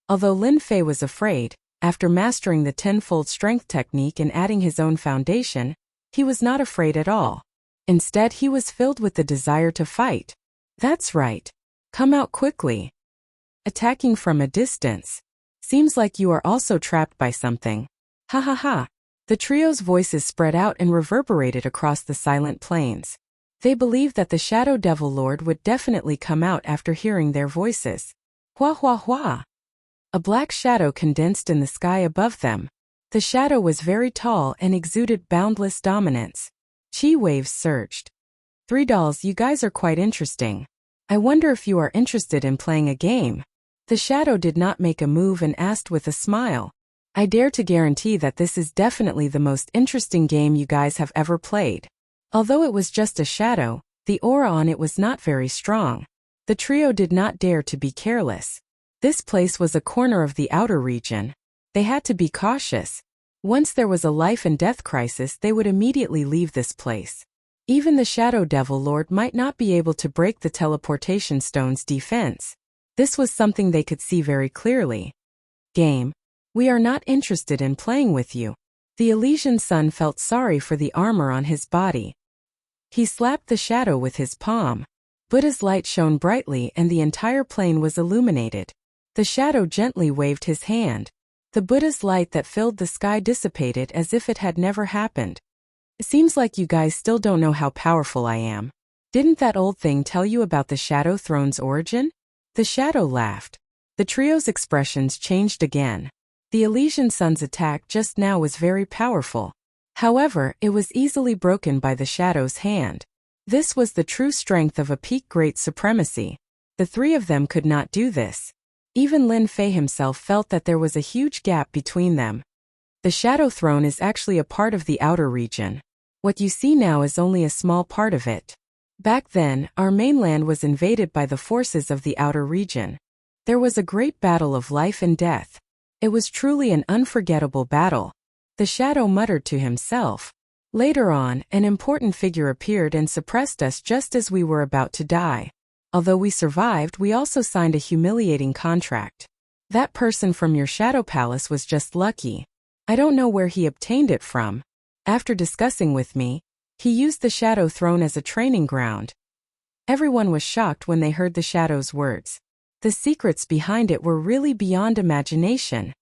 Although Lin Fei was afraid, after mastering the tenfold strength technique and adding his own foundation, he was not afraid at all. Instead, he was filled with the desire to fight. That's right. Come out quickly. Attacking from a distance. Seems like you are also trapped by something. Ha ha ha. The trio's voices spread out and reverberated across the silent plains. They believed that the Shadow Devil Lord would definitely come out after hearing their voices. Hua hua hua. A black shadow condensed in the sky above them. The shadow was very tall and exuded boundless dominance. Chi waves surged. 3 dolls, you guys are quite interesting. I wonder if you are interested in playing a game. The shadow did not make a move and asked with a smile. I dare to guarantee that this is definitely the most interesting game you guys have ever played. Although it was just a shadow, the aura on it was not very strong. The trio did not dare to be careless. This place was a corner of the outer region. They had to be cautious. Once there was a life and death crisis, they would immediately leave this place. Even the Shadow Devil Lord might not be able to break the teleportation stone's defense. This was something they could see very clearly. Game. We are not interested in playing with you. The Elysian Sun felt sorry for the armor on his body. He slapped the shadow with his palm. Buddha's light shone brightly and the entire plain was illuminated. The shadow gently waved his hand. The Buddha's light that filled the sky dissipated as if it had never happened. It seems like you guys still don't know how powerful I am. Didn't that old thing tell you about the Shadow Throne's origin? The shadow laughed. The trio's expressions changed again. The Elysian Sun's attack just now was very powerful. However, it was easily broken by the shadow's hand. This was the true strength of a peak great supremacy. The three of them could not do this. Even Lin Fei himself felt that there was a huge gap between them. The Shadow Throne is actually a part of the outer region. What you see now is only a small part of it. Back then, our mainland was invaded by the forces of the outer region. There was a great battle of life and death. It was truly an unforgettable battle. The shadow muttered to himself. Later on, an important figure appeared and suppressed us just as we were about to die. Although we survived, we also signed a humiliating contract. That person from your Shadow Palace was just lucky. I don't know where he obtained it from. After discussing with me, he used the Shadow Throne as a training ground. Everyone was shocked when they heard the shadow's words. The secrets behind it were really beyond imagination.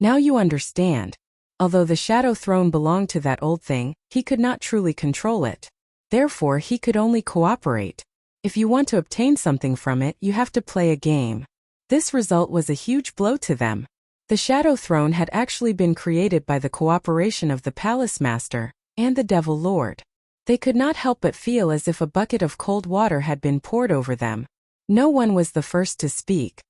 Now you understand. Although the Shadow Throne belonged to that old thing, he could not truly control it. Therefore, he could only cooperate. If you want to obtain something from it, you have to play a game. This result was a huge blow to them. The Shadow Throne had actually been created by the cooperation of the Palace Master and the Devil Lord. They could not help but feel as if a bucket of cold water had been poured over them. No one was the first to speak.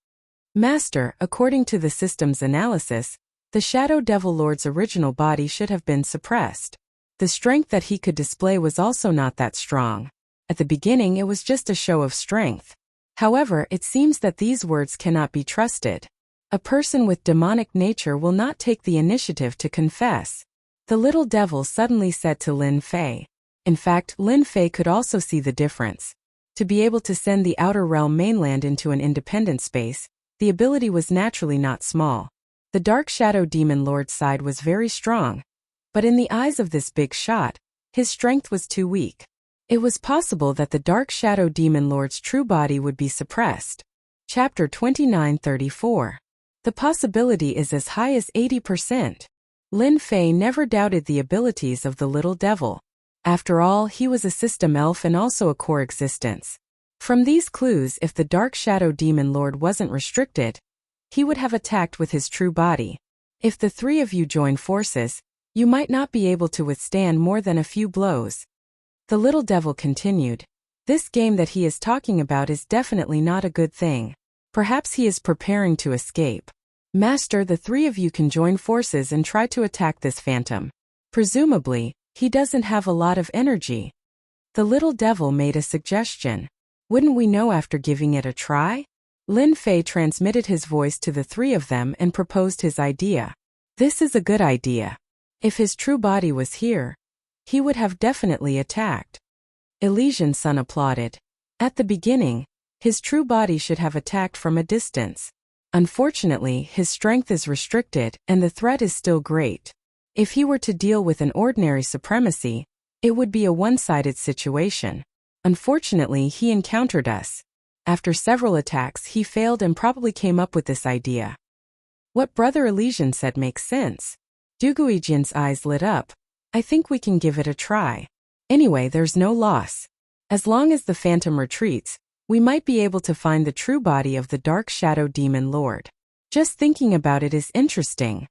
Master, according to the system's analysis, the Shadow Devil Lord's original body should have been suppressed. The strength that he could display was also not that strong. At the beginning it was just a show of strength. However, it seems that these words cannot be trusted. A person with demonic nature will not take the initiative to confess. The little devil suddenly said to Lin Fei. In fact, Lin Fei could also see the difference. To be able to send the Outer Realm mainland into an independent space, the ability was naturally not small. The Dark Shadow Demon Lord's side was very strong. But in the eyes of this big shot, his strength was too weak. It was possible that the Dark Shadow Demon Lord's true body would be suppressed. Chapter 2934. The possibility is as high as 80%. Lin Fei never doubted the abilities of the little devil. After all, he was a system elf and also a core existence. From these clues, if the Dark Shadow Demon Lord wasn't restricted, he would have attacked with his true body. If the three of you join forces, you might not be able to withstand more than a few blows. The little devil continued. This game that he is talking about is definitely not a good thing. Perhaps he is preparing to escape. Master, the three of you can join forces and try to attack this phantom. Presumably, he doesn't have a lot of energy. The little devil made a suggestion. Wouldn't we know after giving it a try? Lin Fei transmitted his voice to the three of them and proposed his idea. This is a good idea. If his true body was here, he would have definitely attacked. Elysian Sun applauded. At the beginning, his true body should have attacked from a distance. Unfortunately, his strength is restricted and the threat is still great. If he were to deal with an ordinary supremacy, it would be a one-sided situation. Unfortunately, he encountered us. After several attacks, he failed and probably came up with this idea. What Brother Elysian said makes sense. Duguijian's eyes lit up. I think we can give it a try. Anyway, there's no loss. As long as the phantom retreats, we might be able to find the true body of the Dark Shadow Demon Lord. Just thinking about it is interesting.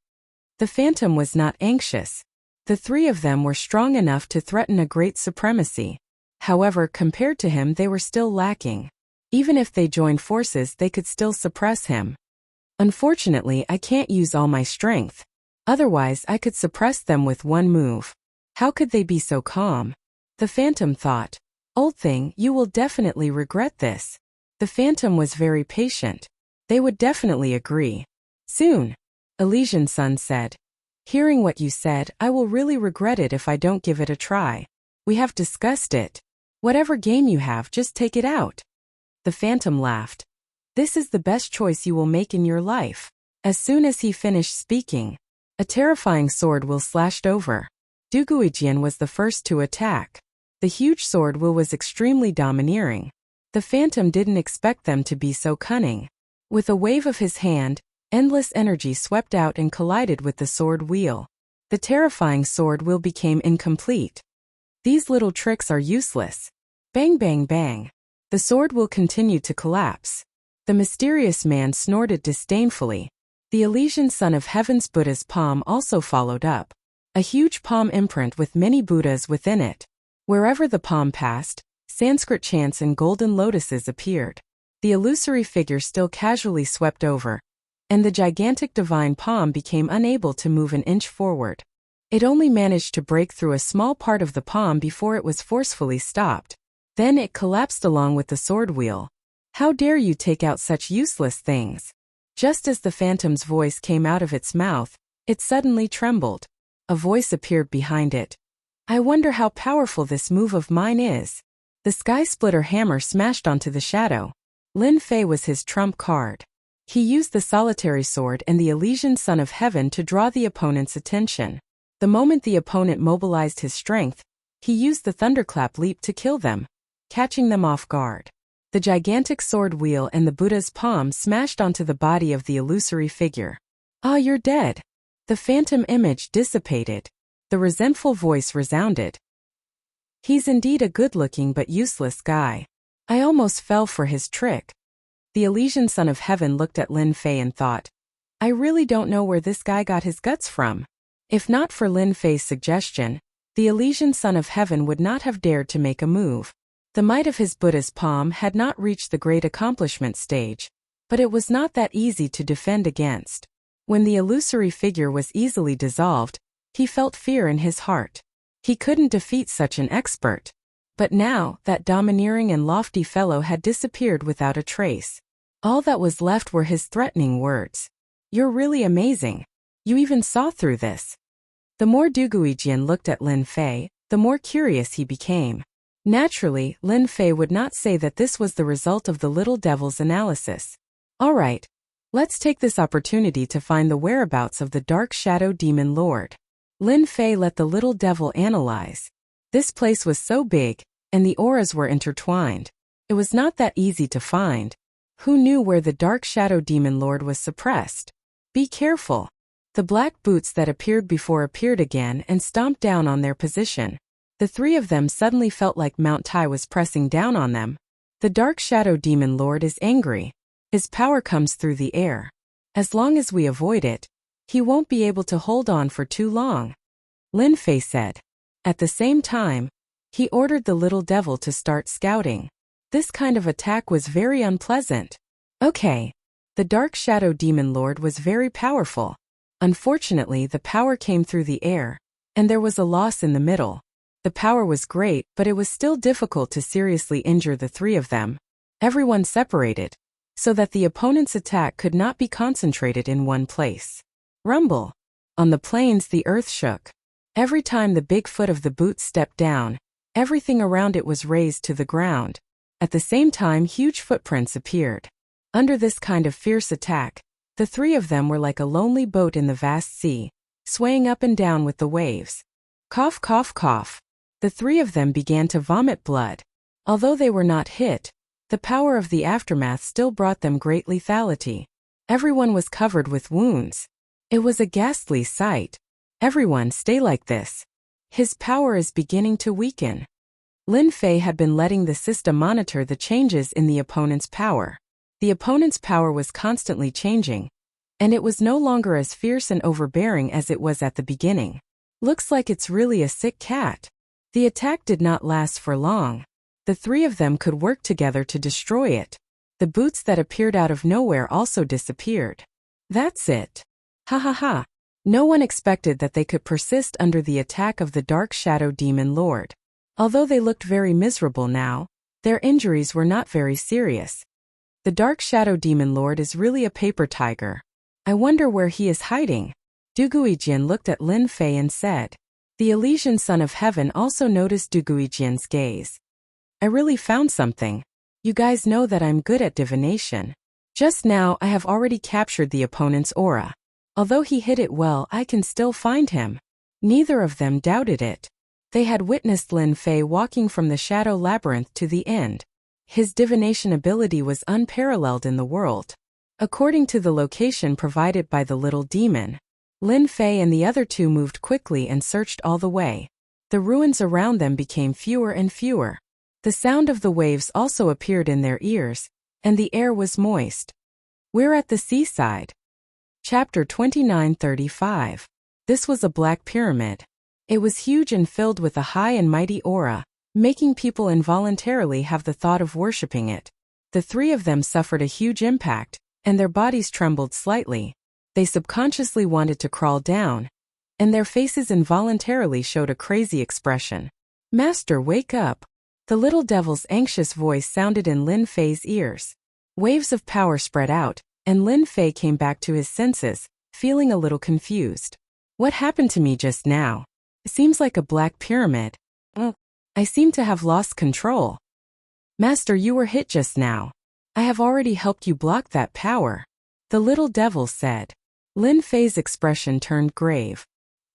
The phantom was not anxious. The three of them were strong enough to threaten a great supremacy. However, compared to him, they were still lacking. Even if they joined forces, they could still suppress him. Unfortunately, I can't use all my strength. Otherwise, I could suppress them with one move. How could they be so calm? The phantom thought. Old thing, you will definitely regret this. The phantom was very patient. They would definitely agree. Soon. Elysian Sun said. Hearing what you said, I will really regret it if I don't give it a try. We have discussed it. Whatever game you have, just take it out. The phantom laughed. This is the best choice you will make in your life. As soon as he finished speaking, a terrifying sword will slashed over. Duguijian was the first to attack. The huge sword will was extremely domineering. The phantom didn't expect them to be so cunning. With a wave of his hand, endless energy swept out and collided with the sword wheel. The terrifying sword wheel became incomplete. These little tricks are useless. Bang bang bang. The sword will continue to collapse. The mysterious man snorted disdainfully. The Elysian Son of Heaven's Buddha's palm also followed up. A huge palm imprint with many Buddhas within it. Wherever the palm passed, Sanskrit chants and golden lotuses appeared. The illusory figure still casually swept over, and the gigantic divine palm became unable to move an inch forward. It only managed to break through a small part of the palm before it was forcefully stopped. Then it collapsed along with the sword wheel. How dare you take out such useless things? Just as the phantom's voice came out of its mouth, it suddenly trembled. A voice appeared behind it. I wonder how powerful this move of mine is. The Sky Splitter hammer smashed onto the shadow. Lin Fei was his trump card. He used the solitary sword and the Elysian Son of Heaven to draw the opponent's attention. The moment the opponent mobilized his strength, he used the thunderclap leap to kill them, catching them off guard. The gigantic sword wheel and the Buddha's palm smashed onto the body of the illusory figure. Ah, you're dead. The phantom image dissipated. The resentful voice resounded. He's indeed a good-looking but useless guy. I almost fell for his trick. The Elysian Son of Heaven looked at Lin Fei and thought, I really don't know where this guy got his guts from. If not for Lin Fei's suggestion, the Elysian Son of Heaven would not have dared to make a move. The might of his Buddha's palm had not reached the great accomplishment stage, but it was not that easy to defend against. When the illusory figure was easily dissolved, he felt fear in his heart. He couldn't defeat such an expert. But now, that domineering and lofty fellow had disappeared without a trace. All that was left were his threatening words. You're really amazing. You even saw through this. The more Duguijian looked at Lin Fei, the more curious he became. Naturally, Lin Fei would not say that this was the result of the little devil's analysis. All right, let's take this opportunity to find the whereabouts of the Dark Shadow Demon Lord. Lin Fei let the little devil analyze. This place was so big, and the auras were intertwined. It was not that easy to find. Who knew where the Dark Shadow Demon Lord was suppressed? Be careful. The black boots that appeared before appeared again and stomped down on their position. The three of them suddenly felt like Mount Tai was pressing down on them. The Dark Shadow Demon Lord is angry. His power comes through the air. As long as we avoid it, he won't be able to hold on for too long, Lin Fei said. At the same time, he ordered the little devil to start scouting. This kind of attack was very unpleasant. Okay. The Dark Shadow Demon Lord was very powerful. Unfortunately, the power came through the air, and there was a loss in the middle. The power was great, but it was still difficult to seriously injure the three of them. Everyone separated, so that the opponent's attack could not be concentrated in one place. Rumble. On the plains, the earth shook. Every time the big foot of the boot stepped down, everything around it was raised to the ground. At the same time, huge footprints appeared. Under this kind of fierce attack, the three of them were like a lonely boat in the vast sea, swaying up and down with the waves. Cough, cough, cough. The three of them began to vomit blood. Although they were not hit, the power of the aftermath still brought them great lethality. Everyone was covered with wounds. It was a ghastly sight. Everyone, stay like this. His power is beginning to weaken. Lin Fei had been letting the system monitor the changes in the opponent's power. The opponent's power was constantly changing, and it was no longer as fierce and overbearing as it was at the beginning. Looks like it's really a sick cat. The attack did not last for long. The three of them could work together to destroy it. The boots that appeared out of nowhere also disappeared. That's it. Ha ha ha. No one expected that they could persist under the attack of the Dark Shadow Demon Lord. Although they looked very miserable now, their injuries were not very serious. The Dark Shadow Demon Lord is really a paper tiger. I wonder where he is hiding. Du Guijian looked at Lin Fei and said. The Elysian Son of Heaven also noticed Du Guijian's gaze. I really found something. You guys know that I'm good at divination. Just now I have already captured the opponent's aura. Although he hid it well, I can still find him. Neither of them doubted it. They had witnessed Lin Fei walking from the Shadow Labyrinth to the end. His divination ability was unparalleled in the world. According to the location provided by the little demon, Lin Fei and the other two moved quickly and searched all the way. The ruins around them became fewer and fewer. The sound of the waves also appeared in their ears, and the air was moist. We're at the seaside. Chapter 29:35. This was a black pyramid. It was huge and filled with a high and mighty aura, making people involuntarily have the thought of worshipping it. The three of them suffered a huge impact, and their bodies trembled slightly. They subconsciously wanted to crawl down, and their faces involuntarily showed a crazy expression. Master, wake up! The little devil's anxious voice sounded in Lin Fei's ears. Waves of power spread out, and Lin Fei came back to his senses, feeling a little confused. What happened to me just now? It seems like a black pyramid. I seem to have lost control. Master, you were hit just now. I have already helped you block that power, the little devil said. Lin Fei's expression turned grave.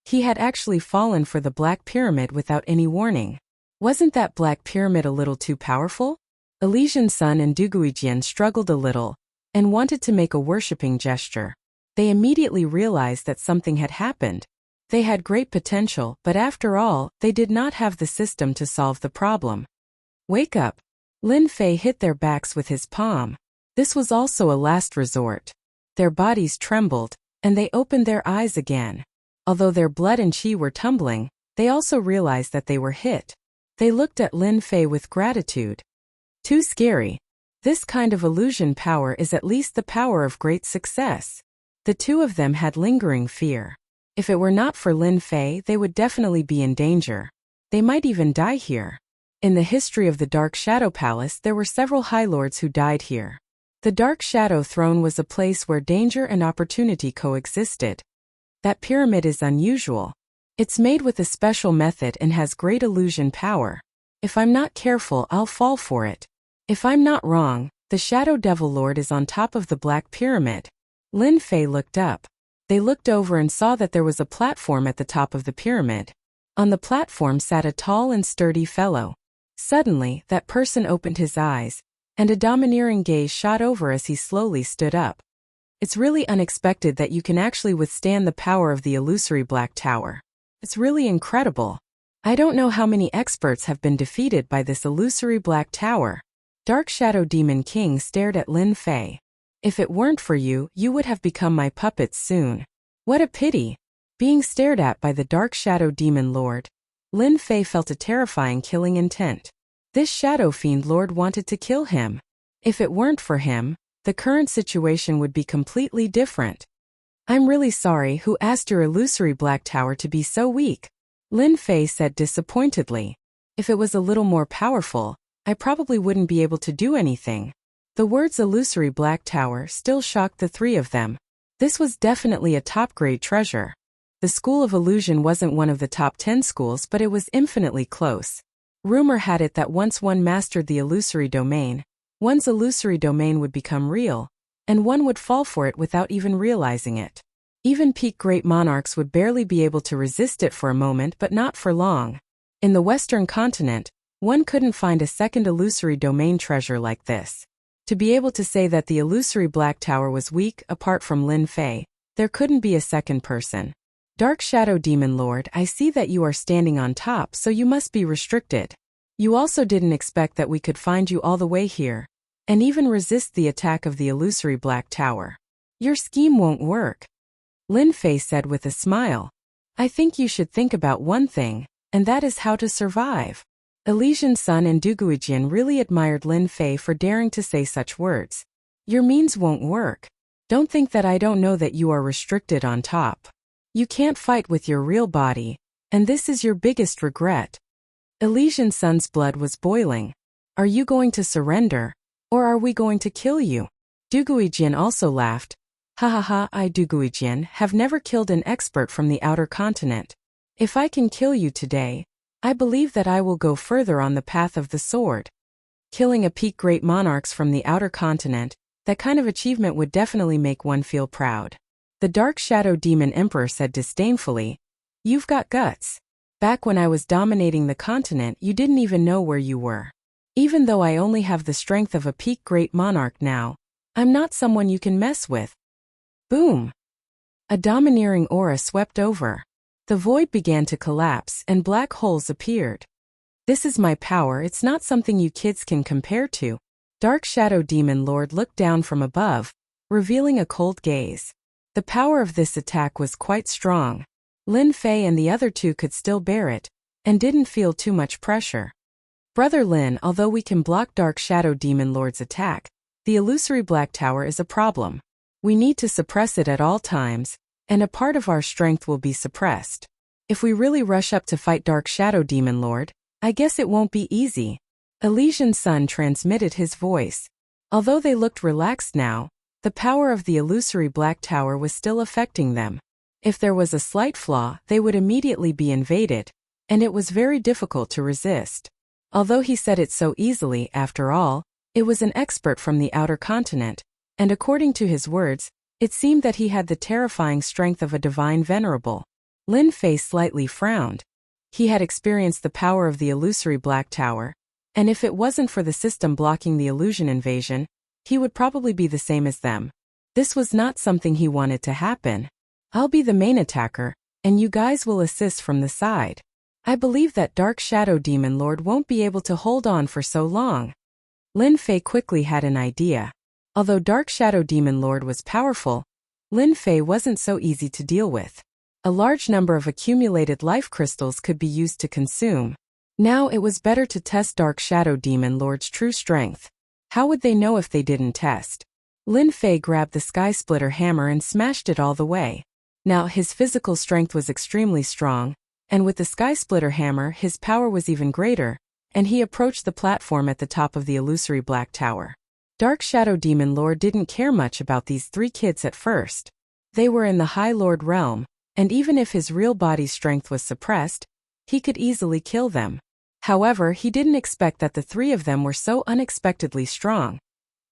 He had actually fallen for the black pyramid without any warning. Wasn't that black pyramid a little too powerful? Elysian Sun and Du Guijian struggled a little and wanted to make a worshipping gesture. They immediately realized that something had happened. They had great potential, but after all, they did not have the system to solve the problem. Wake up! Lin Fei hit their backs with his palm. This was also a last resort. Their bodies trembled, and they opened their eyes again. Although their blood and qi were tumbling, they also realized that they were hit. They looked at Lin Fei with gratitude. Too scary. This kind of illusion power is at least the power of great success. The two of them had lingering fear. If it were not for Lin Fei, they would definitely be in danger. They might even die here. In the history of the Dark Shadow Palace, there were several High Lords who died here. The Dark Shadow Throne was a place where danger and opportunity coexisted. That pyramid is unusual. It's made with a special method and has great illusion power. If I'm not careful, I'll fall for it. If I'm not wrong, the Shadow Devil Lord is on top of the Black Pyramid. Lin Fei looked up. They looked over and saw that there was a platform at the top of the pyramid. On the platform sat a tall and sturdy fellow. Suddenly, that person opened his eyes, and a domineering gaze shot over as he slowly stood up. It's really unexpected that you can actually withstand the power of the illusory Black Tower. It's really incredible. I don't know how many experts have been defeated by this illusory black tower. Dark Shadow Demon King stared at Lin Fei. If it weren't for you, you would have become my puppets soon. What a pity. Being stared at by the Dark Shadow Demon Lord, Lin Fei felt a terrifying killing intent. This Shadow Fiend Lord wanted to kill him. If it weren't for him, the current situation would be completely different. I'm really sorry, who asked your illusory black tower to be so weak? Lin Fei said disappointedly. If it was a little more powerful, I probably wouldn't be able to do anything. The words illusory black tower still shocked the three of them. This was definitely a top-grade treasure. The School of Illusion wasn't one of the top 10 schools, but it was infinitely close. Rumor had it that once one mastered the illusory domain, one's illusory domain would become real, and one would fall for it without even realizing it. Even peak great monarchs would barely be able to resist it for a moment, but not for long. In the Western continent, one couldn't find a second illusory domain treasure like this. To be able to say that the illusory black tower was weak, apart from Lin Fei, there couldn't be a second person. Dark Shadow Demon Lord, I see that you are standing on top, so you must be restricted. You also didn't expect that we could find you all the way here, and even resist the attack of the illusory black tower. Your scheme won't work. Lin Fei said with a smile. I think you should think about one thing, and that is how to survive. Elysian Sun and Duguijian really admired Lin Fei for daring to say such words. Your means won't work. Don't think that I don't know that you are restricted on top. You can't fight with your real body, and this is your biggest regret. Elysian Sun's blood was boiling. Are you going to surrender, or are we going to kill you? Duguijian also laughed. Ha ha ha, I Duguijian have never killed an expert from the outer continent. If I can kill you today, I believe that I will go further on the path of the sword. Killing a peak great monarchs from the outer continent, that kind of achievement would definitely make one feel proud. The Dark Shadow Demon Emperor said disdainfully, You've got guts. Back when I was dominating the continent, you didn't even know where you were. Even though I only have the strength of a peak great monarch now, I'm not someone you can mess with. Boom! A domineering aura swept over. The void began to collapse and black holes appeared. This is my power, it's not something you kids can compare to. Dark Shadow Demon Lord looked down from above, revealing a cold gaze. The power of this attack was quite strong. Lin Fei and the other two could still bear it, and didn't feel too much pressure. Brother Lin, although we can block Dark Shadow Demon Lord's attack, the illusory black tower is a problem. We need to suppress it at all times, and a part of our strength will be suppressed. If we really rush up to fight Dark Shadow Demon Lord, I guess it won't be easy. Elysian Sun transmitted his voice. Although they looked relaxed now, the power of the illusory black tower was still affecting them. If there was a slight flaw, they would immediately be invaded, and it was very difficult to resist. Although he said it so easily, after all, it was an expert from the outer continent, and according to his words, it seemed that he had the terrifying strength of a divine venerable. Lin Fei slightly frowned. He had experienced the power of the illusory black tower, and if it wasn't for the system blocking the illusion invasion, he would probably be the same as them. This was not something he wanted to happen. I'll be the main attacker, and you guys will assist from the side. I believe that Dark Shadow Demon Lord won't be able to hold on for so long. Lin Fei quickly had an idea. Although Dark Shadow Demon Lord was powerful, Lin Fei wasn't so easy to deal with. A large number of accumulated life crystals could be used to consume. Now it was better to test Dark Shadow Demon Lord's true strength. How would they know if they didn't test? Lin Fei grabbed the Sky Splitter hammer and smashed it all the way. Now his physical strength was extremely strong, and with the Sky Splitter hammer his power was even greater, and he approached the platform at the top of the illusory black tower. Dark Shadow Demon Lord didn't care much about these three kids at first. They were in the High Lord realm, and even if his real body's strength was suppressed, he could easily kill them. However, he didn't expect that the three of them were so unexpectedly strong.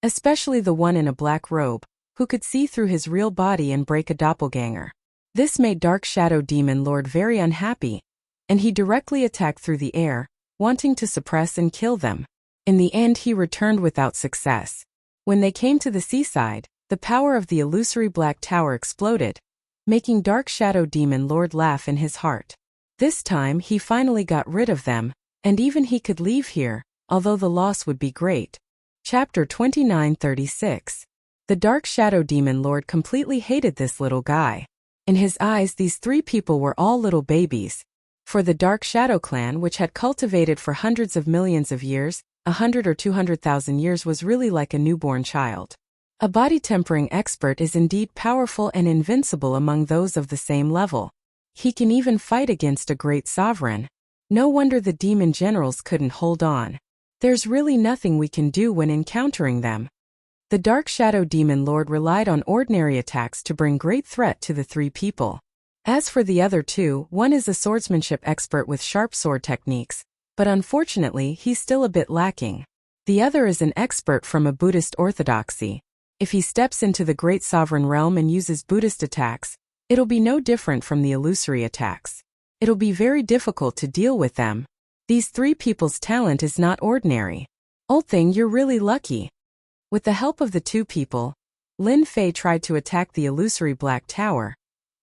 Especially the one in a black robe, who could see through his real body and break a doppelganger. This made Dark Shadow Demon Lord very unhappy, and he directly attacked through the air, wanting to suppress and kill them. In the end he returned without success. When they came to the seaside, the power of the illusory black tower exploded, making Dark Shadow Demon Lord laugh in his heart. This time he finally got rid of them, and even he could leave here, although the loss would be great. Chapter 29:36. The Dark Shadow Demon Lord completely hated this little guy. In his eyes, these three people were all little babies. For the Dark Shadow clan, which had cultivated for hundreds of millions of years, 100 or 200,000 years, was really like a newborn child. A body-tempering expert is indeed powerful and invincible among those of the same level. He can even fight against a great sovereign. No wonder the demon generals couldn't hold on. There's really nothing we can do when encountering them. The Dark Shadow Demon Lord relied on ordinary attacks to bring great threat to the three people. As for the other two, one is a swordsmanship expert with sharp sword techniques, but unfortunately he's still a bit lacking. The other is an expert from a Buddhist orthodoxy. If he steps into the great sovereign realm and uses Buddhist attacks, it'll be no different from the illusory attacks. It'll be very difficult to deal with them. These three people's talent is not ordinary. Old thing, you're really lucky. With the help of the two people, Lin Fei tried to attack the illusory Black Tower,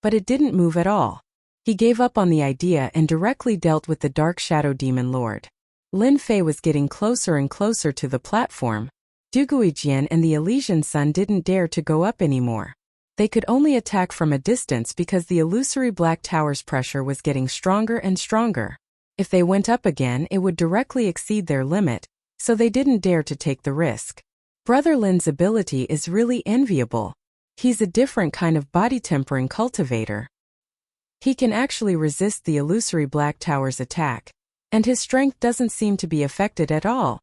but it didn't move at all. He gave up on the idea and directly dealt with the Dark Shadow Demon Lord. Lin Fei was getting closer and closer to the platform. Duguijian and the Elysian Sun didn't dare to go up anymore. They could only attack from a distance because the illusory Black Tower's pressure was getting stronger and stronger. If they went up again, it would directly exceed their limit, so they didn't dare to take the risk. Brother Lin's ability is really enviable. He's a different kind of body-tempering cultivator. He can actually resist the illusory Black Tower's attack, and his strength doesn't seem to be affected at all.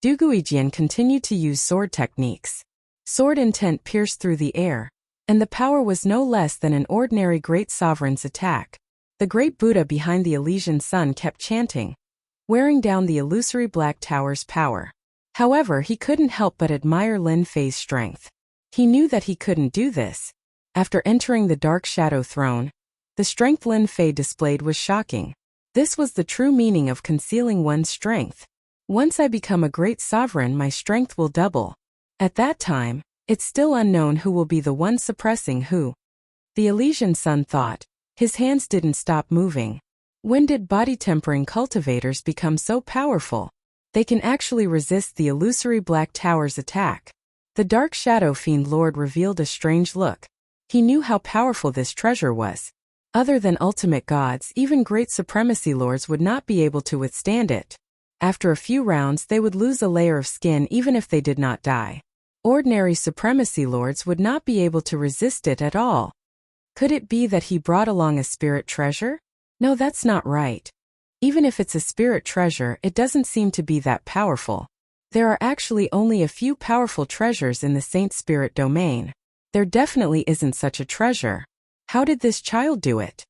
Duguijian continued to use sword techniques. Sword intent pierced through the air, and the power was no less than an ordinary great sovereign's attack. The great Buddha behind the Elysian Sun kept chanting, wearing down the illusory Black Tower's power. However, he couldn't help but admire Lin Fei's strength. He knew that he couldn't do this. After entering the Dark Shadow Throne, the strength Lin Fei displayed was shocking. This was the true meaning of concealing one's strength. Once I become a great sovereign, my strength will double. At that time, it's still unknown who will be the one suppressing who. The Elysian Sun thought. His hands didn't stop moving. When did body-tempering cultivators become so powerful? They can actually resist the illusory Black Tower's attack. The Dark Shadow Fiend Lord revealed a strange look. He knew how powerful this treasure was. Other than ultimate gods, even great supremacy lords would not be able to withstand it. After a few rounds, they would lose a layer of skin even if they did not die. Ordinary supremacy lords would not be able to resist it at all. Could it be that he brought along a spirit treasure? No, that's not right. Even if it's a spirit treasure, it doesn't seem to be that powerful. There are actually only a few powerful treasures in the Saint Spirit domain. There definitely isn't such a treasure. How did this child do it?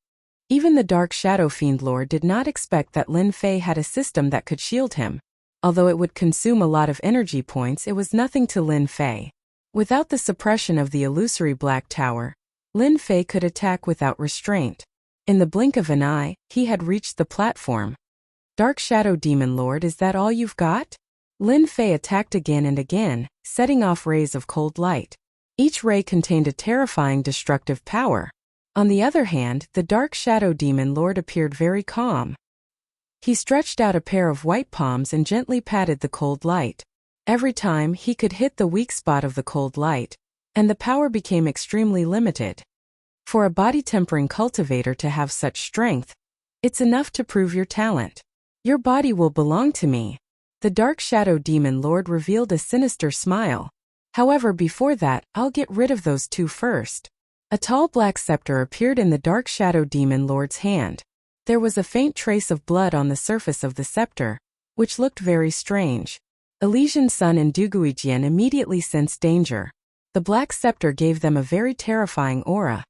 Even the Dark Shadow Fiend Lord did not expect that Lin Fei had a system that could shield him. Although it would consume a lot of energy points, it was nothing to Lin Fei. Without the suppression of the illusory Black Tower, Lin Fei could attack without restraint. In the blink of an eye, he had reached the platform. Dark Shadow Demon Lord, is that all you've got? Lin Fei attacked again and again, setting off rays of cold light. Each ray contained a terrifying destructive power. On the other hand, the Dark Shadow Demon Lord appeared very calm. He stretched out a pair of white palms and gently patted the cold light. Every time, he could hit the weak spot of the cold light, and the power became extremely limited. For a body-tempering cultivator to have such strength, it's enough to prove your talent. Your body will belong to me. The Dark Shadow Demon Lord revealed a sinister smile. However, before that, I'll get rid of those two first. A tall black scepter appeared in the Dark Shadow Demon Lord's hand. There was a faint trace of blood on the surface of the scepter, which looked very strange. Elysian Sun and Duguijian immediately sensed danger. The black scepter gave them a very terrifying aura,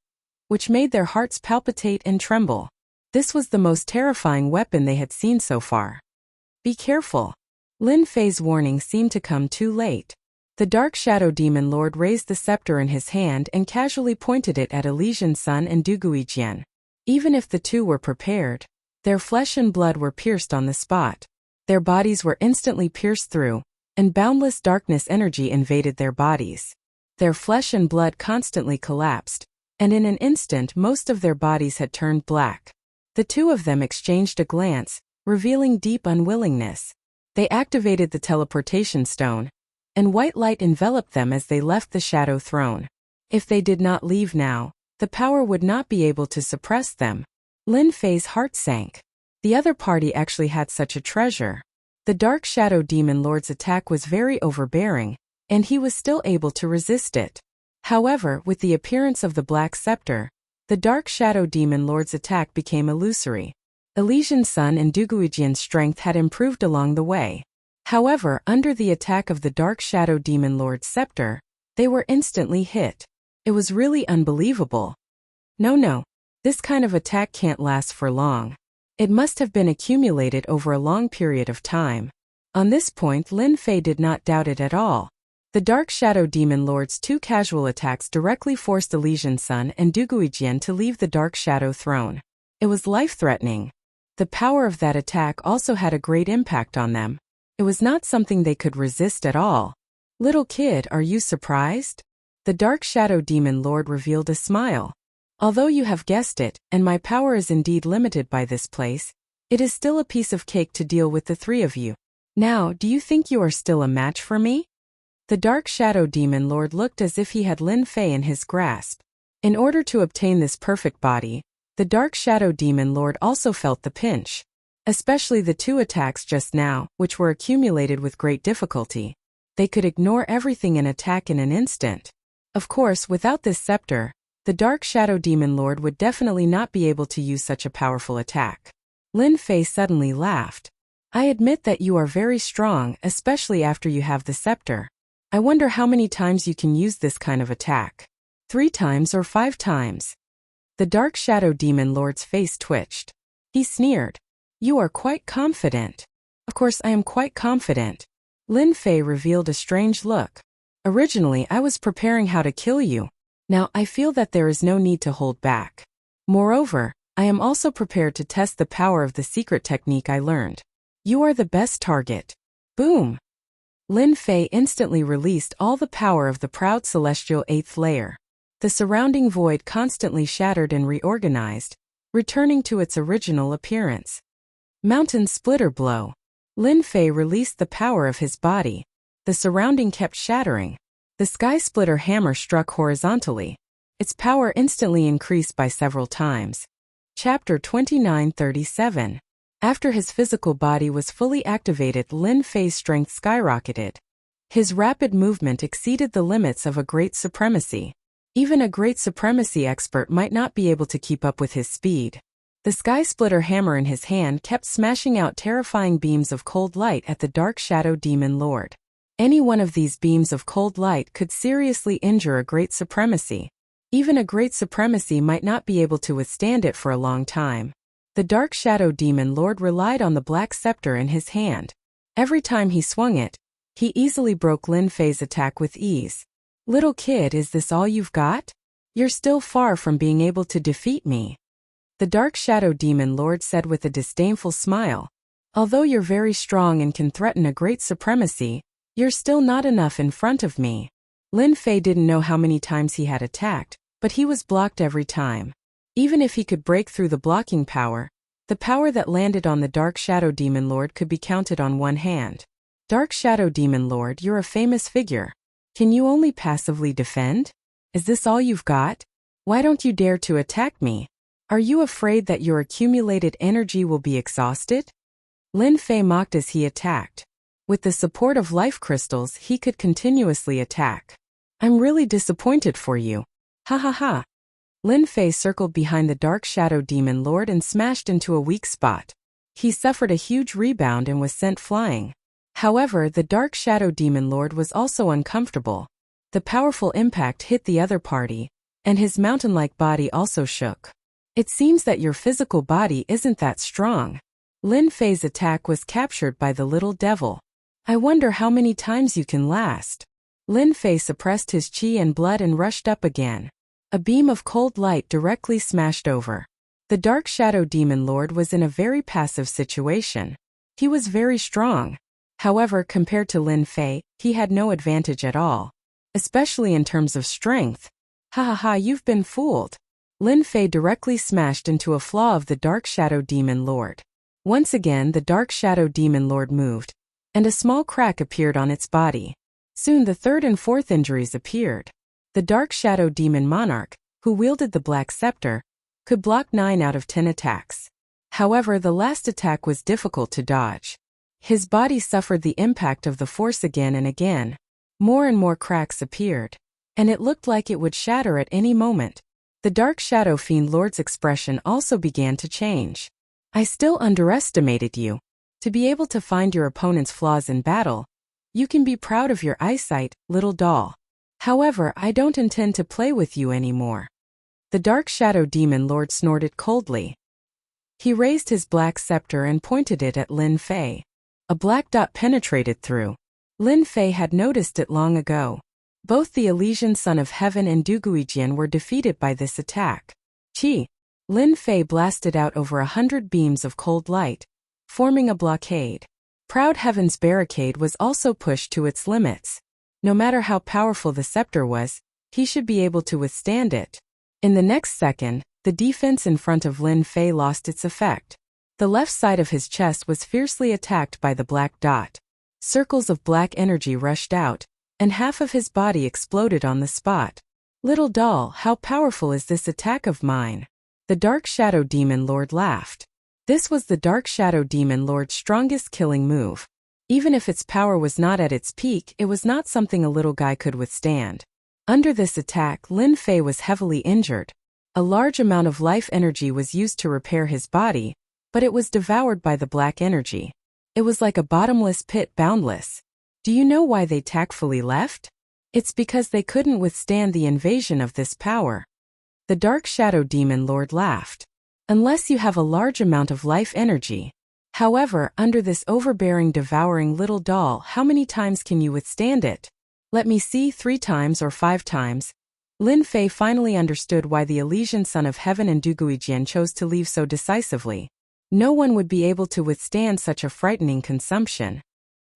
which made their hearts palpitate and tremble. This was the most terrifying weapon they had seen so far. Be careful. Lin Fei's warning seemed to come too late. The Dark Shadow Demon Lord raised the scepter in his hand and casually pointed it at Elysian Sun and Duguijian. Even if the two were prepared, their flesh and blood were pierced on the spot. Their bodies were instantly pierced through, and boundless darkness energy invaded their bodies. Their flesh and blood constantly collapsed, and in an instant most of their bodies had turned black. The two of them exchanged a glance, revealing deep unwillingness. They activated the teleportation stone, and white light enveloped them as they left the Shadow Throne. If they did not leave now, the power would not be able to suppress them. Lin Fei's heart sank. The other party actually had such a treasure. The Dark Shadow Demon Lord's attack was very overbearing, and he was still able to resist it. However, with the appearance of the Black Scepter, the Dark Shadow Demon Lord's attack became illusory. Elysian Sun and Duguijian's strength had improved along the way. However, under the attack of the Dark Shadow Demon Lord's scepter, they were instantly hit. It was really unbelievable. No, this kind of attack can't last for long. It must have been accumulated over a long period of time. On this point, Lin Fei did not doubt it at all. The Dark Shadow Demon Lord's two casual attacks directly forced Elysian Sun and Duguijian to leave the Dark Shadow Throne. It was life-threatening. The power of that attack also had a great impact on them. It was not something they could resist at all. Little kid, are you surprised? The Dark Shadow Demon Lord revealed a smile. Although you have guessed it, and my power is indeed limited by this place, it is still a piece of cake to deal with the three of you. Now, do you think you are still a match for me? The Dark Shadow Demon Lord looked as if he had Lin Fei in his grasp. In order to obtain this perfect body, the Dark Shadow Demon Lord also felt the pinch. Especially the two attacks just now, which were accumulated with great difficulty. They could ignore everything and attack in an instant. Of course, without this scepter, the Dark Shadow Demon Lord would definitely not be able to use such a powerful attack. Lin Fei suddenly laughed. I admit that you are very strong, especially after you have the scepter. I wonder how many times you can use this kind of attack. 3 times or 5 times? The Dark Shadow Demon Lord's face twitched. He sneered. You are quite confident. Of course I am quite confident. Lin Fei revealed a strange look. Originally I was preparing how to kill you. Now I feel that there is no need to hold back. Moreover, I am also prepared to test the power of the secret technique I learned. You are the best target. Boom! Lin Fei instantly released all the power of the proud celestial 8th layer. The surrounding void constantly shattered and reorganized, returning to its original appearance. Mountain Splitter Blow. Lin Fei released the power of his body. The surrounding kept shattering. The Sky Splitter Hammer struck horizontally. Its power instantly increased by several times. Chapter 2937. After his physical body was fully activated, Lin Fei's strength skyrocketed. His rapid movement exceeded the limits of a great supremacy. Even a great supremacy expert might not be able to keep up with his speed. The Sky Splitter Hammer in his hand kept smashing out terrifying beams of cold light at the Dark Shadow Demon Lord. Any one of these beams of cold light could seriously injure a great supremacy. Even a great supremacy might not be able to withstand it for a long time. The Dark Shadow Demon Lord relied on the black scepter in his hand. Every time he swung it, he easily broke Lin Fei's attack with ease. Little kid, is this all you've got? You're still far from being able to defeat me. The Dark Shadow Demon Lord said with a disdainful smile. Although you're very strong and can threaten a great supremacy, you're still not enough in front of me. Lin Fei didn't know how many times he had attacked, but he was blocked every time. Even if he could break through the blocking power, the power that landed on the Dark Shadow Demon Lord could be counted on one hand. Dark Shadow Demon Lord, you're a famous figure. Can you only passively defend? Is this all you've got? Why don't you dare to attack me? Are you afraid that your accumulated energy will be exhausted? Lin Fei mocked as he attacked. With the support of life crystals, he could continuously attack. I'm really disappointed for you. Ha ha ha. Lin Fei circled behind the Dark Shadow Demon Lord and smashed into a weak spot. He suffered a huge rebound and was sent flying. However, the Dark Shadow Demon Lord was also uncomfortable. The powerful impact hit the other party, and his mountain-like body also shook. It seems that your physical body isn't that strong. Lin Fei's attack was captured by the little devil. I wonder how many times you can last. Lin Fei suppressed his chi and blood and rushed up again. A beam of cold light directly smashed over. The Dark Shadow Demon Lord was in a very passive situation. He was very strong. However, compared to Lin Fei, he had no advantage at all. Especially in terms of strength. Ha ha ha, you've been fooled. Lin Fei directly smashed into a flaw of the Dark Shadow Demon Lord. Once again the Dark Shadow Demon Lord moved, and a small crack appeared on its body. Soon the third and fourth injuries appeared. The Dark Shadow Demon Monarch, who wielded the Black Scepter, could block 9 out of 10 attacks. However, the last attack was difficult to dodge. His body suffered the impact of the force again and again. More and more cracks appeared, and it looked like it would shatter at any moment. The Dark Shadow Fiend Lord's expression also began to change. I still underestimated you. To be able to find your opponent's flaws in battle, you can be proud of your eyesight, little doll. However, I don't intend to play with you anymore. The Dark Shadow Demon Lord snorted coldly. He raised his black scepter and pointed it at Lin Fei. A black dot penetrated through. Lin Fei had noticed it long ago. Both the Elysian Son of Heaven and Duguijian were defeated by this attack. Qi. Lin Fei blasted out over 100 beams of cold light, forming a blockade. Proud Heaven's barricade was also pushed to its limits. No matter how powerful the scepter was, he should be able to withstand it. In the next second, the defense in front of Lin Fei lost its effect. The left side of his chest was fiercely attacked by the black dot. Circles of black energy rushed out, and half of his body exploded on the spot. Little doll, how powerful is this attack of mine? The Dark Shadow Demon Lord laughed. This was the Dark Shadow Demon Lord's strongest killing move. Even if its power was not at its peak, it was not something a little guy could withstand. Under this attack, Lin Fei was heavily injured. A large amount of life energy was used to repair his body, but it was devoured by the black energy. It was like a bottomless pit, boundless. Do you know why they tactfully left? It's because they couldn't withstand the invasion of this power. The Dark Shadow Demon Lord laughed. Unless you have a large amount of life energy. However, under this overbearing, devouring little doll, how many times can you withstand it? Let me see, 3 times or 5 times. Lin Fei finally understood why the Elysian Son of Heaven and Duguijian chose to leave so decisively. No one would be able to withstand such a frightening consumption.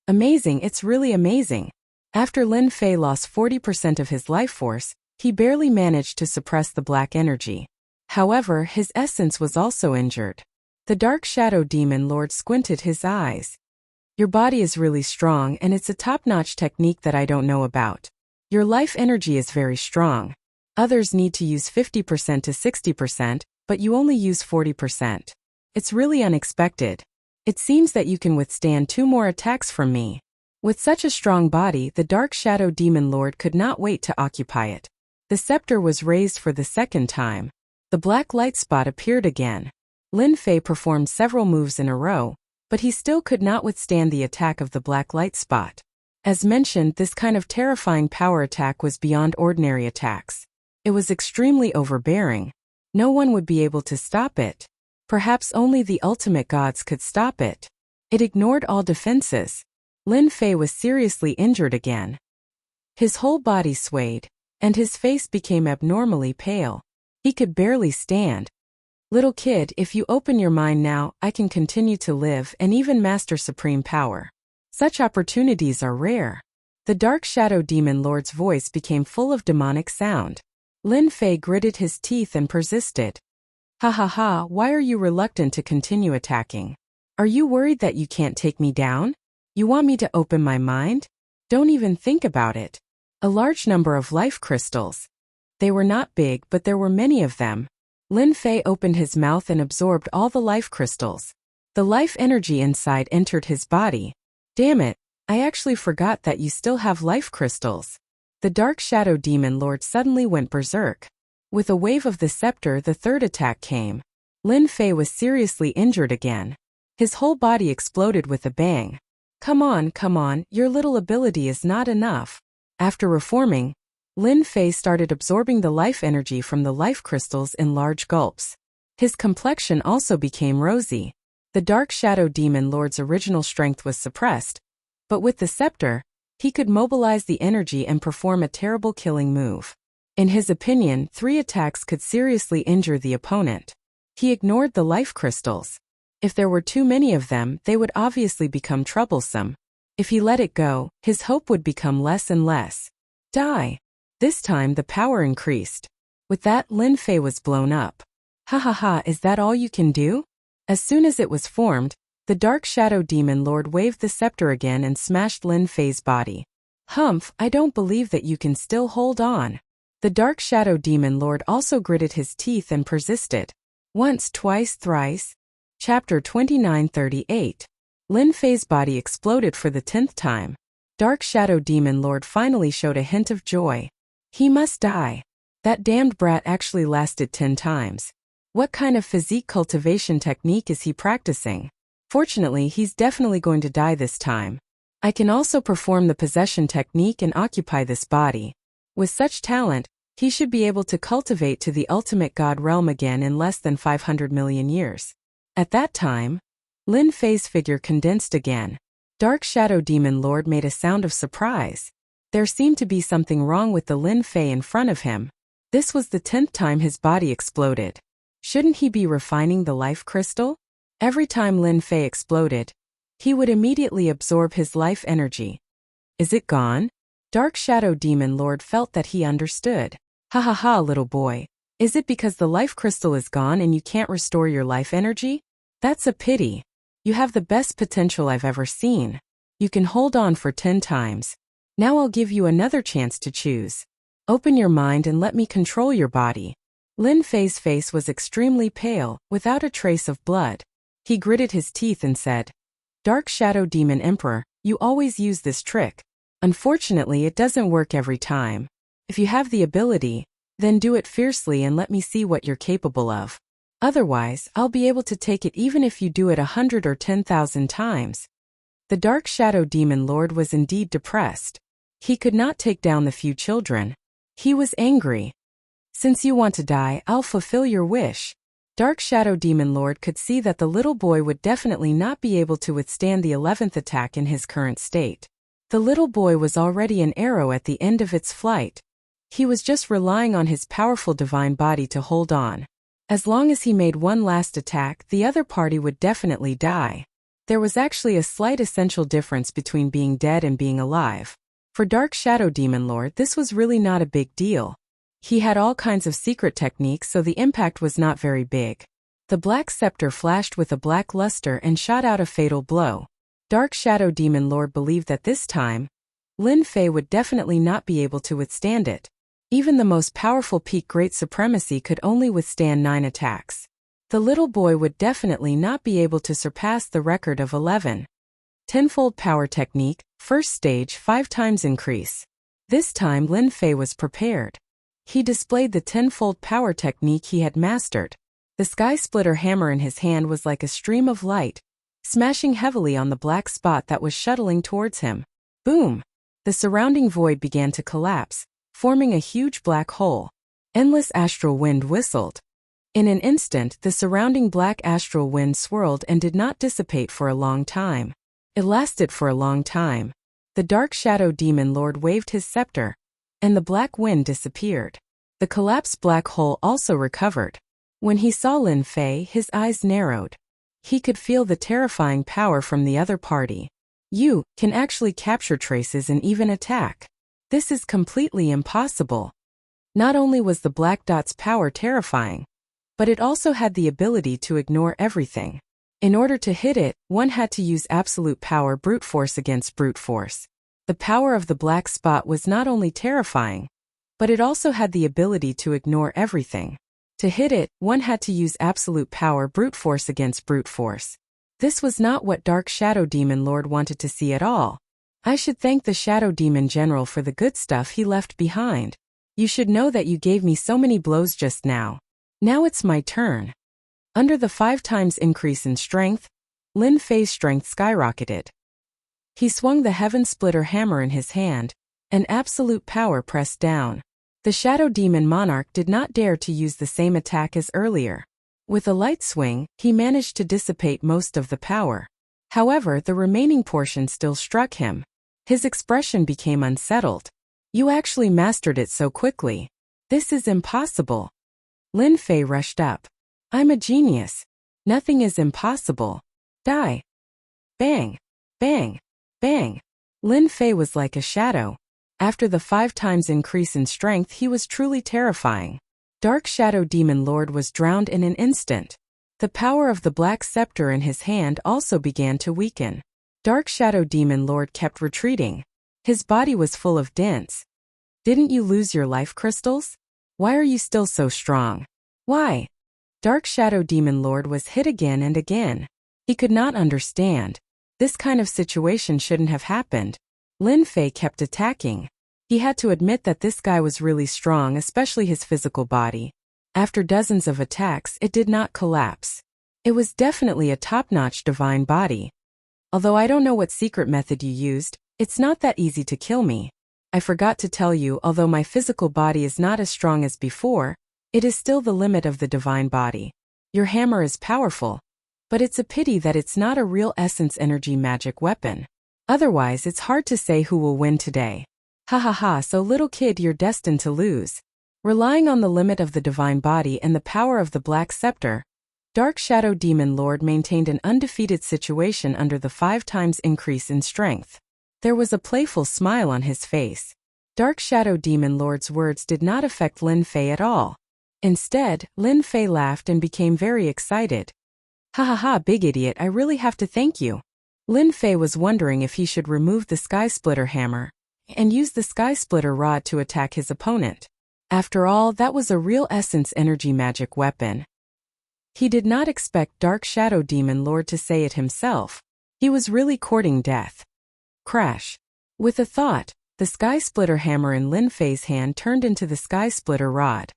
Amazing, it's really amazing. After Lin Fei lost 40% of his life force, he barely managed to suppress the black energy. However, his essence was also injured. The Dark Shadow Demon Lord squinted his eyes. Your body is really strong, and it's a top-notch technique that I don't know about. Your life energy is very strong. Others need to use 50% to 60%, but you only use 40%. It's really unexpected. It seems that you can withstand 2 more attacks from me. With such a strong body, the Dark Shadow Demon Lord could not wait to occupy it. The scepter was raised for the second time. The black light spot appeared again. Lin Fei performed several moves in a row, but he still could not withstand the attack of the black light spot. As mentioned, this kind of terrifying power attack was beyond ordinary attacks. It was extremely overbearing. No one would be able to stop it. Perhaps only the ultimate gods could stop it. It ignored all defenses. Lin Fei was seriously injured again. His whole body swayed, and his face became abnormally pale. He could barely stand. Little kid, if you open your mind now, I can continue to live and even master supreme power. Such opportunities are rare. The Dark Shadow Demon Lord's voice became full of demonic sound. Lin Fei gritted his teeth and persisted. Ha ha ha, why are you reluctant to continue attacking? Are you worried that you can't take me down? You want me to open my mind? Don't even think about it. A large number of life crystals. They were not big, but there were many of them. Lin Fei opened his mouth and absorbed all the life crystals. The life energy inside entered his body. Damn it, I actually forgot that you still have life crystals. The Dark Shadow Demon Lord suddenly went berserk. With a wave of the scepter, the third attack came. Lin Fei was seriously injured again. His whole body exploded with a bang. Come on, your little ability is not enough. After reforming, Lin Fei started absorbing the life energy from the life crystals in large gulps. His complexion also became rosy. The Dark Shadow Demon Lord's original strength was suppressed, but with the scepter, he could mobilize the energy and perform a terrible killing move. In his opinion, 3 attacks could seriously injure the opponent. He ignored the life crystals. If there were too many of them, they would obviously become troublesome. If he let it go, his hope would become less and less. Die. This time the power increased. With that, Lin Fei was blown up. Ha ha ha, is that all you can do? As soon as it was formed, the Dark Shadow Demon Lord waved the scepter again and smashed Lin Fei's body. Humph, I don't believe that you can still hold on. The Dark Shadow Demon Lord also gritted his teeth and persisted. Once, twice, thrice. Chapter 2938. Lin Fei's body exploded for the 10th time. Dark Shadow Demon Lord finally showed a hint of joy. He must die. That damned brat actually lasted 10 times. What kind of physique cultivation technique is he practicing? Fortunately, he's definitely going to die this time. I can also perform the possession technique and occupy this body. With such talent, he should be able to cultivate to the ultimate god realm again in less than 500 million years. At that time, Lin Fei's figure condensed again. Dark Shadow Demon Lord made a sound of surprise. There seemed to be something wrong with the Lin Fei in front of him. This was the 10th time his body exploded. Shouldn't he be refining the life crystal? Every time Lin Fei exploded, he would immediately absorb his life energy. Is it gone? Dark Shadow Demon Lord felt that he understood. Ha ha ha, little boy. Is it because the life crystal is gone and you can't restore your life energy? That's a pity. You have the best potential I've ever seen. You can hold on for 10 times. Now I'll give you another chance to choose. Open your mind and let me control your body. Lin Fei's face was extremely pale, without a trace of blood. He gritted his teeth and said, Dark Shadow Demon Emperor, you always use this trick. Unfortunately, it doesn't work every time. If you have the ability, then do it fiercely and let me see what you're capable of. Otherwise, I'll be able to take it even if you do it 100 or 10,000 times. The Dark Shadow Demon Lord was indeed depressed. He could not take down the few children. He was angry. Since you want to die, I'll fulfill your wish. Dark Shadow Demon Lord could see that the little boy would definitely not be able to withstand the 11th attack in his current state. The little boy was already an arrow at the end of its flight. He was just relying on his powerful divine body to hold on. As long as he made one last attack, the other party would definitely die. There was actually a slight essential difference between being dead and being alive. For Dark Shadow Demon Lord, this was really not a big deal. He had all kinds of secret techniques, so the impact was not very big. The black scepter flashed with a black luster and shot out a fatal blow. Dark Shadow Demon Lord believed that this time, Lin Fei would definitely not be able to withstand it. Even the most powerful peak Great Supremacy could only withstand 9 attacks. The little boy would definitely not be able to surpass the record of 11. Tenfold Power Technique, first stage, 5 times increase. This time Lin Fei was prepared. He displayed the tenfold power technique he had mastered. The Sky Splitter hammer in his hand was like a stream of light, smashing heavily on the black spot that was shuttling towards him. Boom! The surrounding void began to collapse, forming a huge black hole. Endless astral wind whistled. In an instant, the surrounding black astral wind swirled and did not dissipate for a long time. It lasted for a long time. The Dark Shadow Demon Lord waved his scepter, and the black wind disappeared. The collapsed black hole also recovered. When he saw Lin Fei, his eyes narrowed. He could feel the terrifying power from the other party. You can actually capture traces and even attack. This is completely impossible. Not only was the black dot's power terrifying, but it also had the ability to ignore everything. In order to hit it, one had to use absolute power brute force against brute force. The power of the black spot was not only terrifying, but it also had the ability to ignore everything. To hit it, one had to use absolute power brute force against brute force. This was not what Dark Shadow Demon Lord wanted to see at all. I should thank the Shadow Demon General for the good stuff he left behind. You should know that you gave me so many blows just now. Now it's my turn. Under the 5 times increase in strength, Lin Fei's strength skyrocketed. He swung the Heaven Splitter hammer in his hand, and absolute power pressed down. The Shadow Demon Monarch did not dare to use the same attack as earlier. With a light swing, he managed to dissipate most of the power. However, the remaining portion still struck him. His expression became unsettled. You actually mastered it so quickly. This is impossible. Lin Fei rushed up. I'm a genius. Nothing is impossible. Die. Bang. Bang. Bang. Lin Fei was like a shadow. After the 5 times increase in strength, he was truly terrifying. Dark Shadow Demon Lord was drowned in an instant. The power of the black scepter in his hand also began to weaken. Dark Shadow Demon Lord kept retreating. His body was full of dents. Didn't you lose your life crystals? Why are you still so strong? Why? Dark Shadow Demon Lord was hit again and again. He could not understand. This kind of situation shouldn't have happened. Lin Fei kept attacking. He had to admit that this guy was really strong, especially his physical body. After dozens of attacks, it did not collapse. It was definitely a top-notch divine body. Although I don't know what secret method you used, it's not that easy to kill me. I forgot to tell you, although my physical body is not as strong as before, it is still the limit of the divine body. Your hammer is powerful, but it's a pity that it's not a real essence energy magic weapon. Otherwise, it's hard to say who will win today. Ha ha ha, so little kid, you're destined to lose. Relying on the limit of the divine body and the power of the black scepter, Dark Shadow Demon Lord maintained an undefeated situation under the 5 times increase in strength. There was a playful smile on his face. Dark Shadow Demon Lord's words did not affect Lin Fei at all. Instead, Lin Fei laughed and became very excited. Ha ha ha, big idiot, I really have to thank you. Lin Fei was wondering if he should remove the Sky Splitter hammer and use the Sky Splitter rod to attack his opponent. After all, that was a real essence energy magic weapon. He did not expect Dark Shadow Demon Lord to say it himself. He was really courting death. Crash. With a thought, the Sky Splitter hammer in Lin Fei's hand turned into the Sky Splitter rod.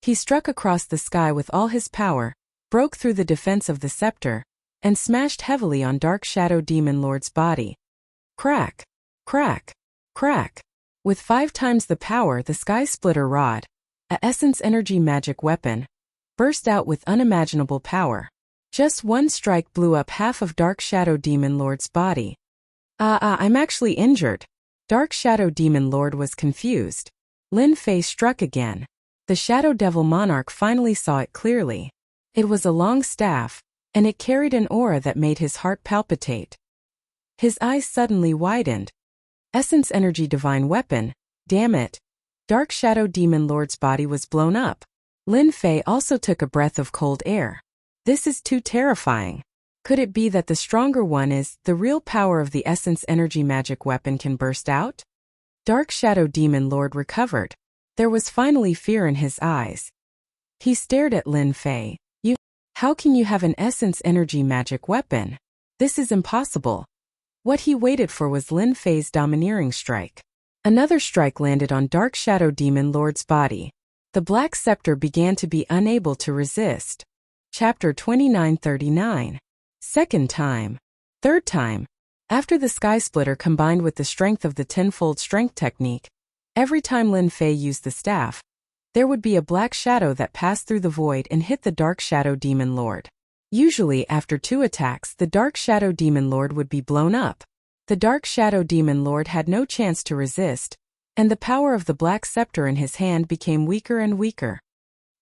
He struck across the sky with all his power, broke through the defense of the scepter, and smashed heavily on Dark Shadow Demon Lord's body. Crack. Crack. Crack. With 5 times the power, the Sky Splitter rod, a essence energy magic weapon, burst out with unimaginable power. Just one strike blew up half of Dark Shadow Demon Lord's body. I'm actually injured. Dark Shadow Demon Lord was confused. Lin Fei struck again. The Shadow Devil Monarch finally saw it clearly. It was a long staff, and it carried an aura that made his heart palpitate. His eyes suddenly widened. Essence energy divine weapon, damn it. Dark Shadow Demon Lord's body was blown up. Lin Fei also took a breath of cold air. This is too terrifying. Could it be that the stronger one is the real power of the essence energy magic weapon can burst out? Dark Shadow Demon Lord recovered. There was finally fear in his eyes. He stared at Lin Fei. How can you have an essence energy magic weapon? This is impossible. What he waited for was Lin Fei's domineering strike. Another strike landed on Dark Shadow Demon Lord's body. The black scepter began to be unable to resist. Chapter 2939. Second time. Third time. After the Sky Splitter combined with the strength of the tenfold strength technique, every time Lin Fei used the staff, there would be a black shadow that passed through the void and hit the Dark Shadow Demon Lord. Usually, after 2 attacks, the Dark Shadow Demon Lord would be blown up. The Dark Shadow Demon Lord had no chance to resist, and the power of the black scepter in his hand became weaker and weaker.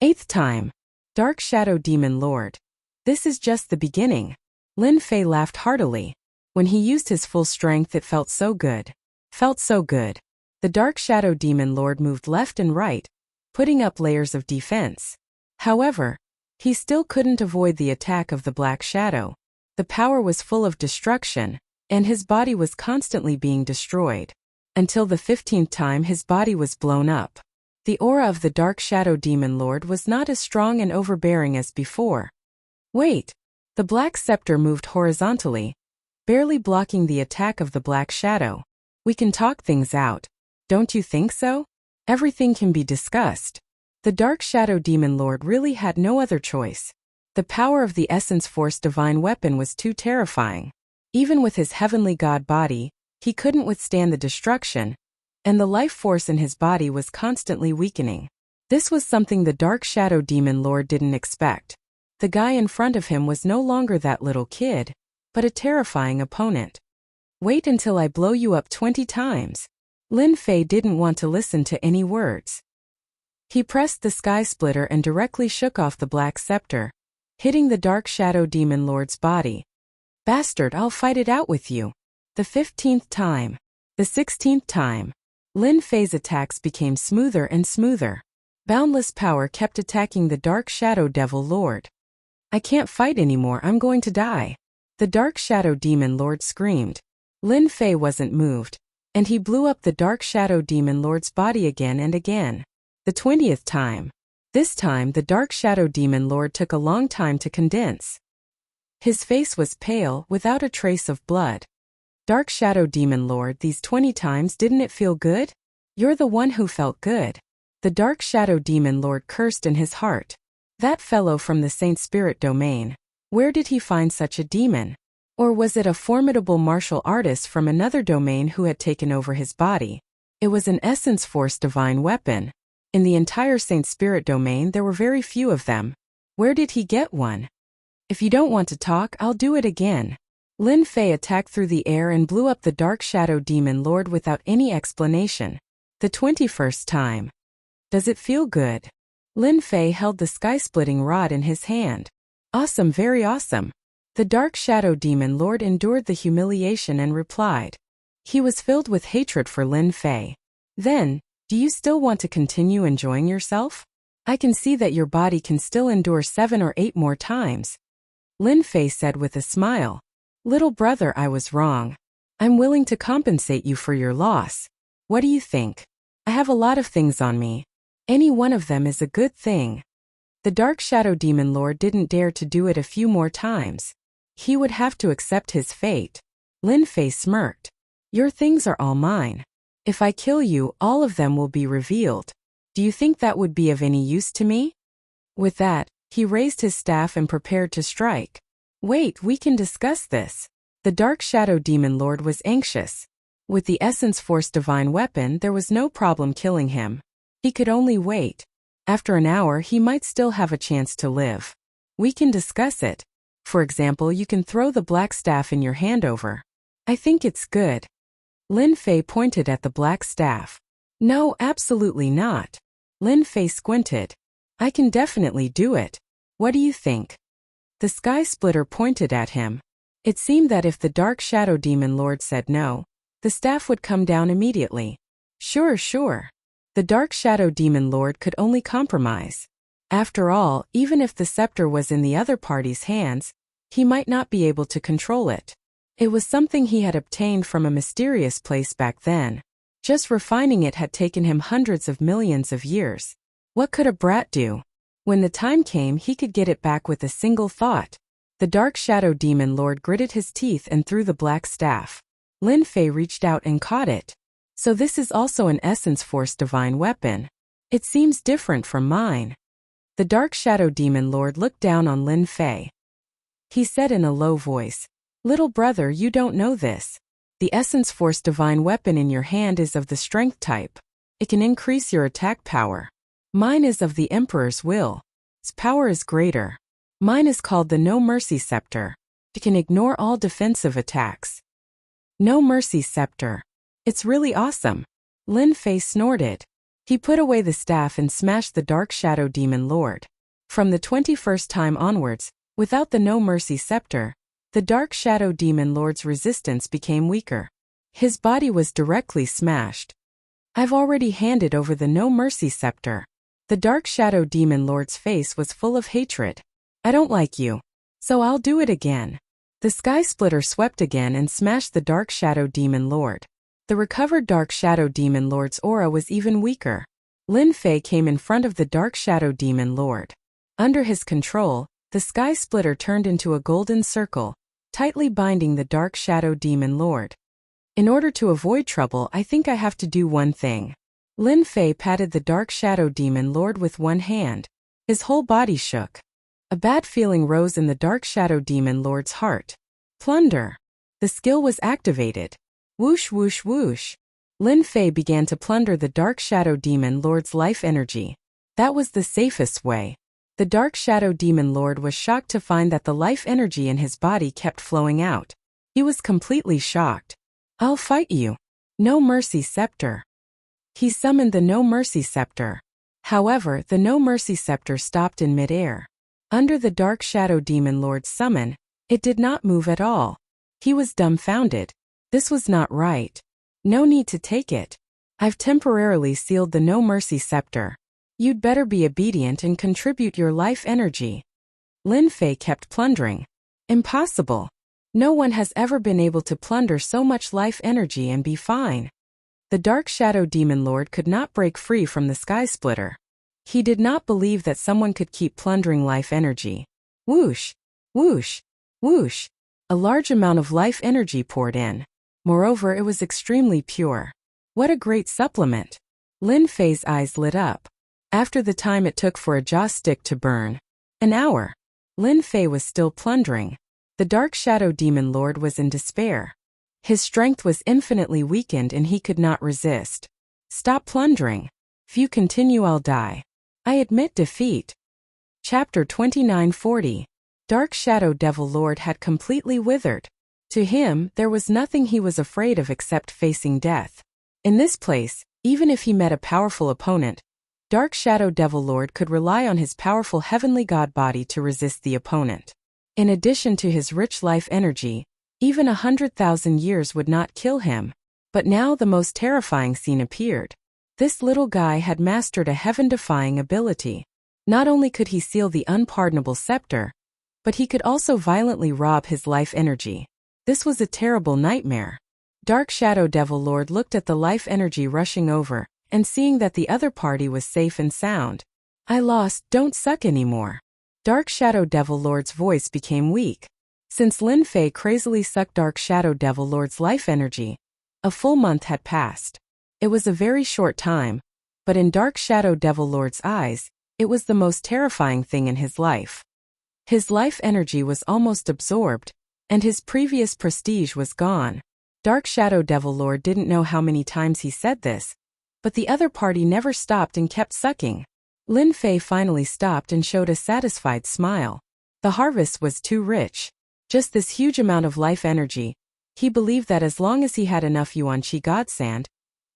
8th time. Dark Shadow Demon Lord. This is just the beginning. Lin Fei laughed heartily. When he used his full strength, it felt so good. Felt so good. The Dark Shadow Demon Lord moved left and right, putting up layers of defense. However, he still couldn't avoid the attack of the Black Shadow. The power was full of destruction, and his body was constantly being destroyed. Until the 15th time his body was blown up. The aura of the Dark Shadow Demon Lord was not as strong and overbearing as before. Wait! The Black Scepter moved horizontally, barely blocking the attack of the Black Shadow. We can talk things out. Don't you think so? Everything can be discussed. The Dark Shadow Demon Lord really had no other choice. The power of the Essence Force divine weapon was too terrifying. Even with his heavenly god body, he couldn't withstand the destruction, and the life force in his body was constantly weakening. This was something the Dark Shadow Demon Lord didn't expect. The guy in front of him was no longer that little kid, but a terrifying opponent. Wait until I blow you up 20 times. Lin Fei didn't want to listen to any words. He pressed the Sky Splitter and directly shook off the Black Scepter, hitting the Dark Shadow Demon Lord's body. Bastard, I'll fight it out with you. The 15th time. The 16th time. Lin Fei's attacks became smoother and smoother. Boundless power kept attacking the Dark Shadow Devil Lord. I can't fight anymore, I'm going to die. The Dark Shadow Demon Lord screamed. Lin Fei wasn't moved, and he blew up the Dark Shadow Demon Lord's body again and again. The 20th time. This time the Dark Shadow Demon Lord took a long time to condense. His face was pale, without a trace of blood. Dark Shadow Demon Lord, these 20 times didn't it feel good? You're the one who felt good. The Dark Shadow Demon Lord cursed in his heart. That fellow from the Saint Spirit domain. Where did he find such a demon? Or was it a formidable martial artist from another domain who had taken over his body? It was an essence force divine weapon. In the entire Saint Spirit domain there were very few of them. Where did he get one? If you don't want to talk, I'll do it again. Lin Fei attacked through the air and blew up the Dark Shadow Demon Lord without any explanation. The 21st time. Does it feel good? Lin Fei held the sky-splitting rod in his hand. Awesome, very awesome. The Dark Shadow Demon Lord endured the humiliation and replied. He was filled with hatred for Lin Fei. Then, do you still want to continue enjoying yourself? I can see that your body can still endure 7 or 8 more times. Lin Fei said with a smile. Little brother, I was wrong. I'm willing to compensate you for your loss. What do you think? I have a lot of things on me. Any one of them is a good thing. The Dark Shadow Demon Lord didn't dare to do it a few more times. He would have to accept his fate. Lin Fei smirked. Your things are all mine. If I kill you, all of them will be revealed. Do you think that would be of any use to me? With that, he raised his staff and prepared to strike. Wait, we can discuss this. The Dark Shadow Demon Lord was anxious. With the Essence Force divine weapon, there was no problem killing him. He could only wait. After an hour, he might still have a chance to live. We can discuss it. For example, you can throw the black staff in your hand over. I think it's good. Lin Fei pointed at the black staff. No, absolutely not. Lin Fei squinted. I can definitely do it. What do you think? The Sky Splitter pointed at him. It seemed that if the Dark Shadow Demon Lord said no, the staff would come down immediately. Sure. The Dark Shadow Demon Lord could only compromise. After all, even if the scepter was in the other party's hands, he might not be able to control it. It was something he had obtained from a mysterious place back then. Just refining it had taken him hundreds of millions of years. What could a brat do? When the time came, he could get it back with a single thought. The Dark Shadow Demon Lord gritted his teeth and threw the black staff. Lin Fei reached out and caught it. So this is also an Essence Force divine weapon. It seems different from mine. The Dark Shadow Demon Lord looked down on Lin Fei. He said in a low voice, Little brother, you don't know this. The Essence Force divine weapon in your hand is of the Strength type. It can increase your attack power. Mine is of the Emperor's will. Its power is greater. Mine is called the No Mercy Scepter. It can ignore all defensive attacks. No Mercy Scepter. It's really awesome. Lin Fei snorted. He put away the staff and smashed the Dark Shadow Demon Lord. From the 21st time onwards, without the No Mercy Scepter, the Dark Shadow Demon Lord's resistance became weaker. His body was directly smashed. I've already handed over the No Mercy Scepter. The Dark Shadow Demon Lord's face was full of hatred. I don't like you. So I'll do it again. The Sky Splitter swept again and smashed the Dark Shadow Demon Lord. The recovered Dark Shadow Demon Lord's aura was even weaker. Lin Fei came in front of the Dark Shadow Demon Lord. Under his control, the Sky Splitter turned into a golden circle, tightly binding the Dark Shadow Demon Lord. In order to avoid trouble, I think I have to do one thing. Lin Fei patted the Dark Shadow Demon Lord with one hand. His whole body shook. A bad feeling rose in the Dark Shadow Demon Lord's heart. Plunder. The skill was activated. Whoosh whoosh whoosh. Lin Fei began to plunder the Dark Shadow Demon Lord's life energy. That was the safest way. The Dark Shadow Demon Lord was shocked to find that the life energy in his body kept flowing out. He was completely shocked. I'll fight you. No Mercy Scepter. He summoned the No Mercy Scepter. However, the No Mercy Scepter stopped in midair. Under the Dark Shadow Demon Lord's summon, it did not move at all. He was dumbfounded. This was not right. No need to take it. I've temporarily sealed the No Mercy Scepter. You'd better be obedient and contribute your life energy. Lin Fei kept plundering. Impossible. No one has ever been able to plunder so much life energy and be fine. The Dark Shadow Demon Lord could not break free from the Sky Splitter. He did not believe that someone could keep plundering life energy. Whoosh, whoosh, whoosh. A large amount of life energy poured in. Moreover, it was extremely pure. What a great supplement. Lin Fei's eyes lit up. After the time it took for a jaw stick to burn, an hour, Lin Fei was still plundering. The Dark Shadow Demon Lord was in despair. His strength was infinitely weakened and he could not resist. Stop plundering. If you continue, I'll die. I admit defeat. Chapter 2940. Dark Shadow Devil Lord had completely withered. To him, there was nothing he was afraid of except facing death. In this place, even if he met a powerful opponent, Dark Shadow Devil Lord could rely on his powerful heavenly god body to resist the opponent. In addition to his rich life energy, even 100,000 years would not kill him. But now the most terrifying scene appeared. This little guy had mastered a heaven-defying ability. Not only could he seal the unpardonable scepter, but he could also violently rob his life energy. This was a terrible nightmare. Dark Shadow Devil Lord looked at the life energy rushing over, and seeing that the other party was safe and sound. I lost, don't suck anymore. Dark Shadow Devil Lord's voice became weak. Since Lin Fei crazily sucked Dark Shadow Devil Lord's life energy, a full month had passed. It was a very short time, but in Dark Shadow Devil Lord's eyes, it was the most terrifying thing in his life. His life energy was almost absorbed, and his previous prestige was gone. Dark Shadow Devil Lord didn't know how many times he said this, but the other party never stopped and kept sucking. Lin Fei finally stopped and showed a satisfied smile. The harvest was too rich. Just this huge amount of life energy. He believed that as long as he had enough Yuan Qi God Sand,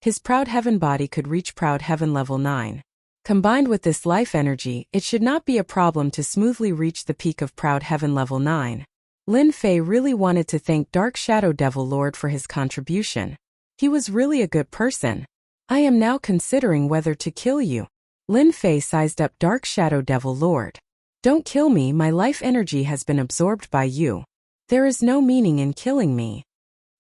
his Proud Heaven body could reach Proud Heaven level 9. Combined with this life energy, it should not be a problem to smoothly reach the peak of Proud Heaven level 9. Lin Fei really wanted to thank Dark Shadow Devil Lord for his contribution. He was really a good person. I am now considering whether to kill you. Lin Fei sized up Dark Shadow Devil Lord. Don't kill me, my life energy has been absorbed by you. There is no meaning in killing me.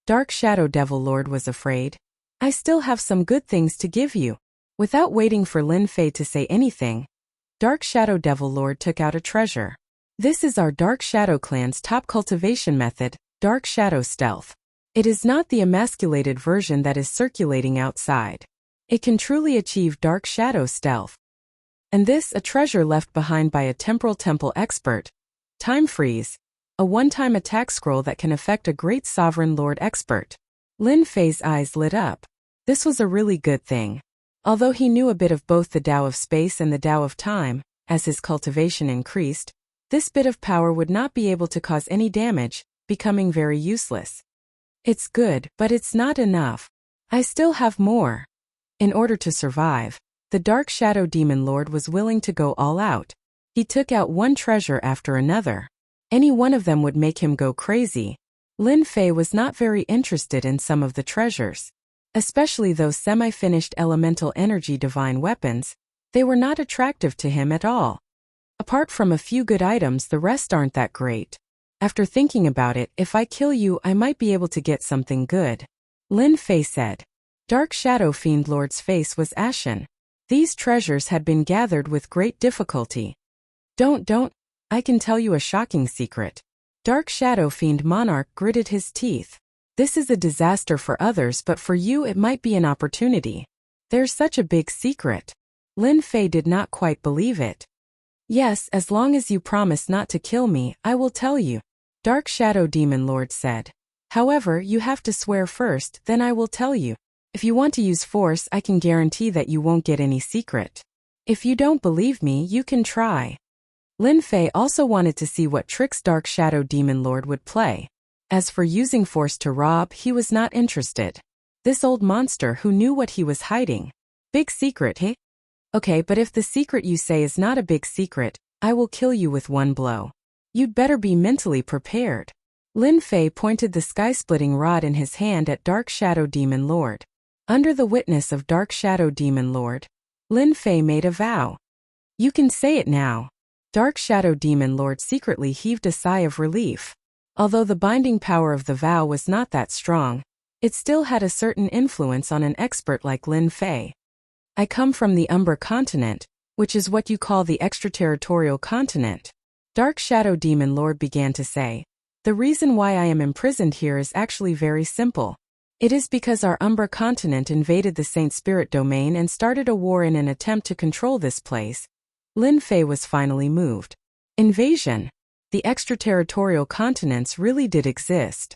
Dark Shadow Devil Lord was afraid. I still have some good things to give you. Without waiting for Lin Fei to say anything, Dark Shadow Devil Lord took out a treasure. This is our Dark Shadow Clan's top cultivation method, Dark Shadow Stealth. It is not the emasculated version that is circulating outside. It can truly achieve Dark Shadow Stealth. And this, a treasure left behind by a Temporal Temple expert. Time Freeze. A one-time attack scroll that can affect a great Sovereign Lord expert. Lin Fei's eyes lit up. This was a really good thing. Although he knew a bit of both the Tao of Space and the Tao of Time, as his cultivation increased, this bit of power would not be able to cause any damage, becoming very useless. It's good, but it's not enough. I still have more. In order to survive, the Dark Shadow Demon Lord was willing to go all out. He took out one treasure after another. Any one of them would make him go crazy. Lin Fei was not very interested in some of the treasures. Especially those semi-finished elemental energy divine weapons. They were not attractive to him at all. Apart from a few good items, the rest aren't that great. After thinking about it, if I kill you, I might be able to get something good. Lin Fei said. Dark Shadow Fiend Lord's face was ashen. These treasures had been gathered with great difficulty. Don't. I can tell you a shocking secret. Dark Shadow Fiend Monarch gritted his teeth. This is a disaster for others, but for you it might be an opportunity. There's such a big secret. Lin Fei did not quite believe it. Yes, as long as you promise not to kill me, I will tell you. Dark Shadow Demon Lord said. However, you have to swear first, then I will tell you. If you want to use force, I can guarantee that you won't get any secret. If you don't believe me, you can try. Lin Fei also wanted to see what tricks Dark Shadow Demon Lord would play. As for using force to rob, he was not interested. This old monster who knew what he was hiding. Big secret, eh? Okay, but if the secret you say is not a big secret, I will kill you with one blow. You'd better be mentally prepared. Lin Fei pointed the sky-splitting rod in his hand at Dark Shadow Demon Lord. Under the witness of Dark Shadow Demon Lord, Lin Fei made a vow. You can say it now. Dark Shadow Demon Lord secretly heaved a sigh of relief. Although the binding power of the vow was not that strong, it still had a certain influence on an expert like Lin Fei. I come from the Umbra continent, which is what you call the extraterritorial continent. Dark Shadow Demon Lord began to say. The reason why I am imprisoned here is actually very simple. It is because our Umbra continent invaded the Saint Spirit domain and started a war in an attempt to control this place. Lin Fei was finally moved. Invasion. The extraterritorial continents really did exist.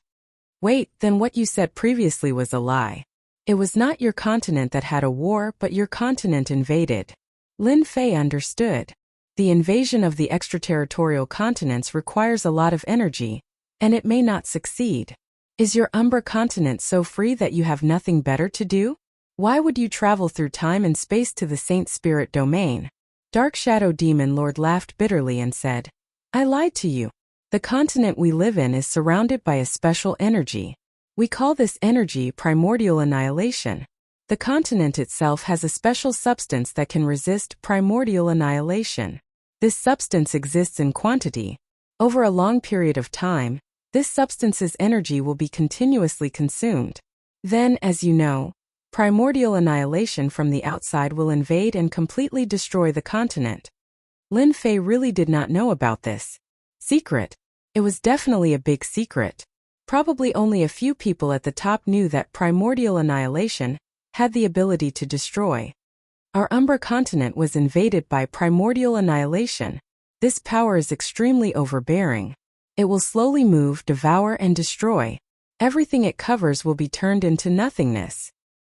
Wait, then what you said previously was a lie. It was not your continent that had a war, but your continent invaded. Lin Fei understood. The invasion of the extraterritorial continents requires a lot of energy, and it may not succeed. Is your Umbra continent so free that you have nothing better to do? Why would you travel through time and space to the Saint Spirit domain? Dark Shadow Demon Lord laughed bitterly and said, I lied to you. The continent we live in is surrounded by a special energy. We call this energy primordial annihilation. The continent itself has a special substance that can resist primordial annihilation. This substance exists in quantity. Over a long period of time, this substance's energy will be continuously consumed. Then, as you know, primordial annihilation from the outside will invade and completely destroy the continent. Lin Fei really did not know about this secret. It was definitely a big secret. Probably only a few people at the top knew that primordial annihilation had the ability to destroy. Our Umbra continent was invaded by primordial annihilation. This power is extremely overbearing. It will slowly move, devour, and destroy. Everything it covers will be turned into nothingness.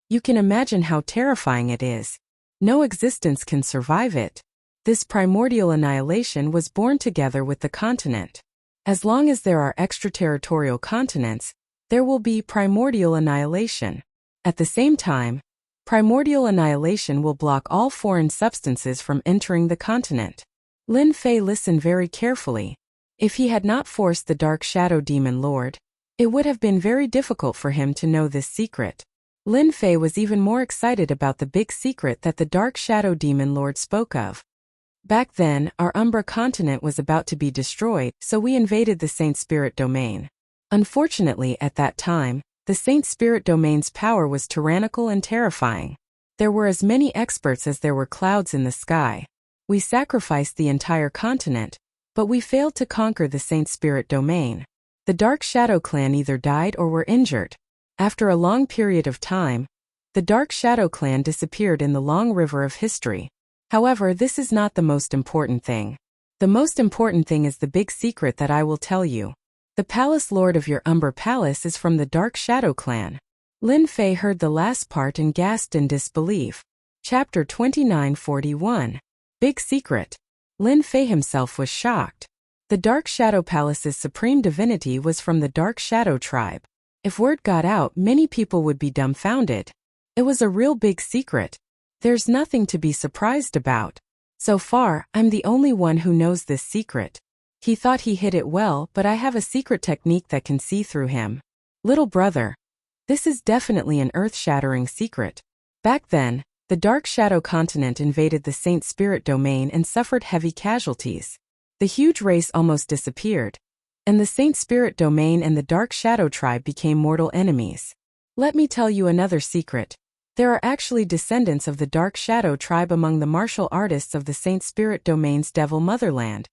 You can imagine how terrifying it is. No existence can survive it. This primordial annihilation was born together with the continent. As long as there are extraterritorial continents, there will be primordial annihilation. At the same time, primordial annihilation will block all foreign substances from entering the continent. Lin Fei listened very carefully. If he had not forced the Dark Shadow Demon Lord, it would have been very difficult for him to know this secret. Lin Fei was even more excited about the big secret that the Dark Shadow Demon Lord spoke of. Back then, our Umbra continent was about to be destroyed, so we invaded the Saint Spirit domain. Unfortunately, at that time, the Saint Spirit domain's power was tyrannical and terrifying. There were as many experts as there were clouds in the sky. We sacrificed the entire continent, but we failed to conquer the Saint Spirit domain. The Dark Shadow clan either died or were injured. After a long period of time, the Dark Shadow clan disappeared in the long river of history. However, this is not the most important thing. The most important thing is the big secret that I will tell you. The Palace Lord of your Umbra Palace is from the Dark Shadow clan. Lin Fei heard the last part and gasped in disbelief. Chapter 2941. Big Secret. Lin Fei himself was shocked. The Dark Shadow Palace's supreme divinity was from the Dark Shadow tribe. If word got out, many people would be dumbfounded. It was a real big secret. There's nothing to be surprised about. So far, I'm the only one who knows this secret. He thought he hid it well, but I have a secret technique that can see through him. Little brother. This is definitely an earth-shattering secret. Back then, the Dark Shadow continent invaded the Saint Spirit domain and suffered heavy casualties. The huge race almost disappeared, and the Saint Spirit domain and the Dark Shadow tribe became mortal enemies. Let me tell you another secret. There are actually descendants of the Dark Shadow tribe among the martial artists of the Saint Spirit domain's Devil Motherland.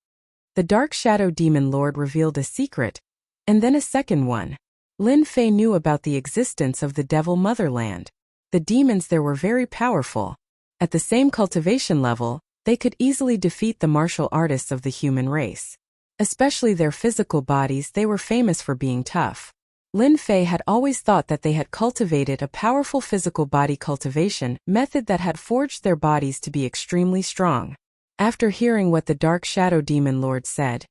The Dark Shadow Demon Lord revealed a secret, and then a second one. Lin Fei knew about the existence of the Devil Motherland. The demons there were very powerful. At the same cultivation level, they could easily defeat the martial artists of the human race. Especially their physical bodies, they were famous for being tough. Lin Fei had always thought that they had cultivated a powerful physical body cultivation method that had forged their bodies to be extremely strong. After hearing what the Dark Shadow Demon Lord said,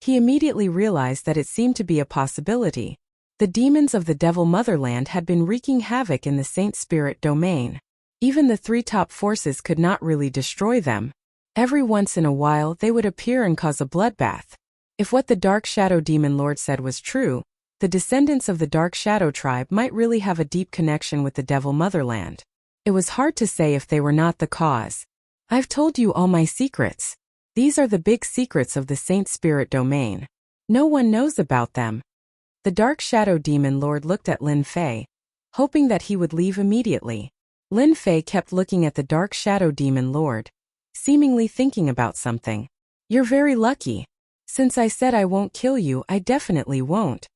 he immediately realized that it seemed to be a possibility. The demons of the Devil Motherland had been wreaking havoc in the Saint Spirit domain. Even the three top forces could not really destroy them. Every once in a while they would appear and cause a bloodbath. If what the Dark Shadow Demon Lord said was true, the descendants of the Dark Shadow tribe might really have a deep connection with the Devil Motherland. It was hard to say if they were not the cause. I've told you all my secrets. These are the big secrets of the Saint Spirit domain. No one knows about them. The Dark Shadow Demon Lord looked at Lin Fei, hoping that he would leave immediately. Lin Fei kept looking at the Dark Shadow Demon Lord, seemingly thinking about something. You're very lucky. Since I said I won't kill you, I definitely won't.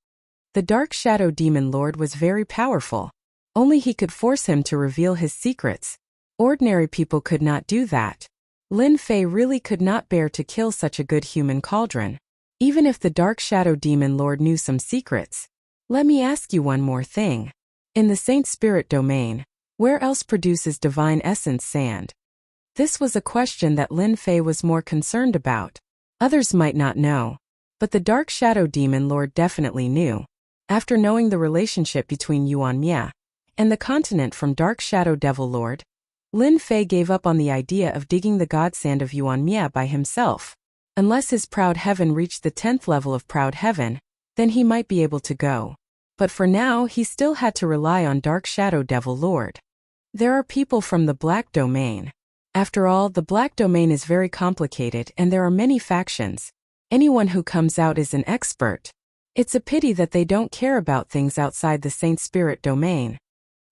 The Dark Shadow Demon Lord was very powerful. Only he could force him to reveal his secrets. Ordinary people could not do that. Lin Fei really could not bear to kill such a good human cauldron. Even if the Dark Shadow Demon Lord knew some secrets. Let me ask you one more thing. In the Saint Spirit domain, where else produces divine essence sand? This was a question that Lin Fei was more concerned about. Others might not know, but the Dark Shadow Demon Lord definitely knew. After knowing the relationship between Yuan Mia and the continent from Dark Shadow Devil Lord, Lin Fei gave up on the idea of digging the god sand of Yuan Mia by himself. Unless his proud heaven reached the 10th level of proud heaven, then he might be able to go. But for now he still had to rely on Dark Shadow Devil Lord. There are people from the Black Domain. After all, the Black Domain is very complicated and there are many factions. Anyone who comes out is an expert. It's a pity that they don't care about things outside the Saint Spirit domain.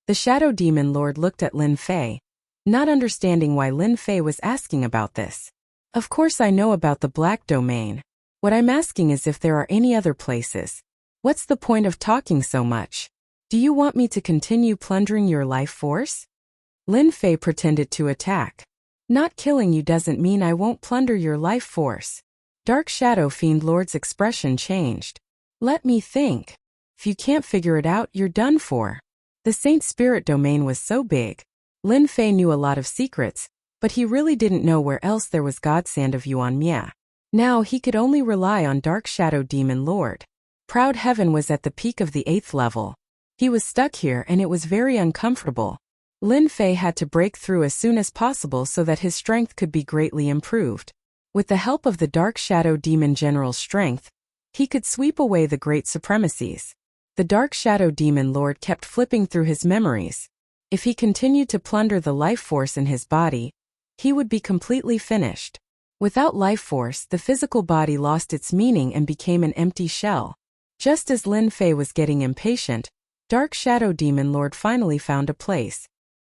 The Shadow Demon Lord looked at Lin Fei, not understanding why Lin Fei was asking about this. Of course I know about the Black Domain. What I'm asking is if there are any other places. What's the point of talking so much? Do you want me to continue plundering your life force? Lin Fei pretended to attack. Not killing you doesn't mean I won't plunder your life force. Dark Shadow Fiend Lord's expression changed. Let me think. If you can't figure it out, you're done for. The Saint Spirit domain was so big. Lin Fei knew a lot of secrets, but he really didn't know where else there was God Sand of Yuan Mia. Now he could only rely on Dark Shadow Demon Lord. Proud Heaven was at the peak of the 8th level. He was stuck here and it was very uncomfortable. Lin Fei had to break through as soon as possible so that his strength could be greatly improved. With the help of the Dark Shadow Demon General's strength, he could sweep away the great supremacies. The Dark Shadow Demon Lord kept flipping through his memories. If he continued to plunder the life force in his body, he would be completely finished. Without life force, the physical body lost its meaning and became an empty shell. Just as Lin Fei was getting impatient, Dark Shadow Demon Lord finally found a place.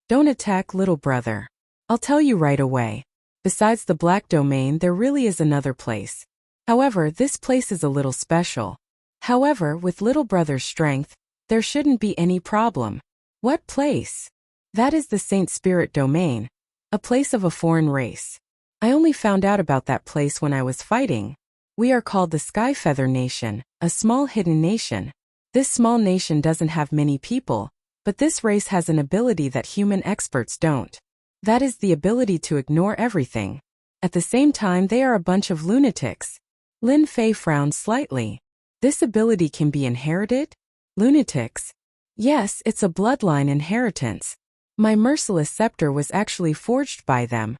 Don't attack, little brother. I'll tell you right away. Besides the Black Domain, there really is another place. However, this place is a little special. However, with little brother's strength, there shouldn't be any problem. What place? That is the Saint Spirit domain, a place of a foreign race. I only found out about that place when I was fighting. We are called the Skyfeather Nation, a small hidden nation. This small nation doesn't have many people, but this race has an ability that human experts don't. That is the ability to ignore everything. At the same time, they are a bunch of lunatics. Lin Fei frowned slightly. This ability can be inherited? Lunatics? Yes, it's a bloodline inheritance. My merciless scepter was actually forged by them.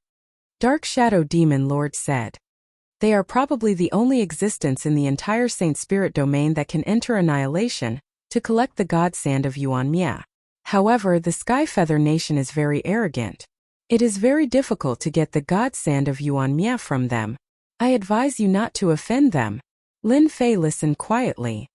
Dark Shadow Demon Lord said. They are probably the only existence in the entire Saint Spirit domain that can enter annihilation to collect the God Sand of Yuan Mia. However, the Skyfeather Nation is very arrogant. It is very difficult to get the God Sand of Yuan Mia from them. I advise you not to offend them. Lin Fei listened quietly.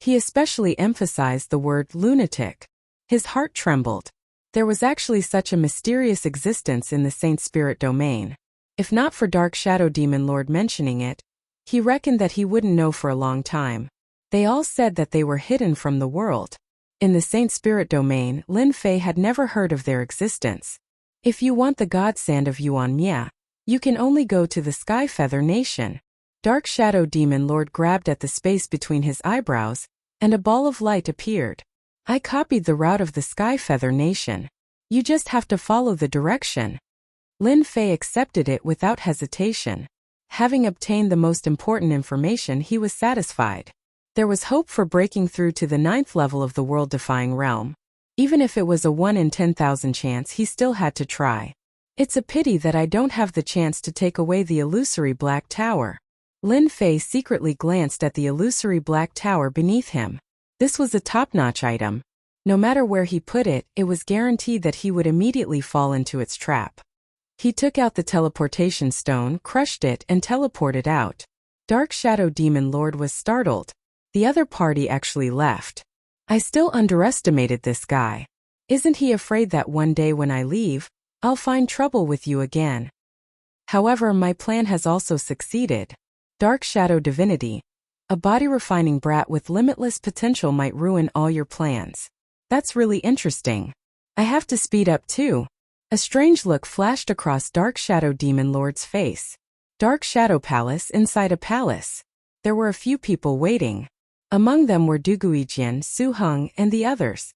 He especially emphasized the word lunatic. His heart trembled. There was actually such a mysterious existence in the Saint Spirit domain. If not for Dark Shadow Demon Lord mentioning it, he reckoned that he wouldn't know for a long time. They all said that they were hidden from the world. In the Saint Spirit domain, Lin Fei had never heard of their existence. If you want the God Sand of Yuan Mia, you can only go to the Skyfeather Nation. Dark Shadow Demon Lord grabbed at the space between his eyebrows, and a ball of light appeared. I copied the route of the Skyfeather Nation. You just have to follow the direction. Lin Fei accepted it without hesitation. Having obtained the most important information, he was satisfied. There was hope for breaking through to the 9th level of the world-defying realm. Even if it was a 1 in 10,000 chance, he still had to try. It's a pity that I don't have the chance to take away the illusory Black Tower. Lin Fei secretly glanced at the illusory Black Tower beneath him. This was a top-notch item. No matter where he put it, it was guaranteed that he would immediately fall into its trap. He took out the teleportation stone, crushed it, and teleported out. Dark Shadow Demon Lord was startled. The other party actually left. I still underestimated this guy. Isn't he afraid that one day when I leave, I'll find trouble with you again? However, my plan has also succeeded. Dark Shadow Divinity. A body-refining brat with limitless potential might ruin all your plans. That's really interesting. I have to speed up too. A strange look flashed across Dark Shadow Demon Lord's face. Dark Shadow Palace inside a palace. There were a few people waiting. Among them were Duguijian, Su Heng, and the others.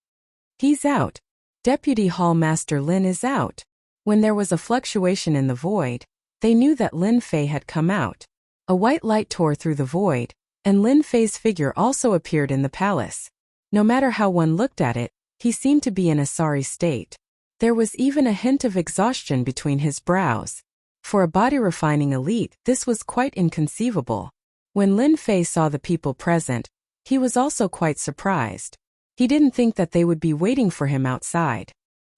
He's out. Deputy Hall Master Lin is out. When there was a fluctuation in the void, they knew that Lin Fei had come out. A white light tore through the void, and Lin Fei's figure also appeared in the palace. No matter how one looked at it, he seemed to be in a sorry state. There was even a hint of exhaustion between his brows. For a body-refining elite, this was quite inconceivable. When Lin Fei saw the people present, he was also quite surprised. He didn't think that they would be waiting for him outside.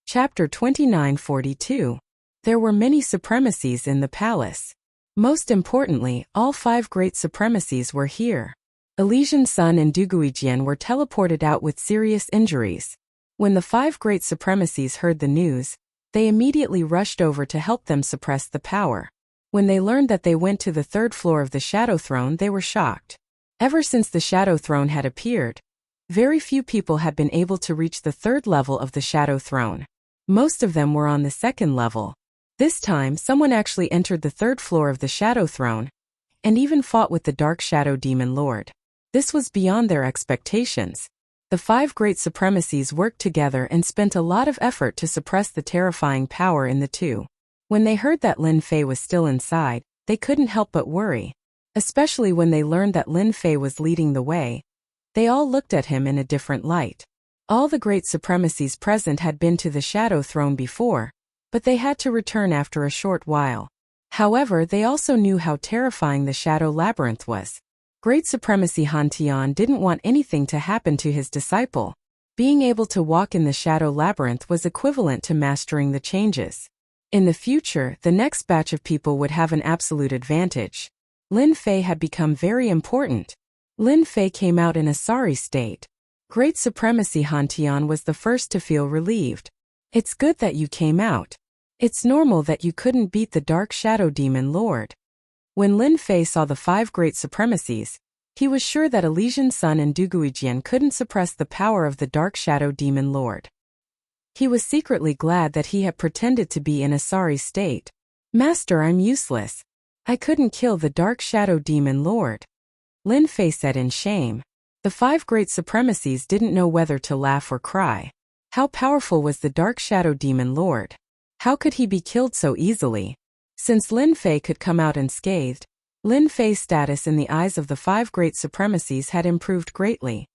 Chapter 2942. There were many supremacies in the palace. Most importantly, all 5 great supremacies were here. Elysian Sun and Duguijian were teleported out with serious injuries. When the 5 great supremacies heard the news, they immediately rushed over to help them suppress the power. When they learned that they went to the 3rd floor of the Shadow Throne, they were shocked. Ever since the Shadow Throne had appeared, very few people had been able to reach the 3rd level of the Shadow Throne. Most of them were on the 2nd level. This time, someone actually entered the 3rd floor of the Shadow Throne, and even fought with the Dark Shadow Demon Lord. This was beyond their expectations. The 5 great supremacies worked together and spent a lot of effort to suppress the terrifying power in the 2. When they heard that Lin Fei was still inside, they couldn't help but worry. Especially when they learned that Lin Fei was leading the way. They all looked at him in a different light. All the great supremacies present had been to the Shadow Throne before, but they had to return after a short while. However, they also knew how terrifying the Shadow Labyrinth was. Great Supremacy Han Tian didn't want anything to happen to his disciple. Being able to walk in the Shadow Labyrinth was equivalent to mastering the changes. In the future, the next batch of people would have an absolute advantage. Lin Fei had become very important. Lin Fei came out in a sorry state. Great Supremacy Han Tian was the first to feel relieved. It's good that you came out. It's normal that you couldn't beat the Dark Shadow Demon Lord. When Lin Fei saw the 5 great supremacies, he was sure that Elysian Sun and Duguijian couldn't suppress the power of the Dark Shadow Demon Lord. He was secretly glad that he had pretended to be in a sorry state. Master, I'm useless. I couldn't kill the Dark Shadow Demon Lord. Lin Fei said in shame. The 5 great supremacies didn't know whether to laugh or cry. How powerful was the Dark Shadow Demon Lord? How could he be killed so easily? Since Lin Fei could come out unscathed, Lin Fei's status in the eyes of the 5 great supremacies had improved greatly.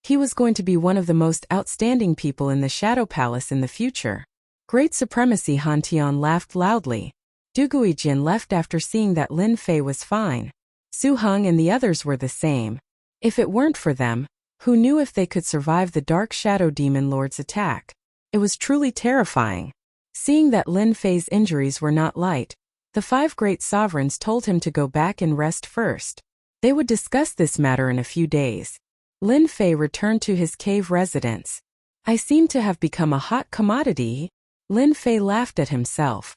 He was going to be one of the most outstanding people in the Shadow Palace in the future. Great Supremacy Han Tian laughed loudly. Duguijian left after seeing that Lin Fei was fine. Su Heng and the others were the same. If it weren't for them, who knew if they could survive the Dark Shadow Demon Lord's attack? It was truly terrifying. Seeing that Lin Fei's injuries were not light, the 5 great sovereigns told him to go back and rest first. They would discuss this matter in a few days. Lin Fei returned to his cave residence. I seem to have become a hot commodity. Lin Fei laughed at himself.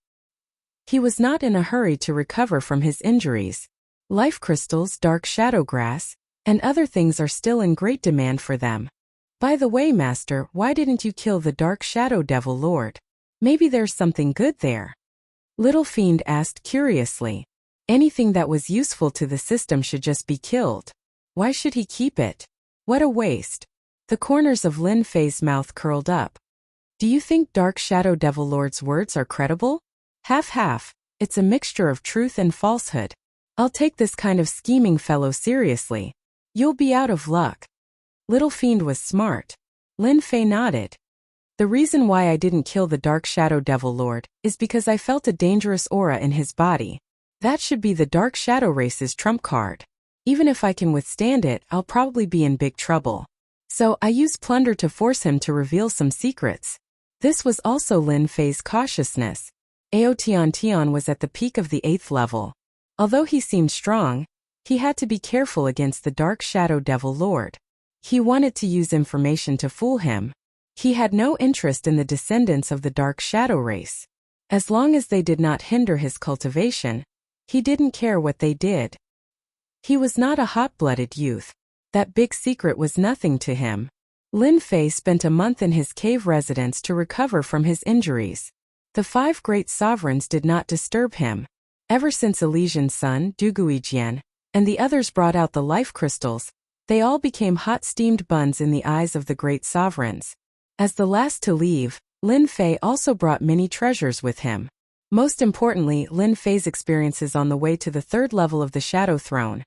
He was not in a hurry to recover from his injuries. Life crystals, dark shadow grass, and other things are still in great demand for them. By the way, Master, why didn't you kill the Dark Shadow Devil Lord? Maybe there's something good there. Little Fiend asked curiously. Anything that was useful to the system should just be killed. Why should he keep it? What a waste. The corners of Lin Fei's mouth curled up. Do you think Dark Shadow Devil Lord's words are credible? Half-half. It's a mixture of truth and falsehood. I'll take this kind of scheming fellow seriously. You'll be out of luck. Little Fiend was smart. Lin Fei nodded. The reason why I didn't kill the Dark Shadow Devil Lord is because I felt a dangerous aura in his body. That should be the Dark Shadow race's trump card. Even if I can withstand it, I'll probably be in big trouble. So I used plunder to force him to reveal some secrets. This was also Lin Fei's cautiousness. Aotian was at the peak of the 8th level. Although he seemed strong, he had to be careful against the Dark Shadow Devil Lord. He wanted to use information to fool him. He had no interest in the descendants of the Dark Shadow race. As long as they did not hinder his cultivation, he didn't care what they did. He was not a hot-blooded youth. That big secret was nothing to him. Lin Fei spent a month in his cave residence to recover from his injuries. The 5 great sovereigns did not disturb him. Ever since Elysian's son, Duguijian, and the others brought out the life crystals, they all became hot steamed buns in the eyes of the great sovereigns. As the last to leave, Lin Fei also brought many treasures with him. Most importantly, Lin Fei's experiences on the way to the 3rd level of the Shadow Throne,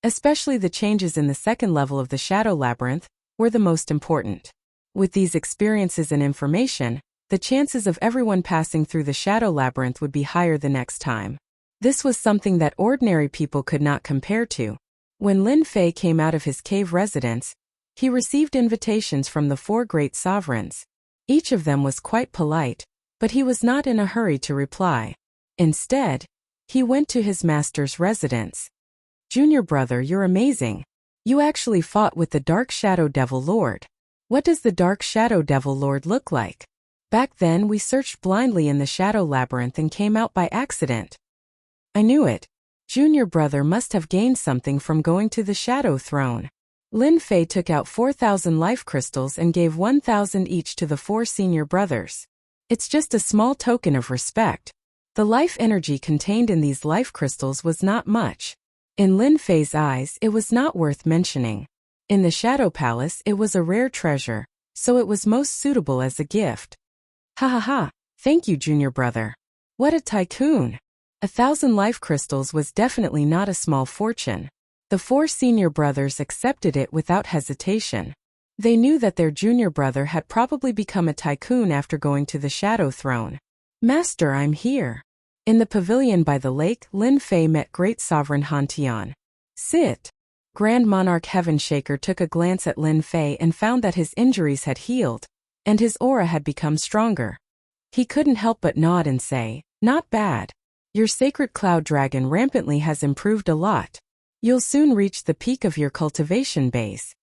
especially the changes in the 2nd level of the Shadow Labyrinth, were the most important. With these experiences and information, the chances of everyone passing through the Shadow Labyrinth would be higher the next time. This was something that ordinary people could not compare to. When Lin Fei came out of his cave residence, he received invitations from the 4 great sovereigns. Each of them was quite polite, but he was not in a hurry to reply. Instead, he went to his master's residence. "Junior brother, you're amazing. You actually fought with the Dark Shadow Devil Lord. What does the Dark Shadow Devil Lord look like? Back then we searched blindly in the Shadow Labyrinth and came out by accident." "I knew it. Junior brother must have gained something from going to the Shadow Throne." Lin Fei took out 4,000 life crystals and gave 1,000 each to the 4 senior brothers. It's just a small token of respect. The life energy contained in these life crystals was not much. In Lin Fei's eyes, it was not worth mentioning. In the Shadow Palace, it was a rare treasure, so it was most suitable as a gift. "Ha ha ha, thank you, junior brother. What a tycoon." 1,000 life crystals was definitely not a small fortune. The 4 senior brothers accepted it without hesitation. They knew that their junior brother had probably become a tycoon after going to the Shadow Throne. "Master, I'm here." In the pavilion by the lake, Lin Fei met Great Sovereign Han Tian. "Sit." Grand Monarch Heaven Shaker took a glance at Lin Fei and found that his injuries had healed, and his aura had become stronger. He couldn't help but nod and say, "Not bad. Your sacred cloud dragon rampantly has improved a lot. You'll soon reach the peak of your cultivation base."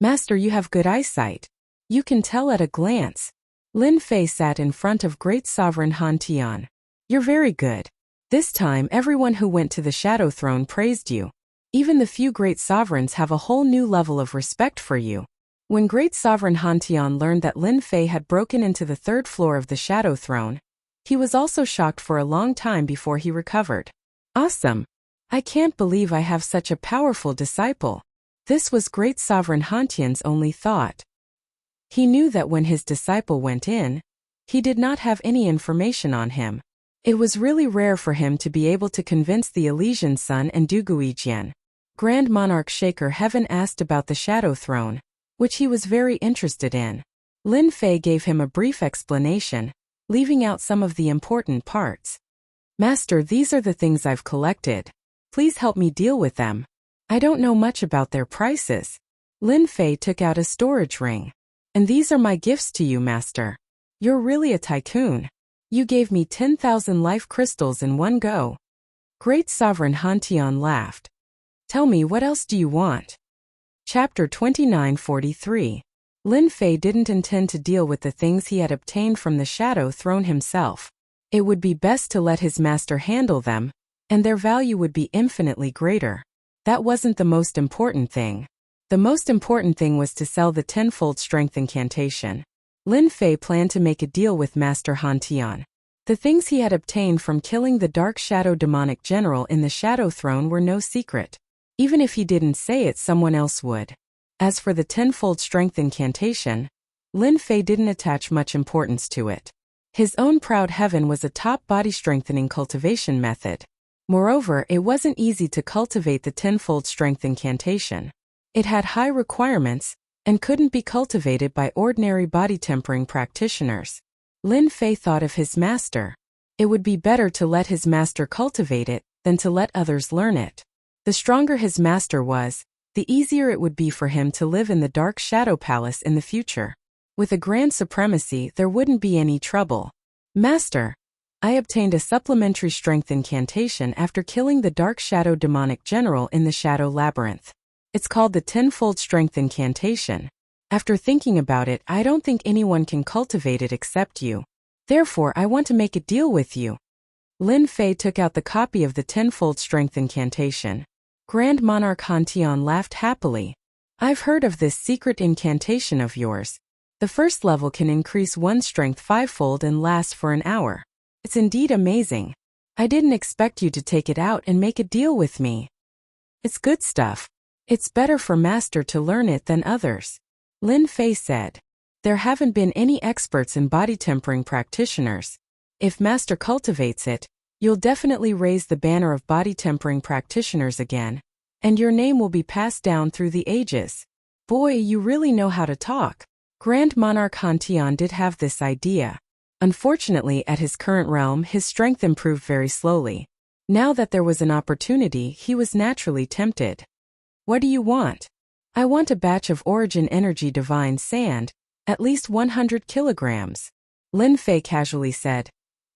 "Master, you have good eyesight. You can tell at a glance." Lin Fei sat in front of Great Sovereign Han Tian. "You're very good. This time everyone who went to the Shadow Throne praised you. Even the few great sovereigns have a whole new level of respect for you." When Great Sovereign Han Tian learned that Lin Fei had broken into the 3rd floor of the Shadow Throne, he was also shocked for a long time before he recovered. "Awesome. I can't believe I have such a powerful disciple." This was Great Sovereign Han Tian's only thought. He knew that when his disciple went in, he did not have any information on him. It was really rare for him to be able to convince the Elysian Sun and Duguijian. Grand Monarch Shaker Heaven asked about the Shadow Throne, which he was very interested in. Lin Fei gave him a brief explanation, leaving out some of the important parts. "Master, these are the things I've collected. Please help me deal with them. I don't know much about their prices." Lin Fei took out a storage ring. "And these are my gifts to you, Master. You're really a tycoon. You gave me 10,000 life crystals in one go." Great Sovereign Han Tian laughed. "Tell me, what else do you want?" Chapter 2943. Lin Fei didn't intend to deal with the things he had obtained from the Shadow Throne himself. It would be best to let his master handle them, and their value would be infinitely greater. That wasn't the most important thing. The most important thing was to sell the 10-fold strength incantation. Lin Fei planned to make a deal with Master Han Tian. The things he had obtained from killing the Dark Shadow Demonic General in the Shadow Throne were no secret. Even if he didn't say it, someone else would. As for the 10-fold strength incantation, Lin Fei didn't attach much importance to it. His own proud heaven was a top body-strengthening cultivation method. Moreover, it wasn't easy to cultivate the 10-fold strength incantation. It had high requirements, and couldn't be cultivated by ordinary body-tempering practitioners. Lin Fei thought of his master. It would be better to let his master cultivate it than to let others learn it. The stronger his master was, the easier it would be for him to live in the Dark Shadow Palace in the future. With a grand supremacy, there wouldn't be any trouble. Master, I obtained a supplementary strength incantation after killing the Dark Shadow demonic general in the Shadow Labyrinth. It's called the Tenfold Strength Incantation. After thinking about it, I don't think anyone can cultivate it except you. Therefore, I want to make a deal with you. Lin Fei took out the copy of the Tenfold Strength Incantation. Grand Monarch Han Tian laughed happily. I've heard of this secret incantation of yours. The first level can increase one's strength fivefold and last for an hour. It's indeed amazing. I didn't expect you to take it out and make a deal with me. It's good stuff. It's better for Master to learn it than others. Lin Fei said. There haven't been any experts in body tempering practitioners. If Master cultivates it, you'll definitely raise the banner of body tempering practitioners again, and your name will be passed down through the ages. Boy, you really know how to talk. Grand Monarch Han Tian did have this idea. Unfortunately, at his current realm, his strength improved very slowly. Now that there was an opportunity, he was naturally tempted. What do you want? I want a batch of Origin Energy Divine Sand, at least 100 kilograms. Lin Fei casually said.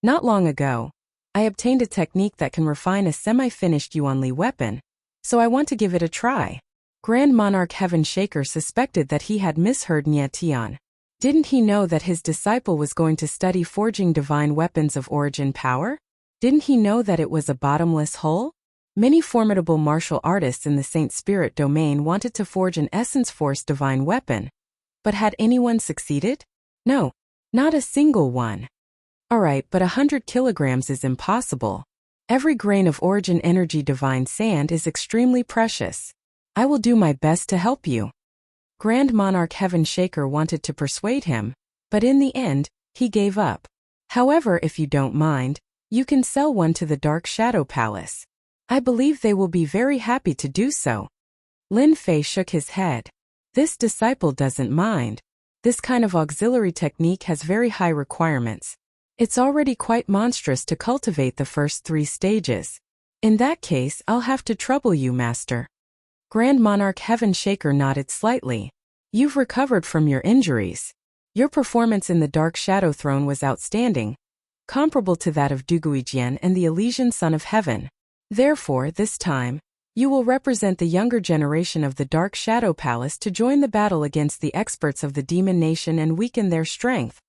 Not long ago, I obtained a technique that can refine a semi-finished Yuanli weapon, so I want to give it a try. Grand Monarch Heaven Shaker suspected that he had misheard Nie Tian. Didn't he know that his disciple was going to study forging divine weapons of origin power? Didn't he know that it was a bottomless hole? Many formidable martial artists in the Saint Spirit domain wanted to forge an Essence Force divine weapon. But had anyone succeeded? No, not a single one. Alright, but 100 kilograms is impossible. Every grain of Origin Energy Divine Sand is extremely precious. I will do my best to help you. Grand Monarch Heaven Shaker wanted to persuade him, but in the end, he gave up. However, if you don't mind, you can sell one to the Dark Shadow Palace. I believe they will be very happy to do so. Lin Fei shook his head. This disciple doesn't mind. This kind of auxiliary technique has very high requirements. It's already quite monstrous to cultivate the first 3 stages. In that case, I'll have to trouble you, Master. Grand Monarch Heaven Shaker nodded slightly. You've recovered from your injuries. Your performance in the Dark Shadow Throne was outstanding, comparable to that of Duguijian and the Elysian Son of Heaven. Therefore, this time, you will represent the younger generation of the Dark Shadow Palace to join the battle against the experts of the Demon Nation and weaken their strength.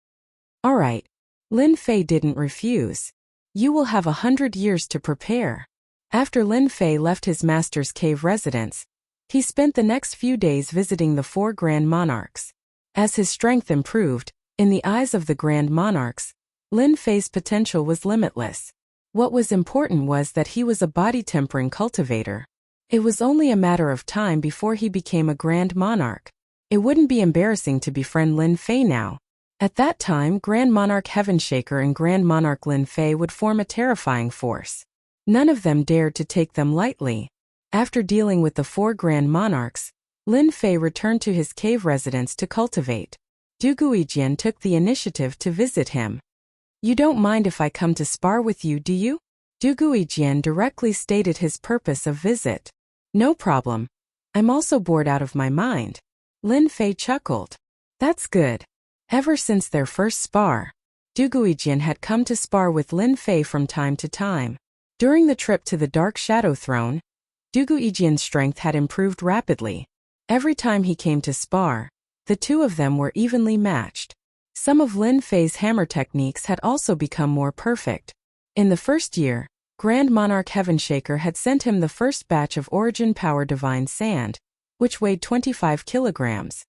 Alright. Lin Fei didn't refuse. You will have 100 years to prepare. After Lin Fei left his master's cave residence, he spent the next few days visiting the 4 Grand Monarchs. As his strength improved, in the eyes of the Grand Monarchs, Lin Fei's potential was limitless. What was important was that he was a body-tempering cultivator. It was only a matter of time before he became a Grand Monarch. It wouldn't be embarrassing to befriend Lin Fei now. At that time, Grand Monarch Heaven Shaker and Grand Monarch Lin Fei would form a terrifying force. None of them dared to take them lightly. After dealing with the 4 Grand Monarchs, Lin Fei returned to his cave residence to cultivate. Du Guijian took the initiative to visit him. You don't mind if I come to spar with you, do you? Du Guijian directly stated his purpose of visit. No problem. I'm also bored out of my mind. Lin Fei chuckled. That's good. Ever since their first spar, Du Guijian had come to spar with Lin Fei from time to time. During the trip to the Dark Shadow Throne, Du Guijian's strength had improved rapidly. Every time he came to spar, the two of them were evenly matched. Some of Lin Fei's hammer techniques had also become more perfect. In the first year, Grand Monarch Heaven Shaker had sent him the first batch of Origin Power Divine Sand, which weighed 25 kilograms.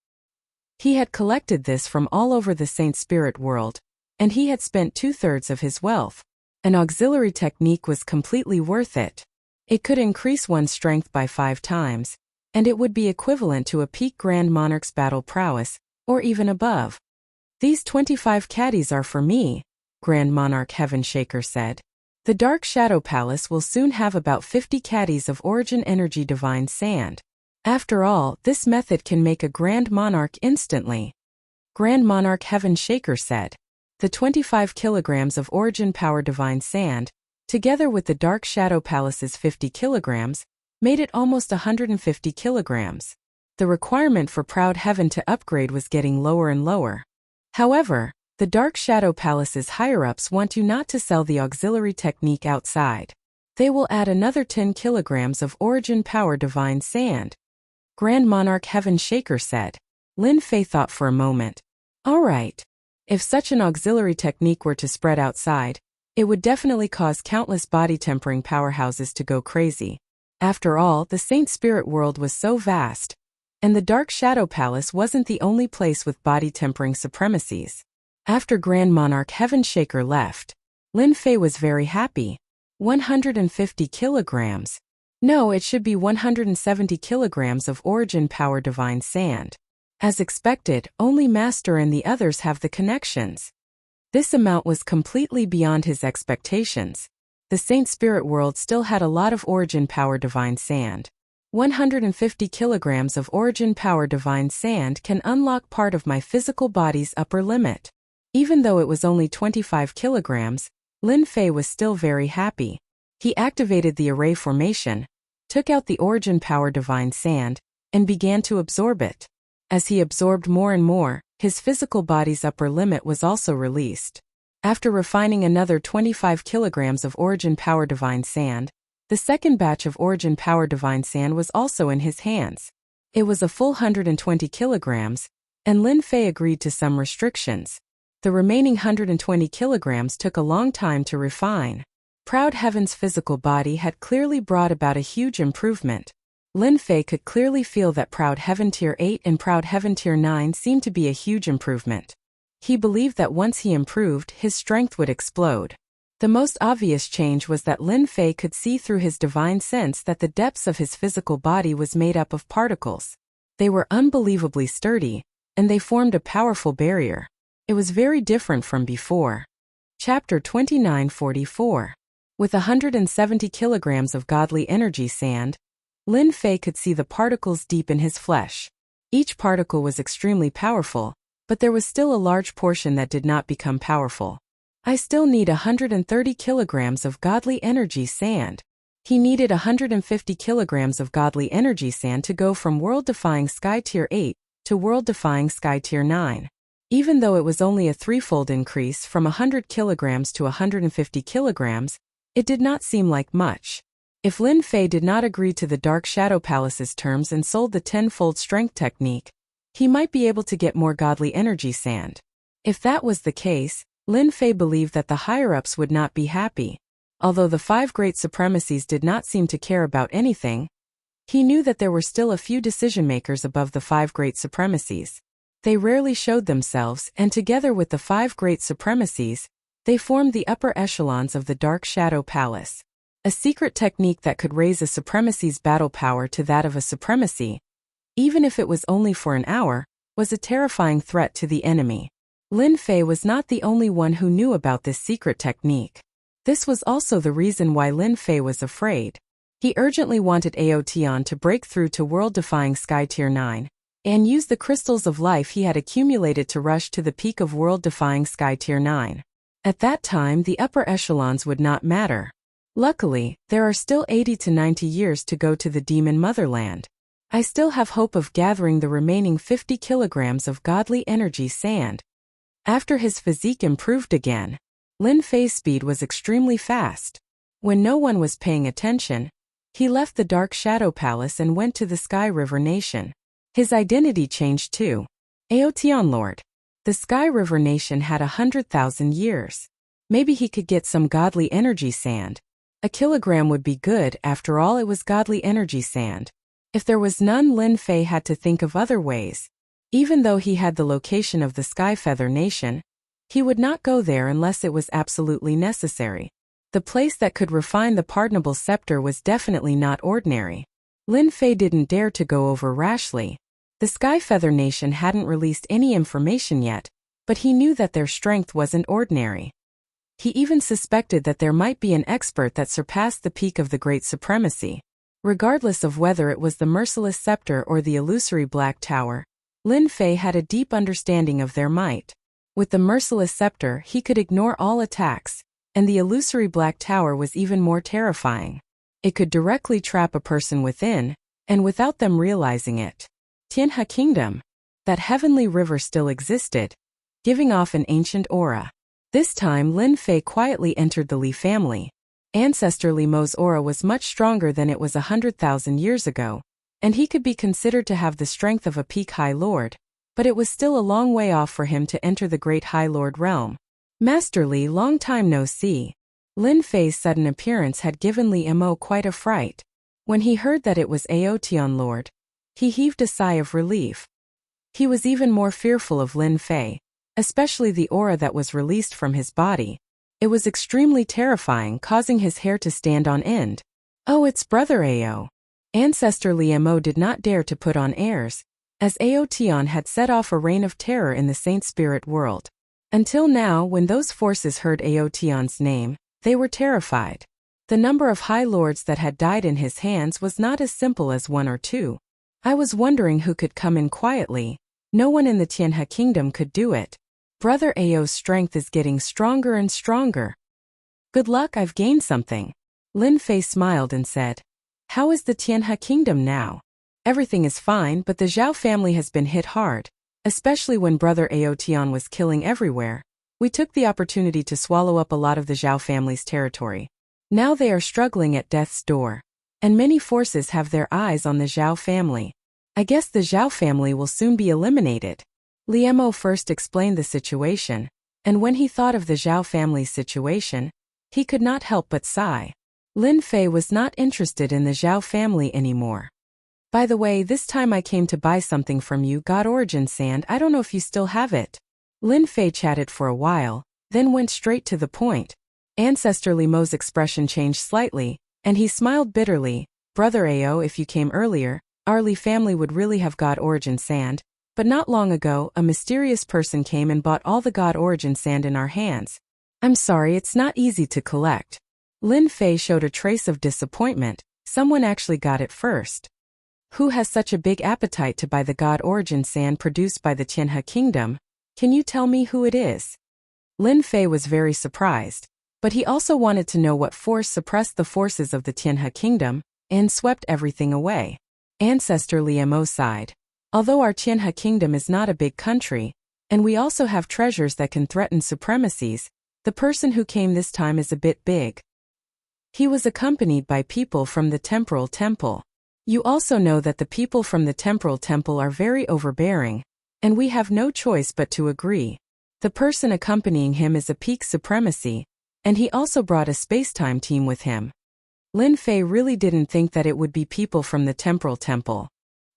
He had collected this from all over the Saint Spirit world, and he had spent 2/3 of his wealth. An auxiliary technique was completely worth it. It could increase one's strength by 5 times, and it would be equivalent to a peak Grand Monarch's battle prowess, or even above. These 25 caddies are for me, Grand Monarch Heaven Shaker said. The Dark Shadow Palace will soon have about 50 caddies of Origin Energy Divine Sand. After all, this method can make a Grand Monarch instantly. Grand Monarch Heaven Shaker said. The 25 kilograms of Origin Power Divine Sand, together with the Dark Shadow Palace's 50 kilograms, made it almost 150 kilograms. The requirement for Proud Heaven to upgrade was getting lower and lower. However, the Dark Shadow Palace's higher-ups want you not to sell the auxiliary technique outside. They will add another 10 kilograms of Origin Power Divine Sand, Grand Monarch Heaven Shaker said. Lin Fei thought for a moment. All right. If such an auxiliary technique were to spread outside, it would definitely cause countless body-tempering powerhouses to go crazy. After all, the Saint Spirit world was so vast, and the Dark Shadow Palace wasn't the only place with body-tempering supremacies. After Grand Monarch Heaven Shaker left, Lin Fei was very happy. 150 kilograms. No, it should be 170 kilograms of Origin Power Divine Sand. As expected, only Master and the others have the connections. This amount was completely beyond his expectations. The Saint Spirit world still had a lot of Origin Power Divine Sand. 150 kilograms of Origin Power Divine Sand can unlock part of my physical body's upper limit. Even though it was only 25 kilograms, Lin Fei was still very happy. He activated the array formation, took out the Origin Power Divine Sand, and began to absorb it. As he absorbed more and more, his physical body's upper limit was also released. After refining another 25 kilograms of Origin Power Divine Sand, the second batch of Origin Power Divine Sand was also in his hands. It was a full 120 kilograms, and Lin Fei agreed to some restrictions. The remaining 120 kilograms took a long time to refine. Proud Heaven's physical body had clearly brought about a huge improvement. Lin Fei could clearly feel that Proud Heaven Tier 8 and Proud Heaven Tier 9 seemed to be a huge improvement. He believed that once he improved, his strength would explode. The most obvious change was that Lin Fei could see through his divine sense that the depths of his physical body was made up of particles. They were unbelievably sturdy, and they formed a powerful barrier. It was very different from before. Chapter 2944. With 170 kilograms of godly energy sand, Lin Fei could see the particles deep in his flesh. Each particle was extremely powerful, but there was still a large portion that did not become powerful. I still need 130 kilograms of godly energy sand. He needed 150 kilograms of godly energy sand to go from world-defying Sky Tier 8 to world-defying Sky Tier 9. Even though it was only a threefold increase from 100 kilograms to 150 kilograms, it did not seem like much. If Lin Fei did not agree to the Dark Shadow Palace's terms and sold the 10-fold strength technique, he might be able to get more godly energy sand. If that was the case, Lin Fei believed that the higher-ups would not be happy. Although the 5 great supremacies did not seem to care about anything, he knew that there were still a few decision-makers above the 5 great supremacies. They rarely showed themselves, and together with the 5 great supremacies, they formed the upper echelons of the Dark Shadow Palace. A secret technique that could raise a supremacy's battle power to that of a supremacy, even if it was only for an hour, was a terrifying threat to the enemy. Lin Fei was not the only one who knew about this secret technique. This was also the reason why Lin Fei was afraid. He urgently wanted Aotian to break through to world-defying Sky Tier 9, and use the crystals of life he had accumulated to rush to the peak of world-defying Sky Tier 9. At that time, the upper echelons would not matter. Luckily, there are still 80 to 90 years to go to the demon motherland. I still have hope of gathering the remaining 50 kilograms of godly energy sand. After his physique improved again, Lin Fei's speed was extremely fast. When no one was paying attention, he left the Dark Shadow Palace and went to the Sky River Nation. His identity changed too. Aotian Lord. The Sky River Nation had 100,000 years. Maybe he could get some godly energy sand. A kilogram would be good, after all it was godly energy sand. If there was none, Lin Fei had to think of other ways. Even though he had the location of the Sky Feather Nation, he would not go there unless it was absolutely necessary. The place that could refine the pardonable scepter was definitely not ordinary. Lin Fei didn't dare to go over rashly. The Sky Feather Nation hadn't released any information yet, but he knew that their strength wasn't ordinary. He even suspected that there might be an expert that surpassed the peak of the Great Supremacy. Regardless of whether it was the Merciless Scepter or the illusory Black Tower, Lin Fei had a deep understanding of their might. With the Merciless Scepter, he could ignore all attacks, and the illusory Black Tower was even more terrifying. It could directly trap a person within, and without them realizing it. Tianhe Kingdom. That heavenly river still existed, giving off an ancient aura. This time Lin Fei quietly entered the Li family. Ancestor Li Mo's aura was much stronger than it was 100,000 years ago, and he could be considered to have the strength of a peak High Lord, but it was still a long way off for him to enter the great High Lord realm. Master Li, long time no see. Lin Fei's sudden appearance had given Li Mo quite a fright. When he heard that it was Aotian Lord, he heaved a sigh of relief. He was even more fearful of Lin Fei, especially the aura that was released from his body. It was extremely terrifying, causing his hair to stand on end. Oh, it's Brother Ao. Ancestor Li Mo did not dare to put on airs, as Aotian had set off a reign of terror in the Saint Spirit world. Until now, when those forces heard Aotian's name, they were terrified. The number of High Lords that had died in his hands was not as simple as 1 or 2. I was wondering who could come in quietly. No one in the Tianhe Kingdom could do it. Brother Ao's strength is getting stronger and stronger. Good luck, I've gained something. Lin Fei smiled and said, how is the Tianhe Kingdom now? Everything is fine, but the Zhao family has been hit hard, especially when Brother Aotian was killing everywhere. We took the opportunity to swallow up a lot of the Zhao family's territory. Now they are struggling at death's door, and many forces have their eyes on the Zhao family. I guess the Zhao family will soon be eliminated. Li Mo first explained the situation, and when he thought of the Zhao family's situation, he could not help but sigh. Lin Fei was not interested in the Zhao family anymore. By the way, this time I came to buy something from you, God Origin Sand. I don't know if you still have it. Lin Fei chatted for a while, then went straight to the point. Ancestor Li Mo's expression changed slightly, and he smiled bitterly. Brother Ao, if you came earlier, our Li family would really have God Origin Sand. But not long ago, a mysterious person came and bought all the God Origin Sand in our hands. I'm sorry, it's not easy to collect. Lin Fei showed a trace of disappointment. Someone actually got it first. Who has such a big appetite to buy the God Origin Sand produced by the Tianhe Kingdom? Can you tell me who it is? Lin Fei was very surprised, but he also wanted to know what force suppressed the forces of the Tianhe Kingdom and swept everything away. Ancestor Li Mo sighed. Although our Tianhe Kingdom is not a big country, and we also have treasures that can threaten supremacies, the person who came this time is a bit big. He was accompanied by people from the Temporal Temple. You also know that the people from the Temporal Temple are very overbearing, and we have no choice but to agree. The person accompanying him is a peak supremacy, and he also brought a space-time team with him. Lin Fei really didn't think that it would be people from the Temporal Temple.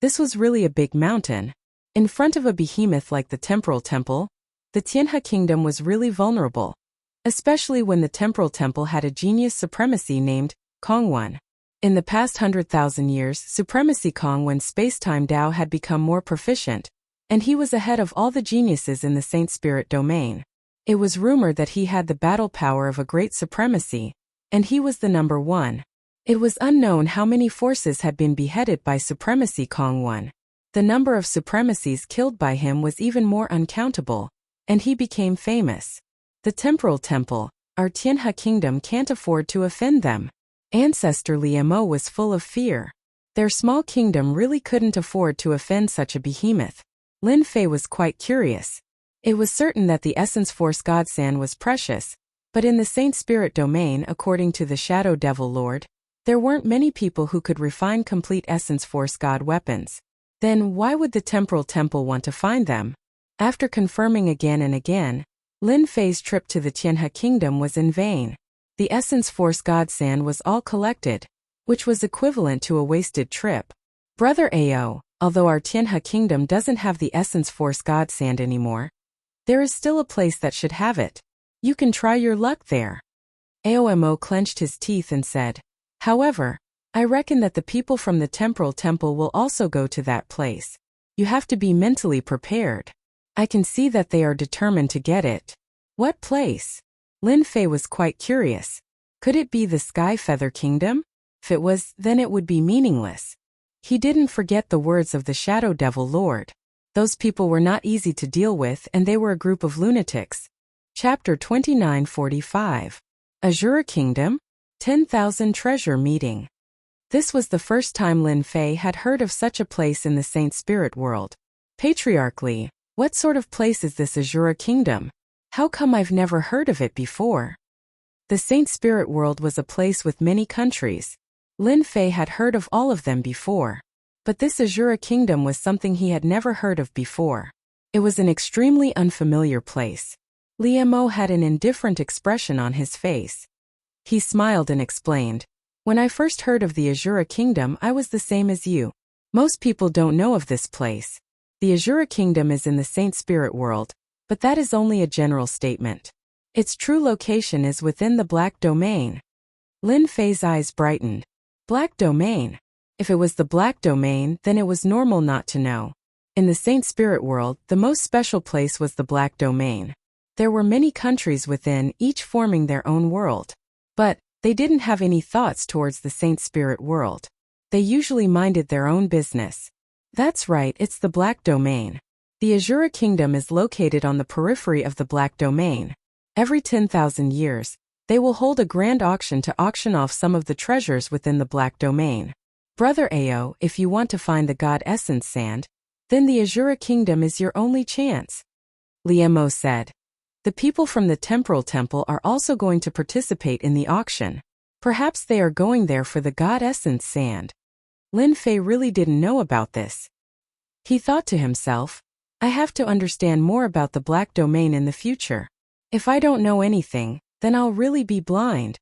This was really a big mountain. In front of a behemoth like the Temporal Temple, the Tianhe Kingdom was really vulnerable, especially when the Temporal Temple had a genius supremacy named Kongwen. In the past 100,000 years, supremacy Kongwen space-time Dao had become more proficient, and he was ahead of all the geniuses in the Saint Spirit domain. It was rumored that he had the battle power of a great supremacy, and he was the number 1. It was unknown how many forces had been beheaded by Supremacy Kongwen. The number of supremacies killed by him was even more uncountable, and he became famous. The Temporal Temple, our Tianhe Kingdom can't afford to offend them. Ancestor Li Mo was full of fear. Their small kingdom really couldn't afford to offend such a behemoth. Lin Fei was quite curious. It was certain that the Essence Force God Sand was precious, but in the Saint Spirit domain, according to the Shadow Devil Lord, there weren't many people who could refine complete Essence Force God weapons. Then why would the Temporal Temple want to find them? After confirming again and again, Lin Fei's trip to the Tianhe Kingdom was in vain. The Essence Force God Sand was all collected, which was equivalent to a wasted trip. Brother Ao, although our Tianhe Kingdom doesn't have the Essence Force God Sand anymore, there is still a place that should have it. You can try your luck there. Aomo clenched his teeth and said, however, I reckon that the people from the Temporal Temple will also go to that place. You have to be mentally prepared. I can see that they are determined to get it. What place? Lin Fei was quite curious. Could it be the Sky Feather Kingdom? If it was, then it would be meaningless. He didn't forget the words of the Shadow Devil Lord. Those people were not easy to deal with, and they were a group of lunatics. Chapter 29:45. Azure Kingdom? 10,000 Treasure Meeting. This was the first time Lin Fei had heard of such a place in the Saint Spirit world. Patriarchally, what sort of place is this Azura Kingdom? How come I've never heard of it before? The Saint Spirit world was a place with many countries. Lin Fei had heard of all of them before. But this Azura Kingdom was something he had never heard of before. It was an extremely unfamiliar place. Liemo had an indifferent expression on his face. He smiled and explained, "When I first heard of the Azura Kingdom, I was the same as you. Most people don't know of this place. The Azura Kingdom is in the Saint Spirit world, but that is only a general statement. Its true location is within the Black Domain." Lin Fei's eyes brightened. Black Domain? If it was the Black Domain, then it was normal not to know. In the Saint Spirit world, the most special place was the Black Domain. There were many countries within, each forming their own world. But they didn't have any thoughts towards the Saint Spirit world. They usually minded their own business. That's right, it's the Black Domain. The Azura Kingdom is located on the periphery of the Black Domain. Every 10,000 years, they will hold a grand auction to auction off some of the treasures within the Black Domain. Brother Ao, if you want to find the God Essence Sand, then the Azura Kingdom is your only chance. Liemo said. The people from the Temporal Temple are also going to participate in the auction. Perhaps they are going there for the God Essence Sand. Lin Fei really didn't know about this. He thought to himself, I have to understand more about the Black Domain in the future. If I don't know anything, then I'll really be blind.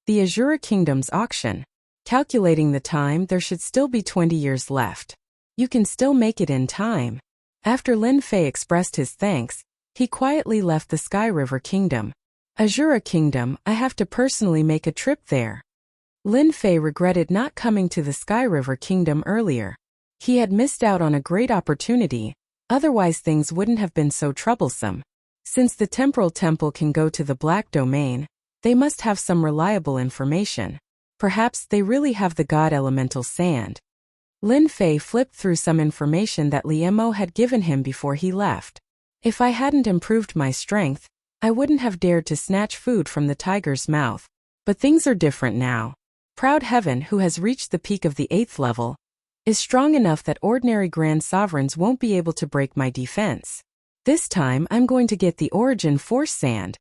The Azura Kingdom's auction. Calculating the time, there should still be 20 years left. You can still make it in time. After Lin Fei expressed his thanks, he quietly left the Sky River Kingdom. Azura Kingdom, I have to personally make a trip there. Lin Fei regretted not coming to the Sky River Kingdom earlier. He had missed out on a great opportunity, otherwise things wouldn't have been so troublesome. Since the Temporal Temple can go to the Black Domain, they must have some reliable information. Perhaps they really have the God Elemental Sand. Lin Fei flipped through some information that Liemo had given him before he left. If I hadn't improved my strength, I wouldn't have dared to snatch food from the tiger's mouth. But things are different now. Proud Heaven, who has reached the peak of the 8th level, is strong enough that ordinary Grand Sovereigns won't be able to break my defense. This time I'm going to get the Origin Force Sand.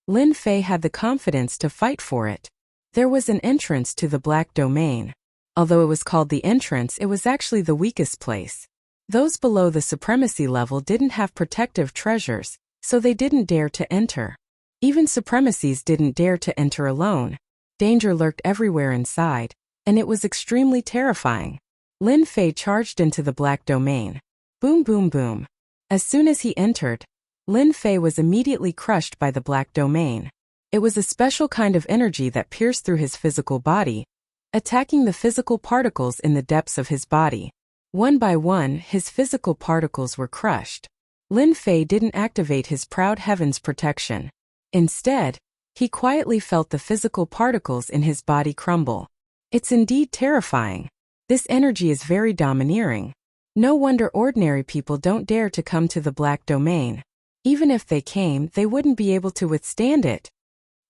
Lin Fei had the confidence to fight for it. There was an entrance to the Black Domain. Although it was called the entrance, it was actually the weakest place. Those below the supremacy level didn't have protective treasures, so they didn't dare to enter. Even supremacies didn't dare to enter alone. Danger lurked everywhere inside, and it was extremely terrifying. Lin Fei charged into the Black Domain. Boom boom boom. As soon as he entered, Lin Fei was immediately crushed by the Black Domain. It was a special kind of energy that pierced through his physical body, attacking the physical particles in the depths of his body. One by one, his physical particles were crushed. Lin Fei didn't activate his Proud Heaven's protection. Instead, he quietly felt the physical particles in his body crumble. It's indeed terrifying. This energy is very domineering. No wonder ordinary people don't dare to come to the Black Domain. Even if they came, they wouldn't be able to withstand it.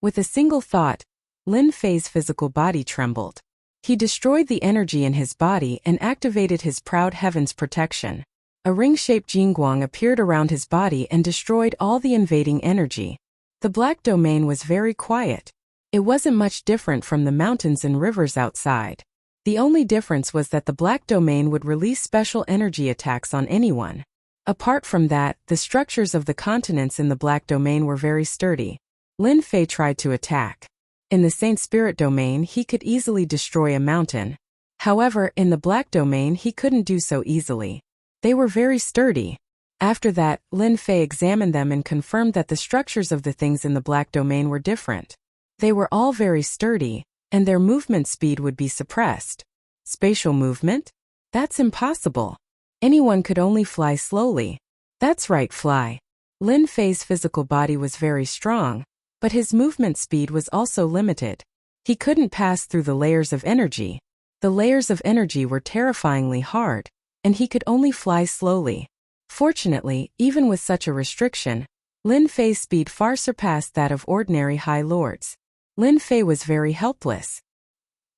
With a single thought, Lin Fei's physical body trembled. He destroyed the energy in his body and activated his Proud Heaven's protection. A ring-shaped Jingguang appeared around his body and destroyed all the invading energy. The Black Domain was very quiet. It wasn't much different from the mountains and rivers outside. The only difference was that the Black Domain would release special energy attacks on anyone. Apart from that, the structures of the continents in the Black Domain were very sturdy. Lin Fei tried to attack. In the Saint Spirit Domain, he could easily destroy a mountain. However, in the Black Domain, he couldn't do so easily. They were very sturdy. After that, Lin Fei examined them and confirmed that the structures of the things in the Black Domain were different. They were all very sturdy, and their movement speed would be suppressed. Spatial movement? That's impossible. Anyone could only fly slowly. That's right, fly. Lin Fei's physical body was very strong, but his movement speed was also limited. He couldn't pass through the layers of energy. The layers of energy were terrifyingly hard, and he could only fly slowly. Fortunately, even with such a restriction, Lin Fei's speed far surpassed that of ordinary High Lords. Lin Fei was very helpless.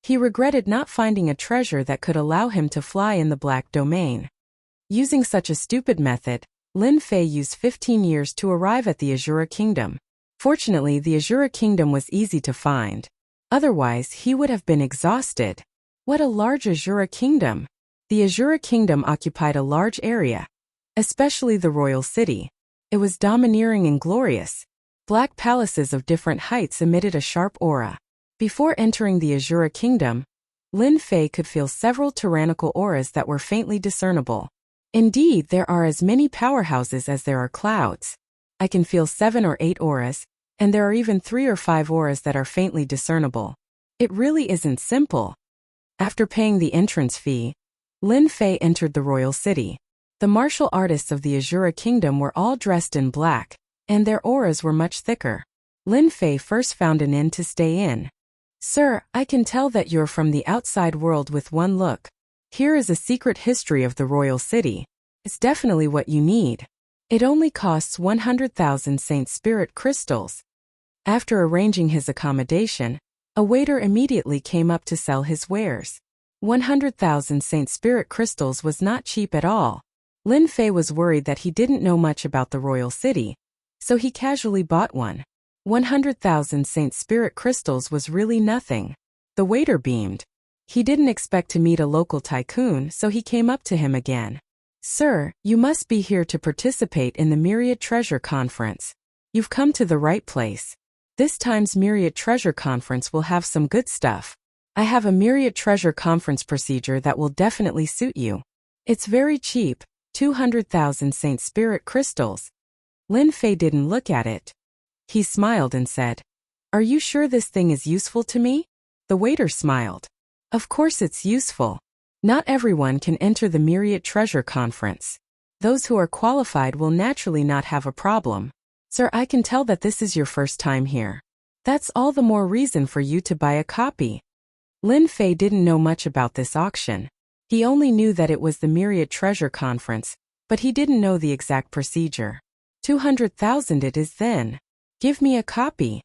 He regretted not finding a treasure that could allow him to fly in the black domain. Using such a stupid method, Lin Fei used 15 years to arrive at the Azura Kingdom. Fortunately, the Azura Kingdom was easy to find. Otherwise, he would have been exhausted. What a large Azura Kingdom! The Azura Kingdom occupied a large area, especially the royal city. It was domineering and glorious. Black palaces of different heights emitted a sharp aura. Before entering the Azura Kingdom, Lin Fei could feel several tyrannical auras that were faintly discernible. Indeed, there are as many powerhouses as there are clouds. I can feel 7 or 8 auras, and there are even 3 or 5 auras that are faintly discernible. It really isn't simple. After paying the entrance fee, Lin Fei entered the royal city. The martial artists of the Azura Kingdom were all dressed in black, and their auras were much thicker. Lin Fei first found an inn to stay in. "Sir, I can tell that you're from the outside world with one look. Here is a secret history of the royal city. It's definitely what you need. It only costs 100,000 Saint Spirit crystals." After arranging his accommodation, a waiter immediately came up to sell his wares. 100,000 Saint Spirit crystals was not cheap at all. Lin Fei was worried that he didn't know much about the royal city, so he casually bought one. 100,000 Saint Spirit crystals was really nothing. The waiter beamed. He didn't expect to meet a local tycoon, so he came up to him again. "Sir, you must be here to participate in the Myriad Treasure Conference. You've come to the right place. This time's Myriad Treasure Conference will have some good stuff. I have a Myriad Treasure Conference procedure that will definitely suit you. It's very cheap, 200,000 Saint Spirit crystals." Lin Fei didn't look at it. He smiled and said, "Are you sure this thing is useful to me?" The waiter smiled. "Of course it's useful. Not everyone can enter the Myriad Treasure Conference. Those who are qualified will naturally not have a problem. Sir, I can tell that this is your first time here. That's all the more reason for you to buy a copy." Lin Fei didn't know much about this auction. He only knew that it was the Myriad Treasure Conference, but he didn't know the exact procedure. 200,000 it is then. Give me a copy.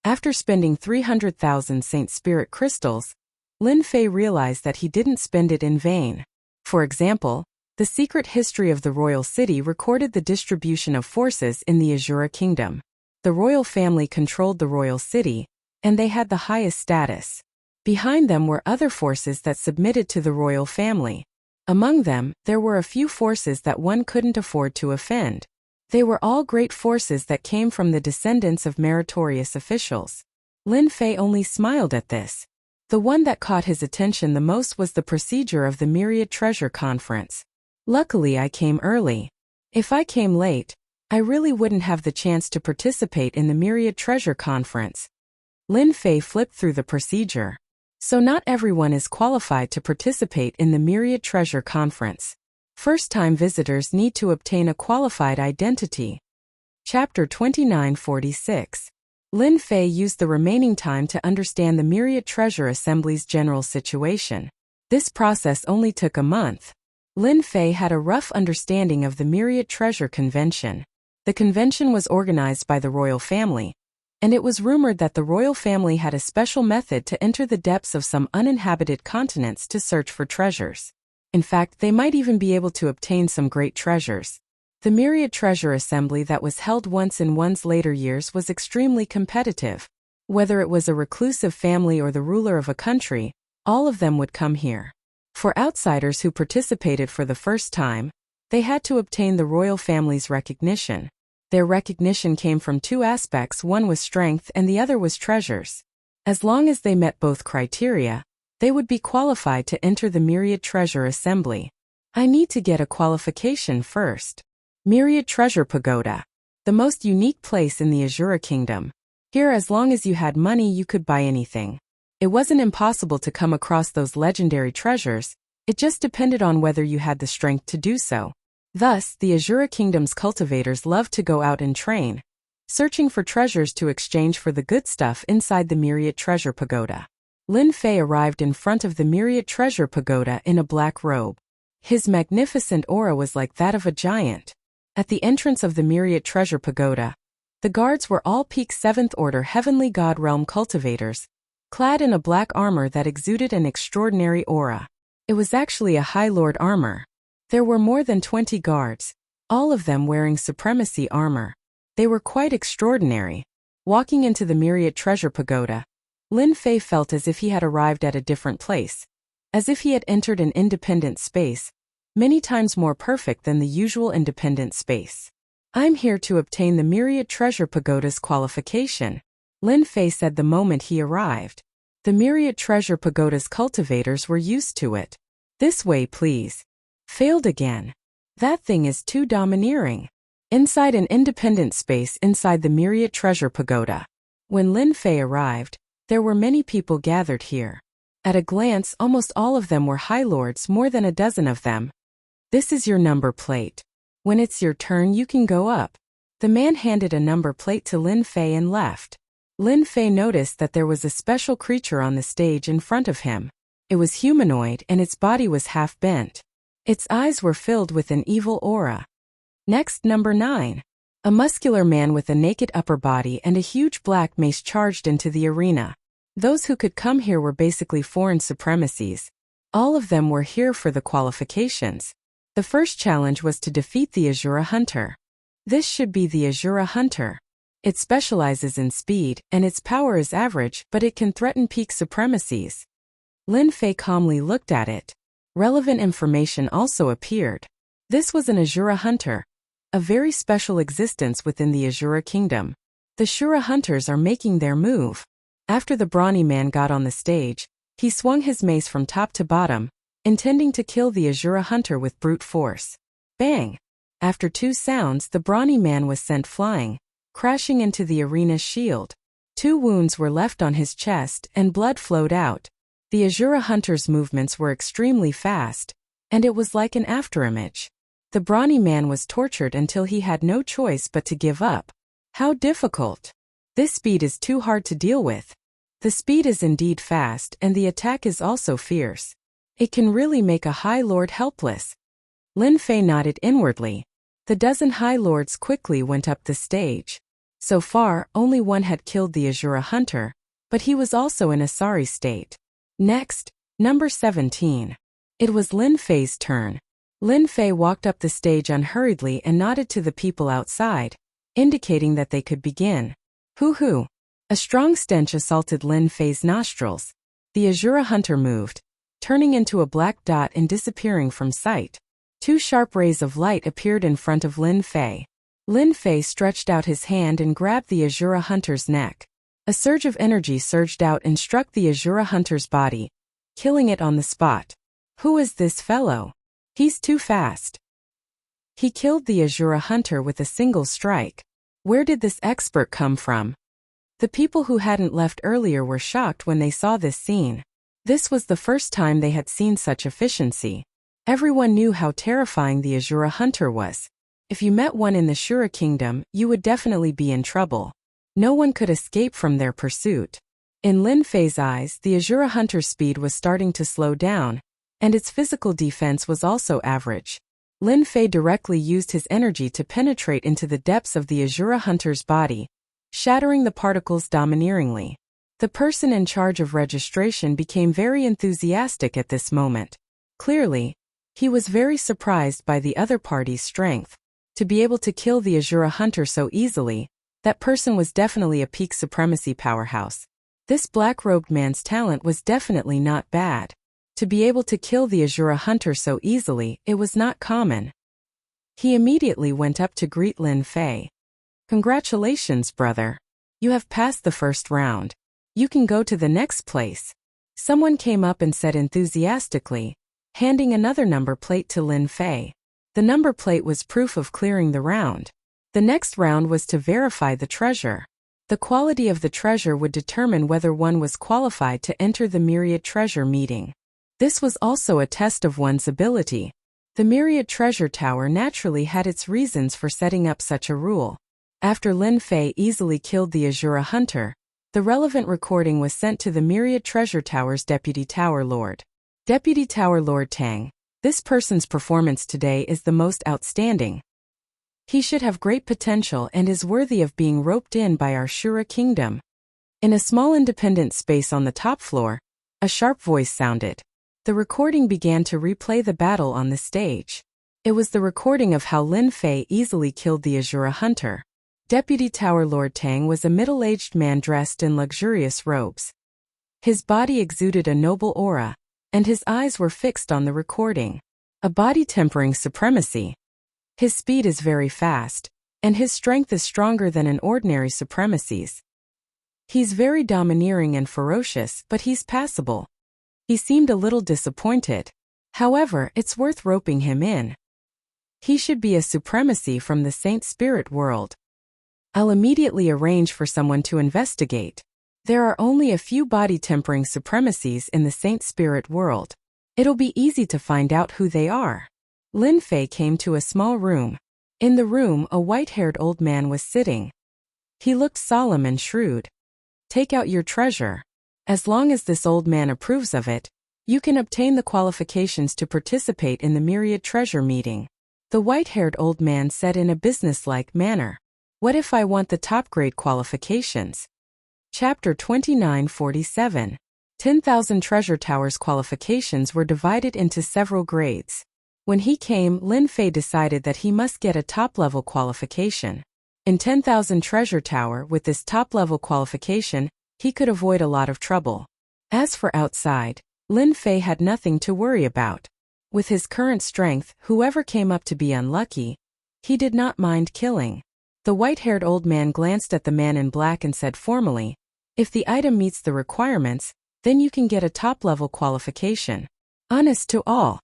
After spending 300,000 Saint Spirit crystals, Lin Fei realized that he didn't spend it in vain. For example, the secret history of the royal city recorded the distribution of forces in the Azura Kingdom. The royal family controlled the royal city, and they had the highest status. Behind them were other forces that submitted to the royal family. Among them, there were a few forces that one couldn't afford to offend. They were all great forces that came from the descendants of meritorious officials. Lin Fei only smiled at this. The one that caught his attention the most was the procedure of the Myriad Treasure Conference. "Luckily I came early. If I came late, I really wouldn't have the chance to participate in the Myriad Treasure Conference." Lin Fei flipped through the procedure. So not everyone is qualified to participate in the Myriad Treasure Conference. First-time visitors need to obtain a qualified identity. Chapter 2946. Lin Fei used the remaining time to understand the Myriad Treasure Assembly's general situation. This process only took a month. Lin Fei had a rough understanding of the Myriad Treasure Convention. The convention was organized by the royal family, and it was rumored that the royal family had a special method to enter the depths of some uninhabited continents to search for treasures. In fact, they might even be able to obtain some great treasures. The Myriad Treasure Assembly that was held once in one's later years was extremely competitive. Whether it was a reclusive family or the ruler of a country, all of them would come here. For outsiders who participated for the first time, they had to obtain the royal family's recognition. Their recognition came from 2 aspects, one was strength and the other was treasures. As long as they met both criteria, they would be qualified to enter the Myriad Treasure Assembly. I need to get a qualification first. Myriad Treasure Pagoda. The most unique place in the Azura Kingdom. Here, as long as you had money, you could buy anything. It wasn't impossible to come across those legendary treasures, it just depended on whether you had the strength to do so. Thus, the Azura Kingdom's cultivators loved to go out and train, searching for treasures to exchange for the good stuff inside the Myriad Treasure Pagoda. Lin Fei arrived in front of the Myriad Treasure Pagoda in a black robe. His magnificent aura was like that of a giant. At the entrance of the Myriad Treasure Pagoda, the guards were all peak 7th Order Heavenly God Realm cultivators, clad in a black armor that exuded an extraordinary aura. It was actually a High Lord armor. There were more than 20 guards, all of them wearing supremacy armor. They were quite extraordinary. Walking into the Myriad Treasure Pagoda, Lin Fei felt as if he had arrived at a different place, as if he had entered an independent space, many times more perfect than the usual independent space. "I'm here to obtain the Myriad Treasure Pagoda's qualification," Lin Fei said the moment he arrived. The Myriad Treasure Pagoda's cultivators were used to it. "This way, please." Failed again. That thing is too domineering. Inside an independent space inside the Myriad Treasure Pagoda. When Lin Fei arrived, there were many people gathered here. At a glance, almost all of them were High Lords, more than a dozen of them. "This is your number plate. When it's your turn, you can go up." The man handed a number plate to Lin Fei and left. Lin Fei noticed that there was a special creature on the stage in front of him. It was humanoid and its body was half bent. Its eyes were filled with an evil aura. Next, number 9. A muscular man with a naked upper body and a huge black mace charged into the arena. Those who could come here were basically foreign supremacies. All of them were here for the qualifications. The first challenge was to defeat the Azura Hunter. This should be the Azura Hunter. It specializes in speed, and its power is average, but it can threaten peak supremacies. Lin Fei calmly looked at it. Relevant information also appeared. This was an Azura Hunter, a very special existence within the Azura Kingdom. The Shura Hunters are making their move. After the brawny man got on the stage, he swung his mace from top to bottom, intending to kill the Azura Hunter with brute force. Bang! After 2 sounds, the brawny man was sent flying, crashing into the arena's shield. 2 wounds were left on his chest and blood flowed out. The Azura Hunter's movements were extremely fast, and it was like an afterimage. The brawny man was tortured until he had no choice but to give up. How difficult! This speed is too hard to deal with. The speed is indeed fast and the attack is also fierce. It can really make a High Lord helpless. Lin Fei nodded inwardly. The dozen High Lords quickly went up the stage. So far, only one had killed the Azura Hunter, but he was also in a sorry state. Next, number 17. It was Lin Fei's turn. Lin Fei walked up the stage unhurriedly and nodded to the people outside, indicating that they could begin. Hoo-hoo! A strong stench assaulted Lin Fei's nostrils. The Azura Hunter moved, turning into a black dot and disappearing from sight. 2 sharp rays of light appeared in front of Lin Fei. Lin Fei stretched out his hand and grabbed the Azura Hunter's neck. A surge of energy surged out and struck the Azura Hunter's body, killing it on the spot. Who is this fellow? He's too fast. He killed the Azura Hunter with a single strike. Where did this expert come from? The people who hadn't left earlier were shocked when they saw this scene. This was the first time they had seen such efficiency. Everyone knew how terrifying the Azura Hunter was. If you met one in the Shura Kingdom, you would definitely be in trouble. No one could escape from their pursuit. In Lin Fei's eyes, the Azura Hunter's speed was starting to slow down, and its physical defense was also average. Lin Fei directly used his energy to penetrate into the depths of the Azura Hunter's body, shattering the particles domineeringly. The person in charge of registration became very enthusiastic at this moment. Clearly, he was very surprised by the other party's strength. To be able to kill the Azura Hunter so easily, that person was definitely a peak supremacy powerhouse. This black-robed man's talent was definitely not bad. To be able to kill the Azura Hunter so easily, it was not common. He immediately went up to greet Lin Fei. "Congratulations, brother. You have passed the first round. You can go to the next place." Someone came up and said enthusiastically, handing another number plate to Lin Fei. The number plate was proof of clearing the round. The next round was to verify the treasure. The quality of the treasure would determine whether one was qualified to enter the Myriad Treasure meeting. This was also a test of one's ability. The Myriad Treasure Tower naturally had its reasons for setting up such a rule. After Lin Fei easily killed the Azura Hunter, the relevant recording was sent to the Myriad Treasure Tower's Deputy Tower Lord. Deputy Tower Lord Tang, this person's performance today is the most outstanding. He should have great potential and is worthy of being roped in by our Shura Kingdom. In a small independent space on the top floor, a sharp voice sounded. The recording began to replay the battle on the stage. It was the recording of how Lin Fei easily killed the Azura hunter. Deputy Tower Lord Tang was a middle-aged man dressed in luxurious robes. His body exuded a noble aura, and his eyes were fixed on the recording. A body tempering supremacy. His speed is very fast, and his strength is stronger than an ordinary supremacy's. He's very domineering and ferocious, but he's passable. He seemed a little disappointed. However, it's worth roping him in. He should be a supremacy from the Saint Spirit world. I'll immediately arrange for someone to investigate. There are only a few body-tempering supremacies in the Saint Spirit world. It'll be easy to find out who they are. Lin Fei came to a small room. In the room, a white-haired old man was sitting. He looked solemn and shrewd. Take out your treasure. As long as this old man approves of it, you can obtain the qualifications to participate in the Myriad Treasure meeting. The white-haired old man said in a businesslike manner. What if I want the top-grade qualifications? Chapter 2947. 10,000 Treasure Towers qualifications were divided into several grades. When he came, Lin Fei decided that he must get a top-level qualification. In 10,000 Treasure Tower, with this top-level qualification, he could avoid a lot of trouble. As for outside, Lin Fei had nothing to worry about. With his current strength, whoever came up to be unlucky, he did not mind killing. The white-haired old man glanced at the man in black and said formally, if the item meets the requirements, then you can get a top-level qualification. Honest to all.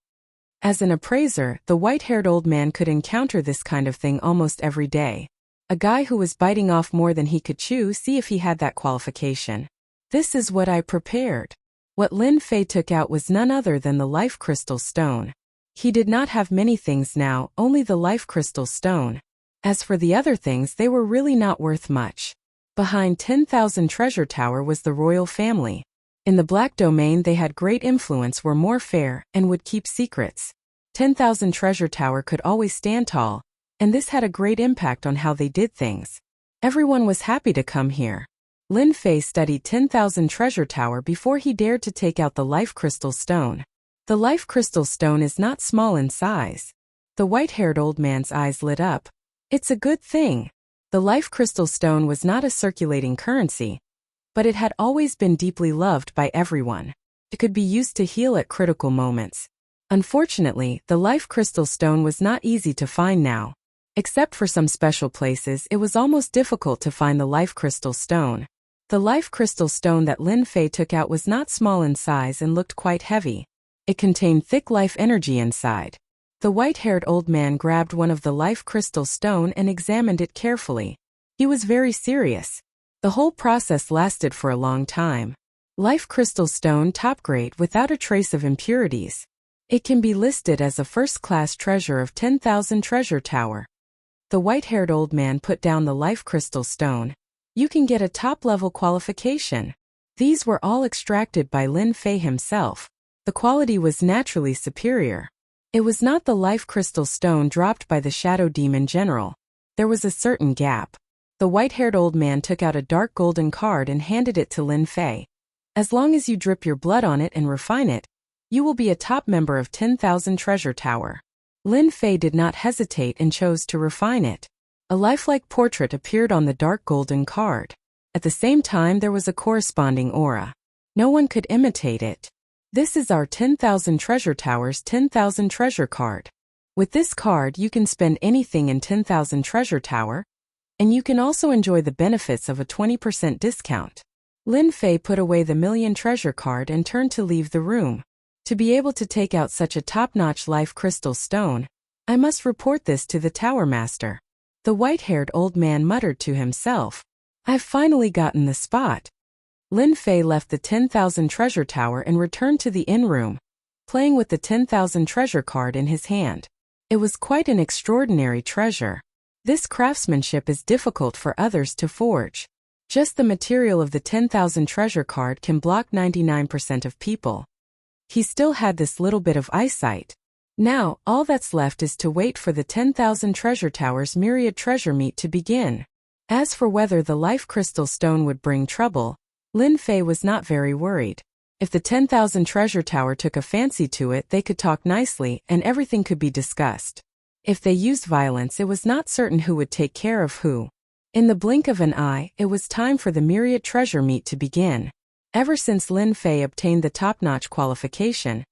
As an appraiser, the white-haired old man could encounter this kind of thing almost every day. A guy who was biting off more than he could chew, see if he had that qualification. This is what I prepared. What Lin Fei took out was none other than the Life Crystal Stone. He did not have many things now, only the Life Crystal Stone. As for the other things, they were really not worth much. Behind 10,000 Treasure Tower was the royal family. In the Black Domain they had great influence, were more fair, and would keep secrets. 10,000 Treasure Tower could always stand tall, and this had a great impact on how they did things. Everyone was happy to come here. Lin Fei studied 10,000 Treasure Tower before he dared to take out the Life Crystal Stone. The Life Crystal Stone is not small in size. The white-haired old man's eyes lit up. It's a good thing. The Life Crystal Stone was not a circulating currency, but it had always been deeply loved by everyone. It could be used to heal at critical moments. Unfortunately, the Life Crystal Stone was not easy to find now. Except for some special places, it was almost difficult to find the Life Crystal Stone. The Life Crystal Stone that Lin Fei took out was not small in size and looked quite heavy. It contained thick life energy inside. The white-haired old man grabbed one of the Life Crystal Stone and examined it carefully. He was very serious. The whole process lasted for a long time. Life Crystal Stone top grade without a trace of impurities. It can be listed as a first-class treasure of 10,000 Treasure Tower. The white-haired old man put down the Life Crystal Stone. You can get a top-level qualification. These were all extracted by Lin Fei himself. The quality was naturally superior. It was not the Life Crystal Stone dropped by the Shadow Demon General. There was a certain gap. The white-haired old man took out a dark golden card and handed it to Lin Fei. As long as you drip your blood on it and refine it, you will be a top member of 10,000 Treasure Tower. Lin Fei did not hesitate and chose to refine it. A lifelike portrait appeared on the dark golden card. At the same time there was a corresponding aura. No one could imitate it. This is our 10,000 Treasure Towers 10,000 Treasure card. With this card you can spend anything in 10,000 Treasure Tower, and you can also enjoy the benefits of a 20% discount. Lin Fei put away the Million Treasure card and turned to leave the room. To be able to take out such a top-notch Life Crystal Stone, I must report this to the Tower Master. The white-haired old man muttered to himself. I've finally gotten the spot. Lin Fei left the 10,000 Treasure Tower and returned to the inn room, playing with the 10,000 Treasure card in his hand. It was quite an extraordinary treasure. This craftsmanship is difficult for others to forge. Just the material of the 10,000 Treasure card can block 99% of people. He still had this little bit of eyesight. Now, all that's left is to wait for the 10,000 Treasure Towers Myriad Treasure Meet to begin. As for whether the Life Crystal Stone would bring trouble, Lin Fei was not very worried. If the 10,000 treasure tower took a fancy to it, they could talk nicely and everything could be discussed. If they used violence, it was not certain who would take care of who. In the blink of an eye, it was time for the myriad treasure meet to begin. Ever since Lin Fei obtained the top-notch qualification,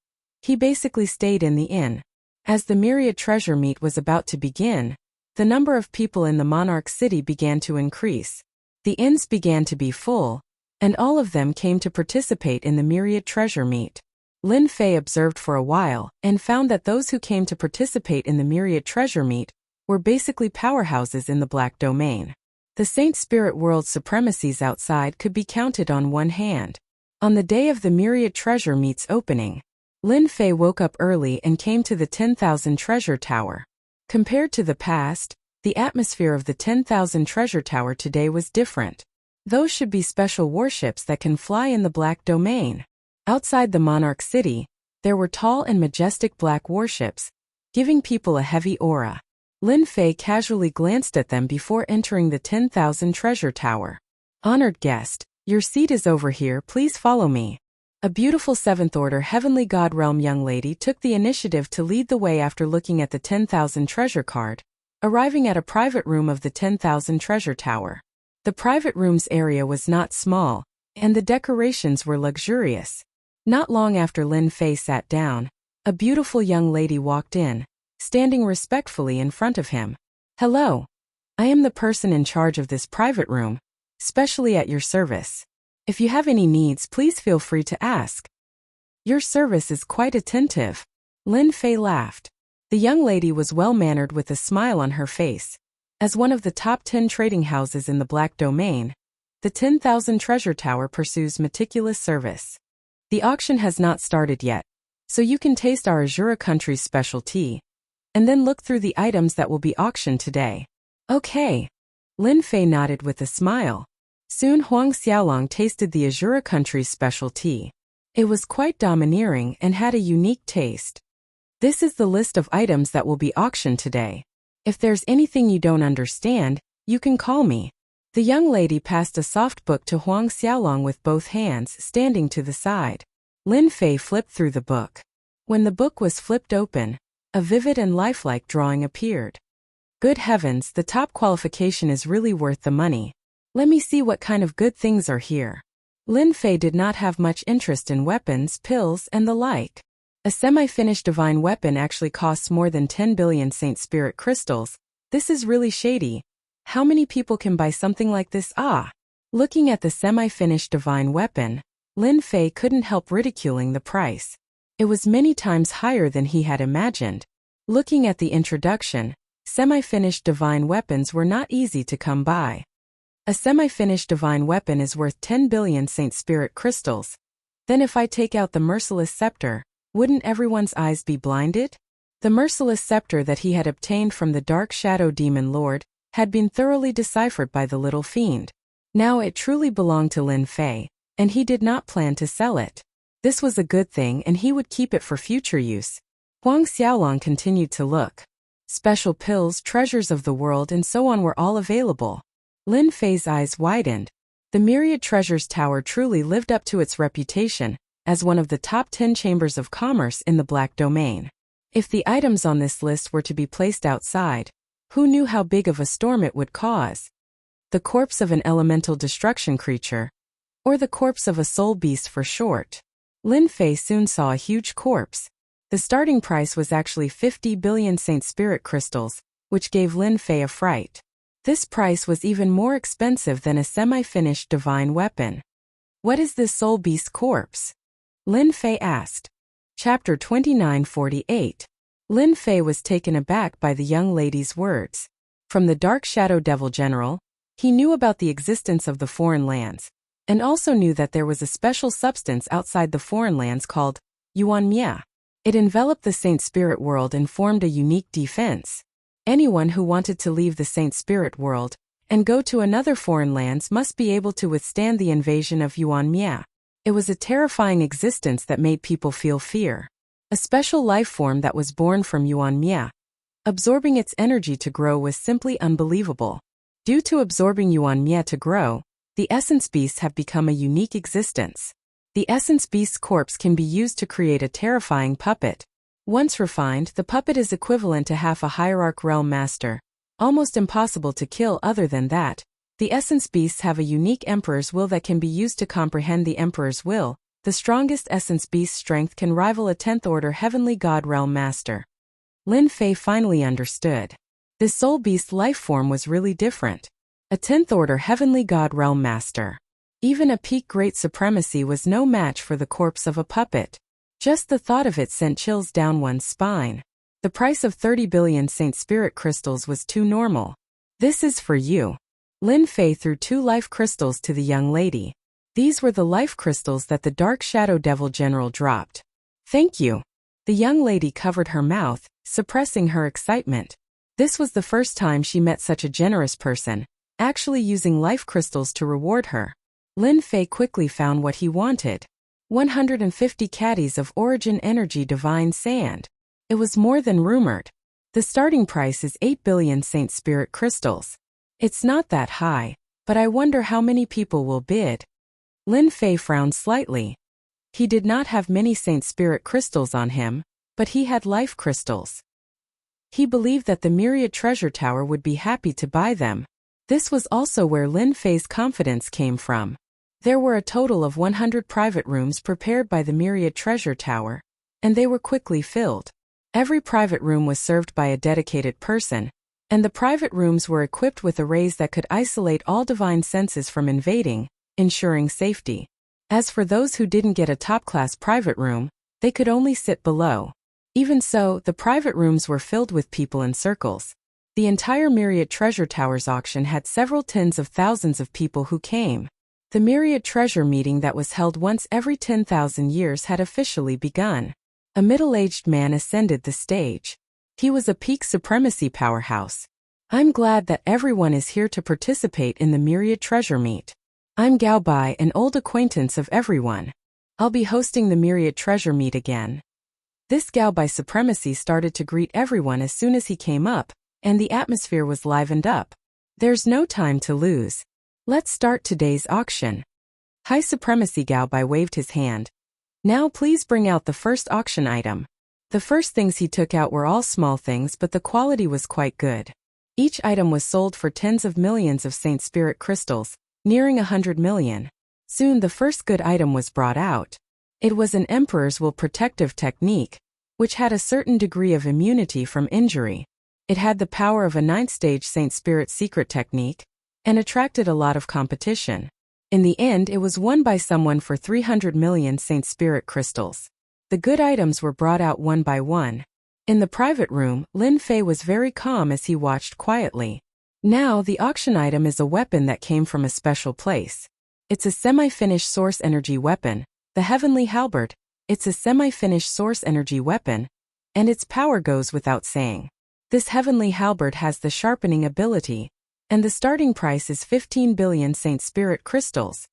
he basically stayed in the inn. As the myriad treasure meet was about to begin, the number of people in the monarch city began to increase. The inns began to be full, and all of them came to participate in the myriad treasure meet. Lin Fei observed for a while and found that those who came to participate in the myriad treasure meet were basically powerhouses in the black domain. The Saint Spirit World's supremacies outside could be counted on one hand. On the day of the myriad treasure meet's opening, Lin Fei woke up early and came to the 10,000 treasure tower. Compared to the past, the atmosphere of the 10,000 treasure tower today was different. Those should be special warships that can fly in the black domain. Outside the monarch city, there were tall and majestic black warships, giving people a heavy aura. Lin Fei casually glanced at them before entering the 10,000 treasure tower. Honored guest, your seat is over here, please follow me. A beautiful 7th Order Heavenly God Realm young lady took the initiative to lead the way after looking at the 10,000 treasure card, arriving at a private room of the 10,000 treasure tower. The private room's area was not small, and the decorations were luxurious. Not long after Lin Fei sat down, a beautiful young lady walked in, standing respectfully in front of him. Hello. I am the person in charge of this private room, specially at your service. If you have any needs, please feel free to ask. Your service is quite attentive. Lin Fei laughed. The young lady was well-mannered with a smile on her face. As one of the top 10 trading houses in the black domain, the 10,000 treasure tower pursues meticulous service. The auction has not started yet, so you can taste our Azura country's special tea, and then look through the items that will be auctioned today. Okay. Lin Fei nodded with a smile. Soon Huang Xiaolong tasted the Azura country's special tea. It was quite domineering and had a unique taste. This is the list of items that will be auctioned today. If there's anything you don't understand, you can call me. The young lady passed a soft book to Huang Xiaolong with both hands standing to the side. Lin Fei flipped through the book. When the book was flipped open, a vivid and lifelike drawing appeared. Good heavens, the top qualification is really worth the money. Let me see what kind of good things are here. Lin Fei did not have much interest in weapons, pills, and the like. A semi-finished divine weapon actually costs more than 10 billion Saint Spirit crystals. This is really shady. How many people can buy something like this? Looking at the semi-finished divine weapon, Lin Fei couldn't help ridiculing the price. It was many times higher than he had imagined. Looking at the introduction, semi-finished divine weapons were not easy to come by. A semi-finished divine weapon is worth 10 billion Saint Spirit crystals. Then if I take out the merciless scepter, wouldn't everyone's eyes be blinded? The merciless scepter that he had obtained from the Dark Shadow Demon Lord had been thoroughly deciphered by the little fiend. Now it truly belonged to Lin Fei, and he did not plan to sell it. This was a good thing and he would keep it for future use. Huang Xiaolong continued to look. Special pills, treasures of the world and so on were all available. Lin Fei's eyes widened. The Myriad Treasures Tower truly lived up to its reputation as one of the top 10 chambers of commerce in the black domain. If the items on this list were to be placed outside, who knew how big of a storm it would cause? The corpse of an elemental destruction creature, or the corpse of a soul beast for short. Lin Fei soon saw a huge corpse. The starting price was actually 50 billion Saint Spirit crystals, which gave Lin Fei a fright. This price was even more expensive than a semi-finished divine weapon. What is this soul beast corpse? Lin Fei asked. Chapter 2948. Lin Fei was taken aback by the young lady's words. From the Dark Shadow Devil General, he knew about the existence of the foreign lands, and also knew that there was a special substance outside the foreign lands called Yuan Mia. It enveloped the Saint Spirit world and formed a unique defense. Anyone who wanted to leave the Saint Spirit world and go to another foreign lands must be able to withstand the invasion of Yuan Mia. It was a terrifying existence that made people feel fear. A special life form that was born from Yuan Mia. Absorbing its energy to grow was simply unbelievable. Due to absorbing Yuan Mia to grow, The essence beasts have become a unique existence. The essence beast's corpse can be used to create a terrifying puppet. Once refined, the puppet is equivalent to half a hierarch realm master. Almost impossible to kill other than that. The essence beasts have a unique emperor's will that can be used to comprehend the emperor's will. The strongest essence beast's strength can rival a 10th order heavenly god realm master. Lin Fei finally understood. This soul beast life form was really different. A 10th order heavenly god realm master. Even a peak great supremacy was no match for the corpse of a puppet. Just the thought of it sent chills down one's spine. The price of 30 billion Saint Spirit crystals was too normal. This is for you. Lin Fei threw 2 life crystals to the young lady. These were the life crystals that the Dark Shadow Devil General dropped. Thank you. The young lady covered her mouth, suppressing her excitement. This was the first time she met such a generous person, actually using life crystals to reward her. Lin Fei quickly found what he wanted. 150 caddies of Origin Energy Divine Sand. It was more than rumored. The starting price is 8 billion Saint Spirit crystals. It's not that high, but I wonder how many people will bid. Lin Fei frowned slightly. He did not have many Saint Spirit crystals on him, but he had life crystals. He believed that the Myriad Treasure Tower would be happy to buy them. This was also where Lin Fei's confidence came from. There were a total of 100 private rooms prepared by the Myriad Treasure Tower, and they were quickly filled. Every private room was served by a dedicated person, and the private rooms were equipped with arrays that could isolate all divine senses from invading, ensuring safety. As for those who didn't get a top-class private room, they could only sit below. Even so, the private rooms were filled with people in circles. The entire Myriad Treasure Tower's auction had several tens of thousands of people who came. The Myriad Treasure meeting that was held once every 10,000 years had officially begun. A middle-aged man ascended the stage. He was a peak supremacy powerhouse. I'm glad that everyone is here to participate in the Myriad Treasure Meet. I'm Gao Bai, an old acquaintance of everyone. I'll be hosting the Myriad Treasure Meet again. This Gao Bai supremacy started to greet everyone as soon as he came up, and the atmosphere was livened up. There's no time to lose. Let's start today's auction. High Supremacy Gao Bai waved his hand. Now please bring out the first auction item. The first things he took out were all small things, but the quality was quite good. Each item was sold for tens of millions of Saint Spirit crystals, nearing 100 million. Soon the first good item was brought out. It was an Emperor's Will protective technique, which had a certain degree of immunity from injury. It had the power of a 9th stage Saint Spirit secret technique, and attracted a lot of competition. In the end, it was won by someone for 300 million Saint Spirit crystals. The good items were brought out one by one. In the private room, Lin Fei was very calm as he watched quietly. Now, the auction item is a weapon that came from a special place. It's a semi-finished source energy weapon, the Heavenly Halberd. It's a semi-finished source energy weapon, and its power goes without saying. This Heavenly Halberd has the sharpening ability, and the starting price is 15 billion Saint Spirit crystals.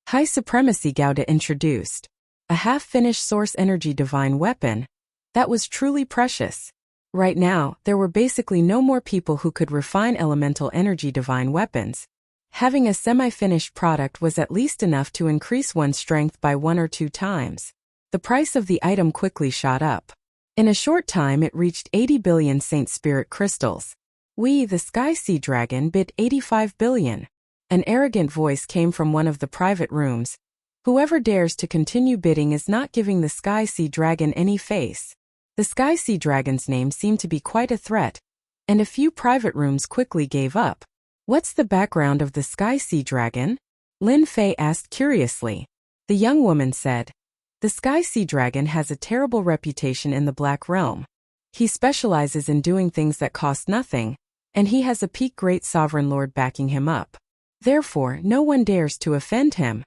High Supremacy Gauda introduced a half-finished source energy divine weapon that was truly precious. Right now, there were basically no more people who could refine elemental energy divine weapons. Having a semi-finished product was at least enough to increase one's strength by 1 or 2 times. The price of the item quickly shot up. In a short time it reached 80 billion Saint Spirit crystals. We, the Sky Sea Dragon, bid 85 billion. An arrogant voice came from one of the private rooms. Whoever dares to continue bidding is not giving the Sky Sea Dragon any face. The Sky Sea Dragon's name seemed to be quite a threat, and a few private rooms quickly gave up. What's the background of the Sky Sea Dragon? Lin Fei asked curiously. The young woman said, the Sky Sea Dragon has a terrible reputation in the Black Realm. He specializes in doing things that cost nothing, and he has a peak great sovereign lord backing him up. Therefore, no one dares to offend him.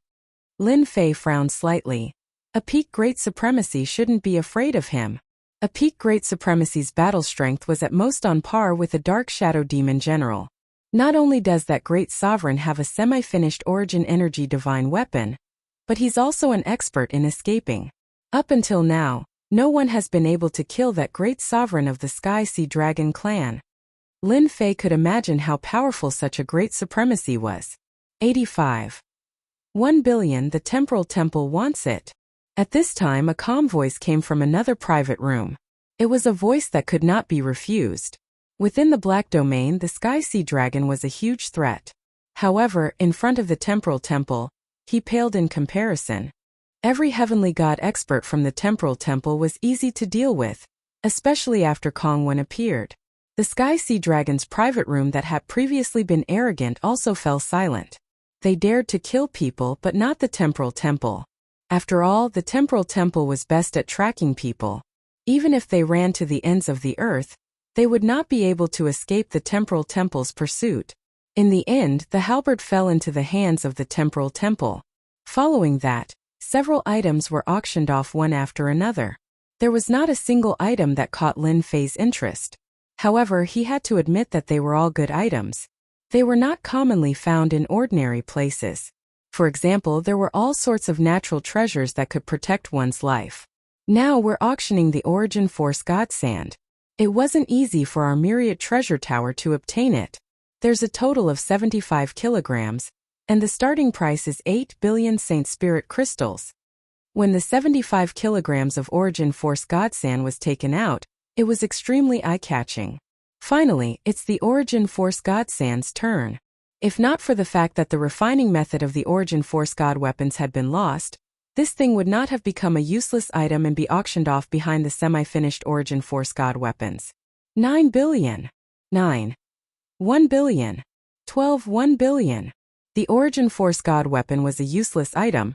Lin Fei frowned slightly. A peak great supremacy shouldn't be afraid of him. A peak great supremacy's battle strength was at most on par with a Dark Shadow Demon General. Not only does that great sovereign have a semi-finished origin energy divine weapon, but he's also an expert in escaping. Up until now, no one has been able to kill that great sovereign of the Sky Sea Dragon clan. Lin Fei could imagine how powerful such a great supremacy was. 85. 1 billion. The temporal temple wants it. At this time a calm voice came from another private room. It was a voice that could not be refused. Within the black domain, the sky sea dragon was a huge threat. However, in front of the temporal temple, he paled in comparison. Every heavenly god expert from the temporal temple was easy to deal with, especially after Kongwen appeared. The sky sea dragon's private room that had previously been arrogant also fell silent. They dared to kill people but not the temporal temple. After all, the temporal temple was best at tracking people. Even if they ran to the ends of the earth, they would not be able to escape the temporal temple's pursuit. In the end, the halberd fell into the hands of the temporal temple. Following that, several items were auctioned off one after another. There was not a single item that caught Lin Fei's interest. However, he had to admit that they were all good items. They were not commonly found in ordinary places. For example, there were all sorts of natural treasures that could protect one's life. Now we're auctioning the Origin Force God Sand. It wasn't easy for our myriad treasure tower to obtain it. There's a total of 75 kilograms, and the starting price is 8 billion Saint Spirit crystals. When the 75 kilograms of Origin Force God Sand was taken out, it was extremely eye-catching. Finally, it's the Origin Force God Sand's turn. If not for the fact that the refining method of the Origin Force God weapons had been lost, this thing would not have become a useless item and be auctioned off behind the semi-finished Origin Force God weapons. 9 billion. 9. 1 billion. 12. 1 billion. The Origin Force God weapon was a useless item,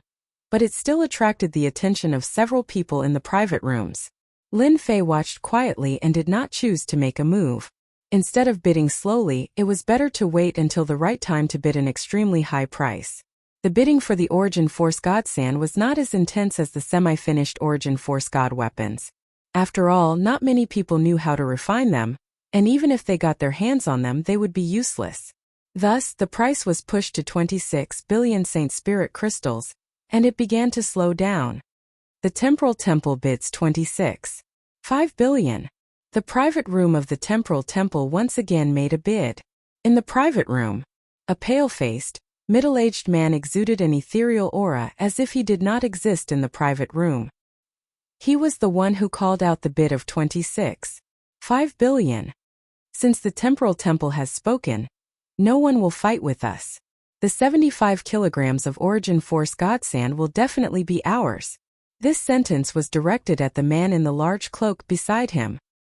but it still attracted the attention of several people in the private rooms. Lin Fei watched quietly and did not choose to make a move. Instead of bidding slowly, it was better to wait until the right time to bid an extremely high price. The bidding for the Origin Force God Sand was not as intense as the semi-finished Origin Force God weapons. After all, not many people knew how to refine them, and even if they got their hands on them, they would be useless. Thus, the price was pushed to 26 billion Saint Spirit crystals, and it began to slow down. The temporal temple bids 26.5 billion. The private room of the temporal temple once again made a bid. In the private room, a pale-faced, middle-aged man exuded an ethereal aura as if he did not exist in the private room. He was the one who called out the bid of 26.5 billion. Since the temporal temple has spoken, no one will fight with us. The 75 kilograms of Origin Force God Sand will definitely be ours. This sentence was directed at the man in the large cloak beside him.